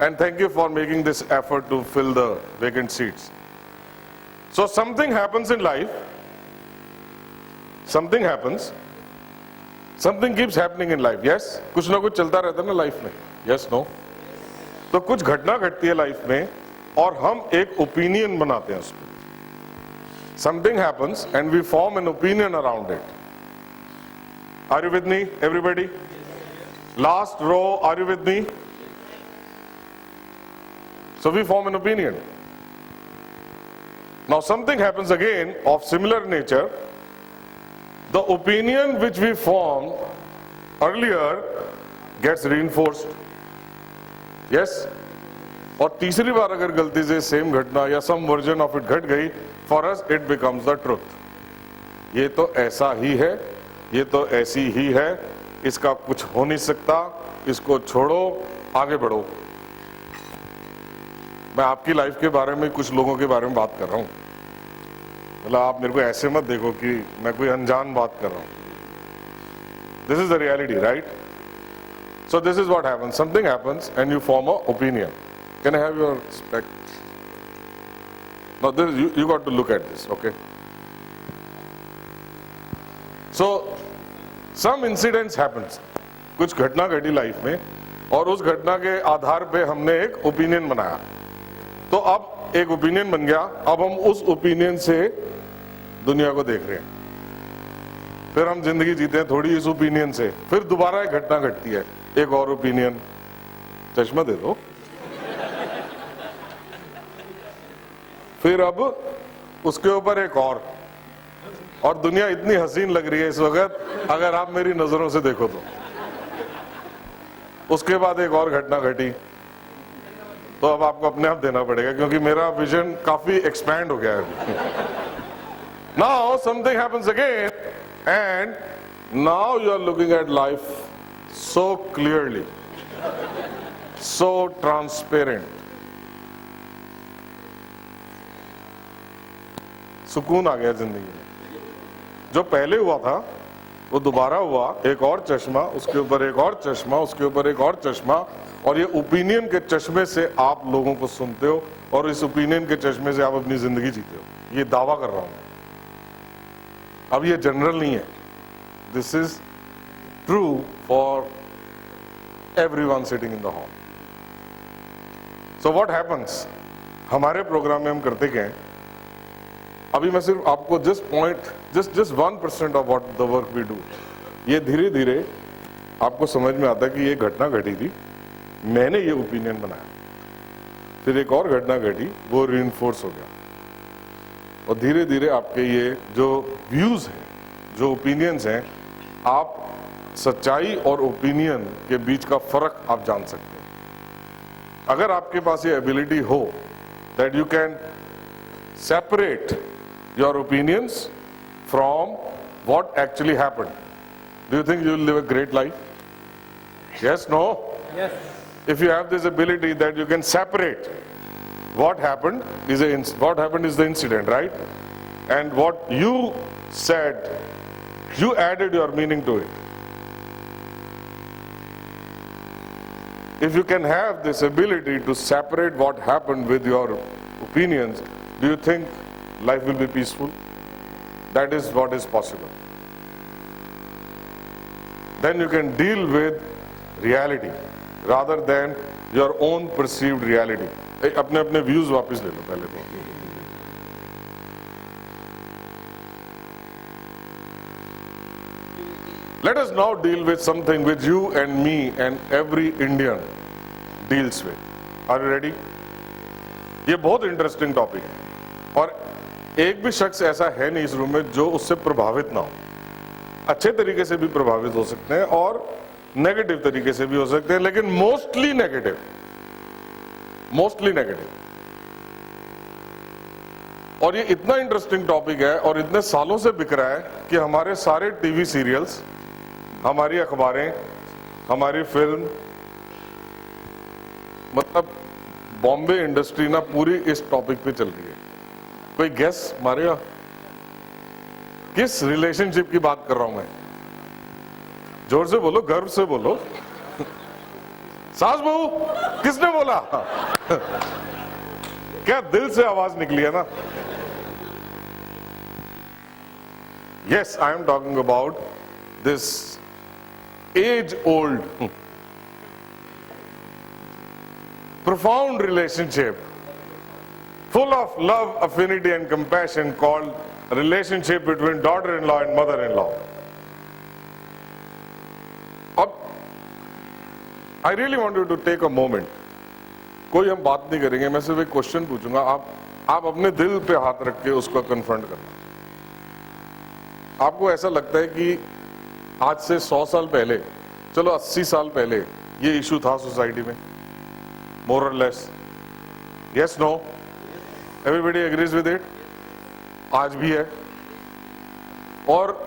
And thank you for making this effort to fill the vacant seats. So something happens in life. Something happens. Something keeps happening in life. Yes? कुछ ना कुछ चलता रहता है ना लाइफ में. Yes? No? तो कुछ घटना घटती है लाइफ में और हम एक ओपिनियन बनाते हैं उसमें. Something happens and we form an opinion around it. Are you with me, everybody? Last row, are you with me? So we form an opinion. Now something happens again of similar nature. The opinion which we formed earlier gets reinforced. Yes? और तीसरी बार अगर गलती से same घटना या some version of it घट गई, for us it becomes the truth. ये तो ऐसा ही है, ये तो ऐसी ही है, इसका कुछ हो नहीं सकता, इसको छोड़ो, आगे बढ़ो. मैं आपकी लाइफ के बारे में कुछ लोगों के बारे में बात कर रहा हूँ. मतलब आप मेरे को ऐसे मत देखो कि मैं कोई अनजान बात कर रहा हूँ. This is the reality, right? So this is what happens. Something happens and you form an opinion. Can I have your spec? Now this, you got to look at this, okay? So some incidents happens. कुछ घटना घटी life में और उस घटना के आधार पे हमने एक ओपिनियन बनाया. तो अब एक ओपिनियन बन गया. अब हम उस ओपिनियन से दुनिया को देख रहे हैं. फिर हम जिंदगी जीते हैं थोड़ी इस ओपिनियन से. फिर दोबारा एक घटना घटती है, एक और ओपिनियन. चश्मा दे दो. फिर अब उसके ऊपर एक और दुनिया इतनी हसीन लग रही है इस वक्त अगर आप मेरी नजरों से देखो तो. उसके बाद एक और घटना घटी. तो अब आपको अपने आप देना पड़ेगा क्योंकि मेरा विजन काफी एक्सपैंड हो गया है. Now something happens again and now you are looking at life so clearly, so transparent. सुकून आ गया जिंदगी में. जो पहले हुआ था वो दोबारा हुआ. एक और चश्मा, उसके ऊपर एक और चश्मा, उसके ऊपर एक और चश्मा. और ये ओपिनियन के चश्मे से आप लोगों को सुनते हो और इस ओपिनियन के चश्मे से आप अपनी जिंदगी जीते हो. ये दावा कर रहा हूं. अब ये जनरल नहीं है. This is true for everyone sitting in the hall. So what happens, हमारे प्रोग्राम में हम करते क्या हैं. अभी मैं सिर्फ आपको just 1% of what the work we do. ये धीरे धीरे आपको समझ में आता है कि ये घटना घटी थी, मैंने ये ओपिनियन बनाया. फिर एक और घटना घटी, वो रीइंफोर्स हो गया. और धीरे धीरे आपके ये जो व्यूज हैं, जो ओपिनियंस हैं, आप सच्चाई और ओपिनियन के बीच का फर्क आप जान सकते हैं. अगर आपके पास ये एबिलिटी हो that you can separate your opinions from what actually happened, do you think you will live a great life? Yes, no? Yes. If you have this ability that you can separate what happened is the incident, right? And what you said, you added your meaning to it. If you can have this ability to separate what happened with your opinions, do you think life will be peaceful? That is what is possible. then you can deal with reality rather than your own perceived reality. अपने अपने views वापस ले लो पहले तो. Let us now deal with something which you and me and every Indian deals with. Are you ready? ये बहुत interesting topic है और एक भी शख्स ऐसा है नहीं इस रूम में जो उससे प्रभावित ना हो. अच्छे तरीके से भी प्रभावित हो सकते हैं और नेगेटिव तरीके से भी हो सकते हैं, लेकिन मोस्टली नेगेटिव. और ये इतना इंटरेस्टिंग टॉपिक है और इतने सालों से बिक रहा है कि हमारे सारे टीवी सीरियल्स, हमारी अखबारें, हमारी फिल्म, मतलब बॉम्बे इंडस्ट्री ना पूरी इस टॉपिक पे चल रही है. कोई गेस मारेगा किस रिलेशनशिप की बात कर रहा हूं मैं? जोर से बोलो, गर्व से बोलो. सास बहू किसने बोला? क्या दिल से आवाज निकली है ना? Yes, I am talking about this age-old, profound relationship, full of love, affinity and compassion called relationship between daughter-in-law and mother-in-law. अब I really want you to take a moment. कोई हम बात नहीं करेंगे, मैं सिर्फ एक क्वेश्चन पूछूंगा, आप अपने दिल पे हाथ रख के उसको कन्फ्रंट करना. आपको ऐसा लगता है कि आज से 100 साल पहले, चलो 80 साल पहले ये इशू था सोसाइटी में? मोर और less. Yes, no? Everybody agrees with it? आज भी है. और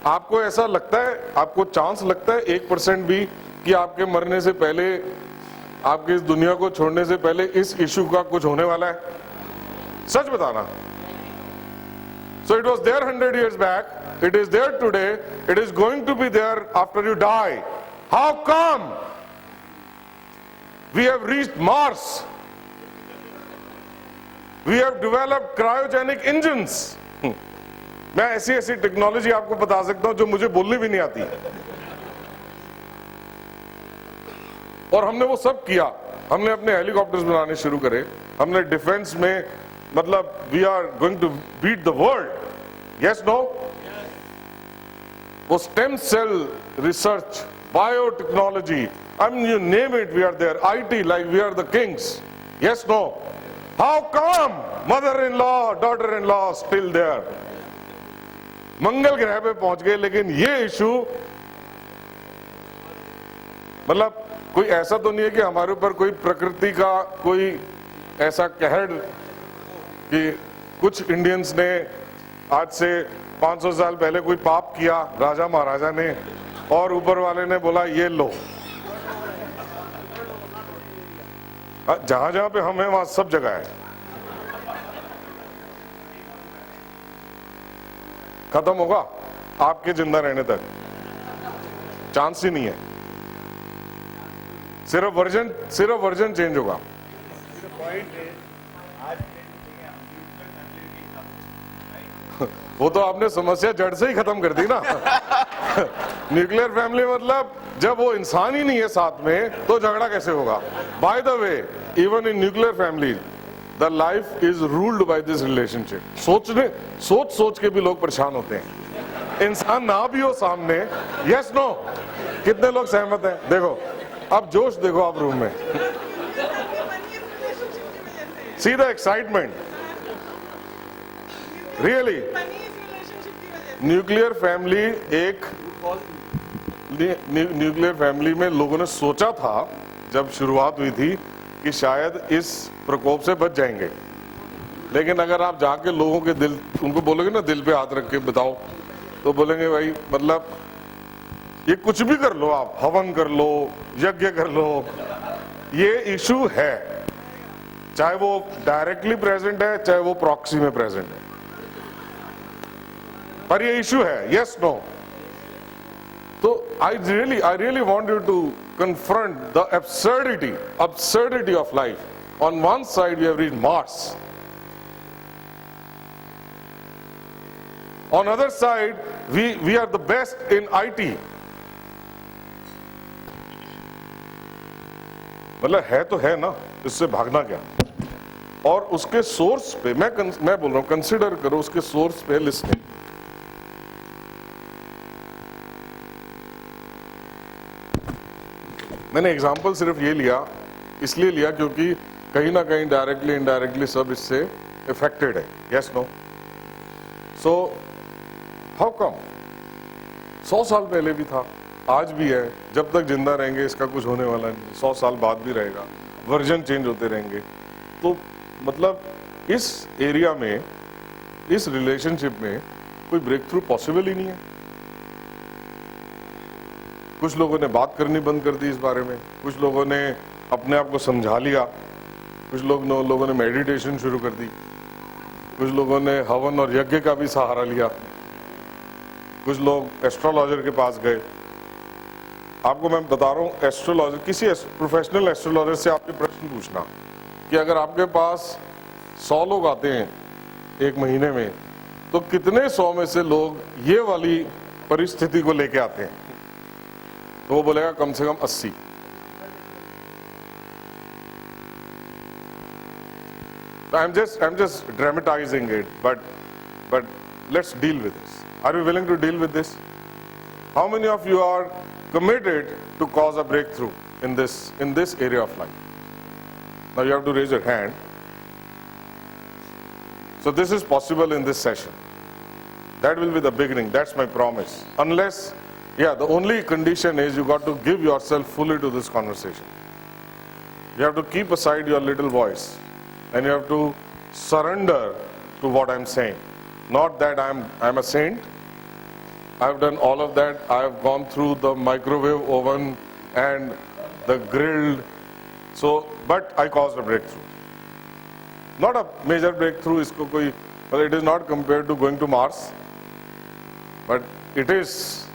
आपको ऐसा लगता है, आपको चांस लगता है 1% भी कि आपके मरने से पहले, आपके इस दुनिया को छोड़ने से पहले इस इशू का कुछ होने वाला है? सच बताना. So it was there 100 years back, it is there today, it is going to be there after you die. How come we have reached Mars? We have developed cryogenic engines. मैं ऐसी ऐसी technology आपको बता सकता हूं जो मुझे बोलनी भी नहीं आती. और हमने वो सब किया. हमने अपने हेलीकॉप्टर्स बनाने शुरू करे, हमने डिफेंस में, मतलब we are going to beat the world. Yes, no? वो stem cell research, biotechnology, you name it, we are there. IT, like we are the kings. Yes, no? How come mother-in-law, daughter-in-law still there? मंगल ग्रह पे पहुंच गए, लेकिन ये issue, मतलब कोई ऐसा तो नहीं है कि हमारे ऊपर कोई प्रकृति का कोई ऐसा कहर कि कुछ इंडियंस ने आज से 500 साल पहले कोई पाप किया राजा महाराजा ने और ऊपर वाले ने बोला ये लो. जहां जहां पे हम हैं वहां सब जगह है. खत्म होगा आपके जिंदा रहने तक, चांस ही नहीं है. सिर्फ वर्जन चेंज होगा. वो तो आपने समस्या जड़ से ही खत्म कर दी ना. न्यूक्लियर फैमिली मतलब जब वो इंसान ही नहीं है साथ में तो झगड़ा कैसे होगा? By the way, even in nuclear family the life is ruled by this relationship. सोच के भी लोग परेशान होते हैं. इंसान ना भी हो सामने. Yes, no? कितने लोग सहमत हैं? देखो अब जोश देखो आप रूम में. See the excitement. Really nuclear family में लोगों ने सोचा था जब शुरुआत हुई थी कि शायद इस प्रकोप से बच जाएंगे, लेकिन अगर आप जाके लोगों के दिल, उनको बोलोगे ना दिल पे हाथ रख के बताओ, तो बोलेंगे भाई मतलब ये कुछ भी कर लो, आप हवन कर लो, यज्ञ कर लो, ये इशू है. चाहे वो डायरेक्टली प्रेजेंट है, चाहे वो प्रॉक्सी में प्रेजेंट है, पर ये इशू है. Yes, no? तो I really want you to confront the absurdity of life. On one side we have reached Mars. On other side, we are the best in IT. मतलब है तो है ना, इससे भागना क्या? और उसके सोर्स पे मैं बोल रहा हूं, कंसिडर करो उसके सोर्स पे लिस्निंग। मैंने एग्जांपल सिर्फ ये लिया, इसलिए लिया क्योंकि कहीं ना कहीं डायरेक्टली इनडायरेक्टली सब इससे इफेक्टेड है। Yes no? So how come? 100 साल पहले भी था, आज भी है, जब तक जिंदा रहेंगे इसका कुछ होने वाला नहीं, 100 साल बाद भी रहेगा, वर्जन चेंज होते रहेंगे। तो मतलब इस एरिया में, इस रिलेशनशिप में कोई ब्रेक थ्रू पॉसिबल ही नहीं है। कुछ लोगों ने बात करनी बंद कर दी इस बारे में, कुछ लोगों ने अपने आप को समझा लिया, कुछ लोगों ने मेडिटेशन शुरू कर दी, कुछ लोगों ने हवन और यज्ञ का भी सहारा लिया, कुछ लोग एस्ट्रोलॉजर के पास गए। आपको मैं बता रहा हूँ, एस्ट्रोलॉजर, किसी प्रोफेशनल एस्ट्रोलॉजर से आपके प्रश्न पूछना कि अगर आपके पास 100 लोग आते हैं एक महीने में, तो कितने 100 में से लोग ये वाली परिस्थिति को लेके आते हैं? तो वो बोलेगा कम से कम 80। I'm just dramatizing it, but let's deal with this. Are you willing to deal with this? How many of you are committed to cause a breakthrough in this area of life? Now you have to raise your hand. So this is possible in this session. That will be the beginning. That's my promise. Unless, the only condition is you got to give yourself fully to this conversation. You have to keep aside your little voice and you have to surrender to what I'm saying. Not that I'm a saint. I've done all of that. I've gone through the microwave oven and the grilled. But I caused a breakthrough. Not a major breakthrough. But it is not compared to going to Mars. But it is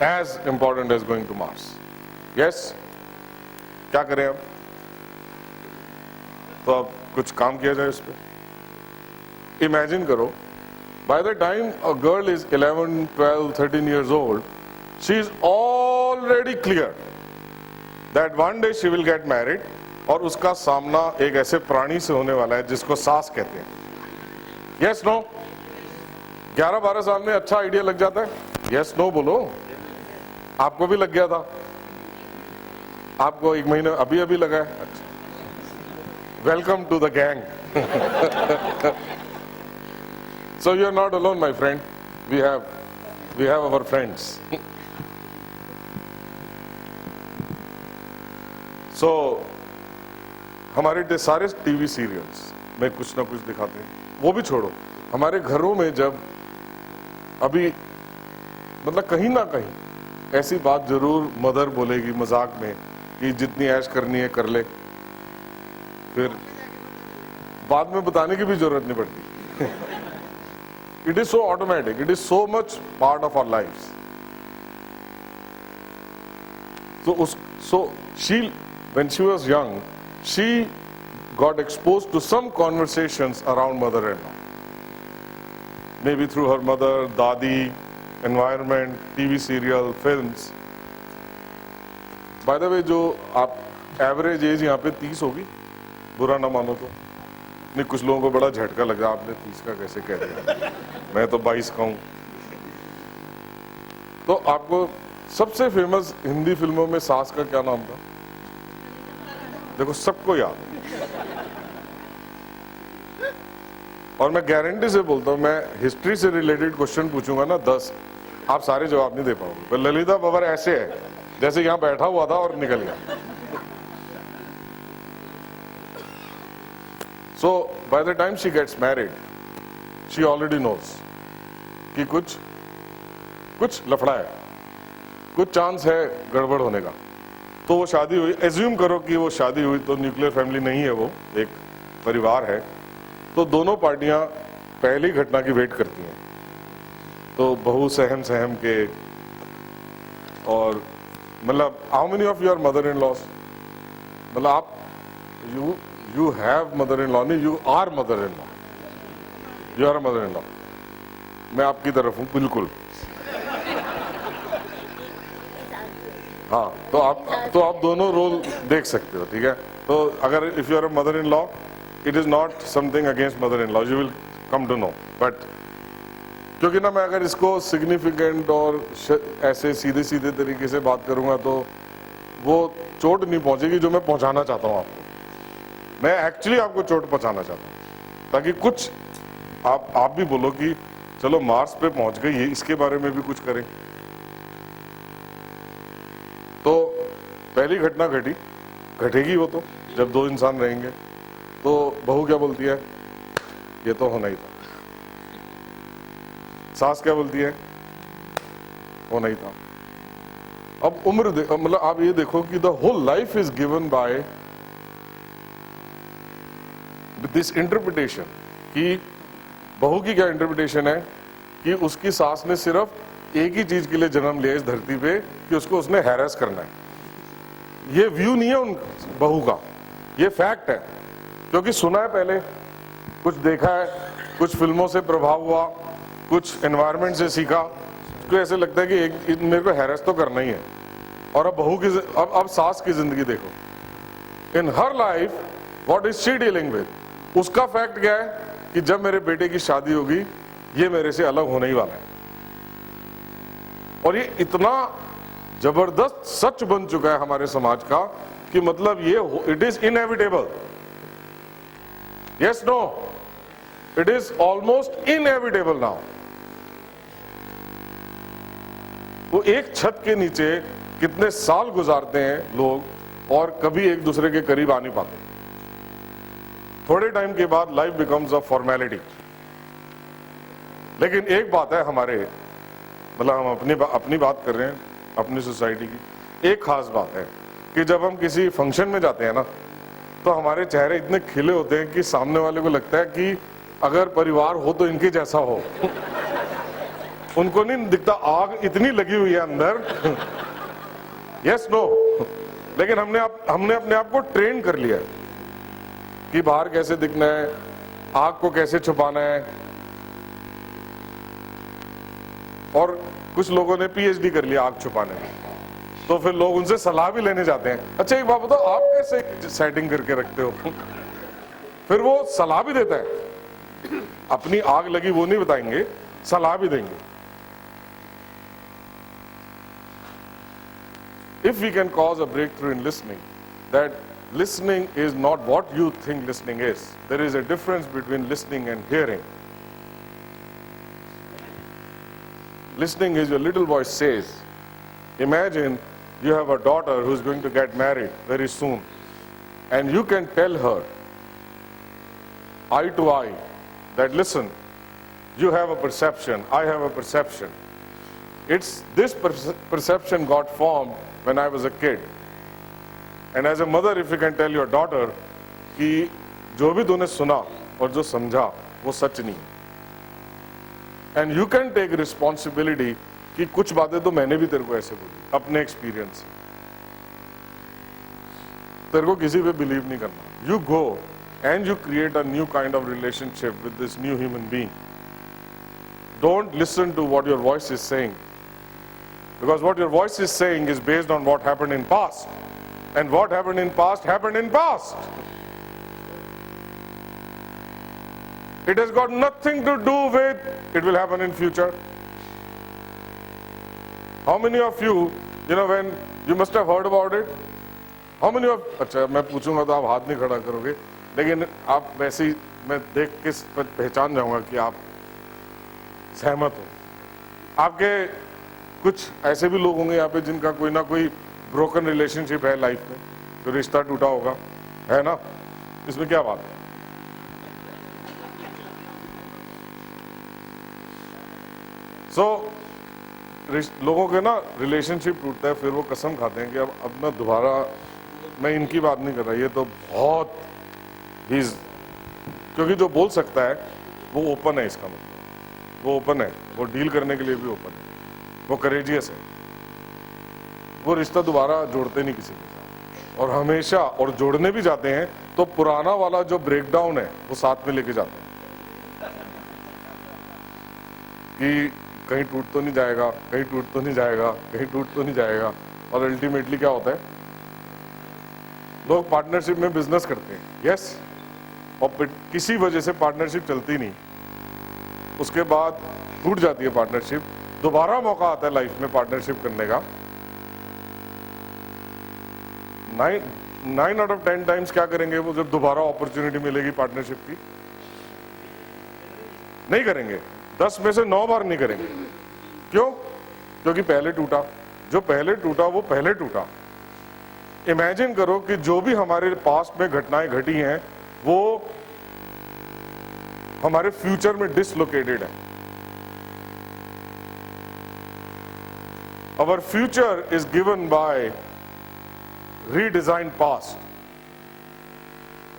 as important as going to Mars. Yes? क्या करें अब? तो अब कुछ काम किया जाए इस पे। Imagine करो, by the time a girl is 11, 12, 13 years old, she is already clear that one day she will get married और उसका सामना एक ऐसे प्राणी से होने वाला है जिसको सास कहते हैं। Yes, no? 11-12 साल में अच्छा आइडिया लग जाता है? Yes, no बोलो। आपको भी लग गया था? आपको 1 महीने अभी लगा है? Welcome to the gang. So you are not alone, my friend. We have our friends. So हमारे सारे टीवी सीरियल्स में कुछ ना कुछ दिखाते हैं। वो भी छोड़ो, हमारे घरों में जब अभी मतलब कहीं ना कहीं ऐसी बात जरूर मदर बोलेगी मजाक में कि जितनी ऐश करनी है कर ले, फिर बाद में बताने की भी जरूरत नहीं पड़ती। It is so automatic. It is so much part of our lives. So she, when she was young, she got exposed to some conversations around mother-in-law. Maybe through her mother, dadi, environment, TV serial, films. By the way, जो आप average age यहाँ पे 30 होगी, बुरा ना मानो तो। नहीं, कुछ लोगों को बड़ा झटका लगा, आपने 30 का कैसे कह दिया, मैं तो 22 का हूँ। तो आपको सबसे फेमस हिंदी फिल्मों में सास का क्या नाम था? देखो सबको याद है। और मैं गारंटी से बोलता हूँ, मैं हिस्ट्री से रिलेटेड क्वेश्चन पूछूंगा ना 10, आप सारे जवाब नहीं दे पाओगे। पर ललिता बाबर ऐसे है जैसे यहाँ बैठा हुआ था और निकल गया। So by the time she gets married, she already knows कि कुछ लफड़ा है, कुछ चांस है गड़बड़ होने का। तो वो शादी हुई, एज्यूम करो कि वो शादी हुई तो न्यूक्लियर फैमिली नहीं है, वो एक परिवार है। तो दोनों पार्टियां पहली घटना की वेट करती हैं। तो बहू सहम के, और मतलब how many of your mother in loss, मतलब आप you have mother-in-law, you are mother-in-law. You are a mother-in-law. मैं आपकी तरफ हूं बिल्कुल। हाँ, तो आप दोनों रोल देख सकते हो, ठीक है। तो अगर if you are a mother in law, it is not something against mother in law, you will come to know, but क्योंकि ना मैं अगर इसको सिग्निफिकेंट और ऐसे सीधे सीधे तरीके से बात करूंगा तो वो चोट नहीं पहुंचेगी जो मैं पहुंचाना चाहता हूं आपको। मैं एक्चुअली आपको चोट पहुंचाना चाहता हूं ताकि कुछ आप भी बोलो कि चलो मार्स पे पहुंच गए, ये इसके बारे में भी कुछ करें। तो पहली घटना घटेगी वो तो जब दो इंसान रहेंगे, तो बहू क्या बोलती है, ये तो होना ही था। सास क्या बोलती है, होना ही था। अब उम्र मतलब आप ये देखो कि the whole life is given by this interpretation, कि बहू की क्या इंटरप्रिटेशन है कि उसकी सास ने सिर्फ एक ही चीज के लिए जन्म लिया इस धरती पे कि उसको उसने हैरेस करना है। ये व्यू नहीं है उन बहू का, ये फैक्ट है, क्योंकि सुना है पहले, कुछ देखा है, कुछ फिल्मों से प्रभाव हुआ, कुछ एनवायरनमेंट से सीखा, तो ऐसे लगता है कि मेरे को हैरेस तो करना ही है। और अब बहू की अब सास की जिंदगी देखो, in her life what is she dealing with, उसका फैक्ट क्या है कि जब मेरे बेटे की शादी होगी ये मेरे से अलग होने ही वाला है। और ये इतना जबरदस्त सच बन चुका है हमारे समाज का कि मतलब ये it is inevitable. Yes no, it is almost inevitable now. वो एक छत के नीचे कितने साल गुजारते हैं लोग और कभी एक दूसरे के करीब आ नहीं पाते। थोड़े टाइम के बाद लाइफ बिकम्स अ फॉर्मेलिटी। लेकिन एक बात है हमारे, मतलब हम अपनी बात कर रहे हैं अपनी सोसाइटी की, एक खास बात है कि जब हम किसी फंक्शन में जाते हैं ना, तो हमारे चेहरे इतने खिले होते हैं कि सामने वाले को लगता है कि अगर परिवार हो तो इनके जैसा हो। उनको नहीं दिखता आग इतनी लगी हुई है अंदर। यस नो, लेकिन हमने अपने आप को ट्रेन कर लिया है कि बाहर कैसे दिखना है, आग को कैसे छुपाना है। और कुछ लोगों ने पीएचडी कर लिया आग छुपाने में, तो फिर लोग उनसे सलाह भी लेने जाते हैं, अच्छा एक बात बताओ आप कैसे सेटिंग करके रखते हो। फिर वो सलाह भी देता है, अपनी आग लगी वो नहीं बताएंगे, सलाह भी देंगे। If we can cause a breakthrough in listening, that listening is not what you think listening is. There is a difference between listening and hearing. Listening is your little voice says. Imagine you have a daughter who's going to get married very soon, and you can tell her eye to eye that listen, you have a perception, I have a perception. It's this perception got formed when I was a kid. And as a mother, if you can tell your daughter कि जो भी तूने सुना और जो समझा वो सच नहीं, and you can take responsibility कि कुछ बातें तो मैंने भी तेरे को ऐसे बोली अपने एक्सपीरियंस से, तेरे को किसी पे बिलीव नहीं करना। You go and you create a new kind of relationship with this new human being. Don't listen to what your voice is saying, because what your voice is saying is based on what happened in past, and what happened in past happened in past. It has got nothing to do with it will happen in future. How many of you, when you must have heard about it, how many of, अच्छा मैं पूछूंगा तो आप हाथ नहीं खड़ा करोगे, लेकिन आप वैसे ही मैं देख के पहचान जाऊंगा कि आप सहमत हो। आपके कुछ ऐसे भी लोग होंगे यहाँ पे जिनका कोई ना कोई ब्रोकन रिलेशनशिप है लाइफ में, जो रिश्ता टूटा होगा, है ना? इसमें क्या बात है? लोगों के ना रिलेशनशिप टूटता है, फिर वो कसम खाते हैं कि अब ना दोबारा, मैं इनकी बात नहीं कर रहा, ये तो बहुत ही, क्योंकि जो बोल सकता है वो ओपन है, इसका मतलब वो ओपन है, वो डील करने के लिए भी ओपन है, वो करेजियस है, वो रिश्ता दोबारा जोड़ते नहीं किसी के साथ, और हमेशा, और जोड़ने भी जाते हैं तो पुराना वाला जो ब्रेकडाउन है वो साथ में लेके जाते हैं। कि कहीं टूट तो नहीं जाएगा, कहीं टूट तो नहीं जाएगा, कहीं टूट तो नहीं जाएगा, और अल्टीमेटली क्या होता है, लोग पार्टनरशिप में बिजनेस करते हैं, यस, और किसी वजह से पार्टनरशिप चलती नहीं, उसके बाद टूट जाती है पार्टनरशिप, दोबारा मौका आता है लाइफ में पार्टनरशिप करने का। 9 out of 10 टाइम्स क्या करेंगे वो जब दोबारा अपॉर्चुनिटी मिलेगी पार्टनरशिप की? नहीं करेंगे, 10 में से 9 बार नहीं करेंगे। क्यों? क्योंकि पहले टूटा, जो पहले टूटा वो पहले टूटा। इमेजिन करो कि जो भी हमारे पास्ट में घटनाएं घटी हैं वो हमारे फ्यूचर में डिसलोकेटेड है। Our future is given by redesigned past.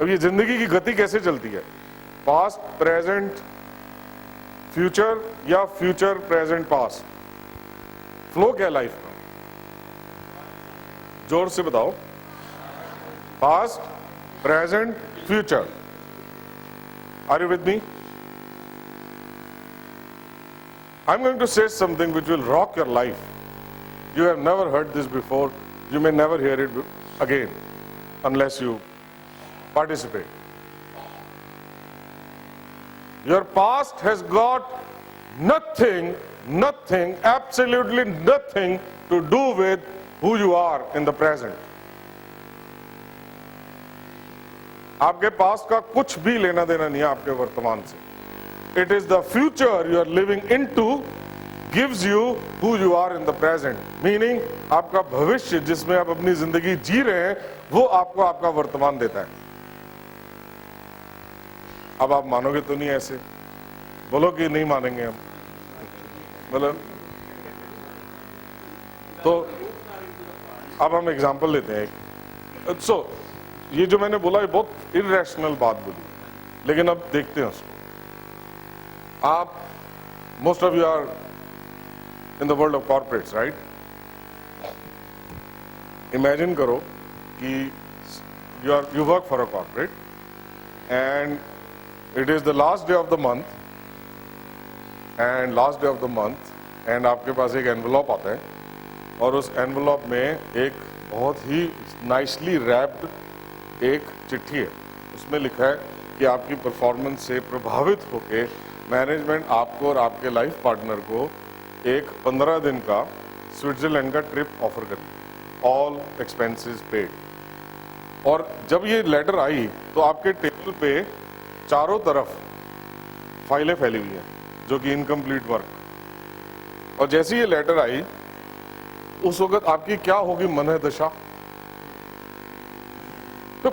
अब ये जिंदगी की गति कैसे चलती है? पास्ट, प्रेजेंट, फ्यूचर या फ्यूचर, प्रेजेंट, पास्ट? फ्लो क्या लाइफ का? जोर से बताओ। Past, present, future. Are you with me? I'm going to say something which will rock your life. You have never heard this before. You may never hear it again unless you participate. Your past has got nothing, absolutely nothing to do with who you are in the present. आपके past का कुछ भी लेना देना नहीं है आपके वर्तमान से. It is the future you are living into gives you who you are in the present. Meaning आपका भविष्य जिसमें आप अपनी जिंदगी जी रहे हैं वो आपको आपका वर्तमान देता है. अब आप मानोगे तो नहीं ऐसे? बोलो कि नहीं मानेंगे हम. बोलो. तो अब हम एग्जाम्पल लेते हैं. सो ये जो मैंने बोला ये बहुत इरेशनल बात बोली, लेकिन अब देखते हैं उसको. आप most of you are in the world of corporates, right? Imagine करो कि you work for a corporate and it is the last day of the month and आपके पास एक एनवेलप आता है और उस एनवेलप में एक बहुत ही नाइसली रैप्ड एक चिट्ठी है. उसमें लिखा है कि आपकी परफॉर्मेंस से प्रभावित होकर मैनेजमेंट आपको और आपके लाइफ पार्टनर को एक 15 दिन का स्विट्जरलैंड का ट्रिप ऑफर करती है, ऑल एक्सपेंसेस पेड. और जब ये लेटर आई तो आपके टेबल पे चारों तरफ फाइलें फैली हुई हैं जो कि इनकम्प्लीट वर्क. और जैसे ये लेटर आई उस वक्त आपकी क्या होगी मन दशा? तो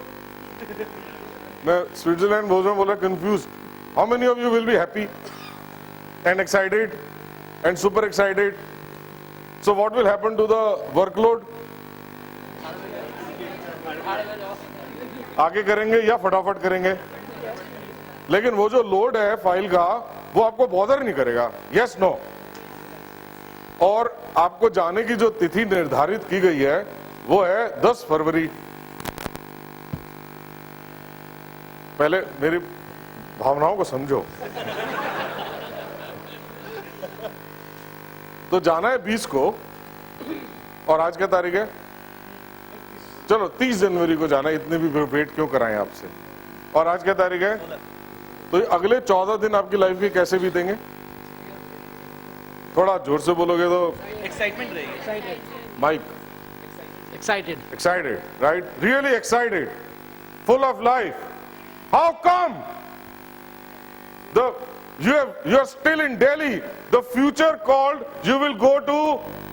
मैं स्विट्जरलैंड बोल रहा हूँ, बोला confuse. How many of you will be happy and excited and super excited? So what will happen to the workload? आगे करेंगे या फटाफट करेंगे? लेकिन वो जो लोड है फाइल का वो आपको बॉदर नहीं करेगा. Yes no? और आपको जाने की जो तिथि निर्धारित की गई है वो है 10 फरवरी. पहले मेरी भावनाओं को समझो. तो जाना है 20 को और आज क्या तारीख है? चलो 30 जनवरी को जाना है. इतने भी वेट क्यों कराएं आपसे? और आज क्या तारीख है? तो अगले 14 दिन आपकी लाइफ के कैसे बीतेंगे? थोड़ा जोर से बोलोगे तो एक्साइटमेंट रहेगी. Mic. Excited, right? Really excited, full of life. How come? You are still in Delhi. The future called you will go to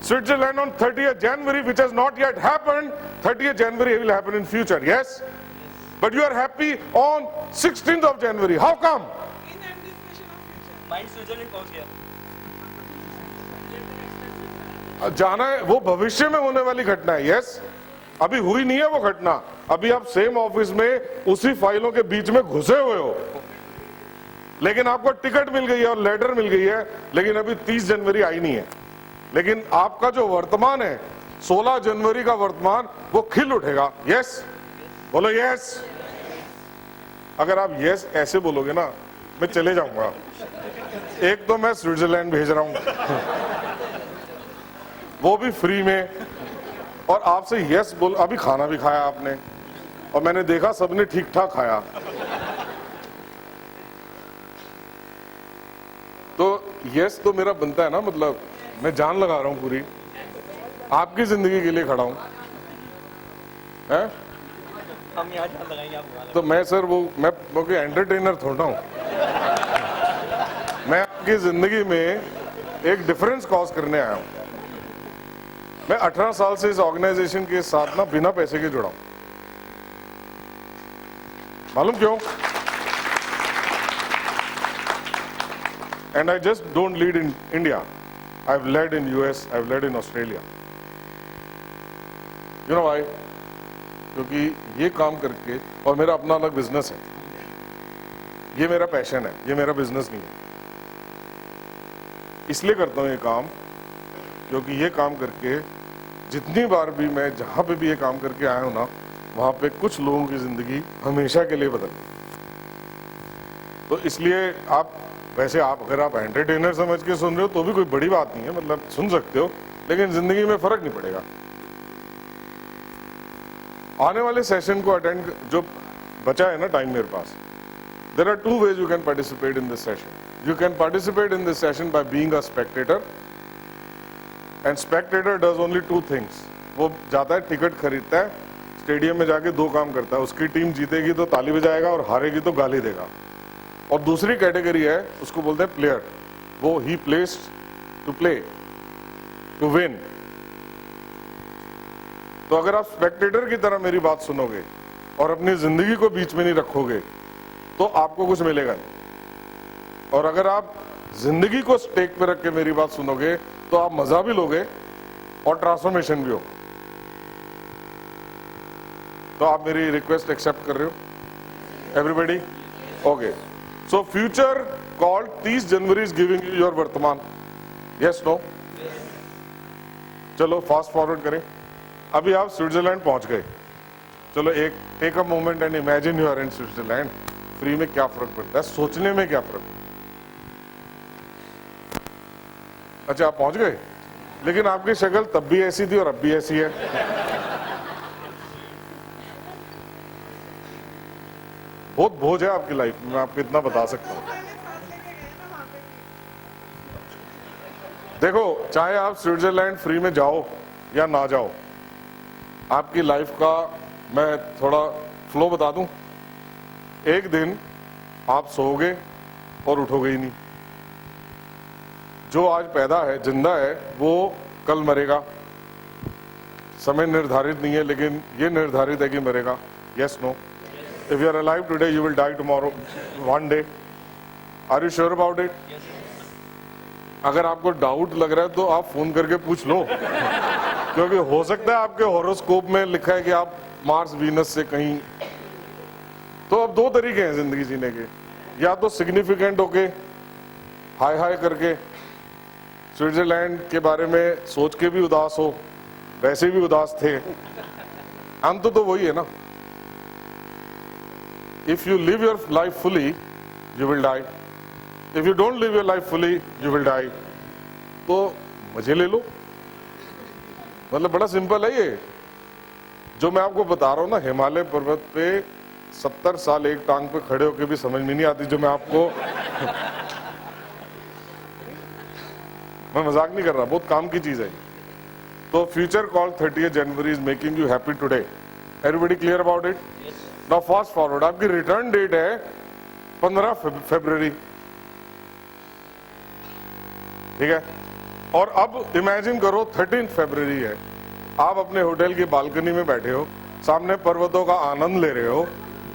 Switzerland on 30th January, which has not yet happened. 30th January will happen in future, yes? But you are happy on 16th of January. How come? In anticipation of future. Mind Switzerland पहुंच गया. जाना है वो भविष्य में होने वाली घटना है. यस, अभी हुई नहीं है वो घटना. अभी आप सेम ऑफिस में उसी फाइलों के बीच में घुसे हुए हो, लेकिन आपको टिकट मिल गई है और लेटर मिल गई है, लेकिन अभी 30 जनवरी आई नहीं है. लेकिन आपका जो वर्तमान है 16 जनवरी का वर्तमान वो खिल उठेगा. यस? बोलो यस. अगर आप यस ऐसे बोलोगे ना मैं चले जाऊंगा। एक तो मैं स्विट्जरलैंड भेज रहा हूं, वो भी फ्री में, और आपसे यस बोल। अभी खाना भी खाया आपने और मैंने देखा सबने ठीक ठाक खाया। तो यस तो मेरा बनता है ना, मतलब मैं जान लगा रहा हूं पूरी, आपकी जिंदगी के लिए खड़ा हूं, है? हम यहाँ जान लगाएंगे आप। तो मैं सर वो मैं कोई एंटरटेनर थोड़ा हूं, मैं आपकी जिंदगी में एक डिफरेंस कॉज करने आया हूं। मैं 18 साल से इस ऑर्गेनाइजेशन के साथ ना बिना पैसे के जुड़ा हूं। मालूम क्यों? And I just don't lead in India. I've led in US, I've led in Australia. You know why? क्योंकि ये काम करके, और मेरा अपना अलग बिजनेस है, ये मेरा पैशन है, ये मेरा बिजनेस नहीं है। इसलिए करता हूँ ये काम क्योंकि ये काम करके जितनी बार भी मैं जहाँ पे भी ये काम करके आया हूँ ना, वहाँ पे कुछ लोगों की जिंदगी हमेशा के लिए बदल गई। तो इसलिए आप वैसे अगर आप एंटरटेनर समझ के सुन रहे हो तो भी कोई बड़ी बात नहीं है, मतलब सुन सकते हो, लेकिन जिंदगी में फर्क नहीं पड़ेगा। आने वाले सेशन को अटेंड, जो बचा है ना टाइम मेरे पास, there are 2 ways you can participate in this session. You can participate in this session by being a spectator, and spectator does only 2 things. वो जाता है, टिकट खरीदता है, स्टेडियम में जाके 2 काम करता है। उसकी टीम जीतेगी तो ताली बजाएगा और हारेगी तो गाली देगा। और दूसरी कैटेगरी है, उसको बोलते हैं प्लेयर। वो ही place to play, to win. तो अगर आप स्पेक्टेटर की तरह मेरी बात सुनोगे और अपनी जिंदगी को बीच में नहीं रखोगे तो आपको कुछ मिलेगा नहीं। और अगर आप जिंदगी को स्टेक पे रख के मेरी बात सुनोगे तो आप मजा भी लोगे और ट्रांसफॉर्मेशन भी होगा। तो आप मेरी रिक्वेस्ट एक्सेप्ट कर रहे हो everybody? Okay, so future called 30 January is giving you your वर्तमान। Yes no? चलो फास्ट फॉरवर्ड करें। अभी आप स्विट्जरलैंड पहुंच गए, चलो एक take a moment and imagine you are in Switzerland. Free में क्या फर्क पड़ता है, सोचने में क्या फर्क? अच्छा आप पहुंच गए, लेकिन आपकी शक्ल तब भी ऐसी थी और अब भी ऐसी है। बहुत बोझ है आपकी लाइफ में, मैं आपको इतना बता सकता हूं। देखो, चाहे आप स्विट्जरलैंड फ्री में जाओ या ना जाओ, आपकी लाइफ का मैं थोड़ा फ्लो बता दूं। एक दिन आप सोओगे और उठोगे ही नहीं। जो आज पैदा है, जिंदा है, वो कल मरेगा। समय निर्धारित नहीं है, लेकिन ये निर्धारित है कि मरेगा। Yes no? If you are alive today, you will die tomorrow, one day. Are you sure about it? अगर आपको डाउट लग रहा है तो आप फोन करके पूछ लो, क्योंकि हो सकता है आपके हॉरोस्कोप में लिखा है कि आप मार्स वीनस से कहीं। तो अब 2 तरीके हैं जिंदगी जीने के, या तो सिग्निफिकेंट होके हाय हाय करके स्विट्जरलैंड के बारे में सोच के भी उदास हो, वैसे भी उदास थे, अंत तो वही है ना। If you live your life fully, you will die. If you don't live your life fully, you will die. तो मजे ले लो, मतलब बड़ा सिंपल है ये। जो मैं आपको बता रहा हूँ ना, हिमालय पर्वत पे 70 साल एक टांग पे खड़े होके भी समझ में नहीं आती जो मैं आपको मैं मजाक नहीं कर रहा, बहुत काम की चीज है। तो future call 30 January is making you happy today. Everybody clear about it? Now fast forward, आपकी रिटर्न डेट है 15 फरवरी, ठीक है? और अब इमेजिन करो 13 फरवरी है, आप अपने होटल की बालकनी में बैठे हो, सामने पर्वतों का आनंद ले रहे हो,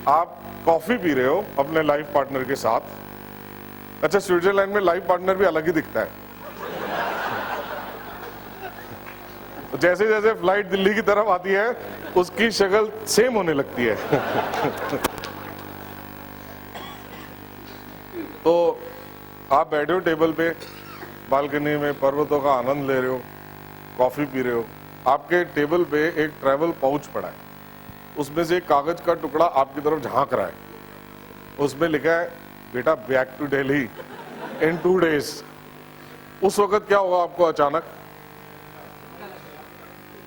आप कॉफी पी रहे हो अपने लाइफ पार्टनर के साथ। अच्छा, स्विट्जरलैंड में लाइफ पार्टनर भी अलग ही दिखता है। जैसे जैसे फ्लाइट दिल्ली की तरफ आती है उसकी शक्ल सेम होने लगती है। तो आप बैठे हो टेबल पे बालकनी में, पर्वतों का आनंद ले रहे हो, कॉफी पी रहे हो, आपके टेबल पे एक ट्रैवल पाउच पड़ा है, उसमें से एक कागज का टुकड़ा आपकी तरफ झांक रहा है, उसमें लिखा है बेटा back to Delhi in 2 days, उस वक्त क्या होगा आपको अचानक?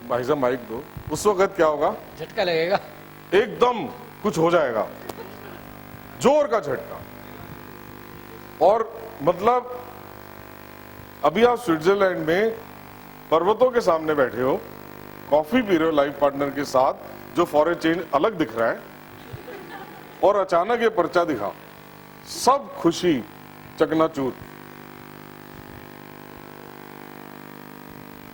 भाई साहब माइक दो। उस वक्त क्या होगा? झटका लगेगा, एकदम कुछ हो जाएगा, जोर का झटका। और मतलब अभी आप स्विट्जरलैंड में पर्वतों के सामने बैठे हो, कॉफी पी रहे हो लाइफ पार्टनर के साथ, जो फॉर ए चेंज अलग दिख रहा है, और अचानक ये पर्चा दिखा, सब खुशी चकनाचूर।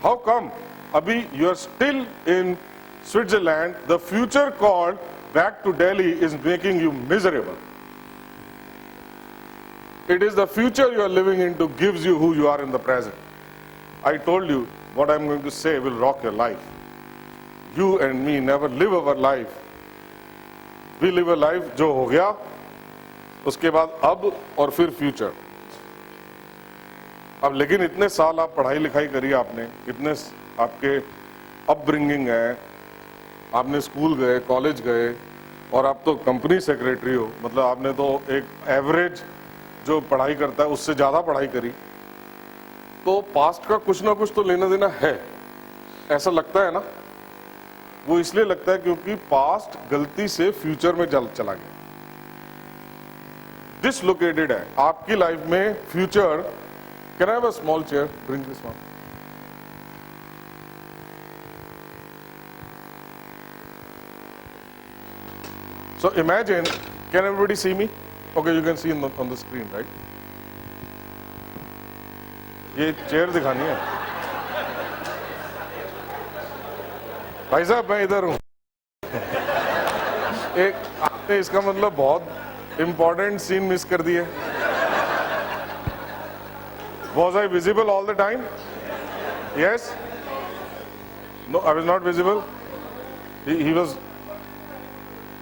How come? अभी you are still in Switzerland, the future called back to Delhi is making you miserable. It is the future you are living into gives you who you are in the present. I told you what I'm going to say will rock your life. You and me never live our life. We live a life जो हो गया, उसके बाद अब और फिर future. अब लेकिन इतने साल आप पढ़ाई लिखाई करी आपने, इतने आपके अपब्रिंगिंग है, आपने स्कूल गए, कॉलेज गए, और आप तो कंपनी सेक्रेटरी हो, मतलब आपने तो एक एवरेज जो पढ़ाई करता है उससे ज्यादा पढ़ाई करी, तो पास्ट का कुछ ना कुछ तो लेना देना है, ऐसा लगता है ना? वो इसलिए लगता है क्योंकि पास्ट गलती से फ्यूचर में चला गया, डिसलोकेटेड है आपकी लाइफ में future. Can I have a small chair? Bring this one. So imagine, can everybody see me? Okay, you can see on the screen, right? ये चेयर दिखानी है. भाई साहब मैं इधर हूं. एक आपने इसका मतलब बहुत इंपॉर्टेंट सीन मिस कर दिए. Was I visible all the time? Yes? No, I was not visible. He was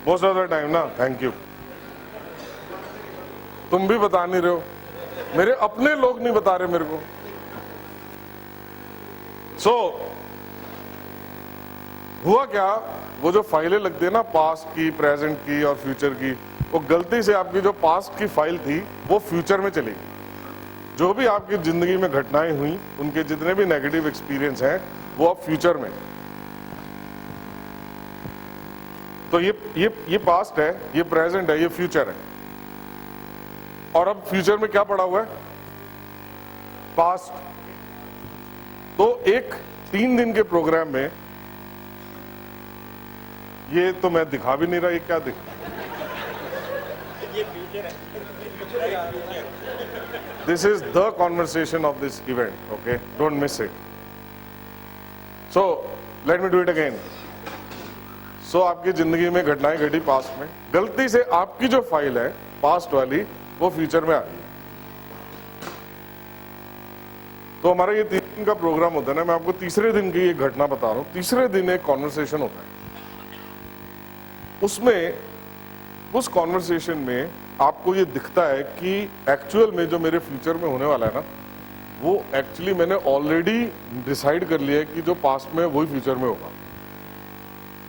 most of the time ना. Thank you. तुम भी बता नहीं रहे हो, मेरे अपने लोग नहीं बता रहे मेरे को. So, हुआ क्या, वो जो फाइलें लगती है ना पास्ट की, प्रेजेंट की और फ्यूचर की, वो गलती से आपकी जो पास्ट की फाइल थी वो फ्यूचर में चली गई. जो भी आपकी जिंदगी में घटनाएं हुई, उनके जितने भी नेगेटिव एक्सपीरियंस हैं वो अब फ्यूचर में. तो ये पास्ट है, ये प्रेजेंट है, ये फ्यूचर है. और अब फ्यूचर में क्या पड़ा हुआ है? पास्ट. तो एक 3 दिन के प्रोग्राम में, ये तो मैं दिखा भी नहीं रहा, ये क्या दिखा? ये फ्यूचर है. This is the conversation of this event, okay? Don't miss it. So, let me do it again. So, आपकी जिंदगी में घटनाएं घटी पास्ट में, गलती से आपकी जो फाइल है पास्ट वाली वो फ्यूचर में आ गई. तो हमारा ये 3 दिन का प्रोग्राम होता है ना, मैं आपको तीसरे दिन की ये घटना बता रहा हूं. तीसरे दिन एक कॉन्वर्सेशन होता है. उसमें, उस कॉन्वर्सेशन में आपको ये दिखता है कि एक्चुअल में जो मेरे फ्यूचर में होने वाला है ना, वो एक्चुअली मैंने ऑलरेडी डिसाइड कर लिया है कि जो पास्ट में है वही फ्यूचर में होगा.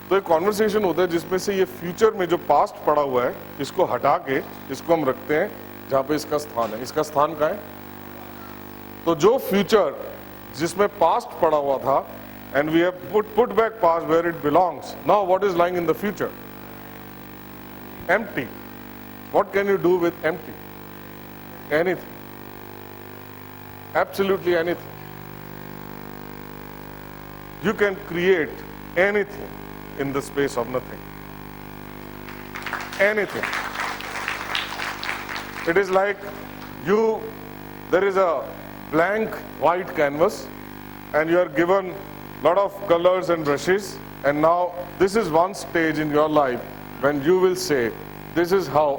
तो एक कॉन्वर्सेशन होता है जिसमें से ये फ्यूचर में जो पास्ट पड़ा हुआ है, इसको हटा के इसको हम रखते हैं जहां पे इसका स्थान है. इसका स्थान कहाँ है? तो जो फ्यूचर जिसमें पास्ट पड़ा हुआ था, and we have put back past where it belongs. Now what is lying in the future? Empty. What can you do with empty? Anything. Absolutely anything. You can create anything in the space of nothing. Anything. It is like there is a blank white canvas and you are given lot of colors and brushes, and now this is one stage in your life when you will say, this is how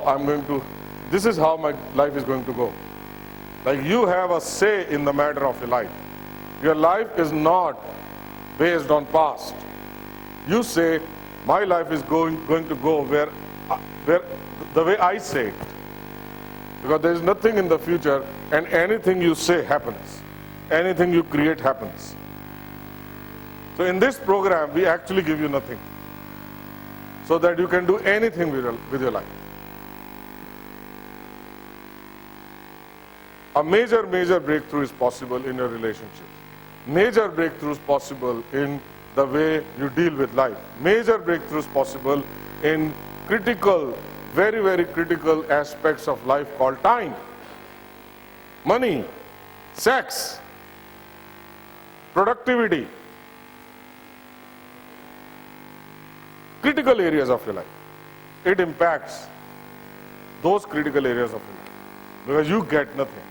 my life is going to go. Like you have a say in the matter of your life. Your life is not based on past. You say, my life is going to go where the way I say it. Because there is nothing in the future, and anything you say happens. Anything you create happens. So in this program, we actually give you nothing, so that you can do anything with your life. A major breakthrough is possible in your relationships. Major breakthroughs possible in the way you deal with life. Major breakthroughs possible in critical, very critical aspects of life called time, money, sex, productivity. Critical areas of your life. It impacts those critical areas of your life because you get nothing.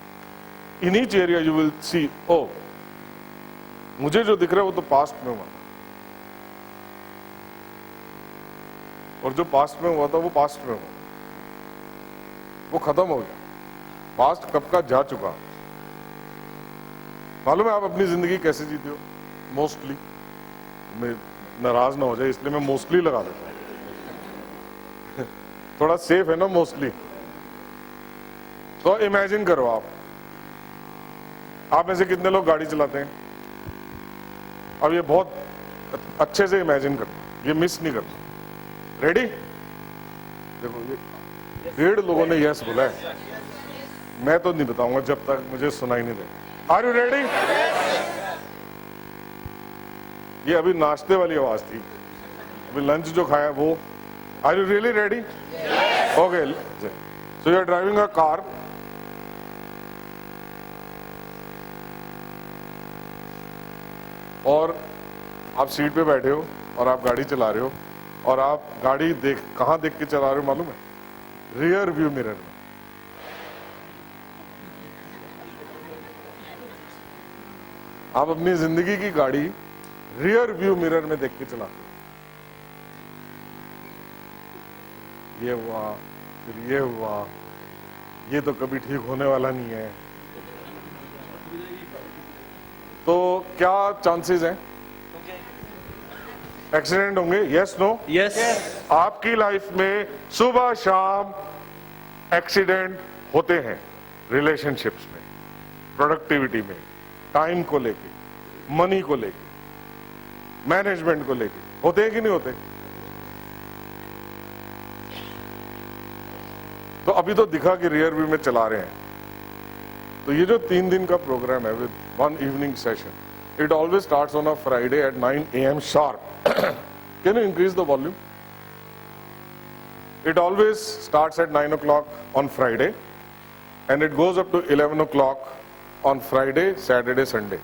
In each area you will see, oh, मुझे जो दिख रहा है वो तो past में हुआ था, और जो पास्ट में हुआ था वो पास्ट में हुआ, वो खत्म हो गया. पास्ट कब का जा चुका. मालूम है आप अपनी जिंदगी कैसे जीते हो? मोस्टली, मैं नाराज ना हो जाए इसलिए मैं मोस्टली लगा देता हूं. थोड़ा सेफ है ना मोस्टली. तो इमेजिन करो आप में से कितने लोग गाड़ी चलाते हैं? अब ये बहुत अच्छे से इमेजिन करना, ये मिस नहीं करना. रेडी? देखो ये 1.5 लोगों ने यस बोला है. मैं तो नहीं बताऊंगा जब तक मुझे सुनाई नहीं देगा. Are you ready? ये अभी नाश्ते वाली आवाज थी, अभी लंच जो खाया वो. Are you really ready? Okay. So you are driving a car. और आप सीट पे बैठे हो और आप गाड़ी चला रहे हो, और आप गाड़ी कहां देख के चला रहे हो मालूम है? रियर व्यू मिरर में. आप अपनी जिंदगी की गाड़ी रियर व्यू मिरर में देख के चलाते हो. ये हुआ, फिर ये हुआ, ये तो कभी ठीक होने वाला नहीं है. तो क्या चांसेस हैं? एक्सीडेंट होंगे? Yes no? यस. आपकी लाइफ में सुबह शाम एक्सीडेंट होते हैं. रिलेशनशिप्स में, प्रोडक्टिविटी में, टाइम को लेके, मनी को लेके, मैनेजमेंट को लेके. होते हैं कि नहीं होते? तो अभी तो दिखा कि रियर व्यू में चला रहे हैं. तो ये जो 3 दिन का प्रोग्राम है with 1 evening session, it always starts on a Friday at 9 AM sharp. Can you increase the volume? It always starts at 9 o'clock on Friday and it goes up to 11 o'clock on Friday, Saturday, Sunday.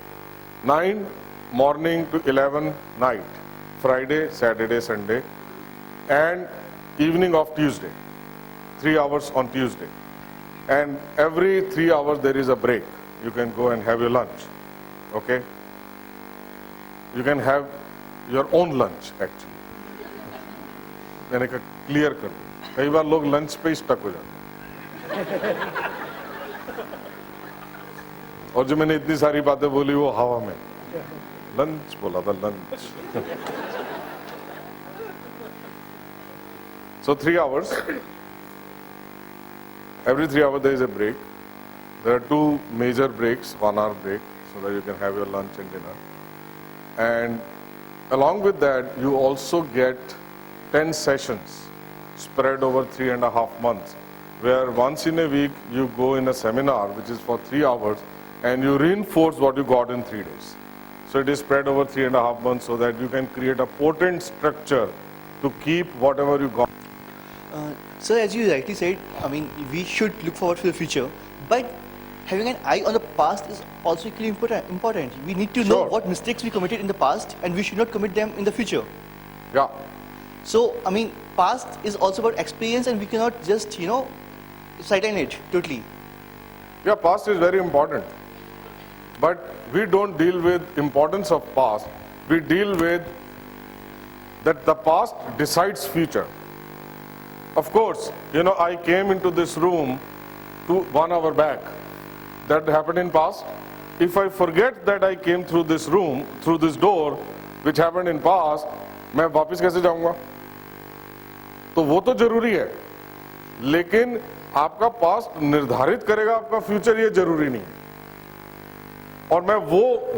9 morning to 11 night, Friday, Saturday, Sunday, and evening of Tuesday, 3 hours on Tuesday. And every 3 hours there is a break. You can go and have your lunch, okay? You can have your own lunch actually. मैंने कहा clear कर दूं, कई बार लोग lunch पे ही stuck हो जाते हैं. और जो मैंने इतनी सारी बातें बोली वो हवा में. लंच बोला था, lunch. So 3 hours. Every 3 hours there is a break. There are 2 major breaks, 1 hour break, so that you can have your lunch and dinner. And along with that, you also get 10 sessions spread over 3.5 months, where once in a week you go in a seminar, which is for 3 hours, and you reinforce what you got in 3 days. So it is spread over 3.5 months so that you can create a potent structure to keep whatever you got. Sir, as you rightly said, I mean, we should look forward to the future, but having an eye on the past is also equally important. We need to know what mistakes we committed in the past and we should not commit them in the future. Yeah. So, I mean, past is also about experience and we cannot just, sideline it totally. Yeah, past is very important. But we don't deal with importance of past. We deal with that the past decides future. Of course, I came into this room 1 hour back. That happened in past. If I forget that I came through this room, through this door, which happened in past, मैं वापस कैसे जाऊंगा? तो वो तो जरूरी है, लेकिन आपका पास्ट निर्धारित करेगा आपका फ्यूचर, ये जरूरी नहीं है. और मैं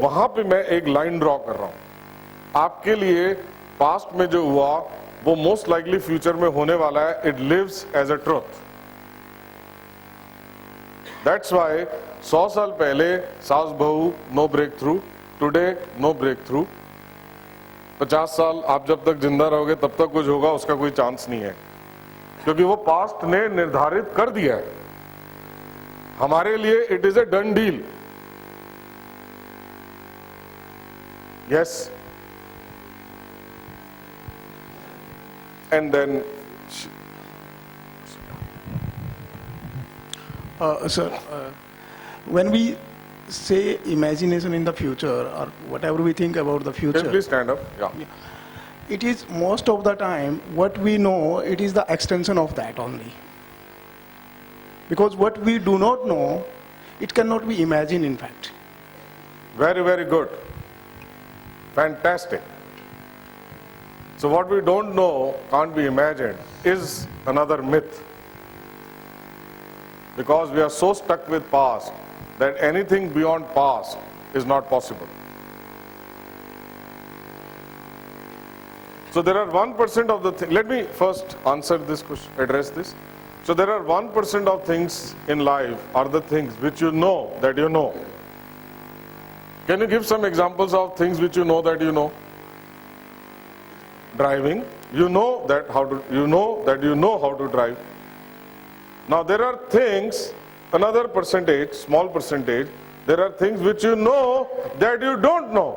वहां पे मैं एक लाइन ड्रॉ कर रहा हूं. आपके लिए पास्ट में जो हुआ वो मोस्ट लाइकली फ्यूचर में होने वाला है. It lives as a truth. That's why 100 साल पहले सास बहू no breakthrough, today no breakthrough. 50 साल आप जब तक जिंदा रहोगे तब तक कुछ होगा उसका कोई चांस नहीं है, क्योंकि वो पास्ट ने निर्धारित कर दिया है हमारे लिए। It is a done deal. Yes, and then Sir, when we say imagination in the future or whatever we think about the future, please stand up. Yeah. It is most of the time what we know, it is the extension of that only. Because what we do not know, it cannot be imagined in fact. Very, very good. Fantastic. So what we don't know can't be imagined is another myth. Because we are so stuck with past that anything beyond past is not possible. So there are 1% of the things. Let me first answer this question, address this. So there are 1% of things in life are the things which you know that you know. Can you give some examples of things which you know that you know? Driving, you know that you know how to drive. Now there are things, another percentage, small percentage, there are things which you know that you don't know.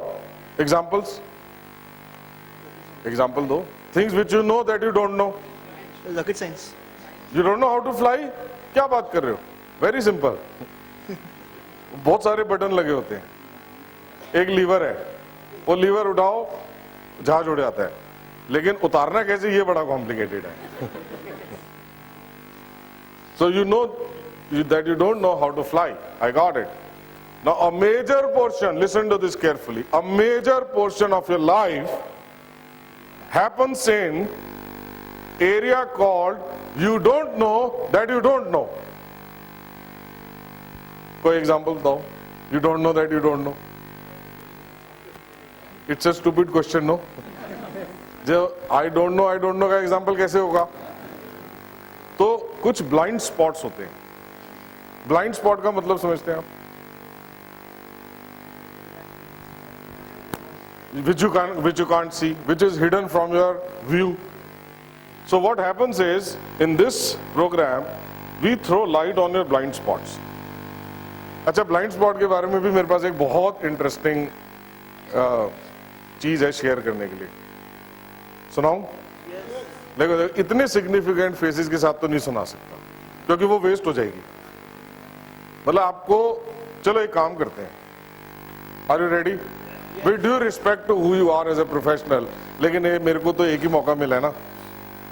Examples? Example though. Things which you know that you don't know. Rocket science. You don't know how to fly? क्या बात कर रहे हो? Very simple. बहुत सारे button लगे होते हैं, एक लीवर है, वो लीवर उठाओ जहाज उड़ जाता है, लेकिन उतारना कैसे ये बड़ा कॉम्प्लिकेटेड है. So you know that you don't know how to fly. I got it. Now a major portion, listen to this carefully, a major portion of your life happens in area called you don't know that you don't know. कोई example बताओ. You don't know that you don't know. It's a stupid question, no? जो I don't know का example कैसे होगा? तो कुछ blind spots होते हैं. ब्लाइंड स्पॉट का मतलब समझते हैं आप? which you can't see, which is hidden from your view. So what happens is, in this program, we throw light on your blind spots. अच्छा, ब्लाइंड स्पॉट के बारे में भी मेरे पास एक बहुत इंटरेस्टिंग चीज है शेयर करने के लिए. सुनाऊं? देखो, इतने सिग्निफिकेंट फेसेस के साथ तो नहीं सुना सकता, क्योंकि वो वेस्ट हो जाएगी. मतलब आपको, चलो एक काम करते हैं. Are you ready? With due respect to who you are as a professional, लेकिन ये मेरे को तो एक ही मौका मिला है ना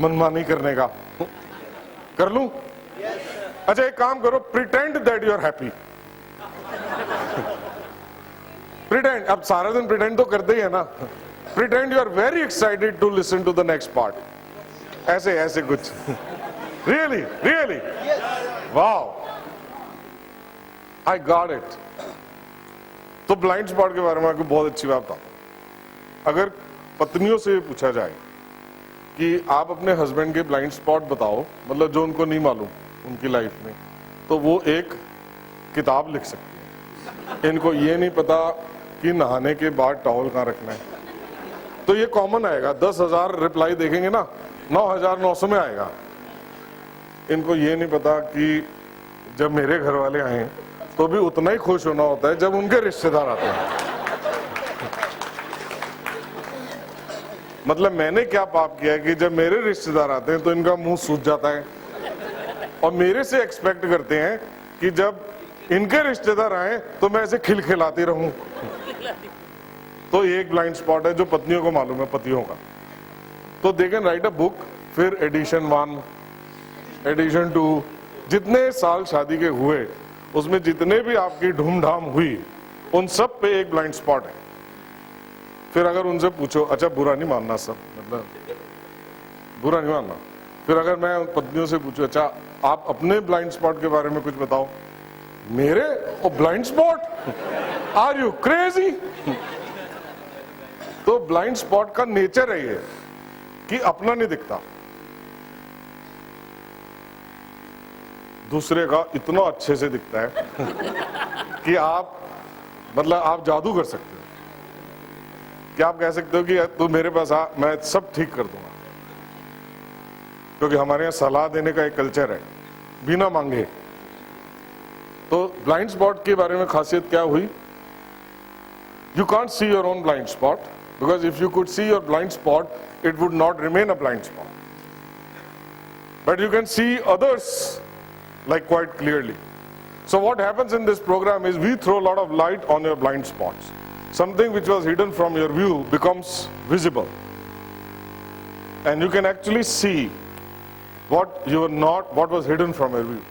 मनमानी करने का. कर लूं? अच्छा, एक काम करो, pretend that you are happy. Pretend. अब सारा दिन प्रिटेंड तो करते ही है ना. Pretend you are very excited to listen to the next part. ऐसे ऐसे कुछ. Really really wow, I got it. तो ब्लाइंड स्पॉट के बारे में आपको बहुत अच्छी बात बताऊं. अगर पत्नियों से पूछा जाए कि आप अपने हस्बैंड के ब्लाइंड स्पॉट बताओ, मतलब जो उनको नहीं मालूम उनकी लाइफ में, तो वो एक किताब लिख सकती है. इनको ये नहीं पता कि नहाने के बाद टॉवल कहाँ रखना है, तो ये कॉमन आएगा. 10,000 रिप्लाई देखेंगे ना, 9,900 में आएगा. इनको ये नहीं पता कि जब मेरे घर वाले आए तो भी उतना ही खुश होना होता है जब उनके रिश्तेदार आते हैं. मतलब मैंने क्या पाप किया है कि जब मेरे रिश्तेदार आते हैं तो इनका मुंह सूज जाता है, और मेरे से एक्सपेक्ट करते हैं कि जब इनके रिश्तेदार आए तो मैं ऐसे खिलखिलाती रहूं. तो ये एक ब्लाइंड स्पॉट है जो पत्नियों को मालूम है, पतियों का. तो they can write a book, फिर एडिशन 1, एडिशन 2, जितने साल शादी के हुए उसमें जितने भी आपकी धूमधाम हुई, उन सब पे एक ब्लाइंड स्पॉट है. फिर अगर उनसे पूछो, अच्छा बुरा नहीं मानना सब, मतलब बुरा नहीं मानना. फिर अगर मैं पत्नियों से पूछूं, अच्छा आप अपने ब्लाइंड स्पॉट के बारे में कुछ बताओ. मेरे blind spot? Are you crazy? तो ब्लाइंड स्पॉट का नेचर है ये कि अपना नहीं दिखता. दूसरे का इतना अच्छे से दिखता है कि आप मतलब आप जादू कर सकते हो, कि आप कह सकते हो कि तू मेरे पास आ, मैं सब ठीक कर दूंगा, क्योंकि हमारे यहाँ सलाह देने का एक कल्चर है बिना मांगे। तो ब्लाइंड स्पॉट के बारे में खासियत क्या हुई? You can't see your own blind spot, because if you could see your blind spot, it would not remain a blind spot. But you can see others like quite clearly. So what happens in this program is we throw a lot of light on your blind spots. Something which was hidden from your view becomes visible. And you can actually see what was hidden from your view.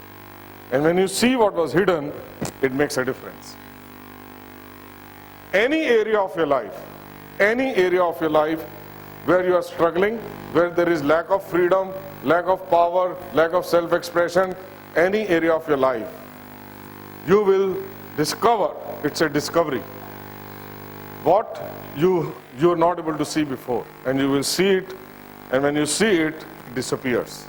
And when you see what was hidden, it makes a difference. Any area of your life where you are struggling, where there is lack of freedom, lack of power, lack of self-expression, any area of your life, you will discover, it's a discovery, what you are not able to see before, and you will see it, and when you see it, it disappears.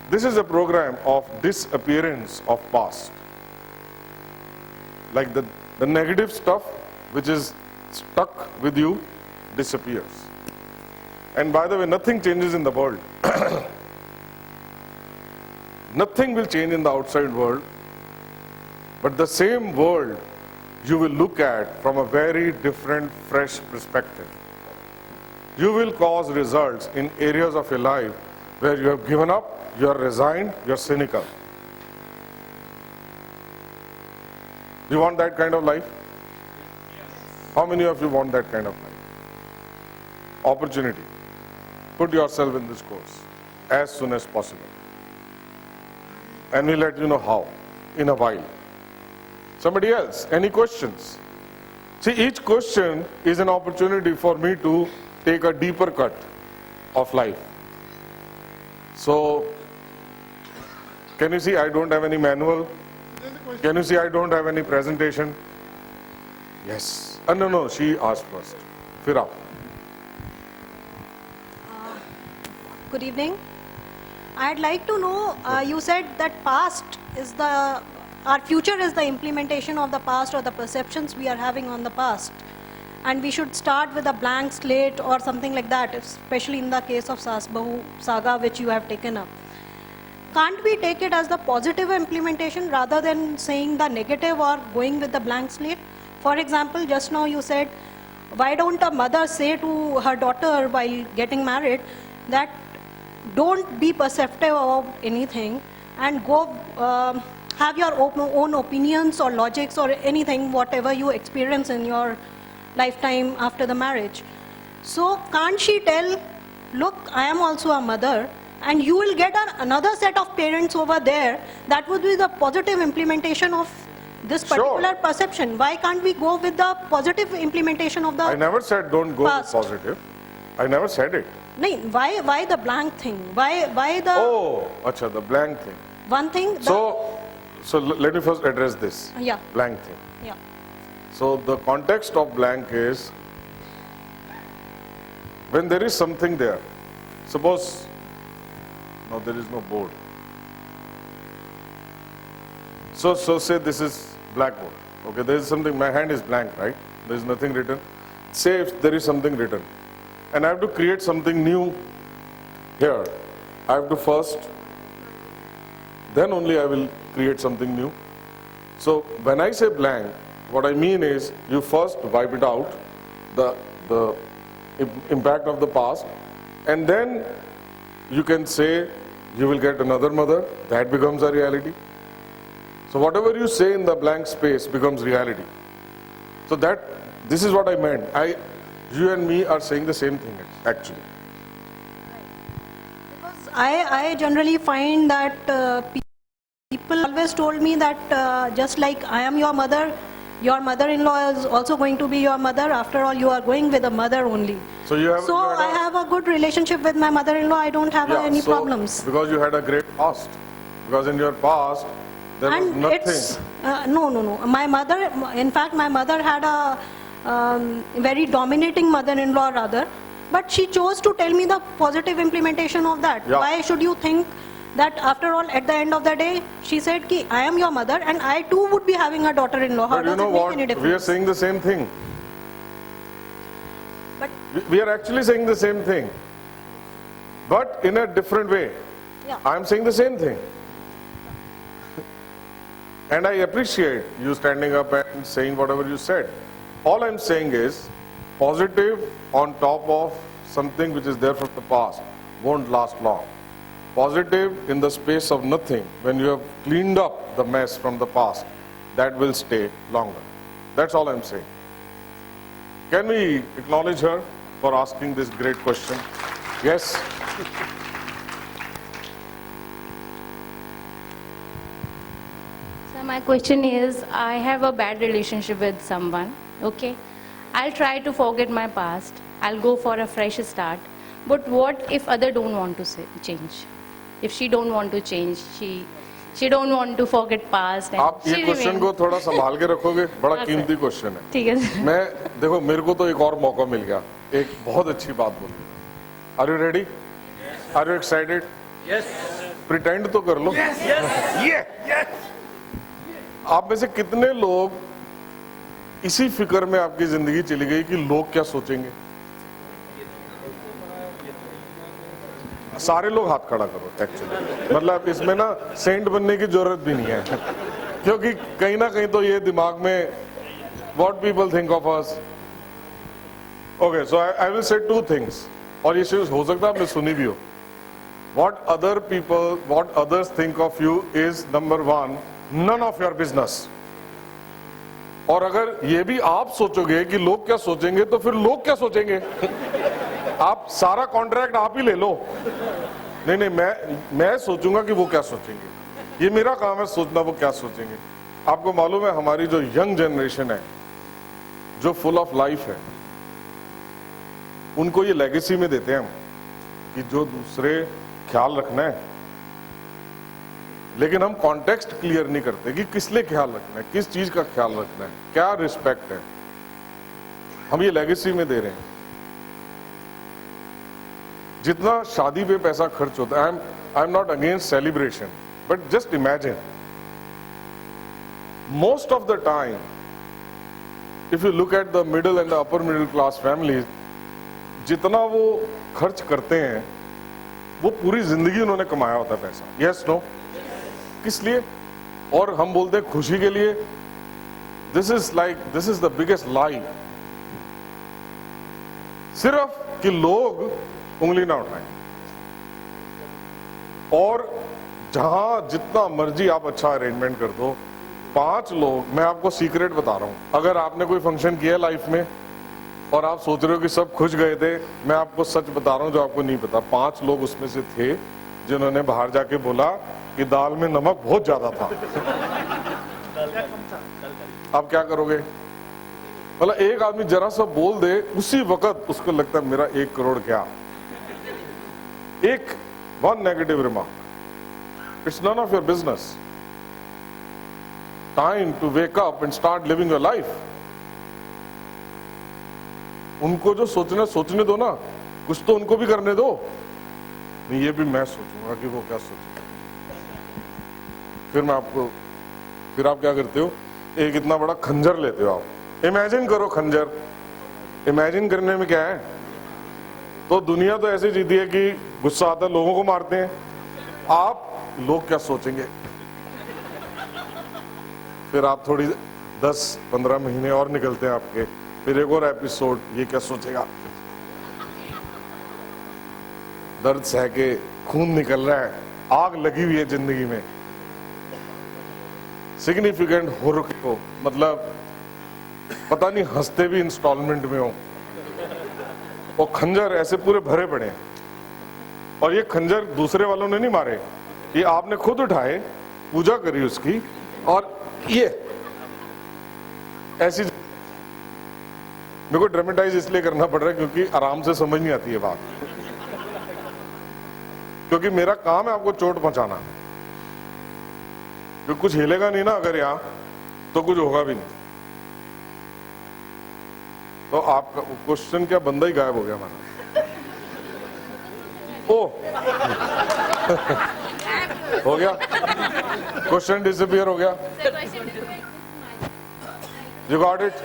This is a program of disappearance of past. Like the negative stuff which is stuck with you disappears. And by the way, nothing changes in the world. Nothing will change in the outside world, but the same world you will look at from a very different, fresh perspective. You will cause results in areas of your life where you have given up, you are resigned, you are cynical. You want that kind of life? How many of you want that kind of life? Opportunity. Put yourself in this course as soon as possible. And we'll let you know how in a while. Somebody else, any questions? See, each question is an opportunity for me to take a deeper cut of life. So, can you see I don't have any manual? Can you see I don't have any presentation? Yes. No, she asked first. Khera. Good evening. I'd like to know, you said that our future is the implementation of the past or the perceptions we are having on the past. And we should start with a blank slate or something like that, especially in the case of Sasbahu saga, which you have taken up. Can't we take it as the positive implementation rather than saying the negative or going with the blank slate? For example, just now you said, why don't a mother say to her daughter while getting married that don't be perceptive about anything and go have your own opinions or logics or anything, whatever you experience in your lifetime after the marriage. So can't she tell, look, I am also a mother, and you will get another set of parents over there? That would be the positive implementation of this particular perception. Why can't we go with the positive implementation of the I never said don't go with positive. I never said it. No, why the blank thing? Why the... Oh, acha, the blank thing. One thing... So let me first address this. Yeah. Blank thing. Yeah. So the context of blank is when there is something there. Suppose now there is no board. So say this is blackboard. Okay, there is something, my hand is blank, right? There is nothing written. Say if there is something written, and I have to create something new here. I have to first, then only I will create something new. So when I say blank, what I mean is you first wipe it out, the impact of the past, and then you can say you will get another mother. That becomes a reality. So whatever you say in the blank space becomes reality. So this is what I meant. You and me are saying the same thing actually. Because I generally find that people always told me that just like I am your mother-in-law is also going to be your mother. After all, you are going with a mother only. So I have a good relationship with my mother-in-law. I don't have any problems. Because you had a great past. Because in your past, there was nothing. No. My mother, in fact, my mother had a very dominating mother-in-law rather. But she chose to tell me the positive implementation of that. Yeah. Why should you think that after all, at the end of the day, she said ki I am your mother and I too would be having a daughter-in-law. How But you does know it make what? any difference? We are saying the same thing. But we are actually saying the same thing, but in a different way. Yeah. I am saying the same thing. And I appreciate you standing up and saying whatever you said. All I'm saying is, positive on top of something which is there from the past won't last long. Positive in the space of nothing, when you have cleaned up the mess from the past, that will stay longer. That's all I'm saying. Can we acknowledge her for asking this great question? Yes. So my question is, I have a bad relationship with someone, okay? I'll try to forget my past. I'll go for a fresh start. But what if other don't want to change? If she don't want to change, she don't want to forget past. And आप ये she question remains. को थोड़ा संभाल के रखोगे, बड़ा हाँ, कीमती क्वेश्चन है। ठीक है सर। मैं देखो, मेरे को तो एक और मौका मिल गया, एक बहुत अच्छी बात बोली। Are you ready? Are you excited? Yes. Pretend तो कर लो। आप में से कितने लोग इसी फिक्र में आपकी जिंदगी चली गई कि लोग क्या सोचेंगे? सारे लोग हाथ खड़ा करो। एक्चुअली मतलब इसमें ना सेंट बनने की जरूरत भी नहीं है, क्योंकि कहीं ना कहीं तो ये दिमाग में what people think of us. Okay, so I will say two things, और ये चीज हो सकता है आपने सुनी भी हो। What other people, what others think of you is number one, none of your business. और अगर ये भी आप सोचोगे कि लोग क्या सोचेंगे, तो फिर लोग क्या सोचेंगे? आप सारा कॉन्ट्रैक्ट आप ही ले लो। नहीं, मैं सोचूंगा कि वो क्या सोचेंगे। ये मेरा काम है सोचना वो क्या सोचेंगे। आपको मालूम है, हमारी जो यंग जनरेशन है, जो फुल ऑफ लाइफ है, उनको ये लेगेसी में देते हैं हम कि जो दूसरे ख्याल रखना है, लेकिन हम कॉन्टेक्स्ट क्लियर नहीं करते कि किस लिए ख्याल रखना है, किस चीज का ख्याल रखना है, क्या रिस्पेक्ट है। हम ये लेगेसी में दे रहे हैं। जितना शादी पे पैसा खर्च होता है, I am not against celebration, but just imagine most of the time if you look at the middle and the upper middle class families, जितना वो खर्च करते हैं वो पूरी जिंदगी उन्होंने कमाया होता है पैसा। Yes no? किस लिए? और हम बोलते हैं खुशी के लिए। This is the biggest lie. सिर्फ कि लोग उंगली ना उठाएं, और जहां जितना मर्जी आप अच्छा अरेंजमेंट कर दो, 5 लोग, मैं आपको सीक्रेट बता रहा हूं, अगर आपने कोई फंक्शन किया लाइफ में और आप सोच रहे हो कि सब खुश गए थे, मैं आपको सच बता रहा हूं जो आपको नहीं पता, 5 लोग उसमें से थे जिन्होंने बाहर जाके बोला कि दाल में नमक बहुत ज्यादा था। आप क्या करोगे? मतलब एक आदमी जरा सा बोल दे, उसी वक्त उसको लगता है मेरा 1 करोड़ क्या। एक one negative remark, it's none of your business. Time to wake up and start living your life. उनको जो सोचना सोचने दो ना, कुछ तो उनको भी करने दो। नहीं, ये भी मैं सोचूंगा कि वो क्या सोचेगा। फिर आप क्या करते हो? एक इतना बड़ा खंजर लेते हो आप। इमेजिन करो खंजर। इमेजिन करने में क्या है? तो दुनिया तो ऐसे जीती है कि गुस्सा आता है, लोगों को मारते हैं। आप लोग क्या सोचेंगे? फिर आप थोड़ी 10-15 महीने और निकलते हैं आपके, फिर एक और एपिसोड, ये क्या सोचेगा? दर्द सह के खून निकल रहा है, आग लगी हुई है जिंदगी में। सिग्निफिकेंट हो रखे हो, मतलब पता नहीं हंसते भी इंस्टॉलमेंट में हो, और खंजर ऐसे पूरे भरे पड़े हैं। और ये खंजर दूसरे वालों ने नहीं मारे, ये आपने खुद उठाए, पूजा करी उसकी, और ये ऐसी। मेरे को ड्रामेटाइज इसलिए करना पड़ रहा है क्योंकि आराम से समझ नहीं आती है बात, क्योंकि मेरा काम है आपको चोट पहुंचाना। क्योंकि कुछ हिलेगा नहीं ना अगर यहां, तो कुछ होगा भी नहीं। तो आपका क्वेश्चन क्या, बंदा ही गायब हो गया हमारा। ओ हो गया, क्वेश्चन डिसअपियर हो गया. You got it?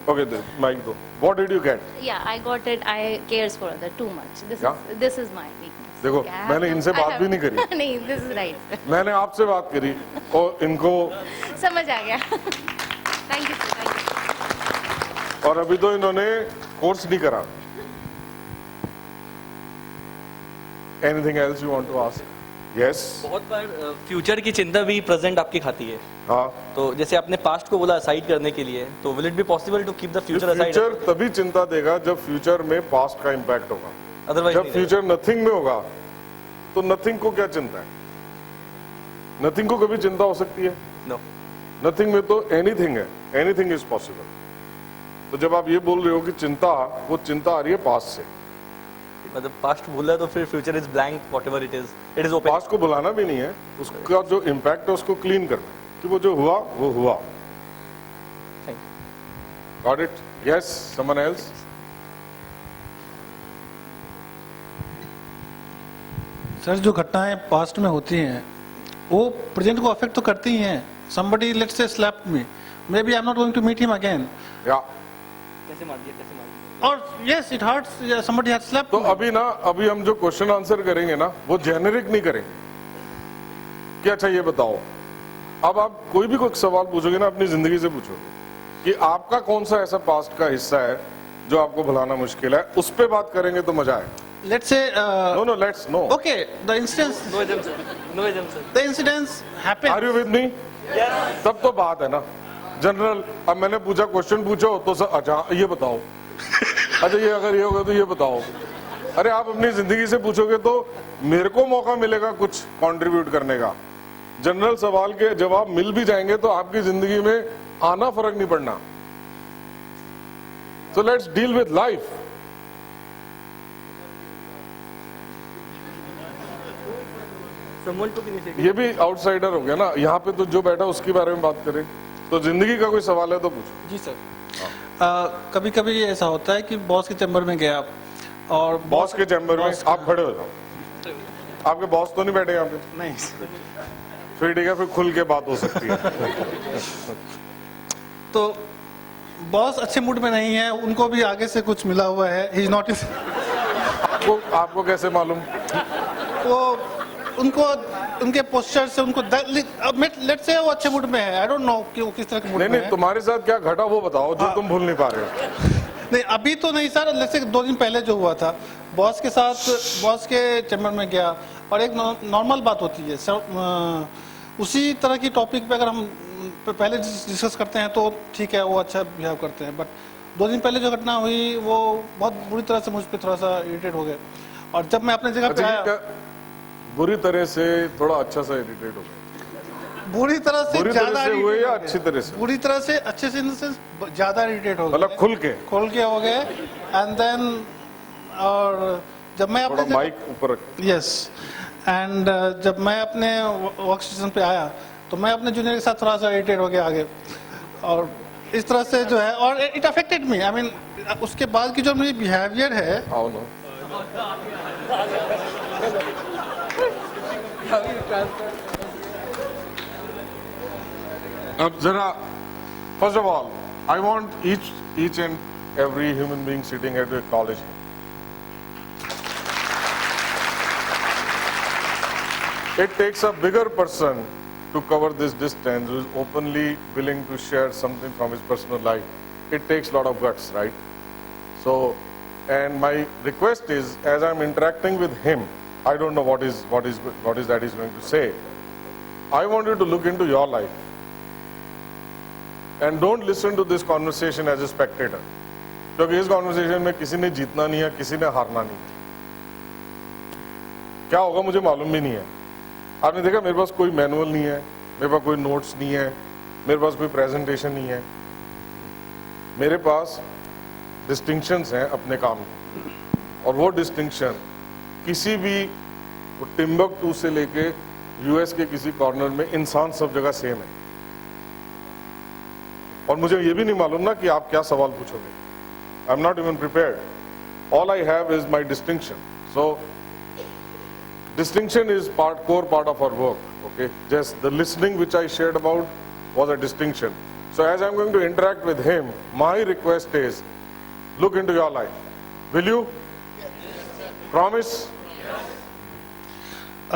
Okay, the mic though. What did you get? Yeah, I got it. I cares for other too much. This is my weakness. देखो, मैंने इनसे बात भी नहीं करी. नहीं, this is right. मैंने आपसे बात करी और इनको समझ आ गया. Thank you, sir. Thank you. और अभी तो इन्होंने कोर्स नहीं करा. Anything else you want to ask? Yes. बहुत बार फ्यूचर की चिंता भी प्रेजेंट आपकी खाती है. हाँ. तो जैसे आपने पास्ट को बोला असाइड करने के लिए, तो will it be possible to keep the future aside? Future तभी चिंता देगा जब फ्यूचर में पास्ट का इम्पैक्ट होगा. अदरवाइज जब फ्यूचर नथिंग में होगा तो नथिंग को क्या चिंता है? नथिंग को कभी चिंता हो सकती है? नो. नथिंग में तो एनीथिंग है. Anything is possible. तो जब आप ये बोल रहे हो कि चिंता, वो चिंता आ रही है पास्ट से. मतलब पास्ट भूला तो फिर future is blank, whatever it is open. Past को बुलाना भी नहीं है, उसका जो इम्पैक्ट है उसको क्लीन करना कि वो जो हुआ वो हुआ. Thank you. Got it? Yes. Someone else? Sir, जो घटनाएं पास्ट में होती हैं वो प्रेजेंट को अफेक्ट तो करती ही हैं. somebody let's say slapped me, maybe I'm not going to meet him again. या कैसे मार दिया, कैसे मार दिया? और yes, it hurts. somebody had slapped तो me. अभी हम जो क्वेश्चन आंसर करेंगे ना, वो जेनेरिक नहीं करेंगे कि अच्छा ये बताओ. अब आप कोई भी कोई सवाल पूछोगे ना, अपनी जिंदगी से पूछोगे कि आपका कौन सा ऐसा पास्ट का हिस्सा है जो आपको भुलाना मुश्किल है. उस पे बात करेंगे तो मजा आएगा. Let's say no. Okay, the incidents. No assumption. The incidents happen. Are you with me? Yes. तब तो बात है ना जनरल. अब मैंने पूछा, क्वेश्चन पूछो तो सर अच्छा ये बताओ. अच्छा ये अगर ये होगा तो ये बताओ. अरे आप अपनी जिंदगी से पूछोगे तो मेरे को मौका मिलेगा कुछ कंट्रीब्यूट करने का. जनरल सवाल के जवाब मिल भी जाएंगे तो आपकी जिंदगी में आना फर्क नहीं पड़ना. So let's deal with life. ये भी आउटसाइडर हो गया ना. यहाँ पे तो जो बैठा उसके बारे में बात करें. तो जिंदगी का कोई सवाल है तो पूछो. जी सर. कभी कभी ऐसा होता है कि बॉस के चैम्बर में गया और बॉस के चैम्बर में आप खड़े हो जाओ. आपके बॉस तो नहीं बैठे यहाँ पे? नहीं. फिर ठीक है, फिर खुल के बात हो सकती है. तो बॉस अच्छे मूड में नहीं है, उनको भी आगे से कुछ मिला हुआ है. He is not. आपको कैसे मालूम? वो उनको उनके पोस्चर से उनको लेट्स से वो अच्छे मूड में है. आई डॉन्ट नो कि वो किस तरह के मूड में है. नहीं, तुम्हारे साथ क्या घटा वो बताओ जो तुम भूल नहीं पा रहे हो. नहीं अभी तो नहीं सर. लेट्स से 2 दिन पहले जो हुआ था, बॉस के साथ बॉस के चैम्बर में गया और एक नॉर्मल बात होती है सर. उसी तरह की टॉपिक पे अगर हम पहले डिस्कस करते हैं तो ठीक है, वो अच्छा बिहेव करते हैं. बट 2 दिन पहले जो घटना हुई वो बहुत बुरी तरह से मुझ पर थोड़ा सा इरिटेट हो गए. और जब मैं अपने जगह पे आया, बुरी तरह से थोड़ा अच्छा सा इरिटेट हो गया. बुरी तरह से ज्यादा हुए या अच्छी तरह से? बुरी तरह से, अच्छे से इन द सेंस ज्यादा इरिटेट हो गए. मतलब खुल के हो गए. एंड देन और जब मैं अपने माइक ऊपर रख. यस. एंड जब मैं अपने वर्क स्टेशन पे आया तो मैं अपने जूनियर के साथ थोड़ा सा इरिटेट हो गया आगे. और इस तरह से जो है, और it affected me. I mean उसके बाद की जो मेरी बिहेवियर है. अब जरा, first of all I want each and every human being sitting at your college. It takes a bigger person to cover this distance, who is openly willing to share something from his personal life. It takes a lot of guts, right? So, and my request is, as I'm interacting with him, I don't know what is that he's going to say. I want you to look into your life. And don't listen to this conversation as a spectator. क्योंकि इस conversation में किसी ने जीतना नहीं है, किसी ने हारना नहीं. क्या होगा मुझे मालूम भी नहीं है. आपने देखा मेरे पास कोई मैनुअल नहीं है, मेरे पास कोई नोट्स नहीं है, मेरे पास कोई प्रेजेंटेशन नहीं है. मेरे पास डिस्टिंक्शंस हैं अपने काम की. और वो डिस्टिंक्शन किसी भी टिम्बकटू से लेके यूएस के किसी कॉर्नर में इंसान सब जगह सेम है. और मुझे ये भी नहीं मालूम ना कि आप क्या सवाल पूछोगे. I am not even prepared. All I have is my distinction. So distinction is core part of our work. Okay, just the listening which I shared about was a distinction. So as I'm going to interact with him, my request is, look into your life. Will you? Promise?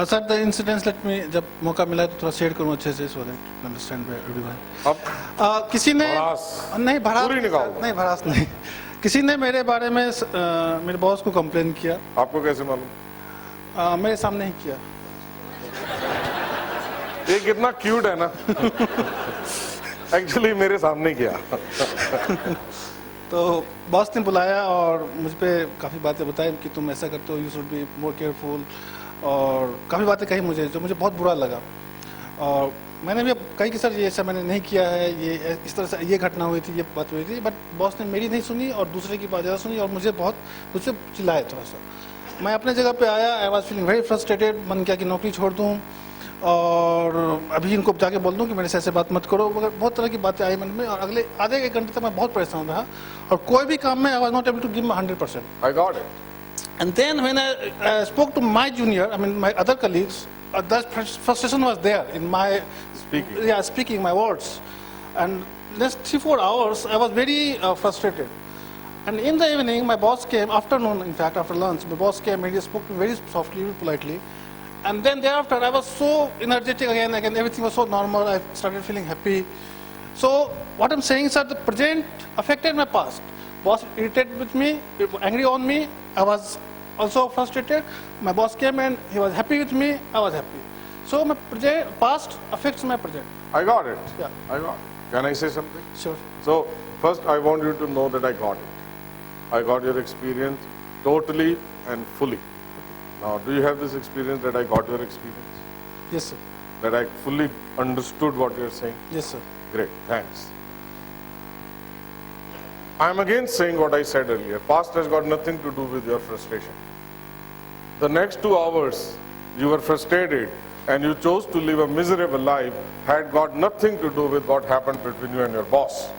Sir, the incidents, let me, जब मौका मिला तो थोड़ा share करूँ अच्छे से, so that you understand everyone. अब किसी ने नहीं भड़ास नहीं, किसी ने मेरे बारे में मेरे बॉस को कंप्लेन किया. आपको कैसे मालूम? मेरे सामने ही किया. ये कितना क्यूट है ना. एक्चुअली मेरे सामने किया. तो बॉस ने बुलाया और मुझ पे काफ़ी बातें बताई कि तुम ऐसा करते हो, you should be more careful, और काफ़ी बातें कही मुझे जो मुझे बहुत बुरा लगा. और मैंने भी कही कि सर ये ऐसा मैंने नहीं किया है, ये इस तरह से ये घटना हुई थी, ये बात हुई थी, बट बॉस ने मेरी नहीं सुनी और दूसरे की बात ज़्यादा सुनी और मुझे मुझसे चिल्लाया थोड़ा सा. मैं अपने जगह पे आया, I was feeling very frustrated. मन किया कि नौकरी छोड़ दूँ और अभी इनको जाके बोल दूँ कि मेरे से ऐसे बात मत करो. मगर बहुत तरह की बातें आई मन में और अगले आधे एक घंटे तक मैं बहुत परेशान रहा और कोई भी काम में I was not able to give my 100%. I got it. And then when I spoke to my junior, I mean my other colleagues, that frustration was there in my speaking my words. And next 3-4 hours, I was very frustrated. And in the evening, my boss came, afternoon in fact, after lunch, my boss came and he spoke to me very softly, very politely. And then thereafter, I was so energetic again, everything was so normal, I started feeling happy. So what I'm saying is that the present affected my past. Boss irritated with me, angry on me, I was also frustrated. My boss came and he was happy with me, I was happy. So my past affects my present. I got it. Yeah. I got it. Can I say something? Sure. So first I want you to know that I got it. I got your experience totally and fully. Now, do you have this experience that I got your experience? Yes, sir. That I fully understood what you're saying? Yes, sir. Great, thanks. I'm again saying what I said earlier. Past has got nothing to do with your frustration. The next 2 hours, you were frustrated and you chose to live a miserable life had got nothing to do with what happened between you and your boss.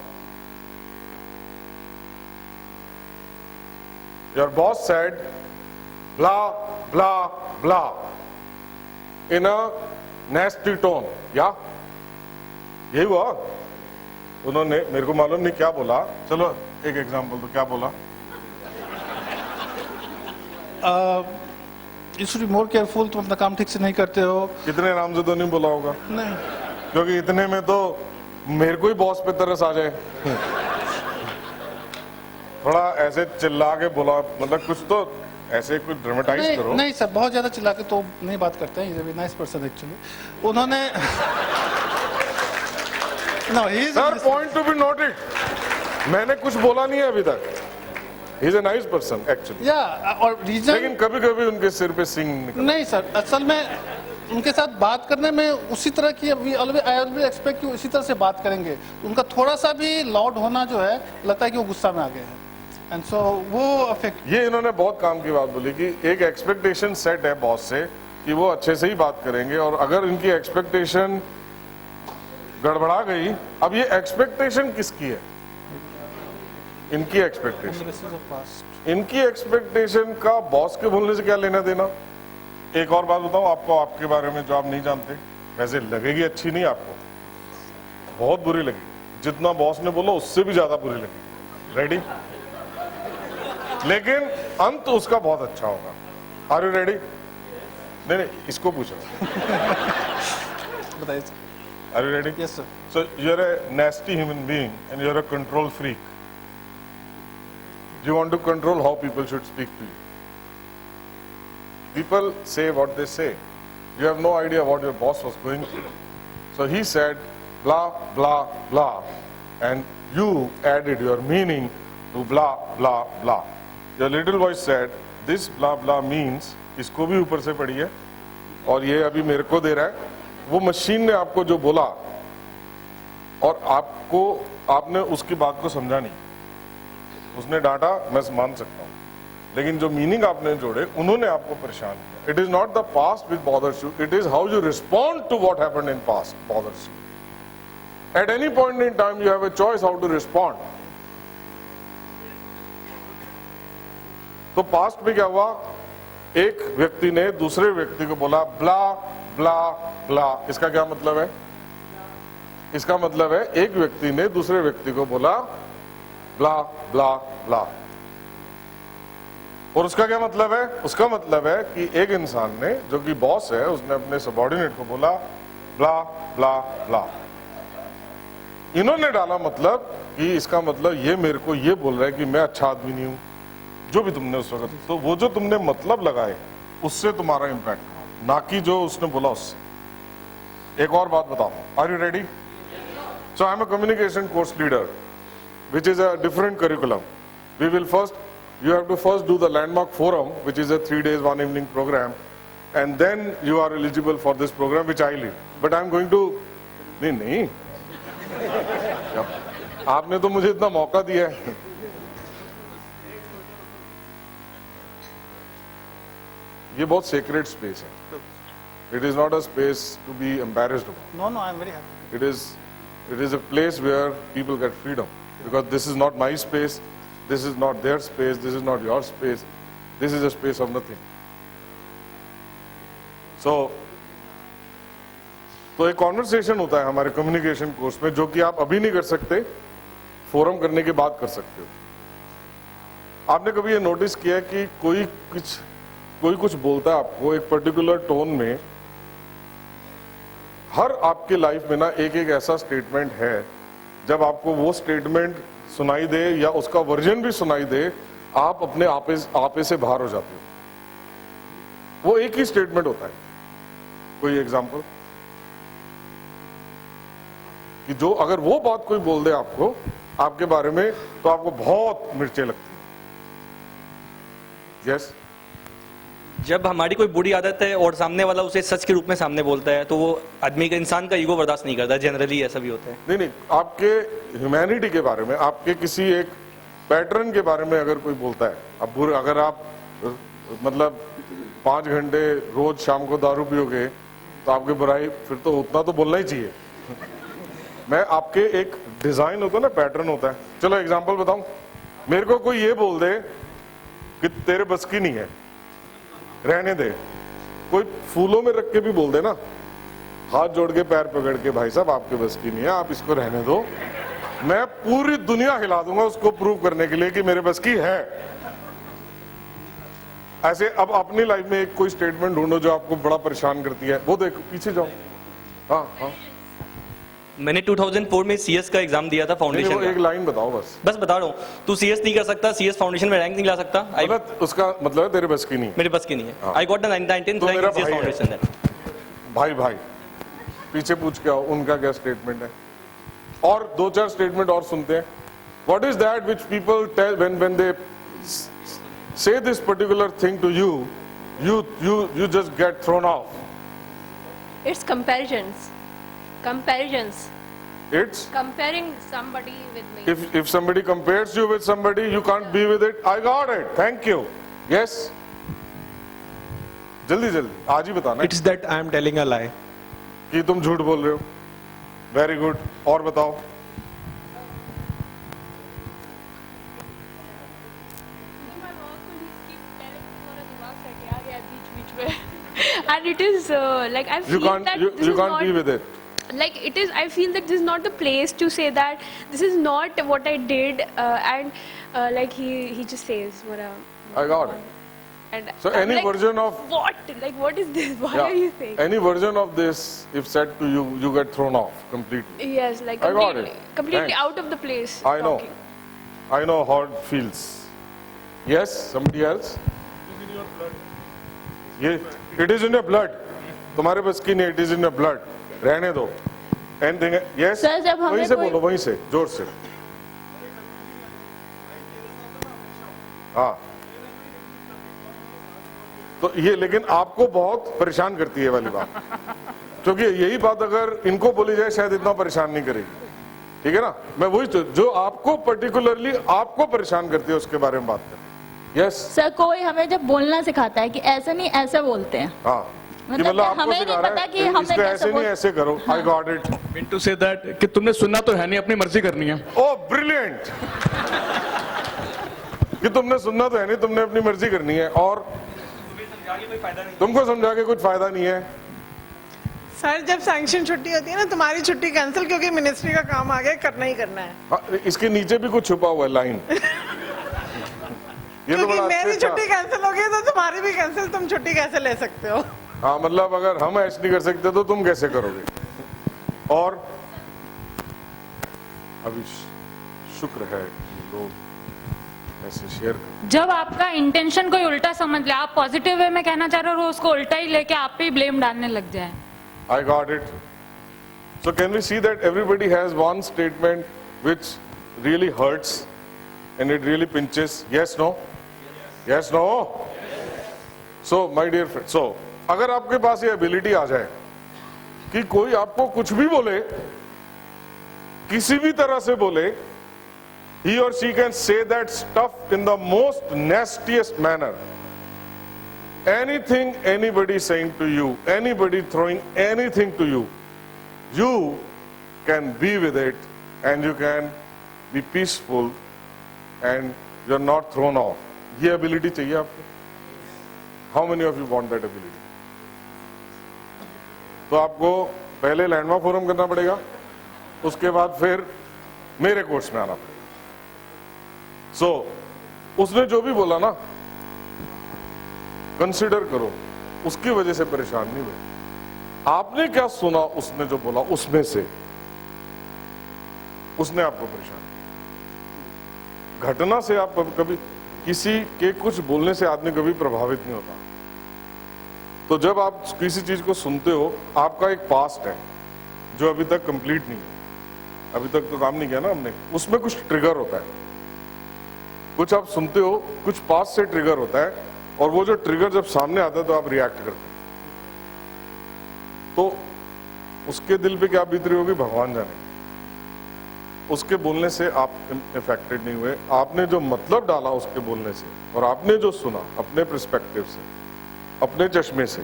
Your boss said, blah, blah, blah, in a nasty tone. Yeah? यही हुआ. उन्होंने मेरे को मालूम नहीं क्या बोला. चलो एक एग्जांपल तो क्या बोला. You should be more careful. तुम अपना काम ठीक से नहीं करते हो. इतने आराम से तो नहीं बोला होगा. नहीं. क्योंकि इतने में तो मेरे को ही बॉस पे तरस आ जाए. थोड़ा ऐसे चिल्ला के बोला, मतलब कुछ तो ऐसे कुछ ड्रामेटाइज करो. नहीं सर, बहुत ज्यादा चिल्ला के तो नहीं बात करते हैं. He's a nice person actually. उन्होंने no, he is Sir, point to be noted. मैंने कुछ बोला नहीं है अभी तक. He's a nice person actually. Yeah, और reason. लेकिन कभी-कभी उनके सिर पे सिंग निकल. नहीं सर, असल में उनके साथ बात करने में उसी तरह की I always expect कि उसी तरह से बात करेंगे. उनका थोड़ा सा भी लाउड होना जो है, लगता है कि वो गुस्सा में आ गए हैं. And so वो अफेक्ट. ये इन्होंने बहुत काम की बात बोली कि एक एक्सपेक्टेशन सेट है बॉस से कि वो अच्छे से ही बात करेंगे, और अगर इनकी एक्सपेक्टेशन गड़बड़ा गई. अब ये एक्सपेक्टेशन किसकी है? इनकी एक्सपेक्टेशन. इनकी एक्सपेक्टेशन का बॉस के बोलने से क्या लेना देना. एक और बात बताऊं आपको, आपके बारे में जो आप नहीं जानते, वैसे लगेगी अच्छी नहीं आपको, बहुत बुरी लगी. जितना बॉस ने बोला उससे भी ज्यादा बुरी लगी. रेडी? लेकिन अंत उसका बहुत अच्छा होगा. Are you ready? नहीं, इसको पूछो. बताइए. Are you ready? Yes, sir. So you're a nasty human being and you're a control freak. You want to control how people should speak to you. People say what they say. You have no idea what your boss was going through. So he said blah, blah, blah, and you added your meaning to blah, blah, blah. Your little voice said, this blah, blah means, इसको भी ऊपर से पढ़िए, और ये अभी मेरे को दे रहा है. वो मशीन ने आपको जो बोला और आपने उसकी बात को समझा नहीं. उसने डांटा, मैं मान सकता हूँ, लेकिन जो मीनिंग आपने जोड़े उन्होंने आपको परेशान किया. It is not the past which bothers you, it is how you respond to what happened in past bothers you. At any point in time you have a choice how to respond. तो past में क्या हुआ, एक व्यक्ति ने दूसरे व्यक्ति को बोला ब्ला ब्ला ब्ला, इसका क्या मतलब है? इसका मतलब है एक व्यक्ति ने दूसरे व्यक्ति को बोला ब्ला ब्ला ब्ला। और उसका क्या मतलब है? उसका मतलब है कि एक इंसान ने, जो कि बॉस है, उसने अपने सबॉर्डिनेट को बोला ब्ला ब्ला ब्ला। इन्होंने डाला मतलब कि इसका मतलब ये मेरे को ये बोल रहा है कि मैं अच्छा आदमी नहीं हूं, जो भी तुमने उस वक्त, तो वो जो तुमने मतलब लगाए उससे तुम्हारा इंपैक्ट, ना कि जो उसने बोला उससे। एक और बात बताओ, are you ready? So I am a communication course leader which is a different curriculum. We will first, you have to first do the landmark forum, which is a 3 days 1 evening program, and then you are eligible for this program which I lead. But I am going to, नहीं आपने तो मुझे इतना मौका दिया है। ये बहुत sacred space है. It is not a space to be embarrassed about. No, I am very happy. It is a place where people get freedom. Because this is not my space, this is not their space, this is not your space, this is a space of nothing. So, तो एक conversation होता है हमारे communication course में, जो कि आप अभी नहीं कर सकते, फोरम करने के बाद कर सकते हो। आपने कभी ये नोटिस किया है कि कोई कुछ बोलता है आपको एक पर्टिकुलर टोन में? हर आपके लाइफ में ना एक एक ऐसा स्टेटमेंट है, जब आपको वो स्टेटमेंट सुनाई दे या उसका वर्जन भी सुनाई दे, आप अपने आपे से बाहर हो जाते हो। वो एक ही स्टेटमेंट होता है। कोई एग्जांपल कि जो अगर वो बात कोई बोल दे आपको आपके बारे में, तो आपको बहुत मिर्चें लगती हैं। यस, जब हमारी कोई बुरी आदत है और सामने वाला उसे सच के रूप में सामने बोलता है, तो वो आदमी का, इंसान का ईगो बर्दाश्त नहीं करता। जनरली ऐसा भी होता है। नहीं, आपके ह्यूमैनिटी के बारे में, आपके किसी एक पैटर्न के बारे में अगर कोई बोलता है, अब अगर आप मतलब 5 घंटे रोज शाम को दारू पियोगे तो आपकी बुराई, फिर तो उतना तो बोलना ही चाहिए। मैं आपके एक डिजाइन होता है ना, पैटर्न होता है। चलो एग्जांपल बताऊं, मेरे को कोई ये बोल दे कि तेरे बस की नहीं है, रहने दे। कोई फूलों में रख के भी बोल दे ना, हाथ जोड़ के पैर पकड़ के, भाई साहब आपके बस की नहीं है, आप इसको रहने दो, मैं पूरी दुनिया हिला दूंगा उसको प्रूव करने के लिए कि मेरे बस की है। ऐसे अब अपनी लाइफ में एक कोई स्टेटमेंट ढूंढो जो आपको बड़ा परेशान करती है, वो देखो, पीछे जाओ। हाँ, मैंने 2004 में सीएस का एग्जाम दिया था फाउंडेशन का। एक लाइन बताओ बस बता रहा हूँ, तू सीएस नहीं कर सकता, सीएस फाउंडेशन में रैंक नहीं ला सकता। उसका मतलब है तेरे बस की नहीं, मेरे बस की नहीं है। I got the 19th rank in CS foundation. भाई पीछे पूछ के आओ उनका क्या स्टेटमेंट है, और 2-4 स्टेटमेंट और सुनते हैं। What is that which people tell when they say this particular thing to you, you just get thrown off? It's comparisons. It's comparing somebody with me. If somebody compares you with somebody, you can't be with it. I got it. Thank you. Yes. जल्दी आज ही बताना। It's that I am telling a lie. कि तुम झूठ बोल रहे हो। Very good. और बताओ। And it is like I feel that you can't be with it. Like it is, I feel that this is not the place to say that this is not what I did, and like he just says whatever. I got it. And so I'm any like, version of what is this? Why are you saying? Any version of this, if said to you, you get thrown off completely. Yes, like I got it. completely Thanks. out of the place. I know. I know how it feels. Yes, somebody else? It is in your blood. तुम्हारे बस की नहीं, it is in your blood. रहने दो. Anything? Yes? Sir, जब हमें वहीं से बोलो, वहीं से, जोर से. हाँ. तो ये लेकिन आपको बहुत परेशान करती है वाली बात, क्योंकि यही बात अगर इनको बोली जाए शायद इतना परेशान नहीं करेगी. ठीक है ना? मैं वही जो आपको पर्टिकुलरली आपको परेशान करती है उसके बारे में बात करें. यस सर, कोई हमें जब बोलना सिखाता है कि ऐसे नहीं ऐसे बोलते हैं. हाँ, मतलब आपको हमें नहीं पता कि हमें इसको ऐसे नहीं ऐसे करो. I got it. Mean to say that कि तुमने सुनना तो है नहीं, अपनी मर्जी करनी है. ओह ब्रिलियंट. कि तुमने सुनना तो है नहीं, तुमने अपनी मर्जी करनी है. और तुमको समझा के कुछ फायदा नहीं है। सर जब सैंक्शन छुट्टी होती है ना, तुम्हारी छुट्टी कैंसिल, क्योंकि मिनिस्ट्री का काम आ गया, करना ही करना है। हाँ, इसके नीचे भी कुछ छुपा हुआ है लाइन। ये तो क्योंकि बड़ा मेरी अच्छा छुट्टी कैंसिल हो गई तो तुम्हारी भी कैंसिल, तुम छुट्टी कैसे ले सकते हो? हाँ, मतलब अगर हम ऐश नहीं कर सकते तो तुम कैसे करोगे? और अभी शुक्र है कि लोग ऐसे शेयर कर। जब आपका इंटेंशन कोई उल्टा समझ ले, आप पॉजिटिव वे में कहना चाह रहे हो और वो उसको उल्टा ही लेके आप पे ही ब्लेम डालने लग जाए। I got it. So can we see that everybody has one statement which really hurts and it really pinches? Yes, no? Yes, no? So my dear friend, so अगर आपके पास ये ability आ जाए कि कोई आपको कुछ भी बोले, किसी भी तरह से बोले, he or she can say that stuff in the most nastiest manner. Anything anybody saying to you, anybody throwing anything to you, you can be with it and you can be peaceful and you're not thrown off. ये ability चाहिए आपको? How many of you want that ability? तो आपको पहले landmark forum करना पड़ेगा, उसके बाद फिर मेरे कोर्स में आना पड़ेगा। So, उसने जो भी बोला ना, कंसिडर करो, उसकी वजह से परेशान नहीं हुए। आपने क्या सुना उसने जो बोला, उसमें से उसने आपको परेशान किया। घटना से आप कभी किसी के कुछ बोलने से आदमी कभी प्रभावित नहीं होता। तो जब आप किसी चीज को सुनते हो, आपका एक पास्ट है जो अभी तक कंप्लीट नहीं है, अभी तक तो काम नहीं किया ना हमने, उसमें कुछ ट्रिगर होता है। कुछ आप सुनते हो, कुछ पास्ट से ट्रिगर होता है, और वो जो ट्रिगर जब सामने आता है तो आप रिएक्ट करते हैं। तो उसके दिल पे क्या बीत रही होगी भगवान जाने। उसके बोलने से आप इफेक्टेड नहीं हुए, आपने जो मतलब डाला उसके बोलने से और आपने जो सुना अपने पर्सपेक्टिव से, अपने चश्मे से,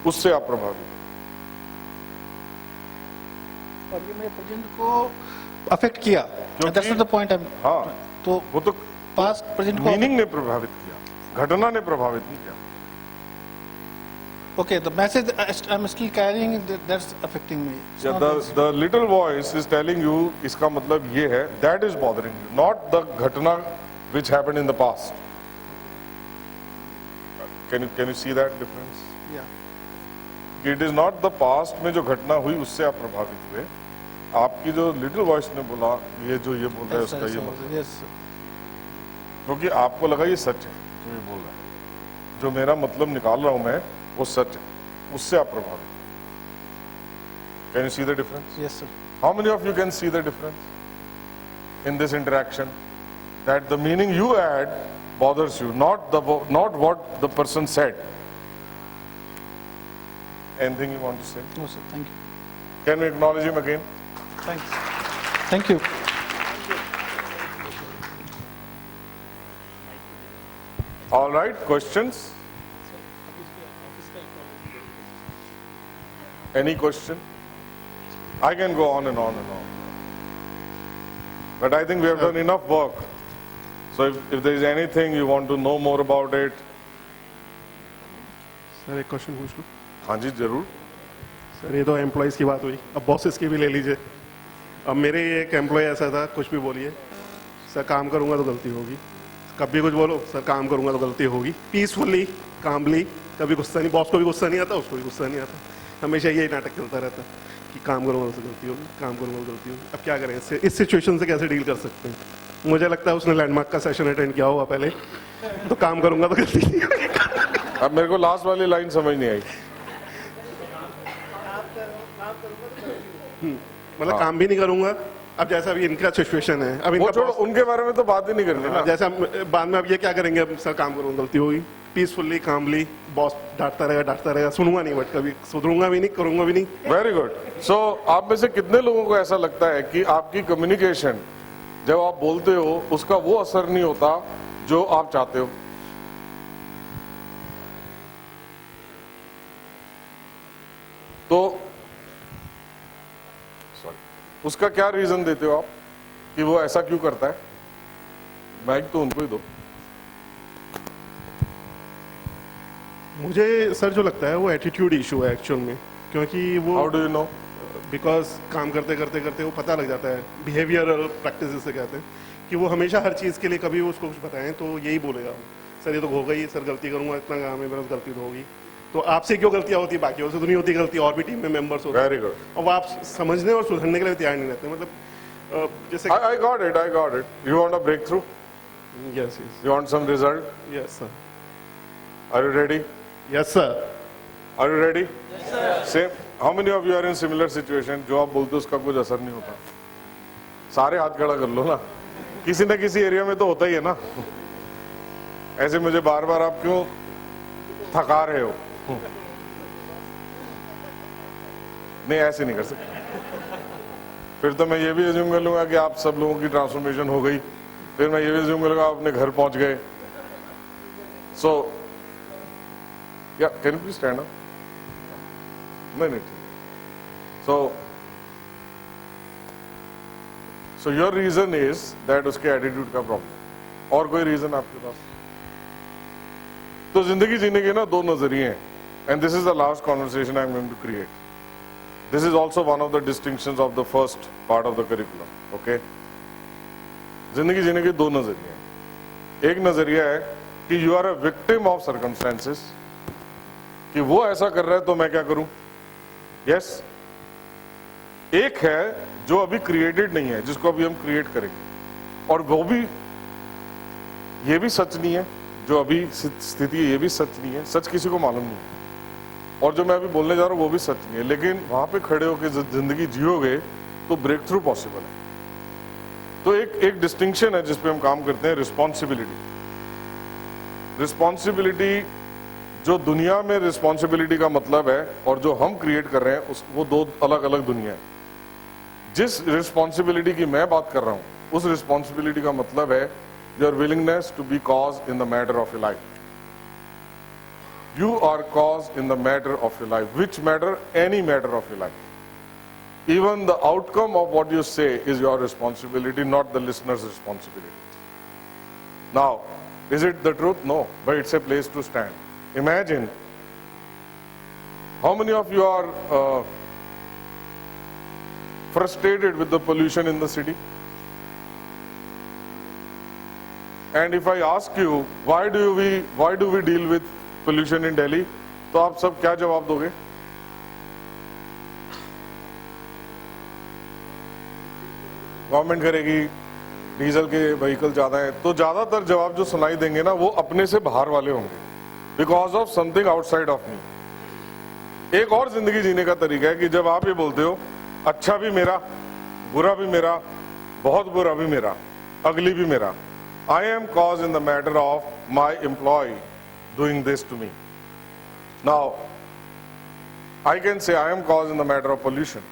उससे आप प्रभावित। और ये मेरे प्रेजेंट को अफेक्ट किया। That's the point. हाँ, तो वो तो पास्ट प्रेजेंट को मीनिंग ने प्रभावित किया, घटना ने प्रभावित नहीं किया। Okay, the message I'm still carrying, that's affecting me. Yeah, the little voice is telling you, इसका मतलब ये है, that is bothering you, not the घटना which happened in the past. Can you see that difference? Yeah. It is not the past में जो घटना हुई उससे आप प्रभावित हुए, आपकी जो little voice ने बोला, ये जो ये बोल रहा है उसका ये मतलब, yes, क्योंकि आपको लगा ये सच है जो ये बोल रहा है, जो मेरा मतलब निकाल रहा हूं मैं वो सच है, उससे आप प्रभावित। Can you see the difference? Yes, sir. How many of you can see the difference in this interaction? That the meaning you add bothers you, not what the person said. Anything you want to say? No, sir. Thank you. Can we acknowledge him again? Thanks. Thank you. All right, questions? Any question? I can go on and on and on. But I think we have done enough work. So if there is anything you want to know more about it. Sir एक question पूछ लूँ? हाँ जी जरूर। Sir ये तो employees की बात हुई, अब बॉसेस की भी ले लीजिए। अब मेरे एक एम्प्लॉय ऐसा था, कुछ भी बोलिए, सर काम करूँगा तो गलती होगी, कभी कुछ बोलो सर काम करूँगा तो गलती होगी, पीसफुली कामली, कभी गुस्सा नहीं, बॉस को भी गुस्सा नहीं आता, उसको भी गुस्सा नहीं आता, हमेशा यही नाटक चलता रहता कि काम करूँगा तो गलती होगी, काम करूँगा तो गलती होगी। अब क्या करें इससे, इस सिचुएशन से कैसे डील कर सकते हैं? मुझे लगता है उसने लैंडमार्क का सेशन अटेंड किया होगा पहले, तो काम करूँगा तो गलती नहीं होगी। अब मेरे को लास्ट वाली लाइन समझ नहीं आई। मतलब काम भी नहीं करूँगा। अब जैसा अभी इनका सिचुएशन है, अब वो छोड़ो, उनके बारे में तो बात ही नहीं करनी ना। जैसा बाद में अब ये क्या करेंगे, अब सर काम करूँगा गलती होगी, पीसफुली कामली, बॉस डांटता रहेगा, सुनूंगा नहीं, बट कभी सुधरूंगा भी नहीं, करूंगा भी नहीं। Very good. सो आप में से कितने लोगों को ऐसा लगता है कि आपकी कम्युनिकेशन जब आप बोलते हो उसका वो असर नहीं होता जो आप चाहते हो? तो उसका क्या रीजन देते हो आप कि वो ऐसा क्यों करता है? माइक तो उनको ही दो। मुझे सर जो लगता है वो एटीट्यूड इशू है एक्चुअल में, क्योंकि वो how do you know? Because काम करते करते करते वो पता लग जाता है, बिहेवियरल प्रैक्टिस से कहते हैं कि वो हमेशा हर चीज़ के लिए कभी उसको कुछ बताएं तो यही बोलेगा, सर ये तो हो गई, सर गलती करूंगा, इतना काम है मेरा, गलती तो होगी। तो आपसे क्यों गलतियाँ होती, बाकी से तो नहीं होती गलती, और भी टीम में मेंबर्स होते हैं। Very good. और वो आप समझने और सुधरने के लिए तैयार नहीं रहते, मतलब जैसे I got it. You want a breakthrough? Yes. You want some result? Yes, sir. Are you ready? Yes, sir. Are you ready? Yes, sir. Same. How many of you are in similar situation? जो आप बोलते हो उसका कुछ असर नहीं होता। सारे हाथ खड़ा कर लो ना, किसी न किसी एरिया में तो होता ही है ना। ऐसे मुझे बार बार आप क्यों थका रहे हो? नहीं, ऐसे नहीं कर सकते। फिर तो मैं ये भी अज्यूम कर लूंगा कि आप सब लोगों की ट्रांसफॉर्मेशन हो गई, फिर मैं ये भी अज्यूम कर लूंगा आप अपने घर पहुंच गए। So yeah can you please stand up? नहीं, so your reason is that उसके एटीट्यूड का प्रॉब्लम। और कोई रीजन आपके पास? तो जिंदगी जीने के ना दो नजरिए हैं, and this is the last conversation I am going to create. This is also one of the distinctions of the first part of the curriculum. Okay? जिंदगी जीने के दो नजरिए हैं। एक नजरिया है कि you are a victim of circumstances, कि वो ऐसा कर रहा है तो मैं क्या करूं? Yes? एक है जो अभी क्रिएटेड नहीं है, जिसको अभी हम क्रिएट करेंगे, और वो भी ये भी सच नहीं है, जो अभी स्थिति है ये भी सच नहीं है, सच किसी को मालूम नहीं है, और जो मैं अभी बोलने जा रहा हूं वो भी सच नहीं है, लेकिन वहां पे खड़े होकर जिंदगी जियोगे तो ब्रेक थ्रू पॉसिबल है। तो एक डिस्टिंक्शन है जिसपे हम काम करते हैं, रिस्पॉन्सिबिलिटी। रिस्पॉन्सिबिलिटी, जो दुनिया में रिस्पॉन्सिबिलिटी का मतलब है और जो हम क्रिएट कर रहे हैं वो दो अलग अलग दुनिया है। जिस रिस्पॉन्सिबिलिटी की मैं बात कर रहा हूं उस रिस्पॉन्सिबिलिटी का मतलब है your willingness to be cause in the matter of your life. You are cause in the matter of your life. Which matter? Any matter of your life. Even the outcome of what you say is your responsibility, not the listener's responsibility. Now, is it the truth? No, but it's a place to stand. Imagine, how many of you are frustrated with the pollution in the city? And if I ask you, why do we deal with pollution in Delhi, तो आप सब क्या जवाब दोगे? Government करेगी, diesel के vehicle ज्यादा है, तो ज्यादातर जवाब जो सुनाई देंगे ना वो अपने से बाहर वाले होंगे, because of something outside of me. एक और जिंदगी जीने का तरीका है कि जब आप ये बोलते हो अच्छा भी मेरा, बुरा भी मेरा, बहुत बुरा भी मेरा, अगली भी मेरा, I am cause in the matter of my employ doing this to me. Now, I can say I am cause in the matter of pollution.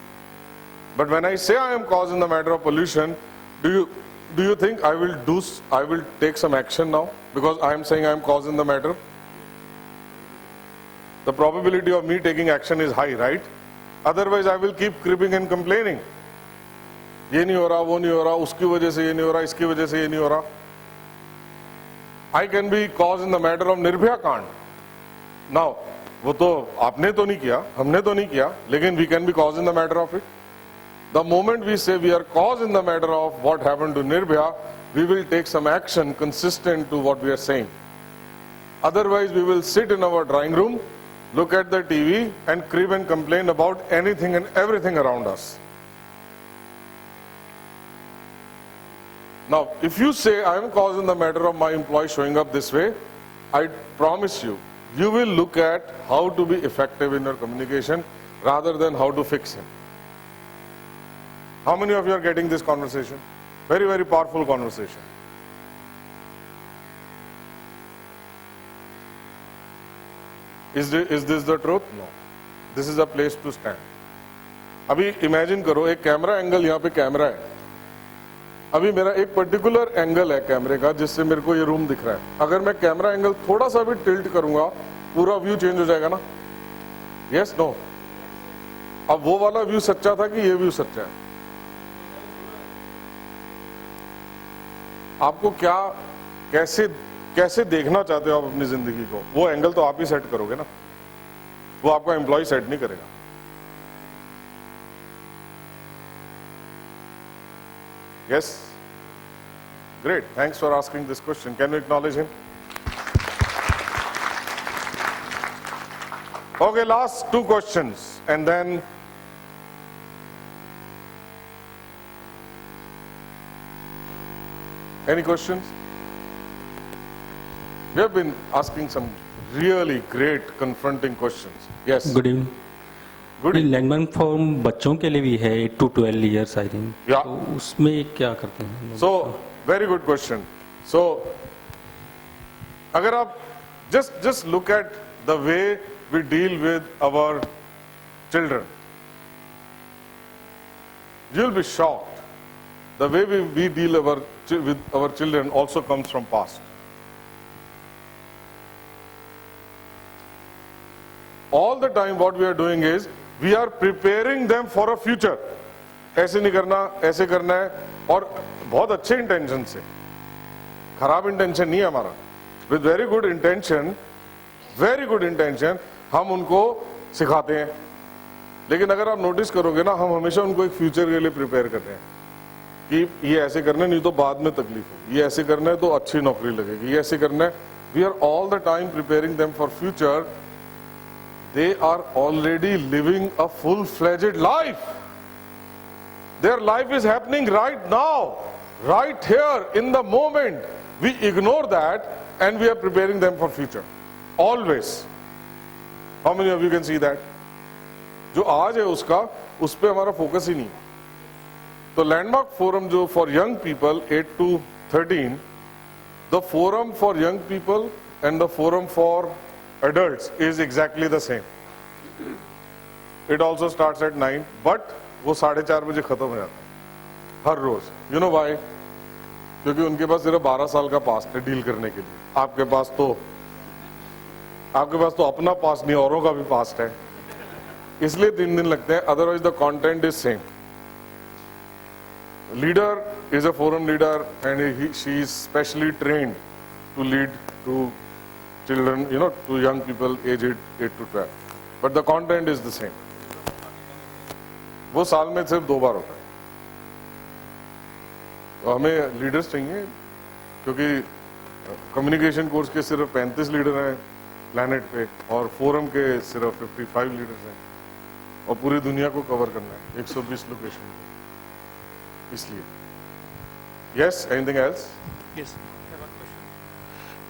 But when I say I am cause in the matter of pollution, do you think I will take some action now because I am saying I am cause in the matter? The probability of me taking action is high, right? Otherwise I will keep cribbing and complaining. ये नहीं हो रहा, वो नहीं हो रहा, उसकी वजह से ये नहीं हो रहा, इसकी वजह से ये नहीं हो रहा. I can be cause in the matter of Nirbhaya कांड. Now, वो तो आपने तो नहीं किया, हमने तो नहीं किया, लेकिन we can be cause in the matter of it. The moment we say we are cause in the matter of what happened to Nirbhaya, we will take some action consistent to what we are saying. Otherwise, we will sit in our drawing room, look at the TV and crib and complain about anything and everything around us. Now, if you say I am cause in the matter of my employee showing up this way, I promise you, you will look at how to be effective in your communication rather than how to fix him. How many of you are getting this conversation? Very, very powerful conversation. Is this the truth? No. This is a place to stand. अभी imagine करो एक camera angle यहाँ पे camera है. अभी मेरा एक particular angle है कैमरे का जिससे मेरे को ये रूम दिख रहा है. अगर मैं कैमरा एंगल थोड़ा सा भी टिल्ट करूंगा पूरा व्यू चेंज हो जाएगा ना. Yes no. अब वो वाला व्यू सच्चा था कि ये व्यू सच्चा है? आपको क्या कैसे कैसे देखना चाहते हो आप अपनी जिंदगी को, वो एंगल तो आप ही सेट करोगे ना, वो आपका एम्प्लॉय सेट नहीं करेगा. Yes? Great. Thanks for asking this question. Can we acknowledge him? Okay, last two questions and then any questions? We have been asking some really great confronting questions. Yes. Good evening. Good evening. Landmark form बच्चों के लिए भी है 8 to 12 years I think. Yeah. तो उसमें क्या करते हैं? So, very good question. So, अगर आप just look at the way we deal with our children, you'll be shocked. The way we deal with our children also comes from past. All the time what we are doing is we are preparing them for a future. ऐसे नहीं करना, ऐसे करना है, और बहुत अच्छे intention से, खराब इंटेंशन नहीं है हमारा. With very good intention, हम उनको सिखाते हैं. लेकिन अगर आप नोटिस करोगे ना, हम हमेशा उनको एक फ्यूचर के लिए प्रिपेयर करते हैं कि ये ऐसे करना है, नहीं तो बाद में तकलीफ हो, ये ऐसे करना है तो अच्छी नौकरी लगेगी, ये ऐसे करना है. We are all the time preparing them for future. They are already living a full-fledged life. Their life is happening right now, right here, in the moment. We ignore that and we are preparing them for future. Always. How many of you can see that? जो आज है उसका, उस पे हमारा focus ही नहीं. तो landmark forum जो for young people 8 to 13, the forum for young people and the forum for adults is exactly the same. It also starts at 9, but वो 4:30 बजे खत्म हो जाता है हर रोज. You know why? क्योंकि उनके पास सिर्फ 12 साल का पास्ट है डील करने के लिए. आपके पास तो अपना पास्ट नहीं, औरों का भी पास्ट है, इसलिए 3 दिन लगते हैं. Otherwise the content is same. Leader is a forum leader and she is specially trained to lead to children, to young people aged 8 to 12. But the content is the same. वो साल में सिर्फ 2 बार होता है. तो हमें लीडर्स चाहिए, क्योंकि कम्युनिकेशन कोर्स के सिर्फ 35 लीडर हैं प्लैनेट पे और फोरम के सिर्फ 55 लीडर्स हैं, और पूरी दुनिया को कवर करना है 120 लोकेशन पे. इसलिए. Yes, anything else? Yes.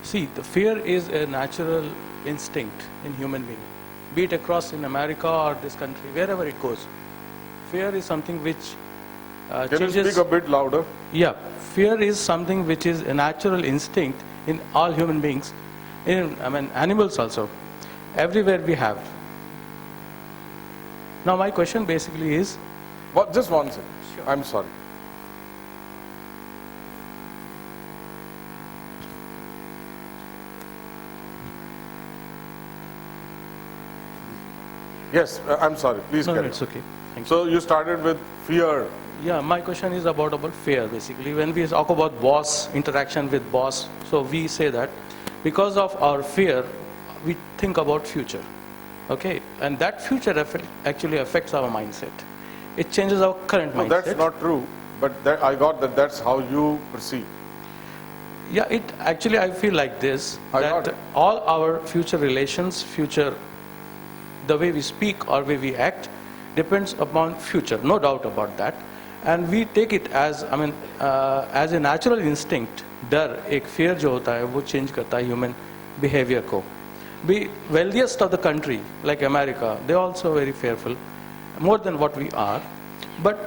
See, the fear is a natural instinct in human being, be it across in America or this country, wherever it goes. Fear is something which Can changes. you speak a bit louder? Yeah, fear is something which is a natural instinct in all human beings, animals also. Everywhere we have. Now my question basically is... Just one second. Sure. I'm sorry. Yes, I'm sorry. Please No, carry it's on. okay. Thank So you started with fear. Yeah, my question is about fear basically. When we talk about boss, interaction with boss, so we say that because of our fear, we think about future. Okay, and that future actually affects our mindset. It changes our current No, mindset. that's not true. But I got that that's how you perceive. Yeah, I feel like this, that all our future relations, the way we speak or way we act depends upon future, no doubt about that. And we take it as a natural instinct. डर, एक fear जो होता है वो change करता है human behavior को. The wealthiest of the country, like America, they are also very fearful, more than what we are. But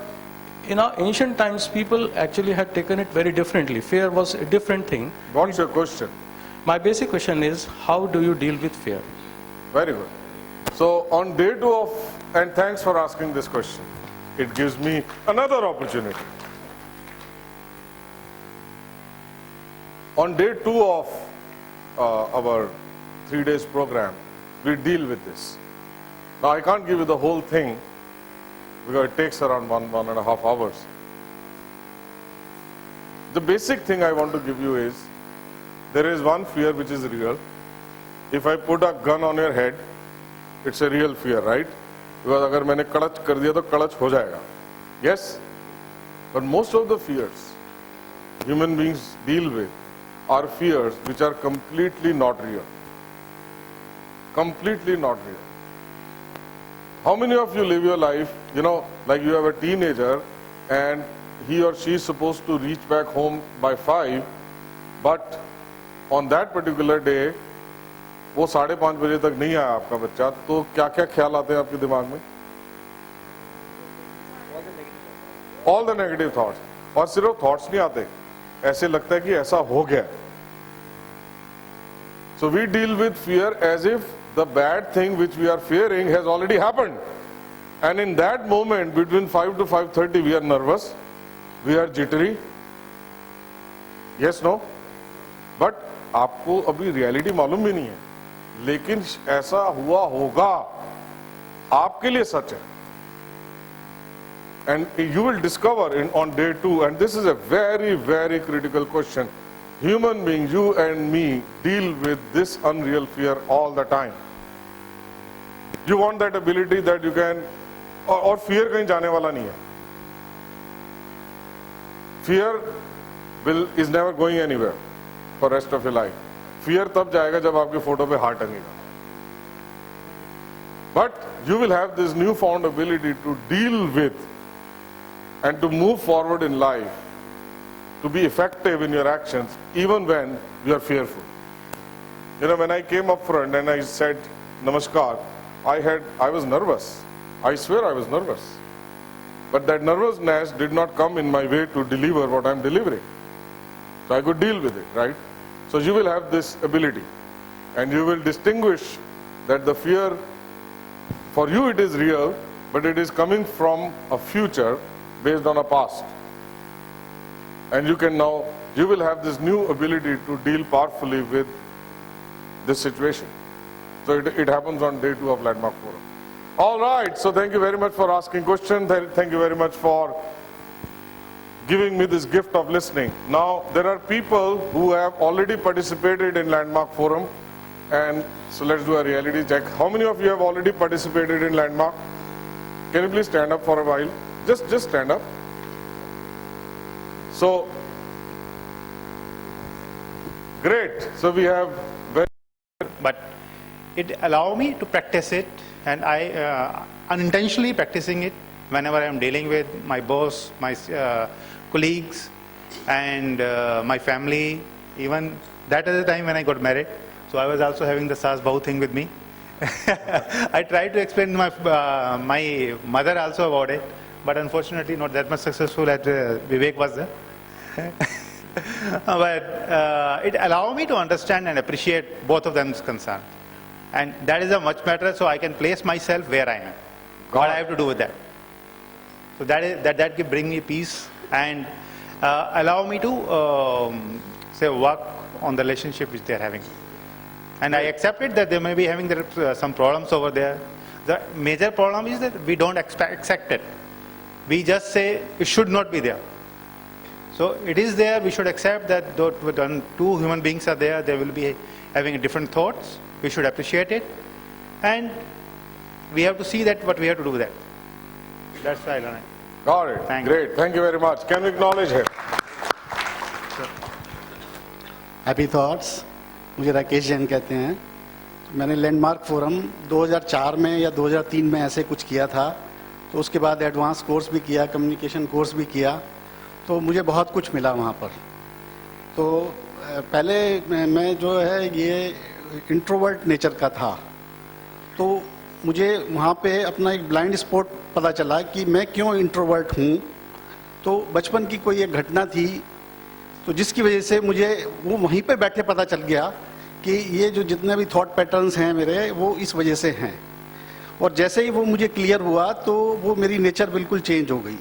in our ancient times, people actually had taken it very differently. Fear was a different thing. What's your question? My basic question is, how do you deal with fear? Very good. So on day 2 of, and thanks for asking this question. It gives me another opportunity. On day 2 of our 3 days program, we deal with this. Now I can't give you the whole thing because it takes around 1.5 hours. The basic thing I want to give you is there is one fear which is real. If I put a gun on your head, it's a real fear, right? Because अगर मैंने कड़च कर दिया तो कड़च हो जाएगा. Yes? But most of the fears human beings deal with are fears which are completely not real. Completely not real. How many of you live your life, like you have a teenager and he or she is supposed to reach back home by 5, but on that particular day, वो 5:30 बजे तक नहीं आया आपका बच्चा, तो क्या क्या ख्याल आते हैं आपके दिमाग में? All the negative thoughts. और सिर्फ thoughts नहीं आते, ऐसे लगता है कि ऐसा हो गया. So we deal with fear as if the bad thing which we are fearing has already happened. And in that moment, between 5 to 5:30, we are nervous, we are jittery. Yes, no? But आपको अभी reality मालूम भी नहीं है, लेकिन ऐसा हुआ होगा, आपके लिए सच है. And you will discover on day 2, and this is a very, very critical question. Human beings, you and me, deal with this unreal fear all the time. You want that ability that you can, और fear कहीं जाने वाला नहीं है. Fear is never going anywhere for rest of your life. Fear तब जाएगा जब आपके फोटो पे heart टंगेगा. But you will have this newfound ability to deal with and to move forward in life, to be effective in your actions, even when you are fearful. When I came up front and I said, Namaskar, I was nervous. I swear I was nervous. But that nervousness did not come in my way to deliver what I'm delivering. So I could deal with it, right? So you will have this ability. And you will distinguish that the fear, for you it is real, but it is coming from a future based on a past. And you will have this new ability to deal powerfully with this situation. So it happens on day 2 of Landmark Forum. All right, so thank you very much for asking questions. Thank you very much for giving me this gift of listening. Now, there are people who have already participated in Landmark Forum, and so let's do a reality check. How many of you have already participated in Landmark? Can you please stand up for a while? Just stand up. So, great. So we have but it allow me to practice it, and I unintentionally practicing it whenever I am dealing with my boss, my colleagues, and my family. Even that is the time when I got married. So I was also having the Saas Bahu thing with me. I tried to explain to my mother also about it, but unfortunately not that much successful as Vivek was there. But it allowed me to understand and appreciate both of them's concern. And that is a much better, so I can place myself where I am. What I have to do with that. So that can bring me peace and allow me to say work on the relationship which they are having. And I accepted that they may be having some problems over there. The major problem is that we don't accept it. We just say it should not be there. So it is there, we should accept that two human beings are there, they will be having different thoughts. We should appreciate it. And we have to see that what we have to do with that. That's why I learned it. Got it. Great. Thank you very much. Can we acknowledge him? Happy thoughts. मुझे राकेश जैन कहते हैं. मैंने landmark forum 2004 में या 2003 में ऐसे कुछ किया था. तो उसके बाद एडवांस कोर्स भी किया, कम्युनिकेशन कोर्स भी किया. तो मुझे बहुत कुछ मिला वहाँ पर. तो पहले मैं जो है ये इंट्रोवर्ट नेचर का था. तो मुझे वहाँ पे अपना एक ब्लाइंड स्पॉट पता चला कि मैं क्यों इंट्रोवर्ट हूँ. तो बचपन की कोई एक घटना थी, तो जिसकी वजह से मुझे वो वहीं पे बैठे पता चल गया कि ये जो जितने भी थॉट पैटर्न्स हैं मेरे, वो इस वजह से हैं. और जैसे ही वो मुझे क्लियर हुआ तो वो मेरी नेचर बिल्कुल चेंज हो गई.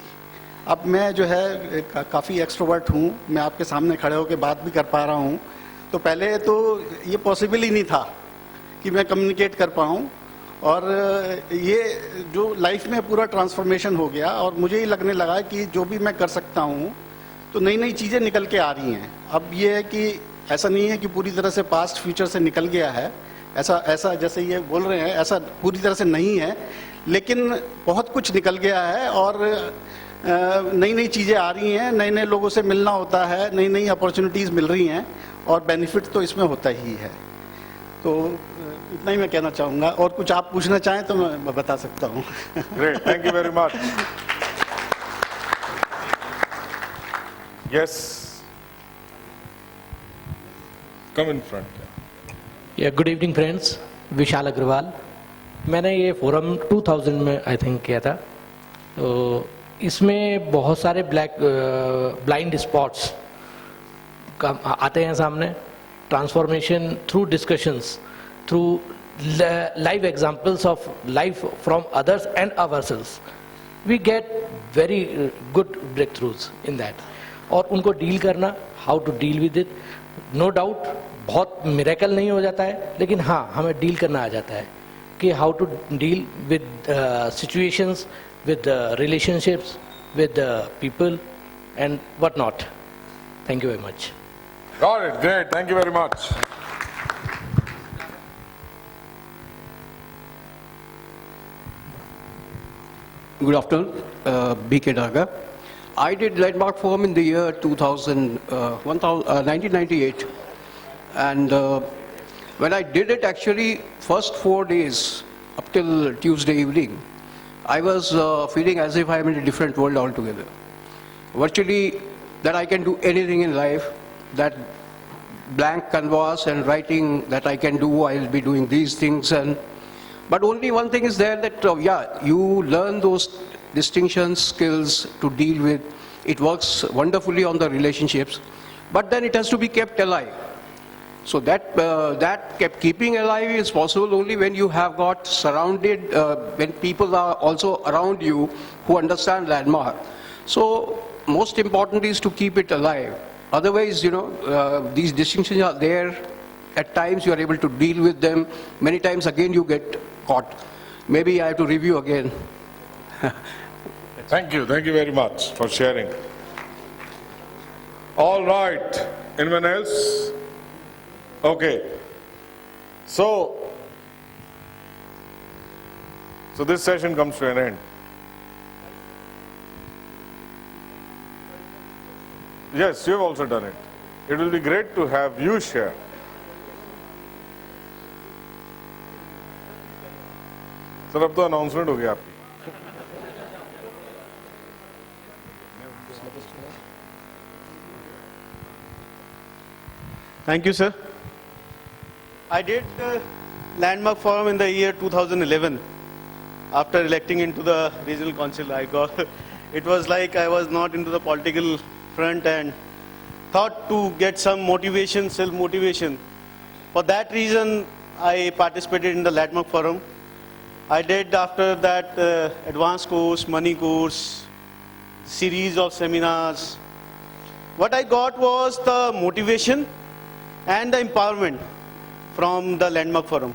अब मैं जो है काफ़ी एक्सट्रोवर्ट हूँ. मैं आपके सामने खड़े होकर बात भी कर पा रहा हूँ. तो पहले तो ये पॉसिबल ही नहीं था कि मैं कम्युनिकेट कर पाऊँ. और ये जो लाइफ में पूरा ट्रांसफॉर्मेशन हो गया और मुझे ही लगने लगा कि जो भी मैं कर सकता हूँ तो नई नई चीज़ें निकल के आ रही हैं. अब ये है कि ऐसा नहीं है कि पूरी तरह से पास्ट फ्यूचर से निकल गया है, ऐसा जैसे ये बोल रहे हैं ऐसा पूरी तरह से नहीं है, लेकिन बहुत कुछ निकल गया है और नई नई चीज़ें आ रही हैं, नए नए लोगों से मिलना होता है, नई नई अपॉर्चुनिटीज़ मिल रही हैं और बेनिफिट तो इसमें होता ही है। तो इतना ही मैं कहना चाहूँगा, और कुछ आप पूछना चाहें तो मैं बता सकता हूँ। Great, thank you very much. Yes. Come in front. Good evening friends, Vishal Agarwal. मैंने ये फोरम 2000 में आई थिंक किया था, तो इसमें बहुत सारे ब्लाइंड स्पॉट्स आते हैं सामने। Transformation through discussions, through live examples of life from others and ourselves, we get very good breakthroughs थ्रूज इन दैट। और उनको डील करना, how to deal with it, no doubt बहुत मिरेकल नहीं हो जाता है, लेकिन हाँ हमें डील करना आ जाता है कि how to deal with situations, with relationships, with people and what not. Thank you very much. Got it, great, thank you very much. Good afternoon, B.K. Daga. I did Landmark Forum in the year 1998, and when I did it, actually, first 4 days up till Tuesday evening, I was feeling as if I am in a different world altogether. Virtually, that I can do anything in life, that blank canvas and writing that I can do, I'll be doing these things. But only one thing is there, that you learn those distinctions, skills to deal with. It works wonderfully on the relationships, but then it has to be kept alive. So that keeping alive is possible only when you have got surrounded, when people are also around you who understand Landmark. So most important is to keep it alive. Otherwise, these distinctions are there. At times you are able to deal with them. Many times again you get caught. Maybe I have to review again. Thank you very much for sharing. All right, anyone else? Okay, so this session comes to an end. Yes, you have also done it. It will be great to have you share. Sir, अब तो announcement हो गया आपकी. Thank you, sir. I did Landmark Forum in the year 2011. After electing into the regional council, it was like I was not into the political front and thought to get some motivation, self-motivation. For that reason, I participated in the Landmark Forum. I did after that advanced course, money course, series of seminars. What I got was the motivation and the empowerment from the Landmark Forum,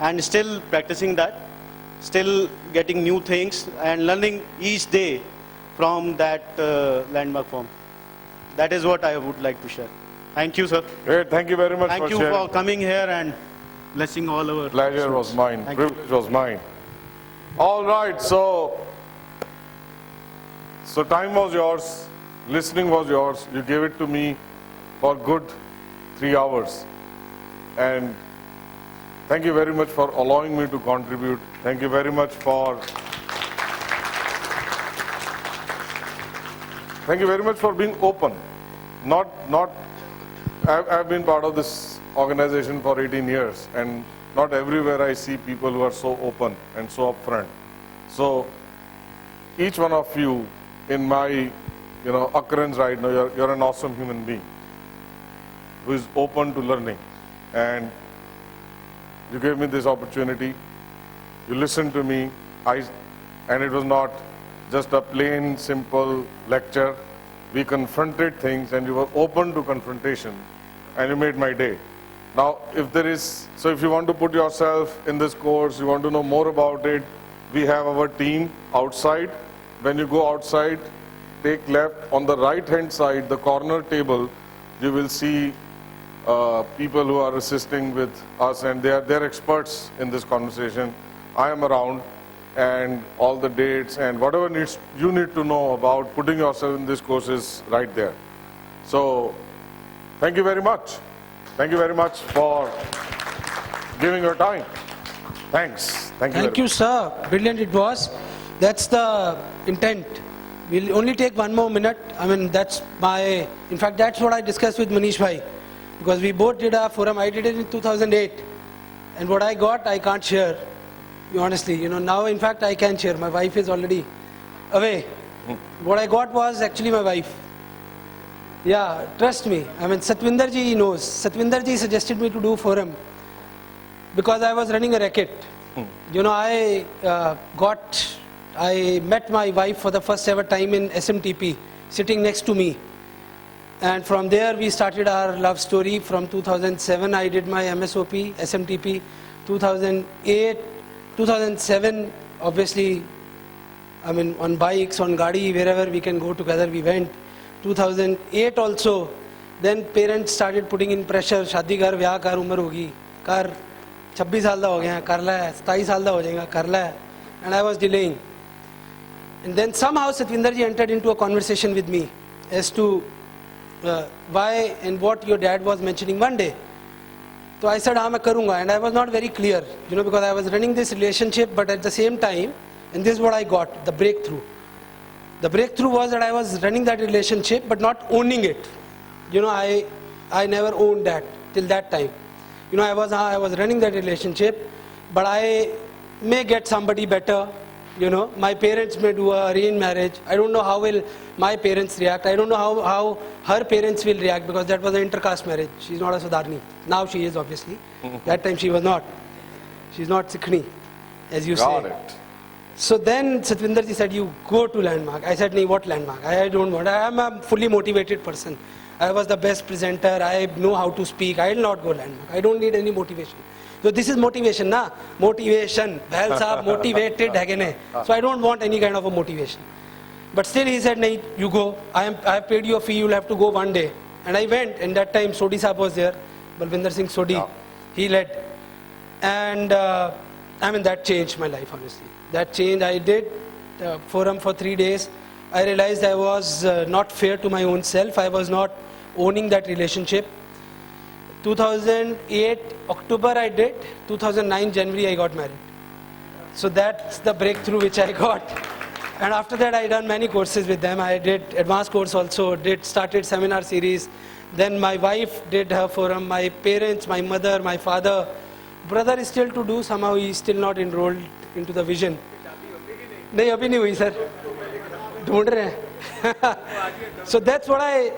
and still practicing that, still getting new things and learning each day from that Landmark Forum. That is what I would like to share. Thank you, sir. Great, thank you very much for sharing. Thank you for coming here and blessing all our Pleasure was mine, privilege was mine. All right, so time was yours, listening was yours. You gave it to me for good 3 hours. And thank you very much for allowing me to contribute. Thank you very much for being open. I've been part of this organization for 18 years, and not everywhere I see people who are so open and so upfront. So each one of you in my occurrence right now, you're an awesome human being who is open to learning. And you gave me this opportunity. You listened to me, and it was not just a plain, simple lecture. We confronted things, and you were open to confrontation, and you made my day. Now, if you want to put yourself in this course, you want to know more about it, we have our team outside. When you go outside, take left. On the right-hand side, the corner table, you will see people who are assisting with us, and they're experts in this conversation. I am around, and all the dates and whatever you need to know about putting yourself in this course is right there. So, thank you very much. Thank you very much for giving your time. Thanks. Thank you. Thank you, sir. Brilliant it was. That's the intent. We'll only take one more minute. I mean, in fact, that's what I discussed with Manish Bhai. Because we both did a forum. I did it in 2008. And what I got, I can't share. Honestly, now in fact I can share. My wife is already away. What I got was actually my wife. Yeah, trust me. I mean, Satwinder ji knows. Satwinder ji suggested me to do forum because I was running a racket. I met my wife for the first ever time in SMTP, sitting next to me. And from there we started our love story. From 2007 I did my MSOP, SMTP. 2007, obviously, I mean, on bikes, on gaadi, wherever we can go together, we went. 2008 also, then parents started putting in pressure, शादी कर, ब्याह कर, उम्र होगी, कर, 26 साल दा हो गया, कर ले, 27 साल दा हो जाएगा, कर ले, and I was delaying. And then somehow Satwinder ji entered into a conversation with me as to why and what your dad was mentioning one day. So I said, हाँ मैं करूँगा, and I was not very clear, because I was running this relationship, but at the same time, and this is what I got, the breakthrough. The breakthrough was that I was running that relationship, but not owning it. I never owned that till that time. I was running that relationship, but I may get somebody better. My parents may do a arranged marriage. I don't know how will my parents react. I don't know how her parents will react, because that was an intercaste marriage. She's not a Sudarni. Now she is, obviously. That time she was not. She's not Sikhni, as you Got say. it. So then Satwinder ji said, you go to Landmark. I said, no, what Landmark? I don't want. I am a fully motivated person. I was the best presenter. I know how to speak. I will not go Landmark. I don't need any motivation. So this is motivation, na? Motivation. Bhal saab motivated hai ne. So I don't want any kind of a motivation. But still he said, nahi, you go. I have paid you a fee. You'll have to go one day. And I went. And that time Sodhi saab was there. Balvinder Singh Sodhi. Yeah. He led. And that changed my life, honestly. That changed. I did forum for 3 days. I realized I was not fair to my own self. I was not owning that relationship. 2008 October I did. 2009 January I got married. So that's the breakthrough which I got. And after that I done many courses with them. I did advanced course also. Started seminar series. Then my wife did her forum. My parents, my mother, my father. Brother is still to do. Somehow he is still not enrolled into the vision. नहीं अभी नहीं हुई sir. ढूंढ रहे हैं. So that's what I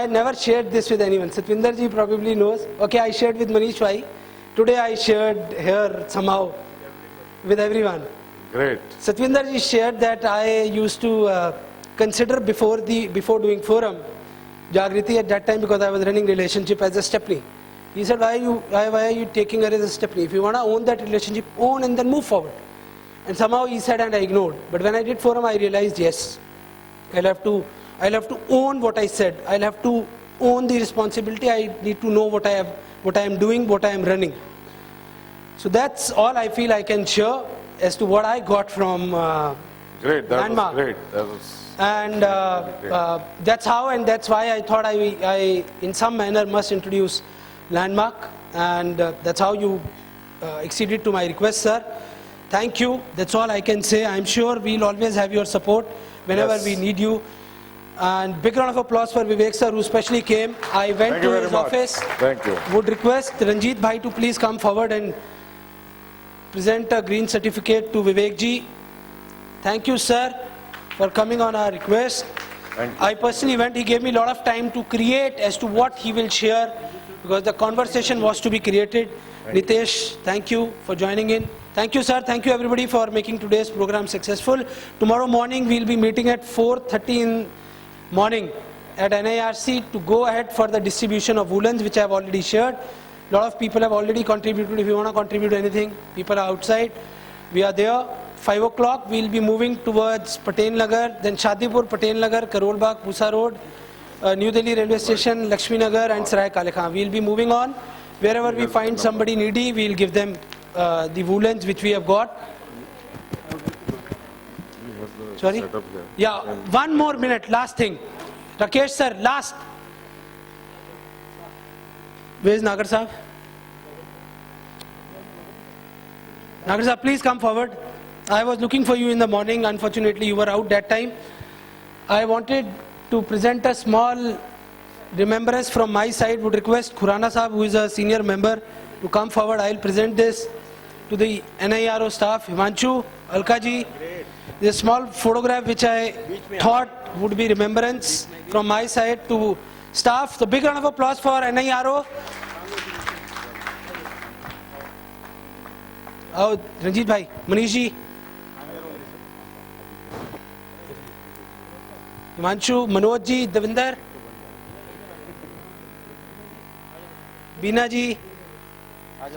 never shared this with anyone. Satwinder ji probably knows. Okay, I shared with Manish Bhai. Today I shared here somehow with everyone. Great. Satwinder ji shared that I used to consider before doing forum, Jagriti at that time, because I was running relationship as a stepney. He said, why are you taking her as a stepney? If you want to own that relationship, own and then move forward. And somehow he said, and I ignored. But when I did forum, I realized, yes, I'll have to own what I said. I'll have to own the responsibility. I need to know what I am doing, what I am running. So that's all I feel I can share as to what I got from Great, that Landmark. was great. That was And that's how, and that's why I thought I in some manner must introduce Landmark, and that's how you acceded to my request, sir. Thank you. That's all I can say. I'm sure we'll always have your support whenever we need you. And big round of applause for Vivek sir, who especially came. I went to his office. Thank you. Would request Ranjit Bhai to please come forward and present a green certificate to Vivek ji. Thank you, sir, for coming on our request. I personally went. He gave me a lot of time to create as to what he will share, because the conversation was to be created. Nitesh, thank you for joining in. Thank you, sir. Thank you, everybody, for making today's program successful. Tomorrow morning, we'll be meeting at 4:30 in morning at NIRC to go ahead for the distribution of woolens, which I have already shared. A lot of people have already contributed. If you want to contribute anything, people are outside. We are there. 5 o'clock, we'll be moving towards Patel Nagar, then Shadipur, Patel Nagar, Karol Bagh, Pusa Road. New Delhi Railway Station, Lakshmi Nagar and Sarai Kale Khan. We'll be moving on. Wherever we find somebody needy, we'll give them the woolens which we have got. Sorry? Yeah, 1 more minute, last thing. Rakesh sir, last. Where is Nagar sahab? Nagar sahab, please come forward. I was looking for you in the morning. Unfortunately, you were out that time. I wanted to present a small remembrance from my side. Would request Khurana sahab, who is a senior member, to come forward. I'll present this to the NIRO staff. Himanshu, Alka ji. This small photograph which I thought would be remembrance from my side to staff. So big round of applause for NIRO. Oh, Ranjit bhai, Manish ji. Himanshu, Manoj ji, Devinder. Beena ji,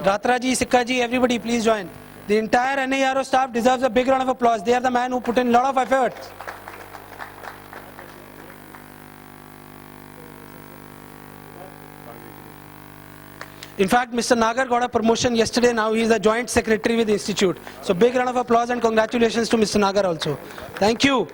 Ratra ji, Sikka ji, everybody please join. The entire NIRO staff deserves a big round of applause. They are the man who put in a lot of effort. In fact, Mr. Nagar got a promotion yesterday. Now he is a joint secretary with the institute. So big round of applause and congratulations to Mr. Nagar also. Thank you.